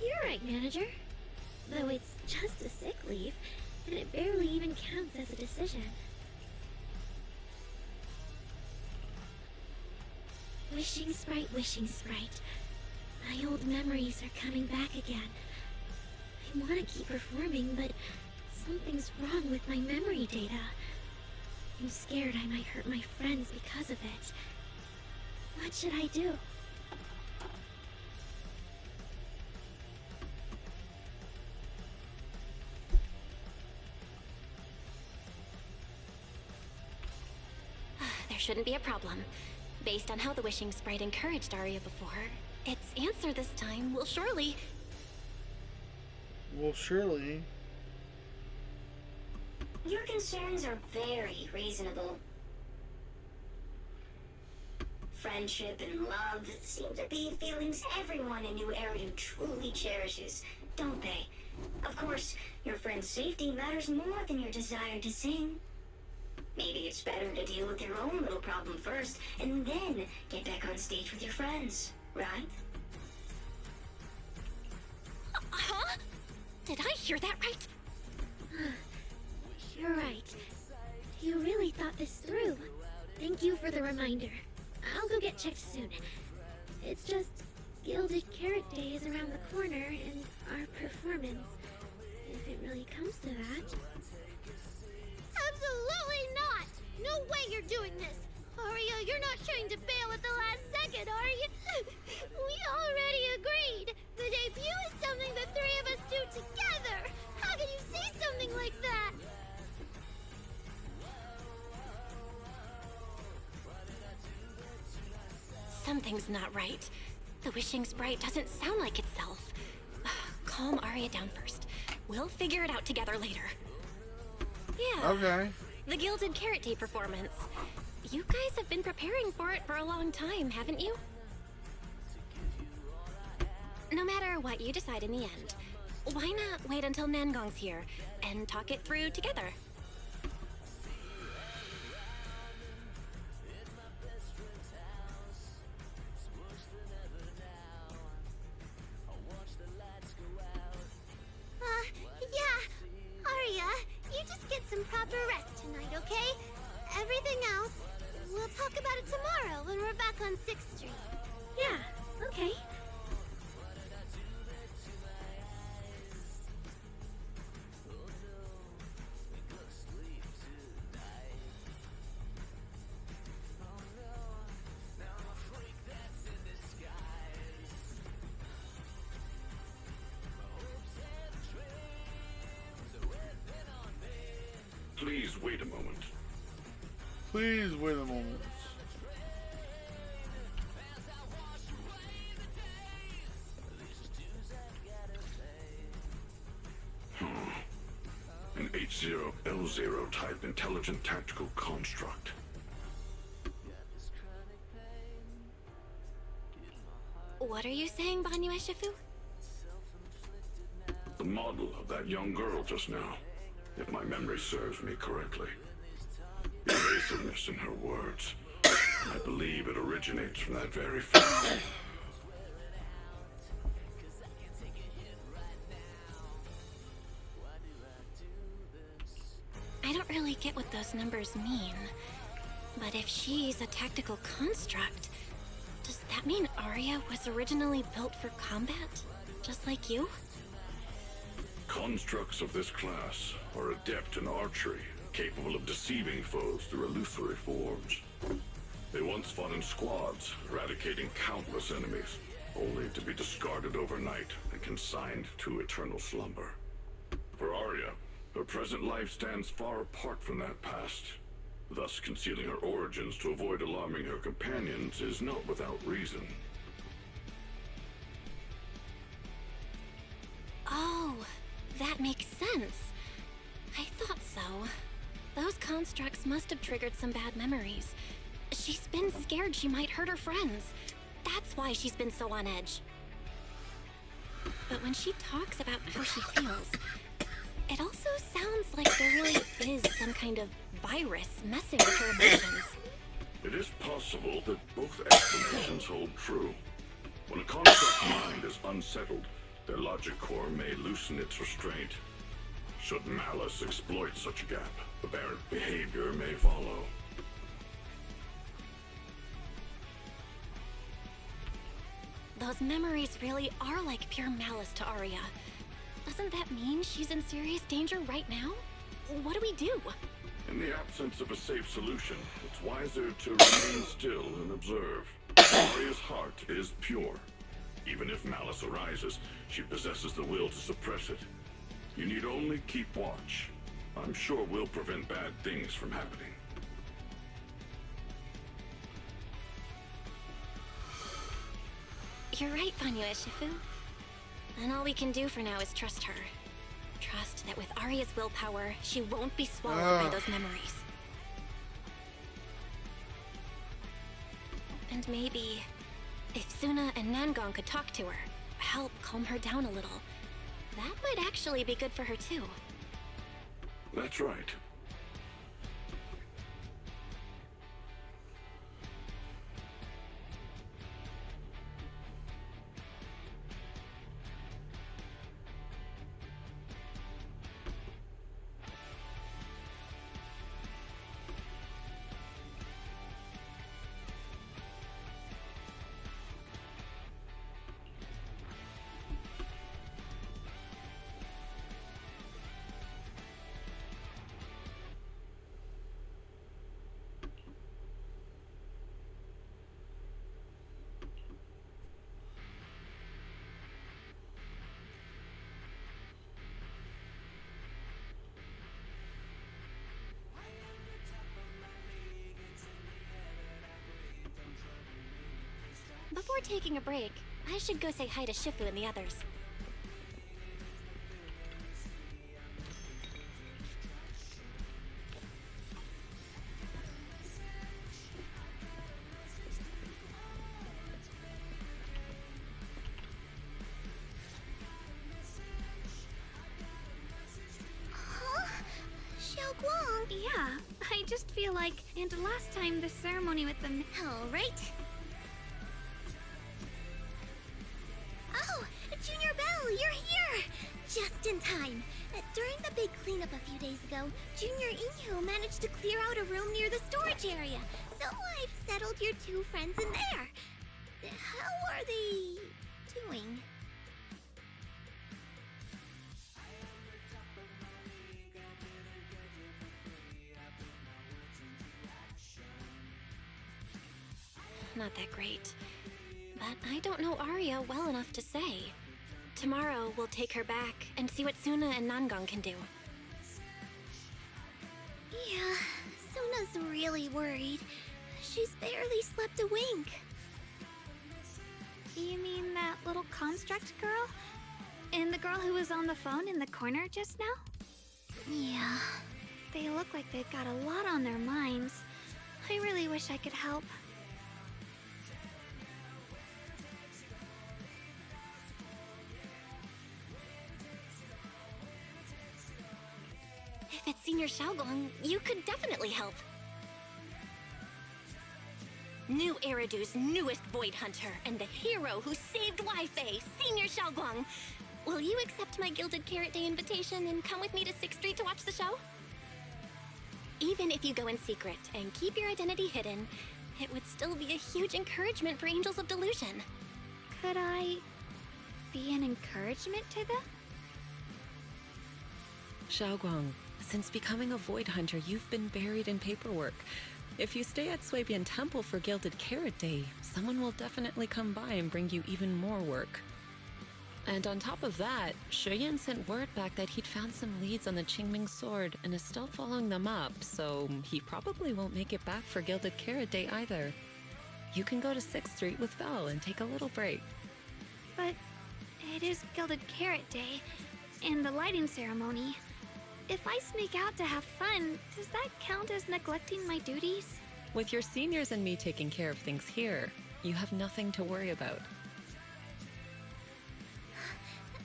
You're right, manager. Though it's just a sick leave, and it barely even counts as a decision. Wishing Sprite, Wishing Sprite. My old memories are coming back again. I want to keep performing, but something's wrong with my memory data. I'm scared I might hurt my friends because of it. What should I do? There shouldn't be a problem. Based on how the Wishing Sprite encouraged Arya before, its answer this time will surely... Your concerns are very reasonable. Friendship and love seem to be feelings everyone in New Eridu truly cherishes, don't they? Of course, your friend's safety matters more than your desire to sing. Maybe it's better to deal with your own little problem first, and then get back on stage with your friends, right? Huh? Did I hear that right? You're right. You really thought this through. Thank you for the reminder. I'll go get checked soon. It's just Gilded Carrot Day is around the corner, and our performance, if it really comes to that. Absolutely not! No way you're doing this! Arya, you're not trying to bail at the last second, are you? We already agreed! The debut is something the three of us do together! How can you say something like that? Something's not right. The Wishing Sprite doesn't sound like itself. Calm Arya down first. We'll figure it out together later. Yeah. Okay. The Gilded Carrot Day performance. You guys have been preparing for it for a long time, haven't you? No matter what you decide in the end, Why not wait until Nangong's here and talk it through together? Yeah. Arya, you just get some proper rest tonight, okay? Everything else, we'll talk about it tomorrow when we're back on 6th Street. Yeah, okay. Please wait a moment. Please wait a moment. An H0L0 type intelligent tactical construct. What are you saying, Banyu Eshifu? The model of that young girl just now, if my memory serves me correctly. Evasiveness in her words. I believe it originates from that very fact. I don't really get what those numbers mean. But if she's a tactical construct, does that mean Arya was originally built for combat? Just like you? Constructs of this class are adept in archery, capable of deceiving foes through illusory forms. They once fought in squads, eradicating countless enemies, only to be discarded overnight and consigned to eternal slumber. For Arya, her present life stands far apart from that past. Thus, concealing her origins to avoid alarming her companions is not without reason. Oh, that makes sense. I thought so. Those constructs must have triggered some bad memories. She's been scared she might hurt her friends. That's why she's been so on edge. But when she talks about how she feels, it also sounds like there really is some kind of virus messing with her emotions. It is possible that both explanations hold true. When a construct's mind is unsettled, their logic core may loosen its restraint. Should malice exploit such a gap, aberrant behavior may follow. Those memories really are like pure malice to Arya. Doesn't that mean she's in serious danger right now? What do we do? In the absence of a safe solution, it's wiser to remain still and observe. Arya's heart is pure. Even if malice arises, she possesses the will to suppress it. You need only keep watch. I'm sure we'll prevent bad things from happening. You're right, Banyu Eshifu. And all we can do for now is trust her. Trust that with Arya's willpower, she won't be swallowed by those memories. And maybe, if Suna and Nangong could talk to her, help calm her down a little, that might actually be good for her too. That's right. Before taking a break, I should go say hi to Shifu and the others. just feel like, and last time the ceremony with them. All right. Oh, Junior Belle, you're here! Just in time. During the big cleanup a few days ago, Junior Inhu managed to clear out a room near the storage area. So I've settled your two friends in there. How are they doing? Not that great. But I don't know Arya well enough to say. Tomorrow, we'll take her back and see what Suna and Nangang can do. Yeah, Suna's really worried. She's barely slept a wink. You mean that little construct girl? And the girl who was on the phone in the corner just now? Yeah. They look like they've got a lot on their minds. I really wish I could help. If it's Senior Xiaoguang, you could definitely help. New Eridu's newest Void Hunter and the hero who saved Wi-Fi, Senior Xiaoguang. Will you accept my Gilded Carrot Day invitation and come with me to 6th Street to watch the show? Even if you go in secret and keep your identity hidden, it would still be a huge encouragement for Angels of Delusion. Could I be an encouragement to them? Xiaoguang, since becoming a Void Hunter, you've been buried in paperwork. If you stay at Swabian Temple for Gilded Carrot Day, someone will definitely come by and bring you even more work. And on top of that, Shuyan sent word back that he'd found some leads on the Qingming sword and is still following them up, so he probably won't make it back for Gilded Carrot Day either. You can go to 6th Street with Belle and take a little break. But it is Gilded Carrot Day, and the lighting ceremony. If I sneak out to have fun, does that count as neglecting my duties? With your seniors and me taking care of things here, you have nothing to worry about.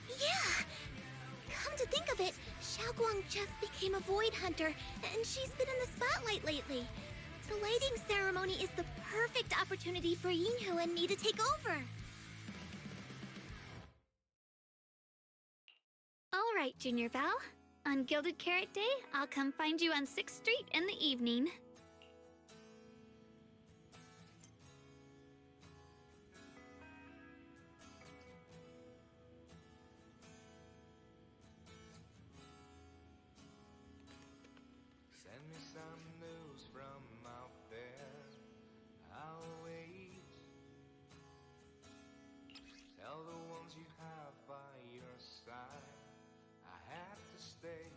Yeah! Come to think of it, Xiaoguang just became a Void Hunter, and she's been in the spotlight lately. The lighting ceremony is the perfect opportunity for Yinhu and me to take over. All right, Junior Belle. On Gilded Carrot Day, I'll come find you on 6th Street in the evening. Send me some news from out there. I'll wait. Tell the ones you have by your side I have to stay.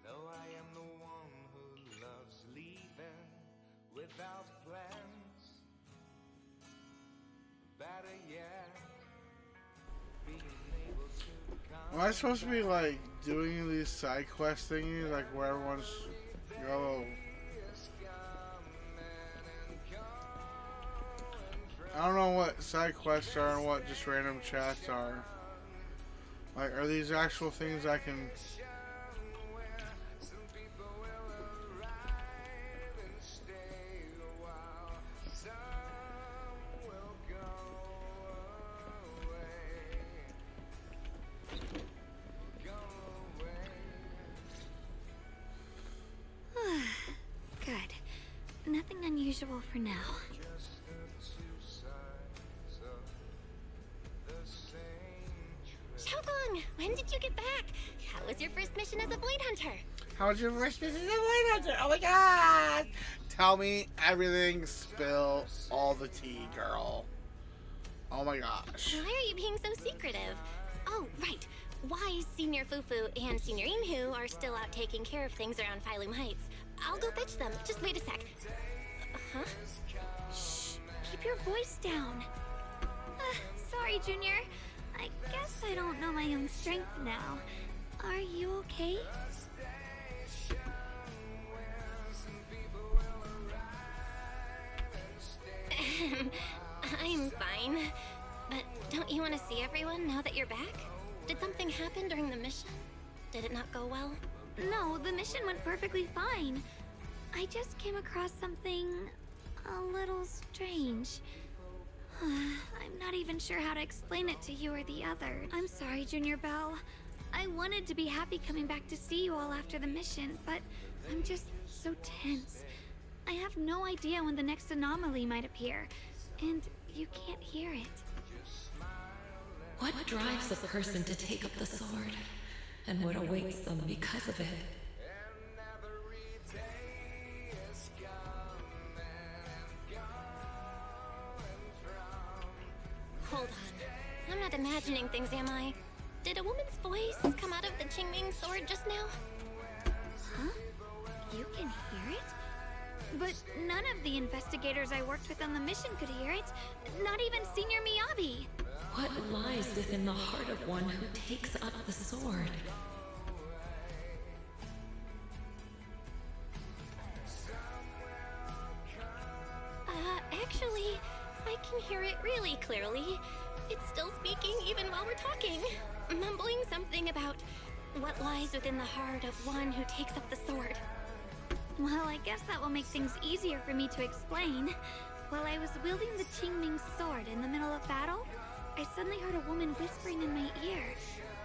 Though I am the one who loves leaving without plans. Better yet, being able to Am I supposed to be like doing these side quest thingies, like where everyone's go? I don't know what side quests are and what just random chats are. Like, are these actual things I can? Good. Nothing unusual for now. Xiaoguang, when did you get back? How was your first mission as a Void Hunter? How was your first mission as a Void Hunter? Oh my god! Tell me everything. Spill all the tea, girl. Oh my gosh. Why are you being so secretive? Oh, right. Why Senior Fufu and Senior Inhu are still out taking care of things around Phylum Heights. I'll go fetch them. Just wait a sec. Huh? Shh. Keep your voice down. Sorry, Junior. I guess I don't know my own strength now. Are you okay? I'm fine. But don't you want to see everyone now that you're back? Did something happen during the mission? Did it not go well? No, the mission went perfectly fine. I just came across something a little strange. I'm not even sure how to explain it to you or the others. I'm sorry, Junior Belle. I wanted to be happy coming back to see you all after the mission, but I'm just so tense. I have no idea when the next anomaly might appear, and you can't hear it. What drives a person to take up the sword? And what awaits them because of it? Hold on. I'm not imagining things, am I? Did a woman's voice come out of the Qingming sword just now? Huh? You can hear it? But none of the investigators I worked with on the mission could hear it. Not even Senior Miyabi. What lies within the heart of one who takes up the sword? Actually, I can hear it really clearly. It's still speaking even while we're talking. Mumbling something about what lies within the heart of one who takes up the sword. Well, I guess that will make things easier for me to explain. While I was wielding the Qingming sword in the middle of battle, I suddenly heard a woman whispering in my ear,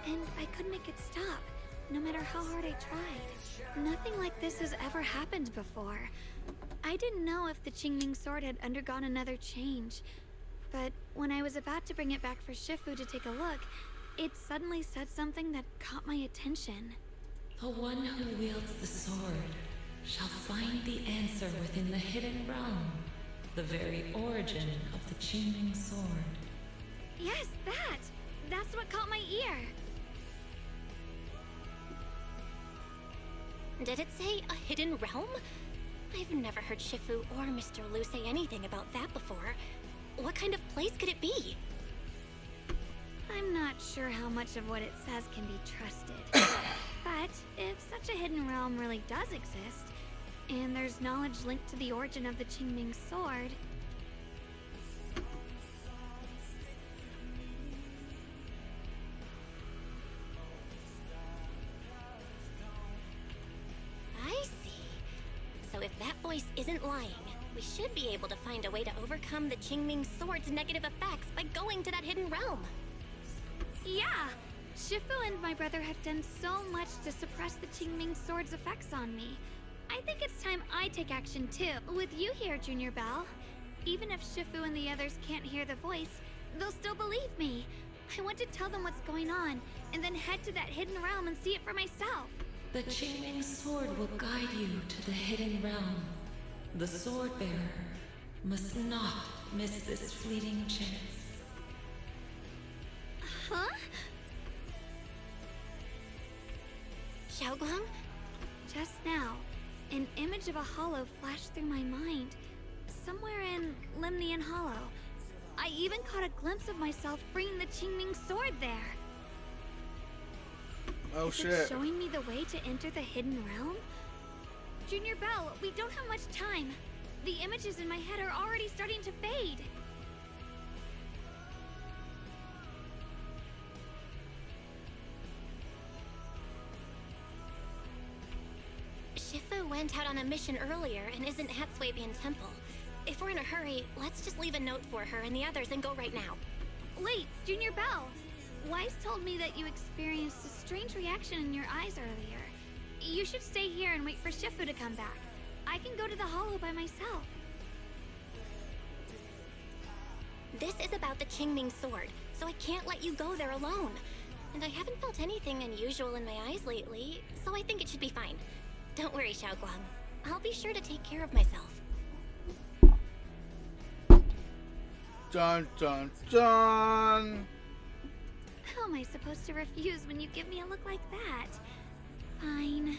and I couldn't make it stop, no matter how hard I tried. Nothing like this has ever happened before. I didn't know if the Qingming sword had undergone another change, but when I was about to bring it back for Shifu to take a look, it suddenly said something that caught my attention. The one who wields the sword shall find the answer within the hidden realm, the very origin of the Qingming sword. Yes, that! That's what caught my ear! Did it say a hidden realm? I've never heard Shifu or Mr. Liu say anything about that before. What kind of place could it be? I'm not sure how much of what it says can be trusted. But if such a hidden realm really does exist, and there's knowledge linked to the origin of the Qingming sword... I see. So if that voice isn't lying, we should be able to find a way to overcome the Qingming sword's negative effects by going to that hidden realm. Yeah! Shifu and my brother have done so much to suppress the Qingming sword's effects on me. I think it's time I take action too, with you here, Junior Belle. Even if Shifu and the others can't hear the voice, they'll still believe me. I want to tell them what's going on, and then head to that hidden realm and see it for myself. The Qingming sword will guide you to the hidden realm. The sword bearer must not miss this fleeting chance. Huh? Xiaoguang? Just now, an image of a hollow flashed through my mind. Somewhere in Limnian Hollow. I even caught a glimpse of myself bringing the Qingming sword there. Oh Is shit. it showing me the way to enter the hidden realm? Junior Belle, we don't have much time. The images in my head are already starting to fade. Shifu went out on a mission earlier and isn't at Swabian Temple. If we're in a hurry, let's just leave a note for her and the others and go right now. Wait, Junior Belle! Wise told me that you experienced a strange reaction in your eyes earlier. You should stay here and wait for Shifu to come back. I can go to the hollow by myself. This is about the Qingming sword, so I can't let you go there alone. And I haven't felt anything unusual in my eyes lately, so I think it should be fine. Don't worry, Xiaoguang. I'll be sure to take care of myself. Dun dun dun! How am I supposed to refuse when you give me a look like that? Fine.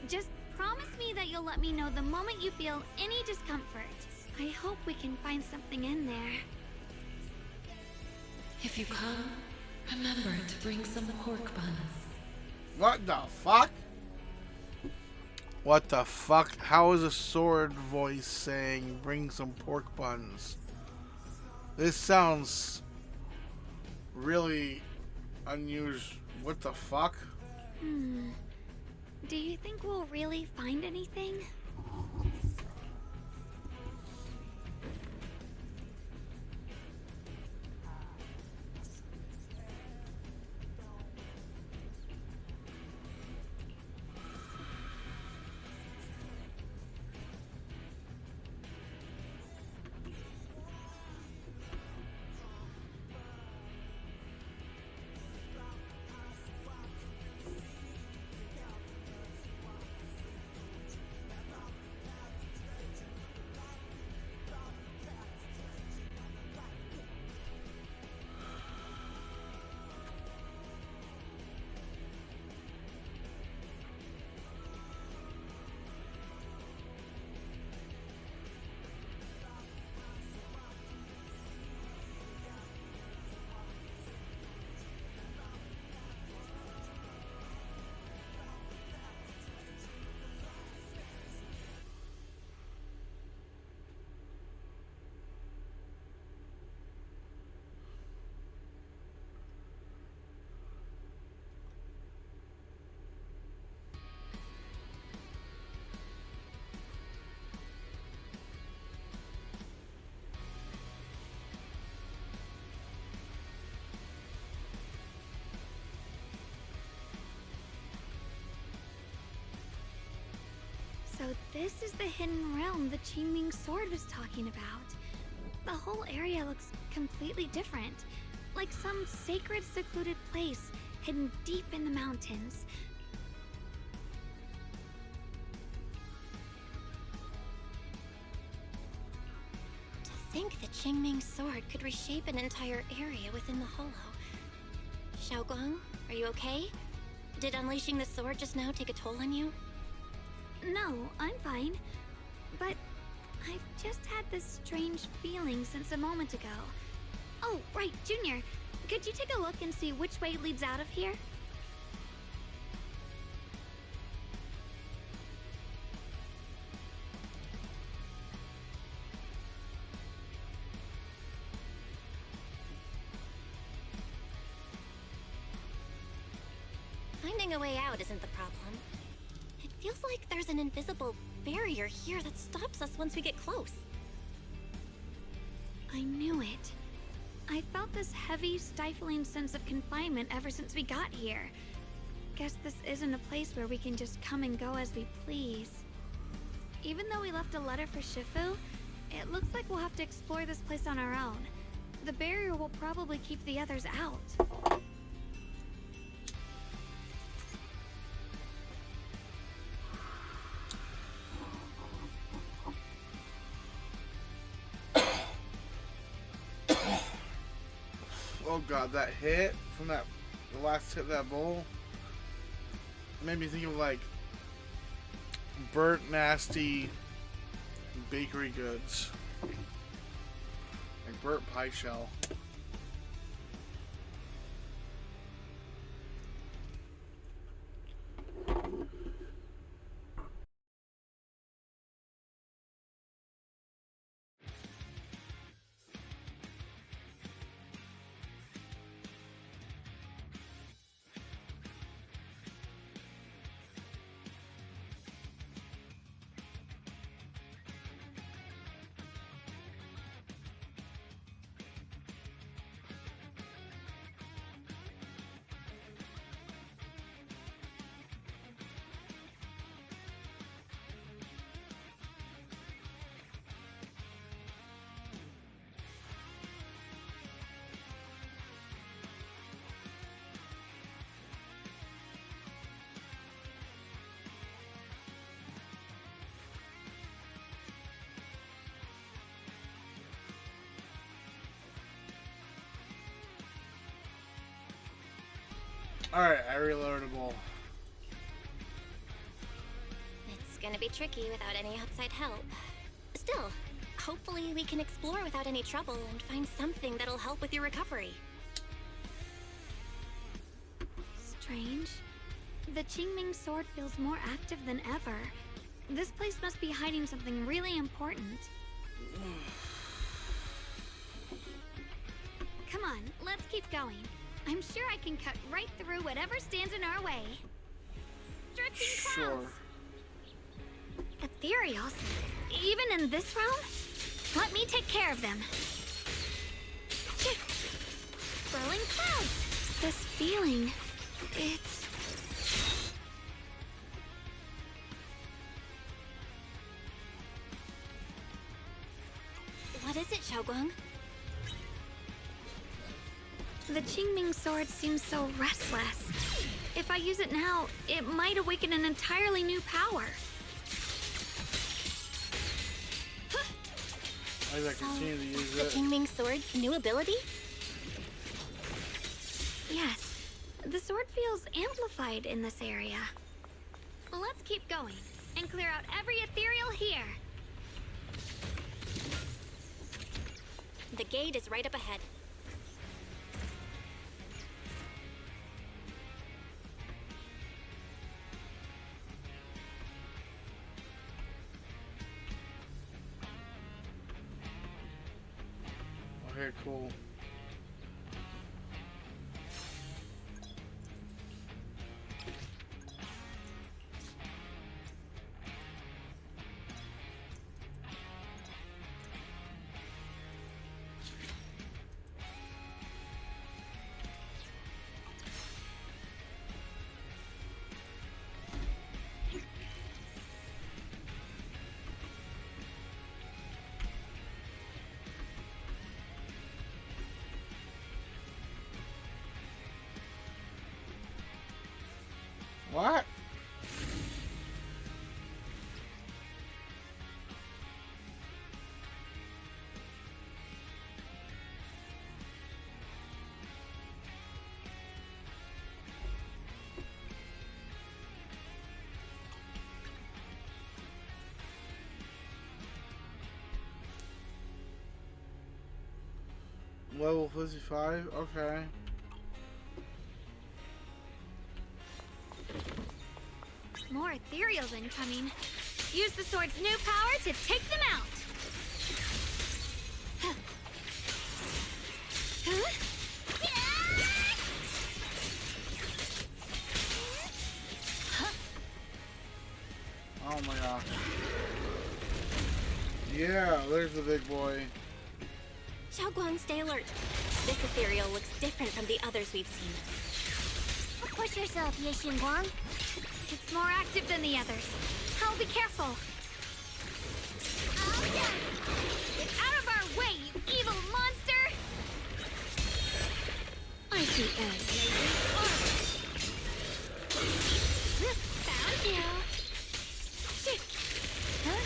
Just promise me that you'll let me know the moment you feel any discomfort. I hope we can find something in there. If you come, remember to bring some pork buns. What the fuck? What the fuck? How is a sword voice saying bring some pork buns? This sounds really unusual. What the fuck? Do you think we'll really find anything? So this is the hidden realm the Qingming sword was talking about. The whole area looks completely different, like some sacred, secluded place hidden deep in the mountains. To think the Qingming sword could reshape an entire area within the hollow. Xiaoguang, are you okay? Did unleashing the sword just now take a toll on you? No, I'm fine. But I've just had this strange feeling since a moment ago. Oh, right, Junior. Could you take a look and see which way leads out of here? Finding a way out isn't the problem. It feels like there's an invisible barrier here that stops us once we get close. I knew it. I felt this heavy, stifling sense of confinement ever since we got here. Guess this isn't a place where we can just come and go as we please. Even though we left a letter for Shifu, it looks like we'll have to explore this place on our own. The barrier will probably keep the others out. Oh god, that hit from the last hit of that bowl made me think of like burnt, nasty bakery goods, like burnt pie shell. Alright, I reloaded a bowl. It's gonna be tricky without any outside help. Still, hopefully we can explore without any trouble and find something that'll help with your recovery. Strange. The Qingming sword feels more active than ever. This place must be hiding something really important. Come on, let's keep going. I'm sure I can cut right through whatever stands in our way. drifting Sure. clouds. Ethereals? Even in this realm? Let me take care of them. Swirling clouds. This feeling, it's... What is it, Xiaoguang? The Qingming sword seems so restless. If I use it now, it might awaken an entirely new power. As I continue to use The it. Qingming sword's new ability? Yes, the sword feels amplified in this area. Well, let's keep going and clear out every ethereal here. The gate is right up ahead. Okay, cool. What? Level 55? Okay. More ethereals incoming. Use the sword's new power to take them out. Oh my gosh. Yeah, there's the big boy. Xiaoguang, stay alert. This ethereal looks different from the others we've seen. Push yourself, Ye Xingguang. It's more active than the others. I'll be careful. Get out of our way, you evil monster! I see eggs. Found you. Shit. Huh?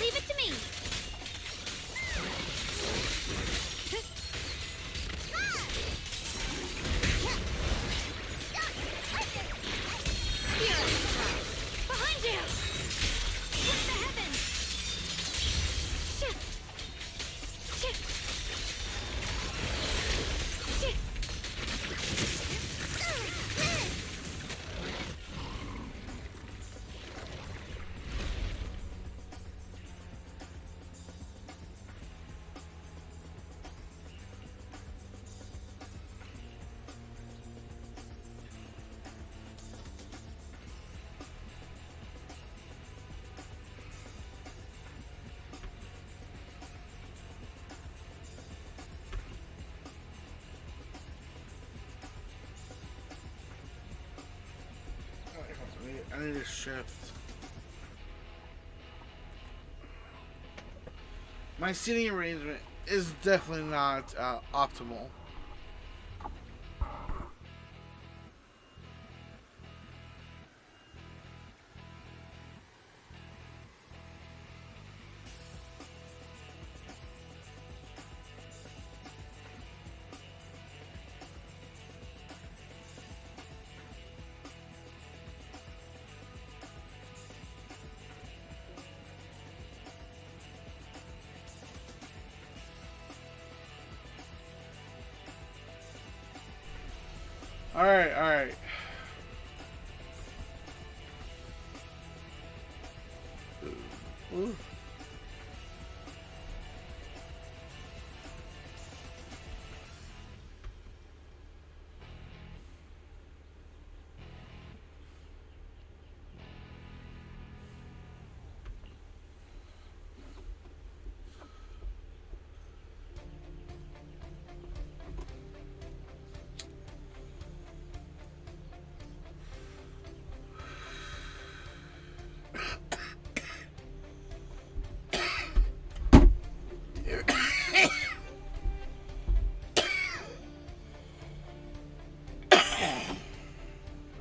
Leave it to me. Behind you. Split the heavens. Shit. Shit. Shit. I need a shift. My seating arrangement is definitely not optimal. Alright, alright. Ooh.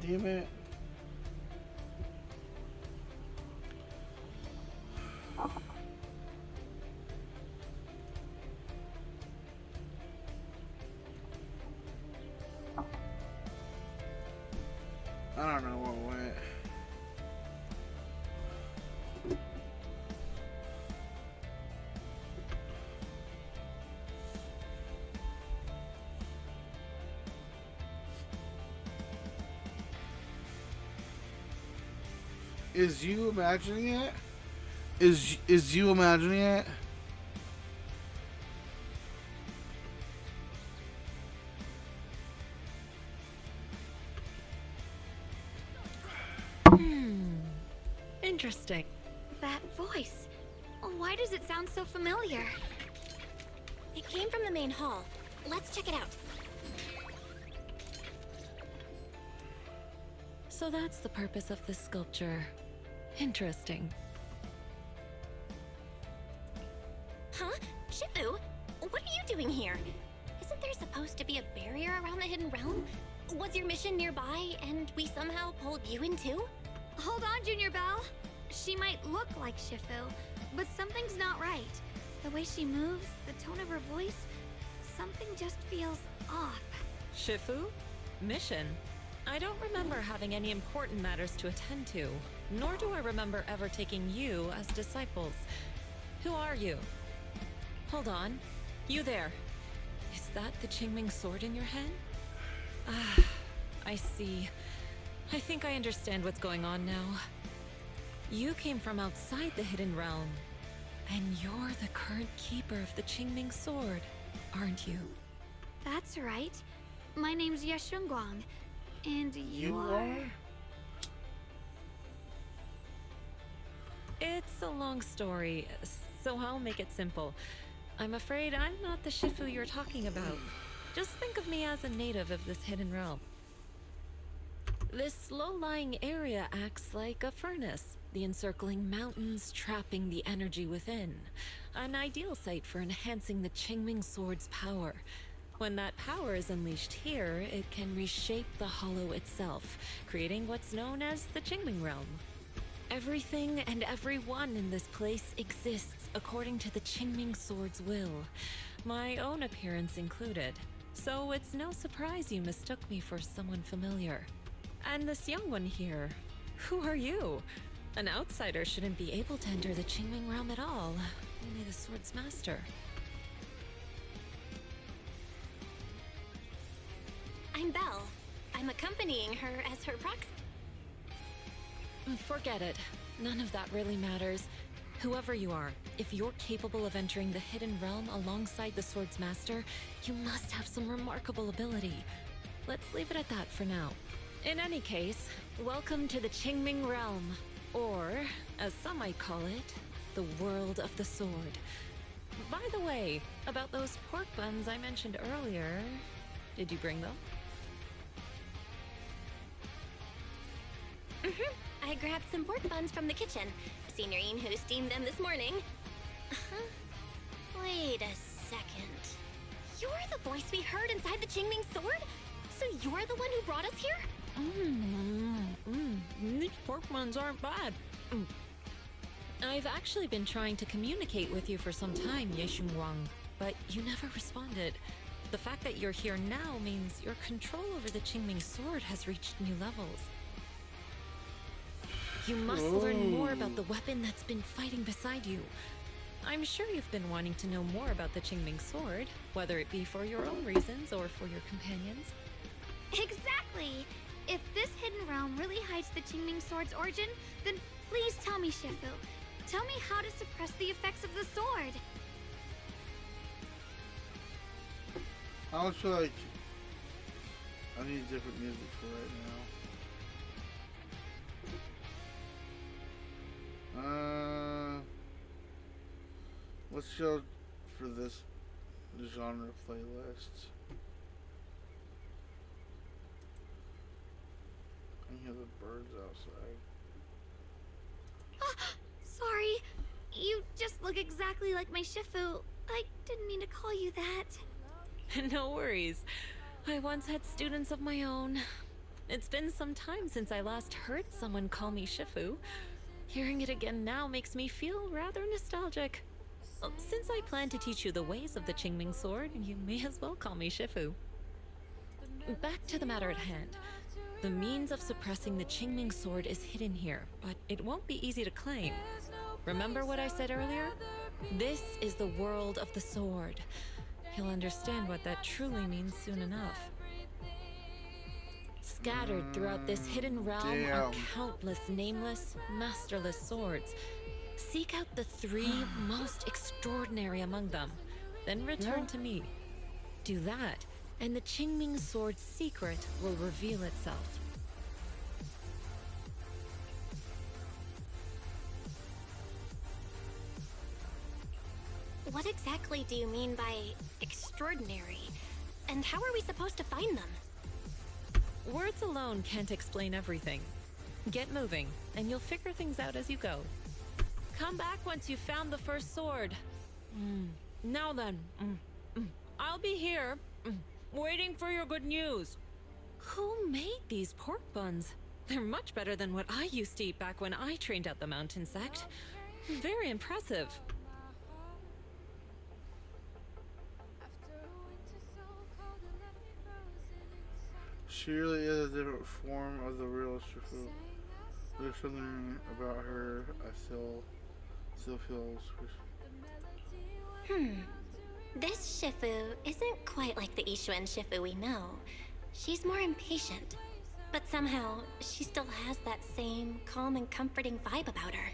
Damn it. I don't know what went. Is you imagining it? Is you imagining it? Interesting. That voice. Why does it sound so familiar? It came from the main hall. Let's check it out. So that's the purpose of this sculpture. Interesting. Huh? Shifu? What are you doing here? Isn't there supposed to be a barrier around the hidden realm? Was your mission nearby and we somehow pulled you in too? Hold on, Junior Belle. She might look like Shifu, but something's not right. The way she moves, the tone of her voice, something just feels off. Shifu? Mission? I don't remember having any important matters to attend to, nor do I remember ever taking you as disciples. Who are you? Hold on. You there. Is that the Qingming sword in your hand? Ah, I see. I think I understand what's going on now. You came from outside the Hidden Realm, and you're the current keeper of the Qingming sword, aren't you? That's right. My name's Yeshunguang, and you are... It's a long story, so I'll make it simple. I'm afraid I'm not the Shifu you're talking about. Just think of me as a native of this hidden realm. This low-lying area acts like a furnace, the encircling mountains trapping the energy within. An ideal site for enhancing the Qingming sword's power. When that power is unleashed here, it can reshape the hollow itself, creating what's known as the Qingming realm. Everything and everyone in this place exists according to the Qingming sword's will, my own appearance included. So it's no surprise you mistook me for someone familiar. And this young one here, who are you? An outsider shouldn't be able to enter the Qingming realm at all, only the sword's master. I'm Belle. I'm accompanying her as her proxy. Forget it. None of that really matters. Whoever you are, if you're capable of entering the hidden realm alongside the sword's master, you must have some remarkable ability. Let's leave it at that for now. In any case, welcome to the Qingming realm, or, as some might call it, the world of the sword. By the way, about those pork buns I mentioned earlier, did you bring them? I grabbed some pork buns from the kitchen. Senior Inhu steamed them this morning. Wait a second. You're the voice we heard inside the Qingming sword? So you're the one who brought us here? These pork buns aren't bad. I've actually been trying to communicate with you for some time, Yeshunguang, but you never responded. The fact that you're here now means your control over the Qingming sword has reached new levels. You must learn more about the weapon that's been fighting beside you. I'm sure you've been wanting to know more about the Qingming sword, whether it be for your own reasons or for your companions. Exactly! If this hidden realm really hides the Qingming Sword's origin, then please tell me, Shifu. Tell me how to suppress the effects of the sword. I don't feel like I need different music for right now. Let's go for this genre playlist. I can hear the birds outside. Sorry. You just look exactly like my Shifu. I didn't mean to call you that. No worries. I once had students of my own. It's been some time since I last heard someone call me Shifu. Hearing it again now makes me feel rather nostalgic. Well, since I plan to teach you the ways of the Qingming Sword, you may as well call me Shifu. Back to the matter at hand. The means of suppressing the Qingming Sword is hidden here, but it won't be easy to claim. Remember what I said earlier? This is the world of the sword. You'll understand what that truly means soon enough. Scattered throughout this hidden realm are countless nameless, masterless swords. Seek out the 3 most extraordinary among them, then return to me. Do that, and the Qingming Sword's secret will reveal itself. What exactly do you mean by extraordinary? And how are we supposed to find them? Words alone can't explain everything. Get moving, and you'll figure things out as you go. Come back once you've found the first sword. Now then, I'll be here, waiting for your good news. Who made these pork buns? They're much better than what I used to eat back when I trained at the mountain sect. Very impressive. She really is a different form of the real Shifu. There's something about her I still feels. This Shifu isn't quite like the Ishuan Shifu we know. She's more impatient. But somehow, she still has that same calm and comforting vibe about her.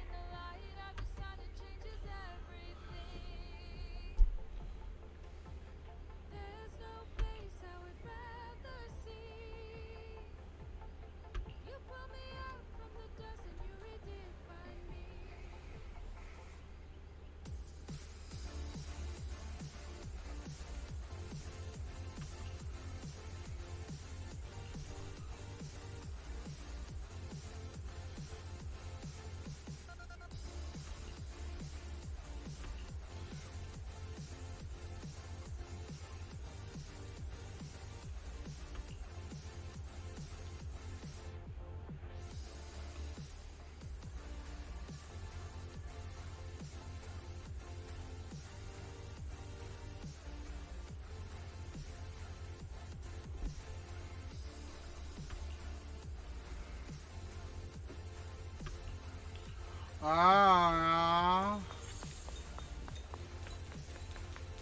Ah.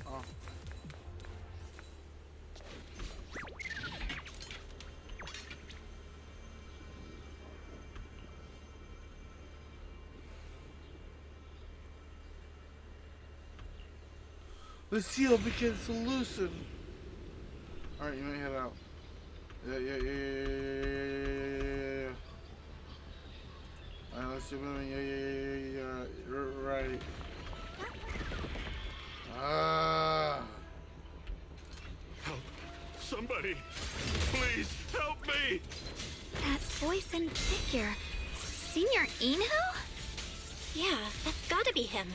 Oh. The seal begins to loosen. Alright, you may head out. Yeah. Alright, let's do it. Yeah. Right. Help. Somebody. Please, help me! That voice and figure. Senior Inu? Yeah, that's gotta be him.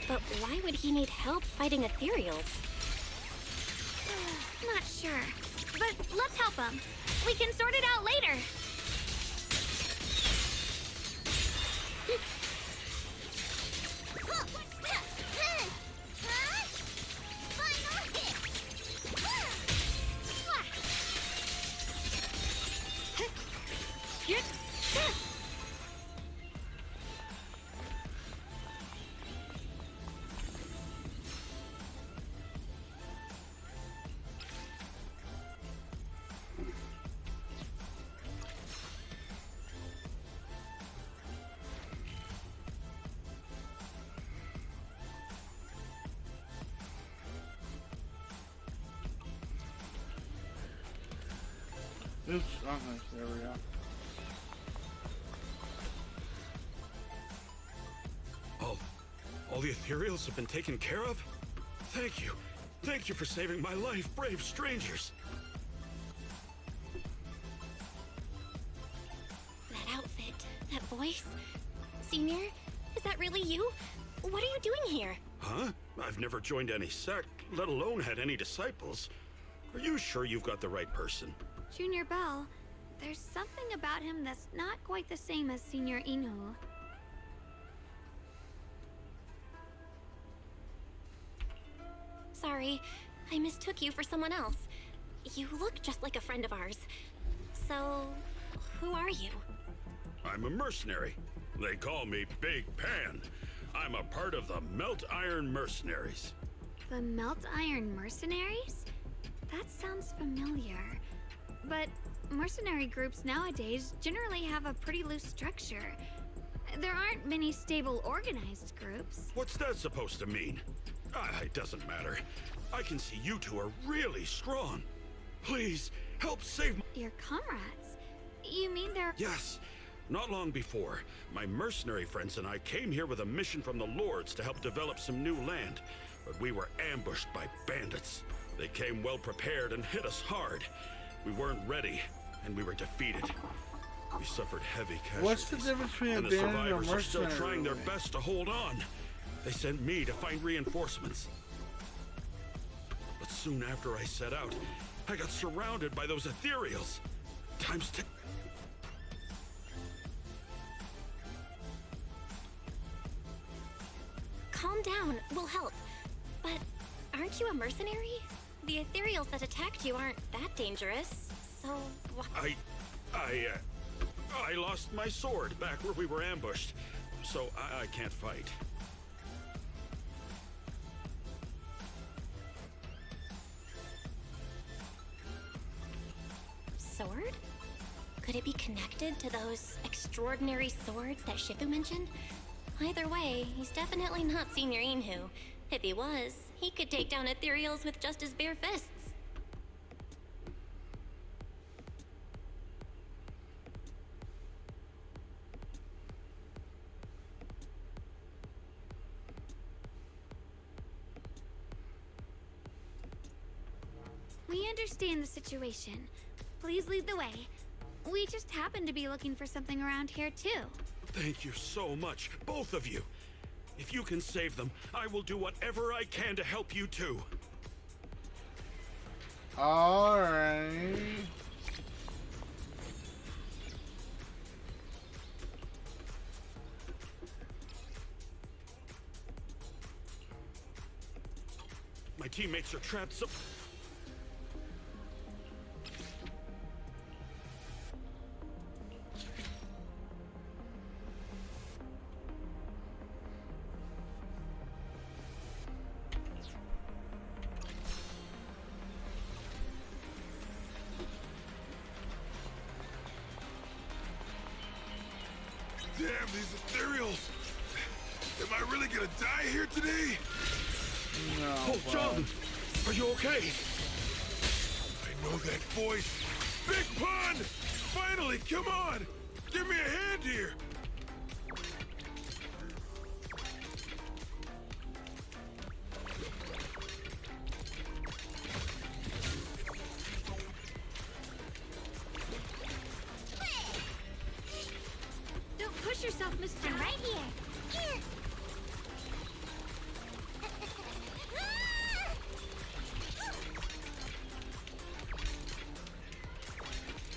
But why would he need help fighting ethereals? Not sure. But let's help him. We can sort it out later. Oops. Okay, there we go. All the ethereals have been taken care of? Thank you. Thank you for saving my life, brave strangers. That outfit, that voice. Senior, is that really you? What are you doing here? Huh? I've never joined any sect, let alone had any disciples. Are you sure you've got the right person? Junior Bell, there's something about him that's not quite the same as Senior Inu. Sorry, I mistook you for someone else. You look just like a friend of ours. So, who are you? I'm a mercenary. They call me Big Pan. I'm a part of the Melt Iron Mercenaries. The Melt Iron Mercenaries? That sounds familiar. But mercenary groups nowadays generally have a pretty loose structure. There aren't many stable, organized groups. What's that supposed to mean? It doesn't matter. I can see you two are really strong. Please, help save Your comrades? You mean they're... Yes. Not long before, my mercenary friends and I came here with a mission from the Lords to help develop some new land. But we were ambushed by bandits. They came well prepared and hit us hard. We weren't ready, and we were defeated. We suffered heavy casualties. What's the difference between and a the bandit and a survivors are still mercenary? trying their best to hold on. They sent me to find reinforcements. But soon after I set out, I got surrounded by those ethereals. Time's ticking. Calm down, we'll help. But aren't you a mercenary? The ethereals that attacked you aren't that dangerous, so I lost my sword back where we were ambushed, so I can't fight. Sword? Could it be connected to those extraordinary swords that Shifu mentioned? Either way, he's definitely not Senior Inhu. If he was, he could take down ethereals with just his bare fists. We understand the situation. Please lead the way. We just happen to be looking for something around here, too. Thank you so much, both of you. If you can save them, I will do whatever I can to help you too. Alright. My teammates are trapped so... Damn, these ethereals! Am I really gonna die here today? No. Oh, John! Are you okay? I know that voice. Big Pun! Finally, come on! Give me a hand here! Don't push yourself, Mr. I'm right here. Here.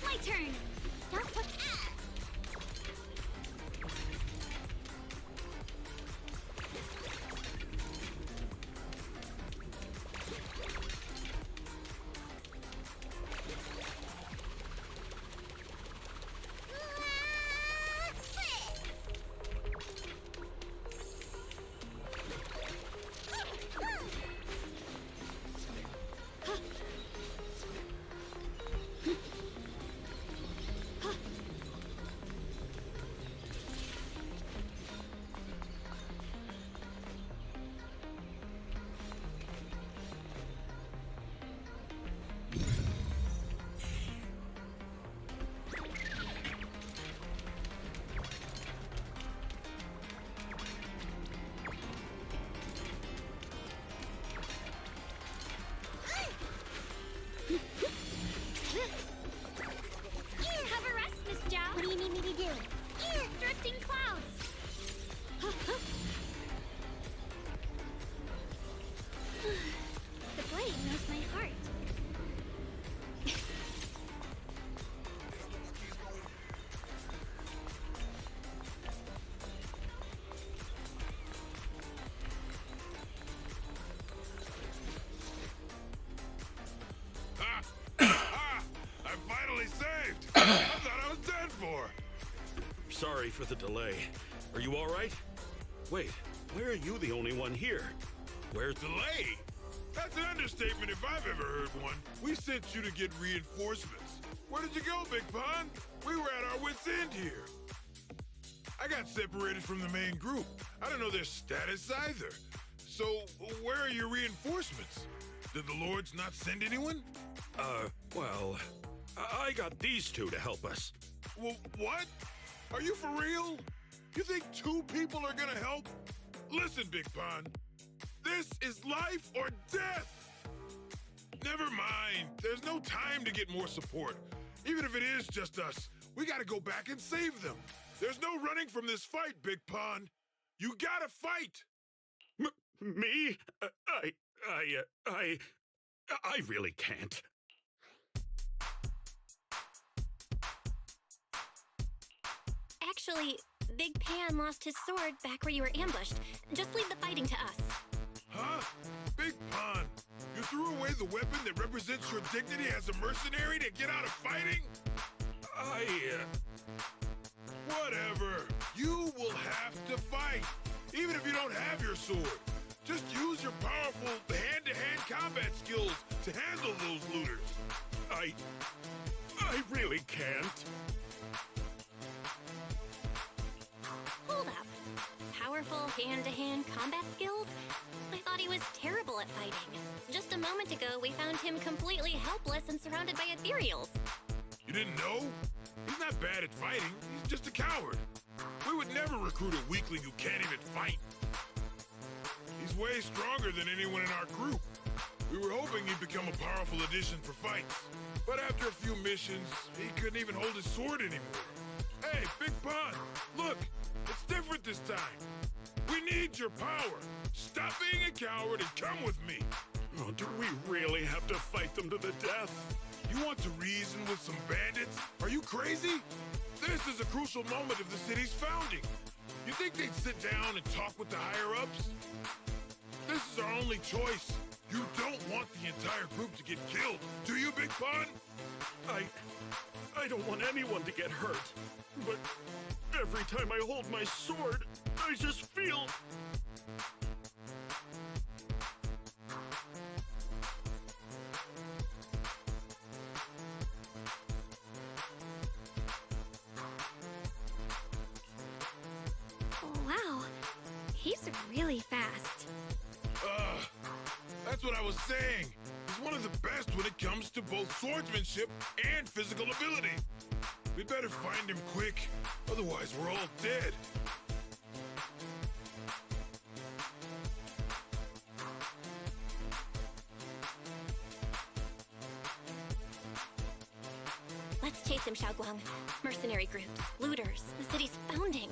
My turn. Don't put... Sorry for the delay. Are you all right? Wait, why are you the only one here? Where's delay? That's an understatement if I've ever heard one. We sent you to get reinforcements. Where did you go, Big Pun? We were at our wits' end here. I got separated from the main group. I don't know their status either. So, where are your reinforcements? Did the Lords not send anyone? Well, I got these two to help us. Well, what? Are you for real? You think 2 people are gonna help? Listen, Big Pun. This is life or death! Never mind. There's no time to get more support. Even if it is just us, we gotta go back and save them. There's no running from this fight, Big Pun. You gotta fight! Me? I really can't. Actually, Big Pan lost his sword back where you were ambushed. Just leave the fighting to us. Huh? Big Pun, you threw away the weapon that represents your dignity as a mercenary to get out of fighting? Whatever. You will have to fight, even if you don't have your sword. Just use your powerful hand-to-hand combat skills to handle those looters. I really can't. Hold up. Powerful hand-to-hand combat skills? I thought he was terrible at fighting. Just a moment ago, we found him completely helpless and surrounded by ethereals. You didn't know? He's not bad at fighting. He's just a coward. We would never recruit a weakling who can't even fight. He's way stronger than anyone in our group. We were hoping he'd become a powerful addition for fights. But after a few missions, he couldn't even hold his sword anymore. Hey, Big Pun, look, it's different this time. We need your power. Stop being a coward and come with me. Oh, do we really have to fight them to the death? You want to reason with some bandits? Are you crazy? This is a crucial moment of the city's founding. You think they'd sit down and talk with the higher-ups? This is our only choice. You don't want the entire group to get killed, do you, Big Pun? I don't want anyone to get hurt. But every time I hold my sword, I just feel... Wow, he's really fast. That's what I was saying. He's one of the best when it comes to both swordsmanship and physical ability. We better find him quick, otherwise we're all dead. Let's chase him, Xiaoguang. Mercenary groups, looters, the city's founding.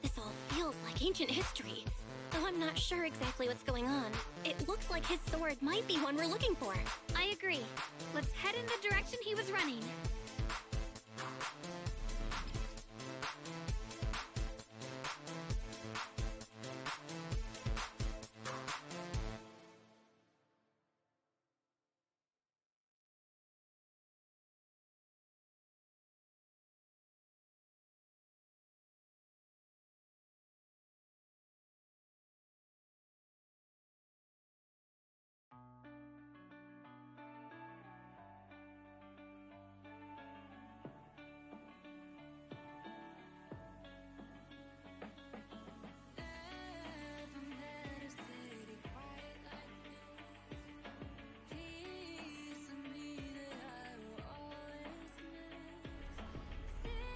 This all feels like ancient history. Though I'm not sure exactly what's going on. It looks like his sword might be one we're looking for. I agree. Let's head in the direction he was running.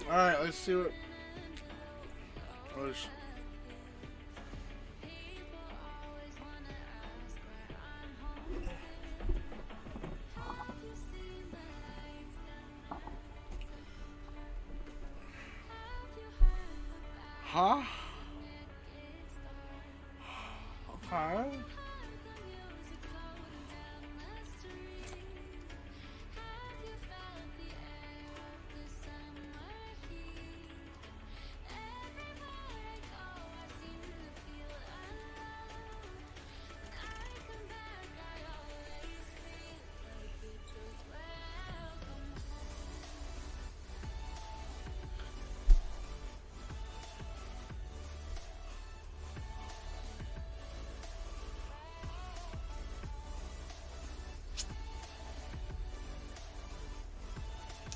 Alright, let's see what... Huh? Okay.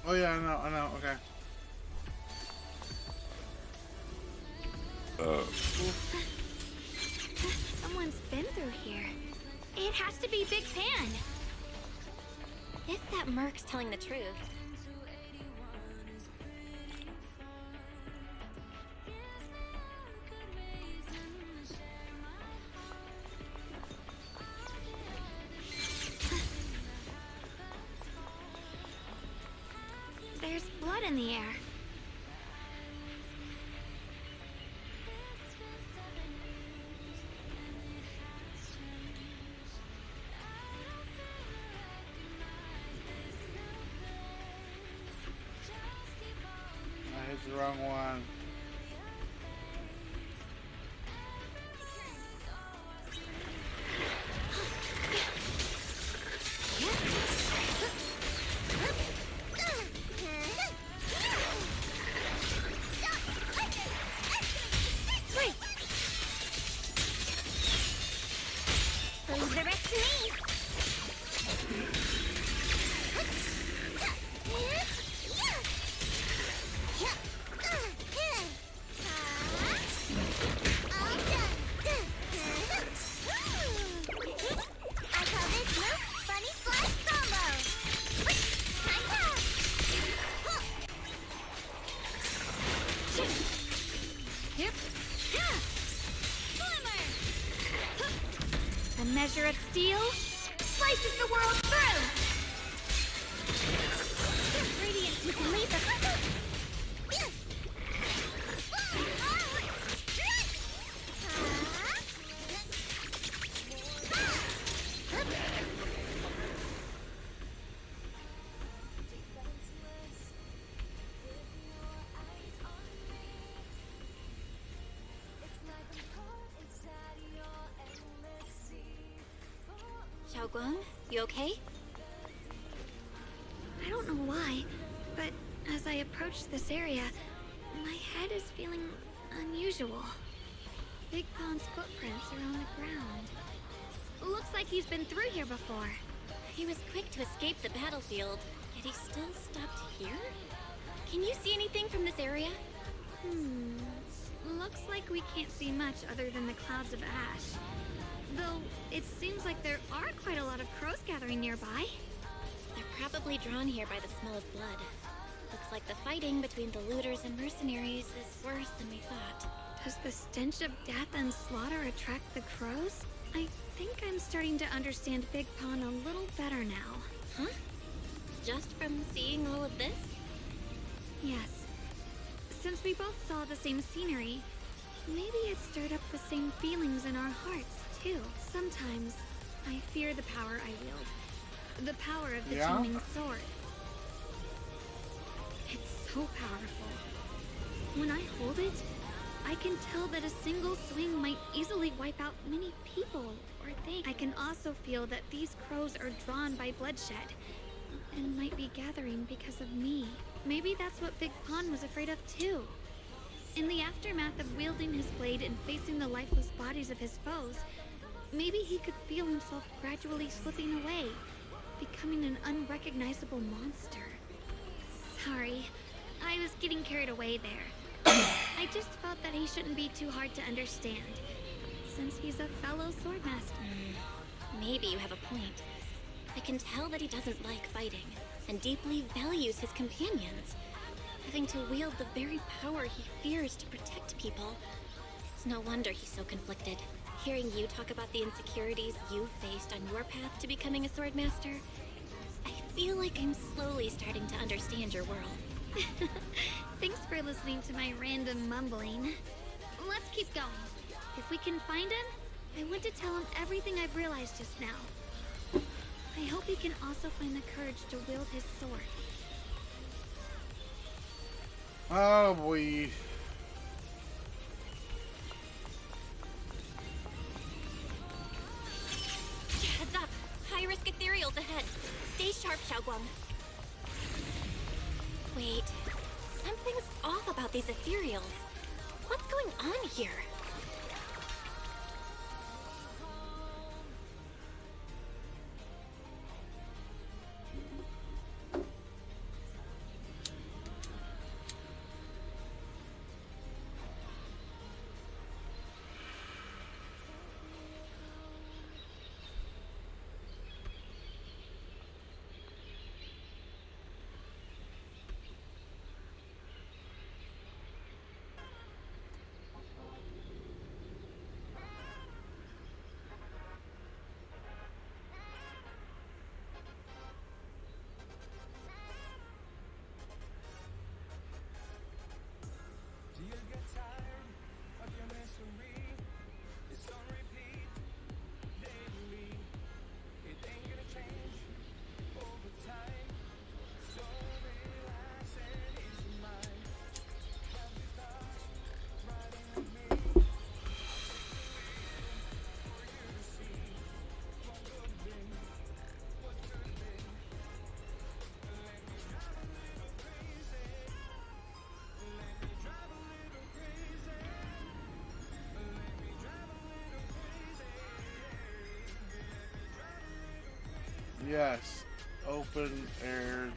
Oh yeah, I know, okay. Someone's been through here. It has to be Big Pan. If that merc's telling the truth. There's blood in the air. I hit the wrong one. Leave the rest to me. I call this move Funny Slide Combo. Yep. A measure of steel slices the world through. Radiant, you can leave the. Xiaoguang, you okay? I don't know why, but as I approach this area, my head is feeling unusual. Big Pon's footprints are on the ground. Looks like he's been through here before. He was quick to escape the battlefield, yet he still stopped here? Can you see anything from this area? Looks like we can't see much other than the clouds of ash. Though, it seems like there are quite a lot of crows gathering nearby. They're probably drawn here by the smell of blood. Looks like the fighting between the looters and mercenaries is worse than we thought. Does the stench of death and slaughter attract the crows? I think I'm starting to understand Big Pond a little better now. Huh? Just from seeing all of this? Yes. Since we both saw the same scenery, maybe it stirred up the same feelings in our hearts, too. Sometimes, I fear the power I wield. The power of the Qingming sword. It's so powerful. When I hold it, I can tell that a single swing might easily wipe out many people or things. I can also feel that these crows are drawn by bloodshed and might be gathering because of me. Maybe that's what Big Pond was afraid of too. In the aftermath of wielding his blade and facing the lifeless bodies of his foes, maybe he could feel himself gradually slipping away, becoming an unrecognizable monster. Sorry, I was getting carried away there. I just felt that he shouldn't be too hard to understand, since he's a fellow swordmaster. Maybe you have a point. I can tell that he doesn't like fighting, and deeply values his companions. Having to wield the very power he fears to protect people. It's no wonder he's so conflicted. Hearing you talk about the insecurities you faced on your path to becoming a swordmaster, I feel like I'm slowly starting to understand your world. Thanks for listening to my random mumbling. Let's keep going. If we can find him, I want to tell him everything I've realized just now. I hope he can also find the courage to wield his sword. Oh boy. Heads up! High-risk ethereals ahead. Stay sharp, Xiaoguang. Wait, something's off about these ethereals. What's going on here? Yes. Open air.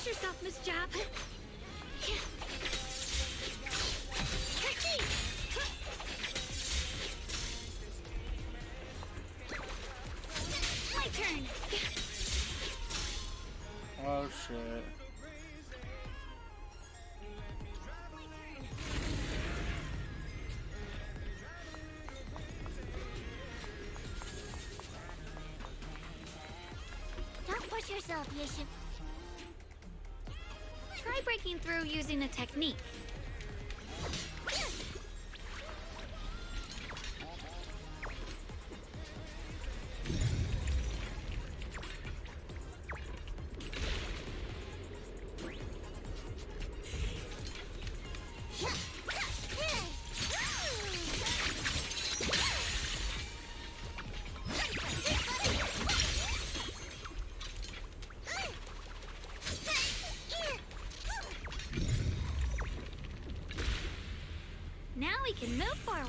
yourself, Miss Jab. My turn. Oh shit. Don't push yourself, Yishin. Try breaking through using a technique. Now we can move forward.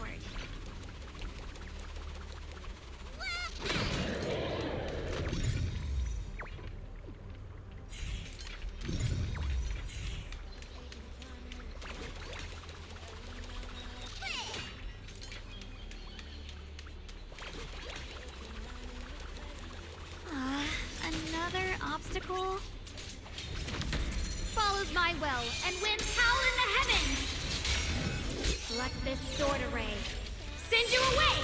Another obstacle? Follows my will and winds howl in the heavens! Select this sword array. Send you away!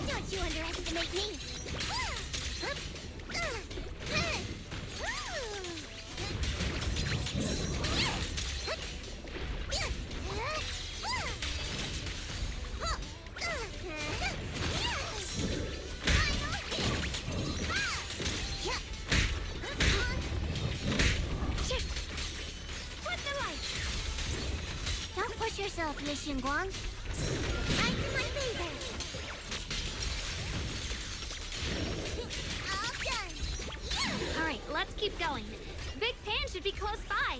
Don't you underestimate me. Don't push yourself, Yishin Guang. Right to my favor. All done. Alright, let's keep going. Big Pan should be close by.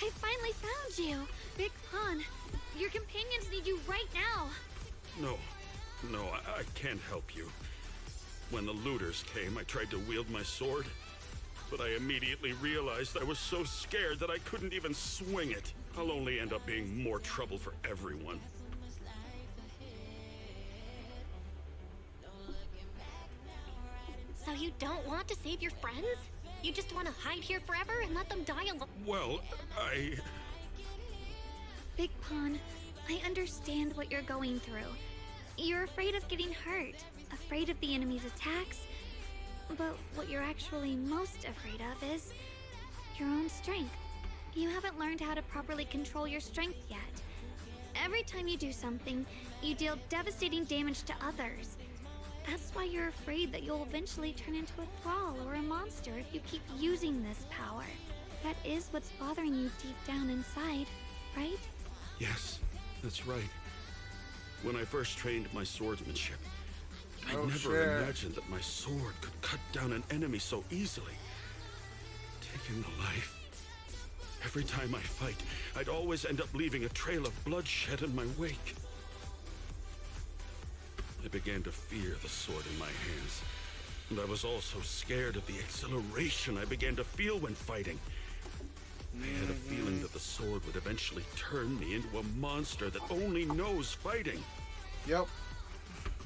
I finally found you. Big Pan, your companions need you right now. No, I can't help you. When the looters came, I tried to wield my sword, but I immediately realized I was so scared that I couldn't even swing it. I'll only end up being more trouble for everyone. So you don't want to save your friends? You just want to hide here forever and let them die alone? Well, Big Pan, I understand what you're going through. You're afraid of getting hurt, afraid of the enemy's attacks, but what you're actually most afraid of is your own strength. You haven't learned how to properly control your strength yet. Every time you do something, you deal devastating damage to others. That's why you're afraid that you'll eventually turn into a thrall or a monster if you keep using this power. That is what's bothering you deep down inside, right? Yes, that's right. When I first trained my swordsmanship, I never imagined that my sword could cut down an enemy so easily. Taking the life. Every time I fight, I'd always end up leaving a trail of bloodshed in my wake. I began to fear the sword in my hands, and I was also scared of the exhilaration I began to feel when fighting. I had a feeling that the sword would eventually turn me into a monster that only knows fighting. Yep.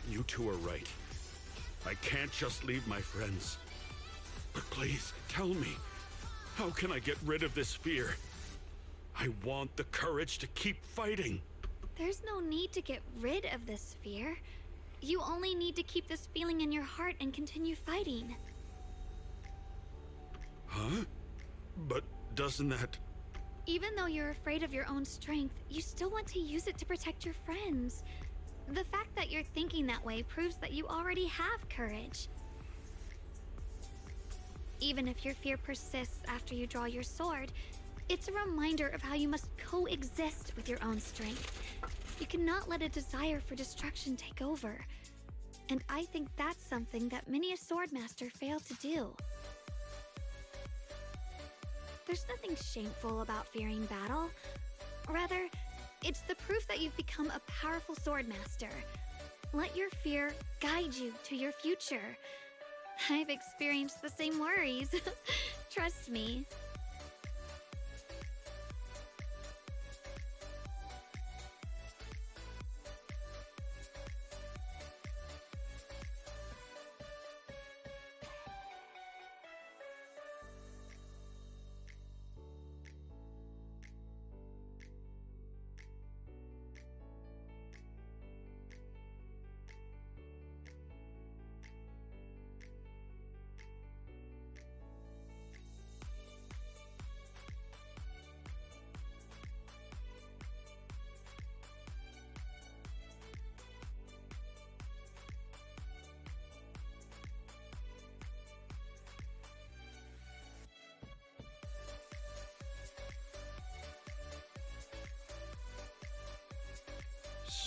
You two are right. I can't just leave my friends. But please, tell me, how can I get rid of this fear? I want the courage to keep fighting. There's no need to get rid of this fear. You only need to keep this feeling in your heart and continue fighting. Huh? But doesn't that... Even though you're afraid of your own strength, you still want to use it to protect your friends. The fact that you're thinking that way proves that you already have courage. Even if your fear persists after you draw your sword, it's a reminder of how you must coexist with your own strength. You cannot let a desire for destruction take over. And I think that's something that many a swordmaster fail to do. There's nothing shameful about fearing battle. Rather, it's the proof that you've become a powerful swordmaster. Let your fear guide you to your future. I've experienced the same worries. Trust me.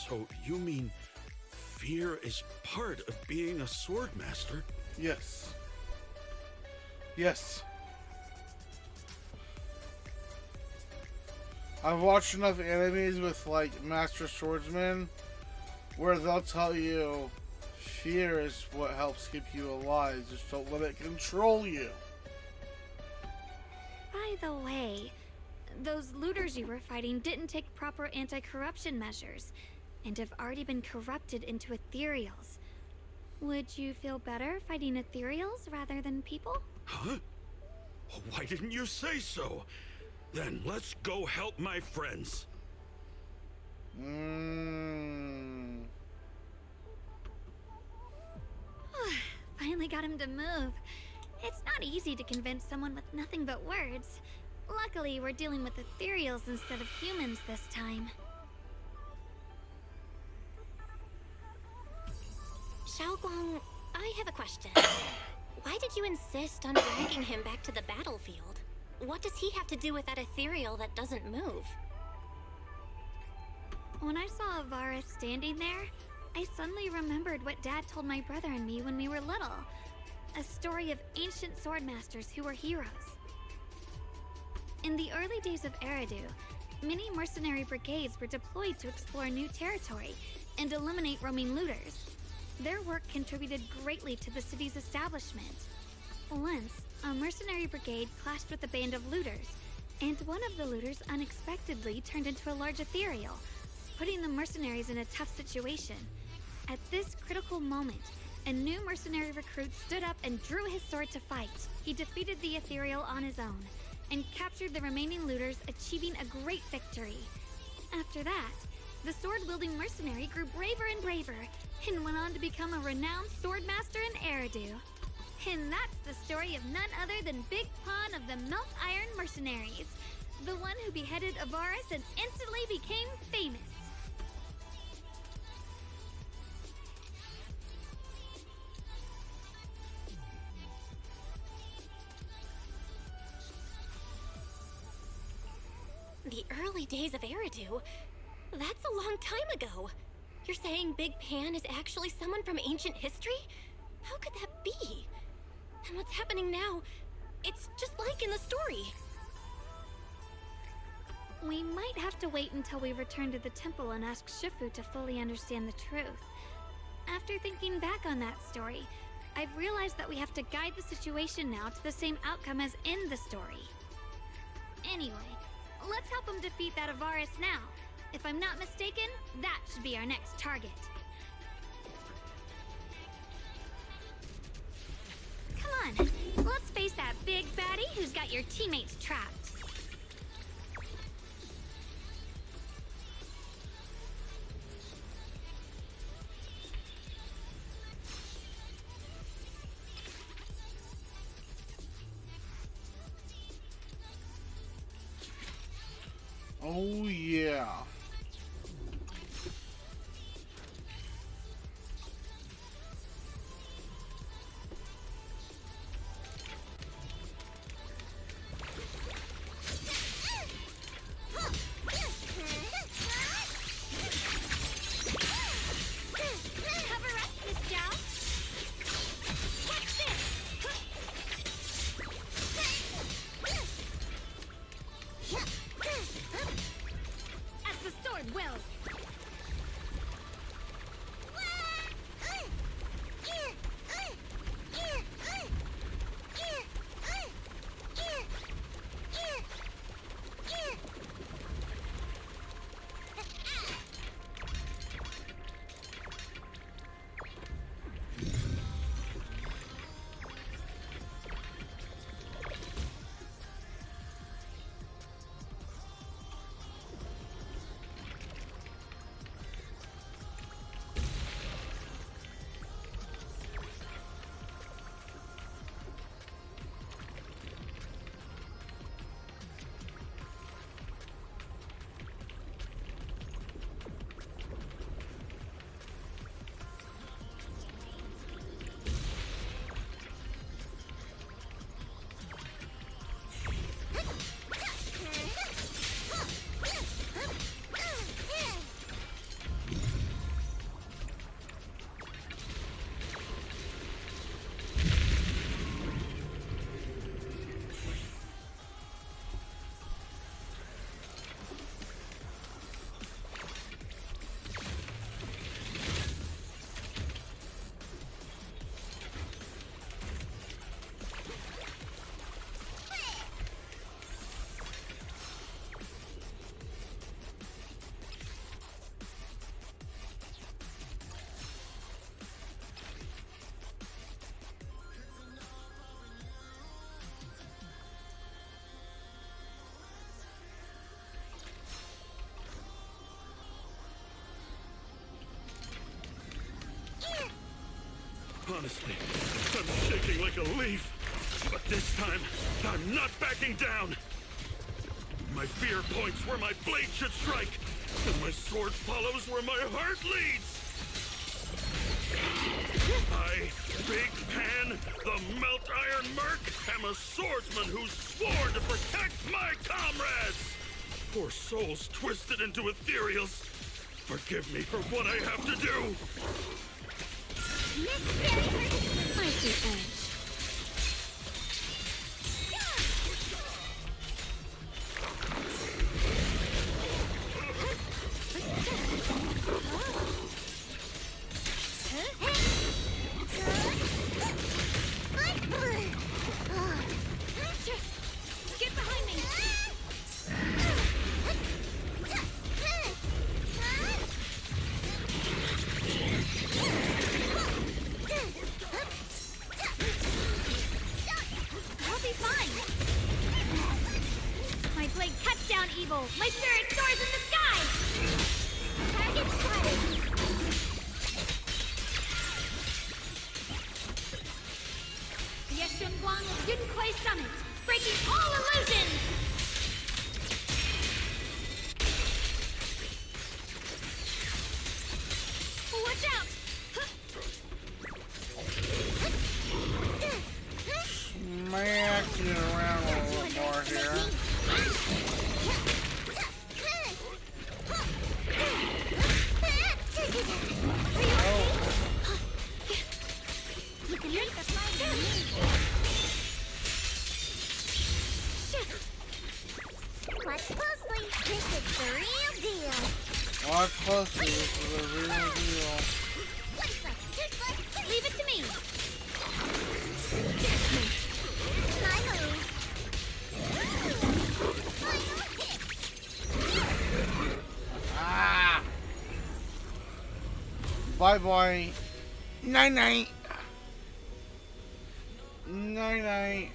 So you mean fear is part of being a swordmaster? Yes. Yes. I've watched enough animes with, like, master swordsmen where they'll tell you fear is what helps keep you alive. Just don't let it control you. By the way, those looters you were fighting didn't take proper anti-corruption measures and have already been corrupted into ethereals. Would you feel better fighting ethereals rather than people? Huh? Why didn't you say so? Then let's go help my friends. Finally got him to move. It's not easy to convince someone with nothing but words. Luckily, we're dealing with ethereals instead of humans this time. Xiaoguang, I have a question. Why did you insist on dragging him back to the battlefield? What does he have to do with that ethereal that doesn't move? When I saw Avara standing there, I suddenly remembered what Dad told my brother and me when we were little. A story of ancient swordmasters who were heroes. In the early days of Eridu, many mercenary brigades were deployed to explore new territory and eliminate roaming looters. Their work contributed greatly to the city's establishment. Once, a mercenary brigade clashed with a band of looters, and one of the looters unexpectedly turned into a large ethereal, putting the mercenaries in a tough situation. At this critical moment, a new mercenary recruit stood up and drew his sword to fight. He defeated the ethereal on his own, and captured the remaining looters, achieving a great victory. After that, the sword-wielding mercenary grew braver and braver, and went on to become a renowned swordmaster in Eridu. And that's the story of none other than Big Pawn of the Melt Iron Mercenaries, the one who beheaded Avaris and instantly became famous. early days of Eridu. That's a long time ago. You're saying Big Pan is actually someone from ancient history? How could that be? And what's happening now, it's just like in the story. We might have to wait until we return to the temple and ask Shifu to fully understand the truth. After thinking back on that story, I've realized that we have to guide the situation now to the same outcome as in the story. Anyway, let's help him defeat that Avaris now. If I'm not mistaken, that should be our next target. Come on, let's face that big baddie who's got your teammates trapped. Oh yeah. Cover up, Miss Zhao. Catch this! As the sword wills. Honestly, I'm shaking like a leaf. But this time, I'm not backing down. My fear points where my blade should strike, and my sword follows where my heart leads. I, Big Pan, the Melt Iron Merc, am a swordsman who's sworn to protect my comrades. Poor souls twisted into ethereals. Forgive me for what I have to do. Mighty Edge. Get behind me! Watch closely, this is a real deal. Leave it to me. Ah! Bye bye. Night night. Night night.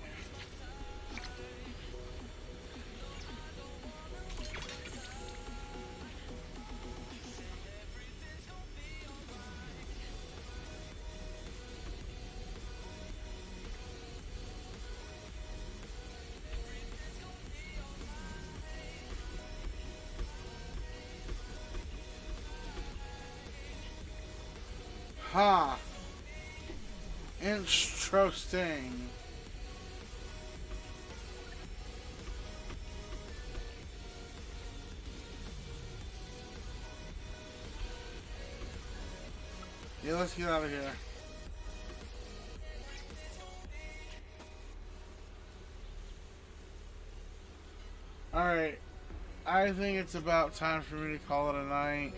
Ha! Interesting. Yeah, let's get out of here. Alright. I think it's about time for me to call it a night.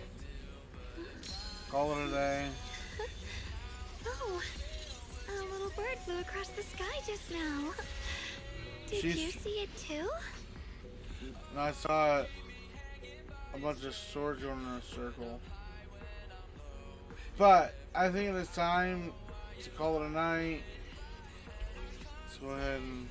Call it a day. Oh, a little bird flew across the sky just now. Did She's- you see it too? And I saw a bunch of swords going in a circle. But I think it is time to call it a night. Let's go ahead and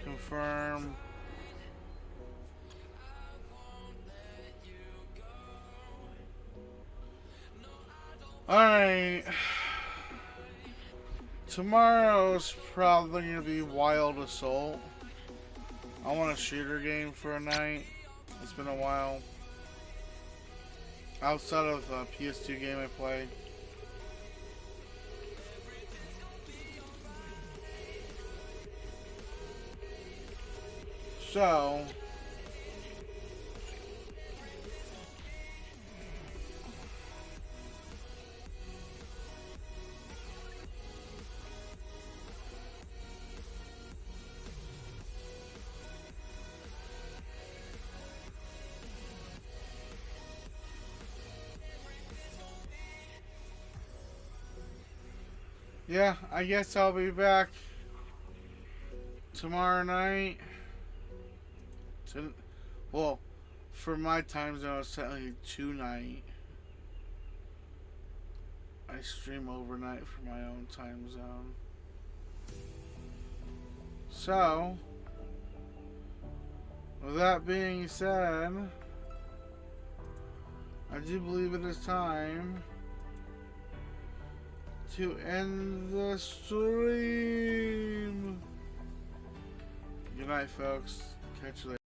confirm. Alright. Tomorrow's probably going to be Wild Assault. I want a shooter game for a night. It's been a while. Outside of the PS2 game I play. So... yeah, I guess I'll be back tomorrow night. Well, for my time zone, it's technically tonight. I stream overnight for my own time zone. So, with that being said, I do believe it is time to end the stream. Good night, folks. Catch you later.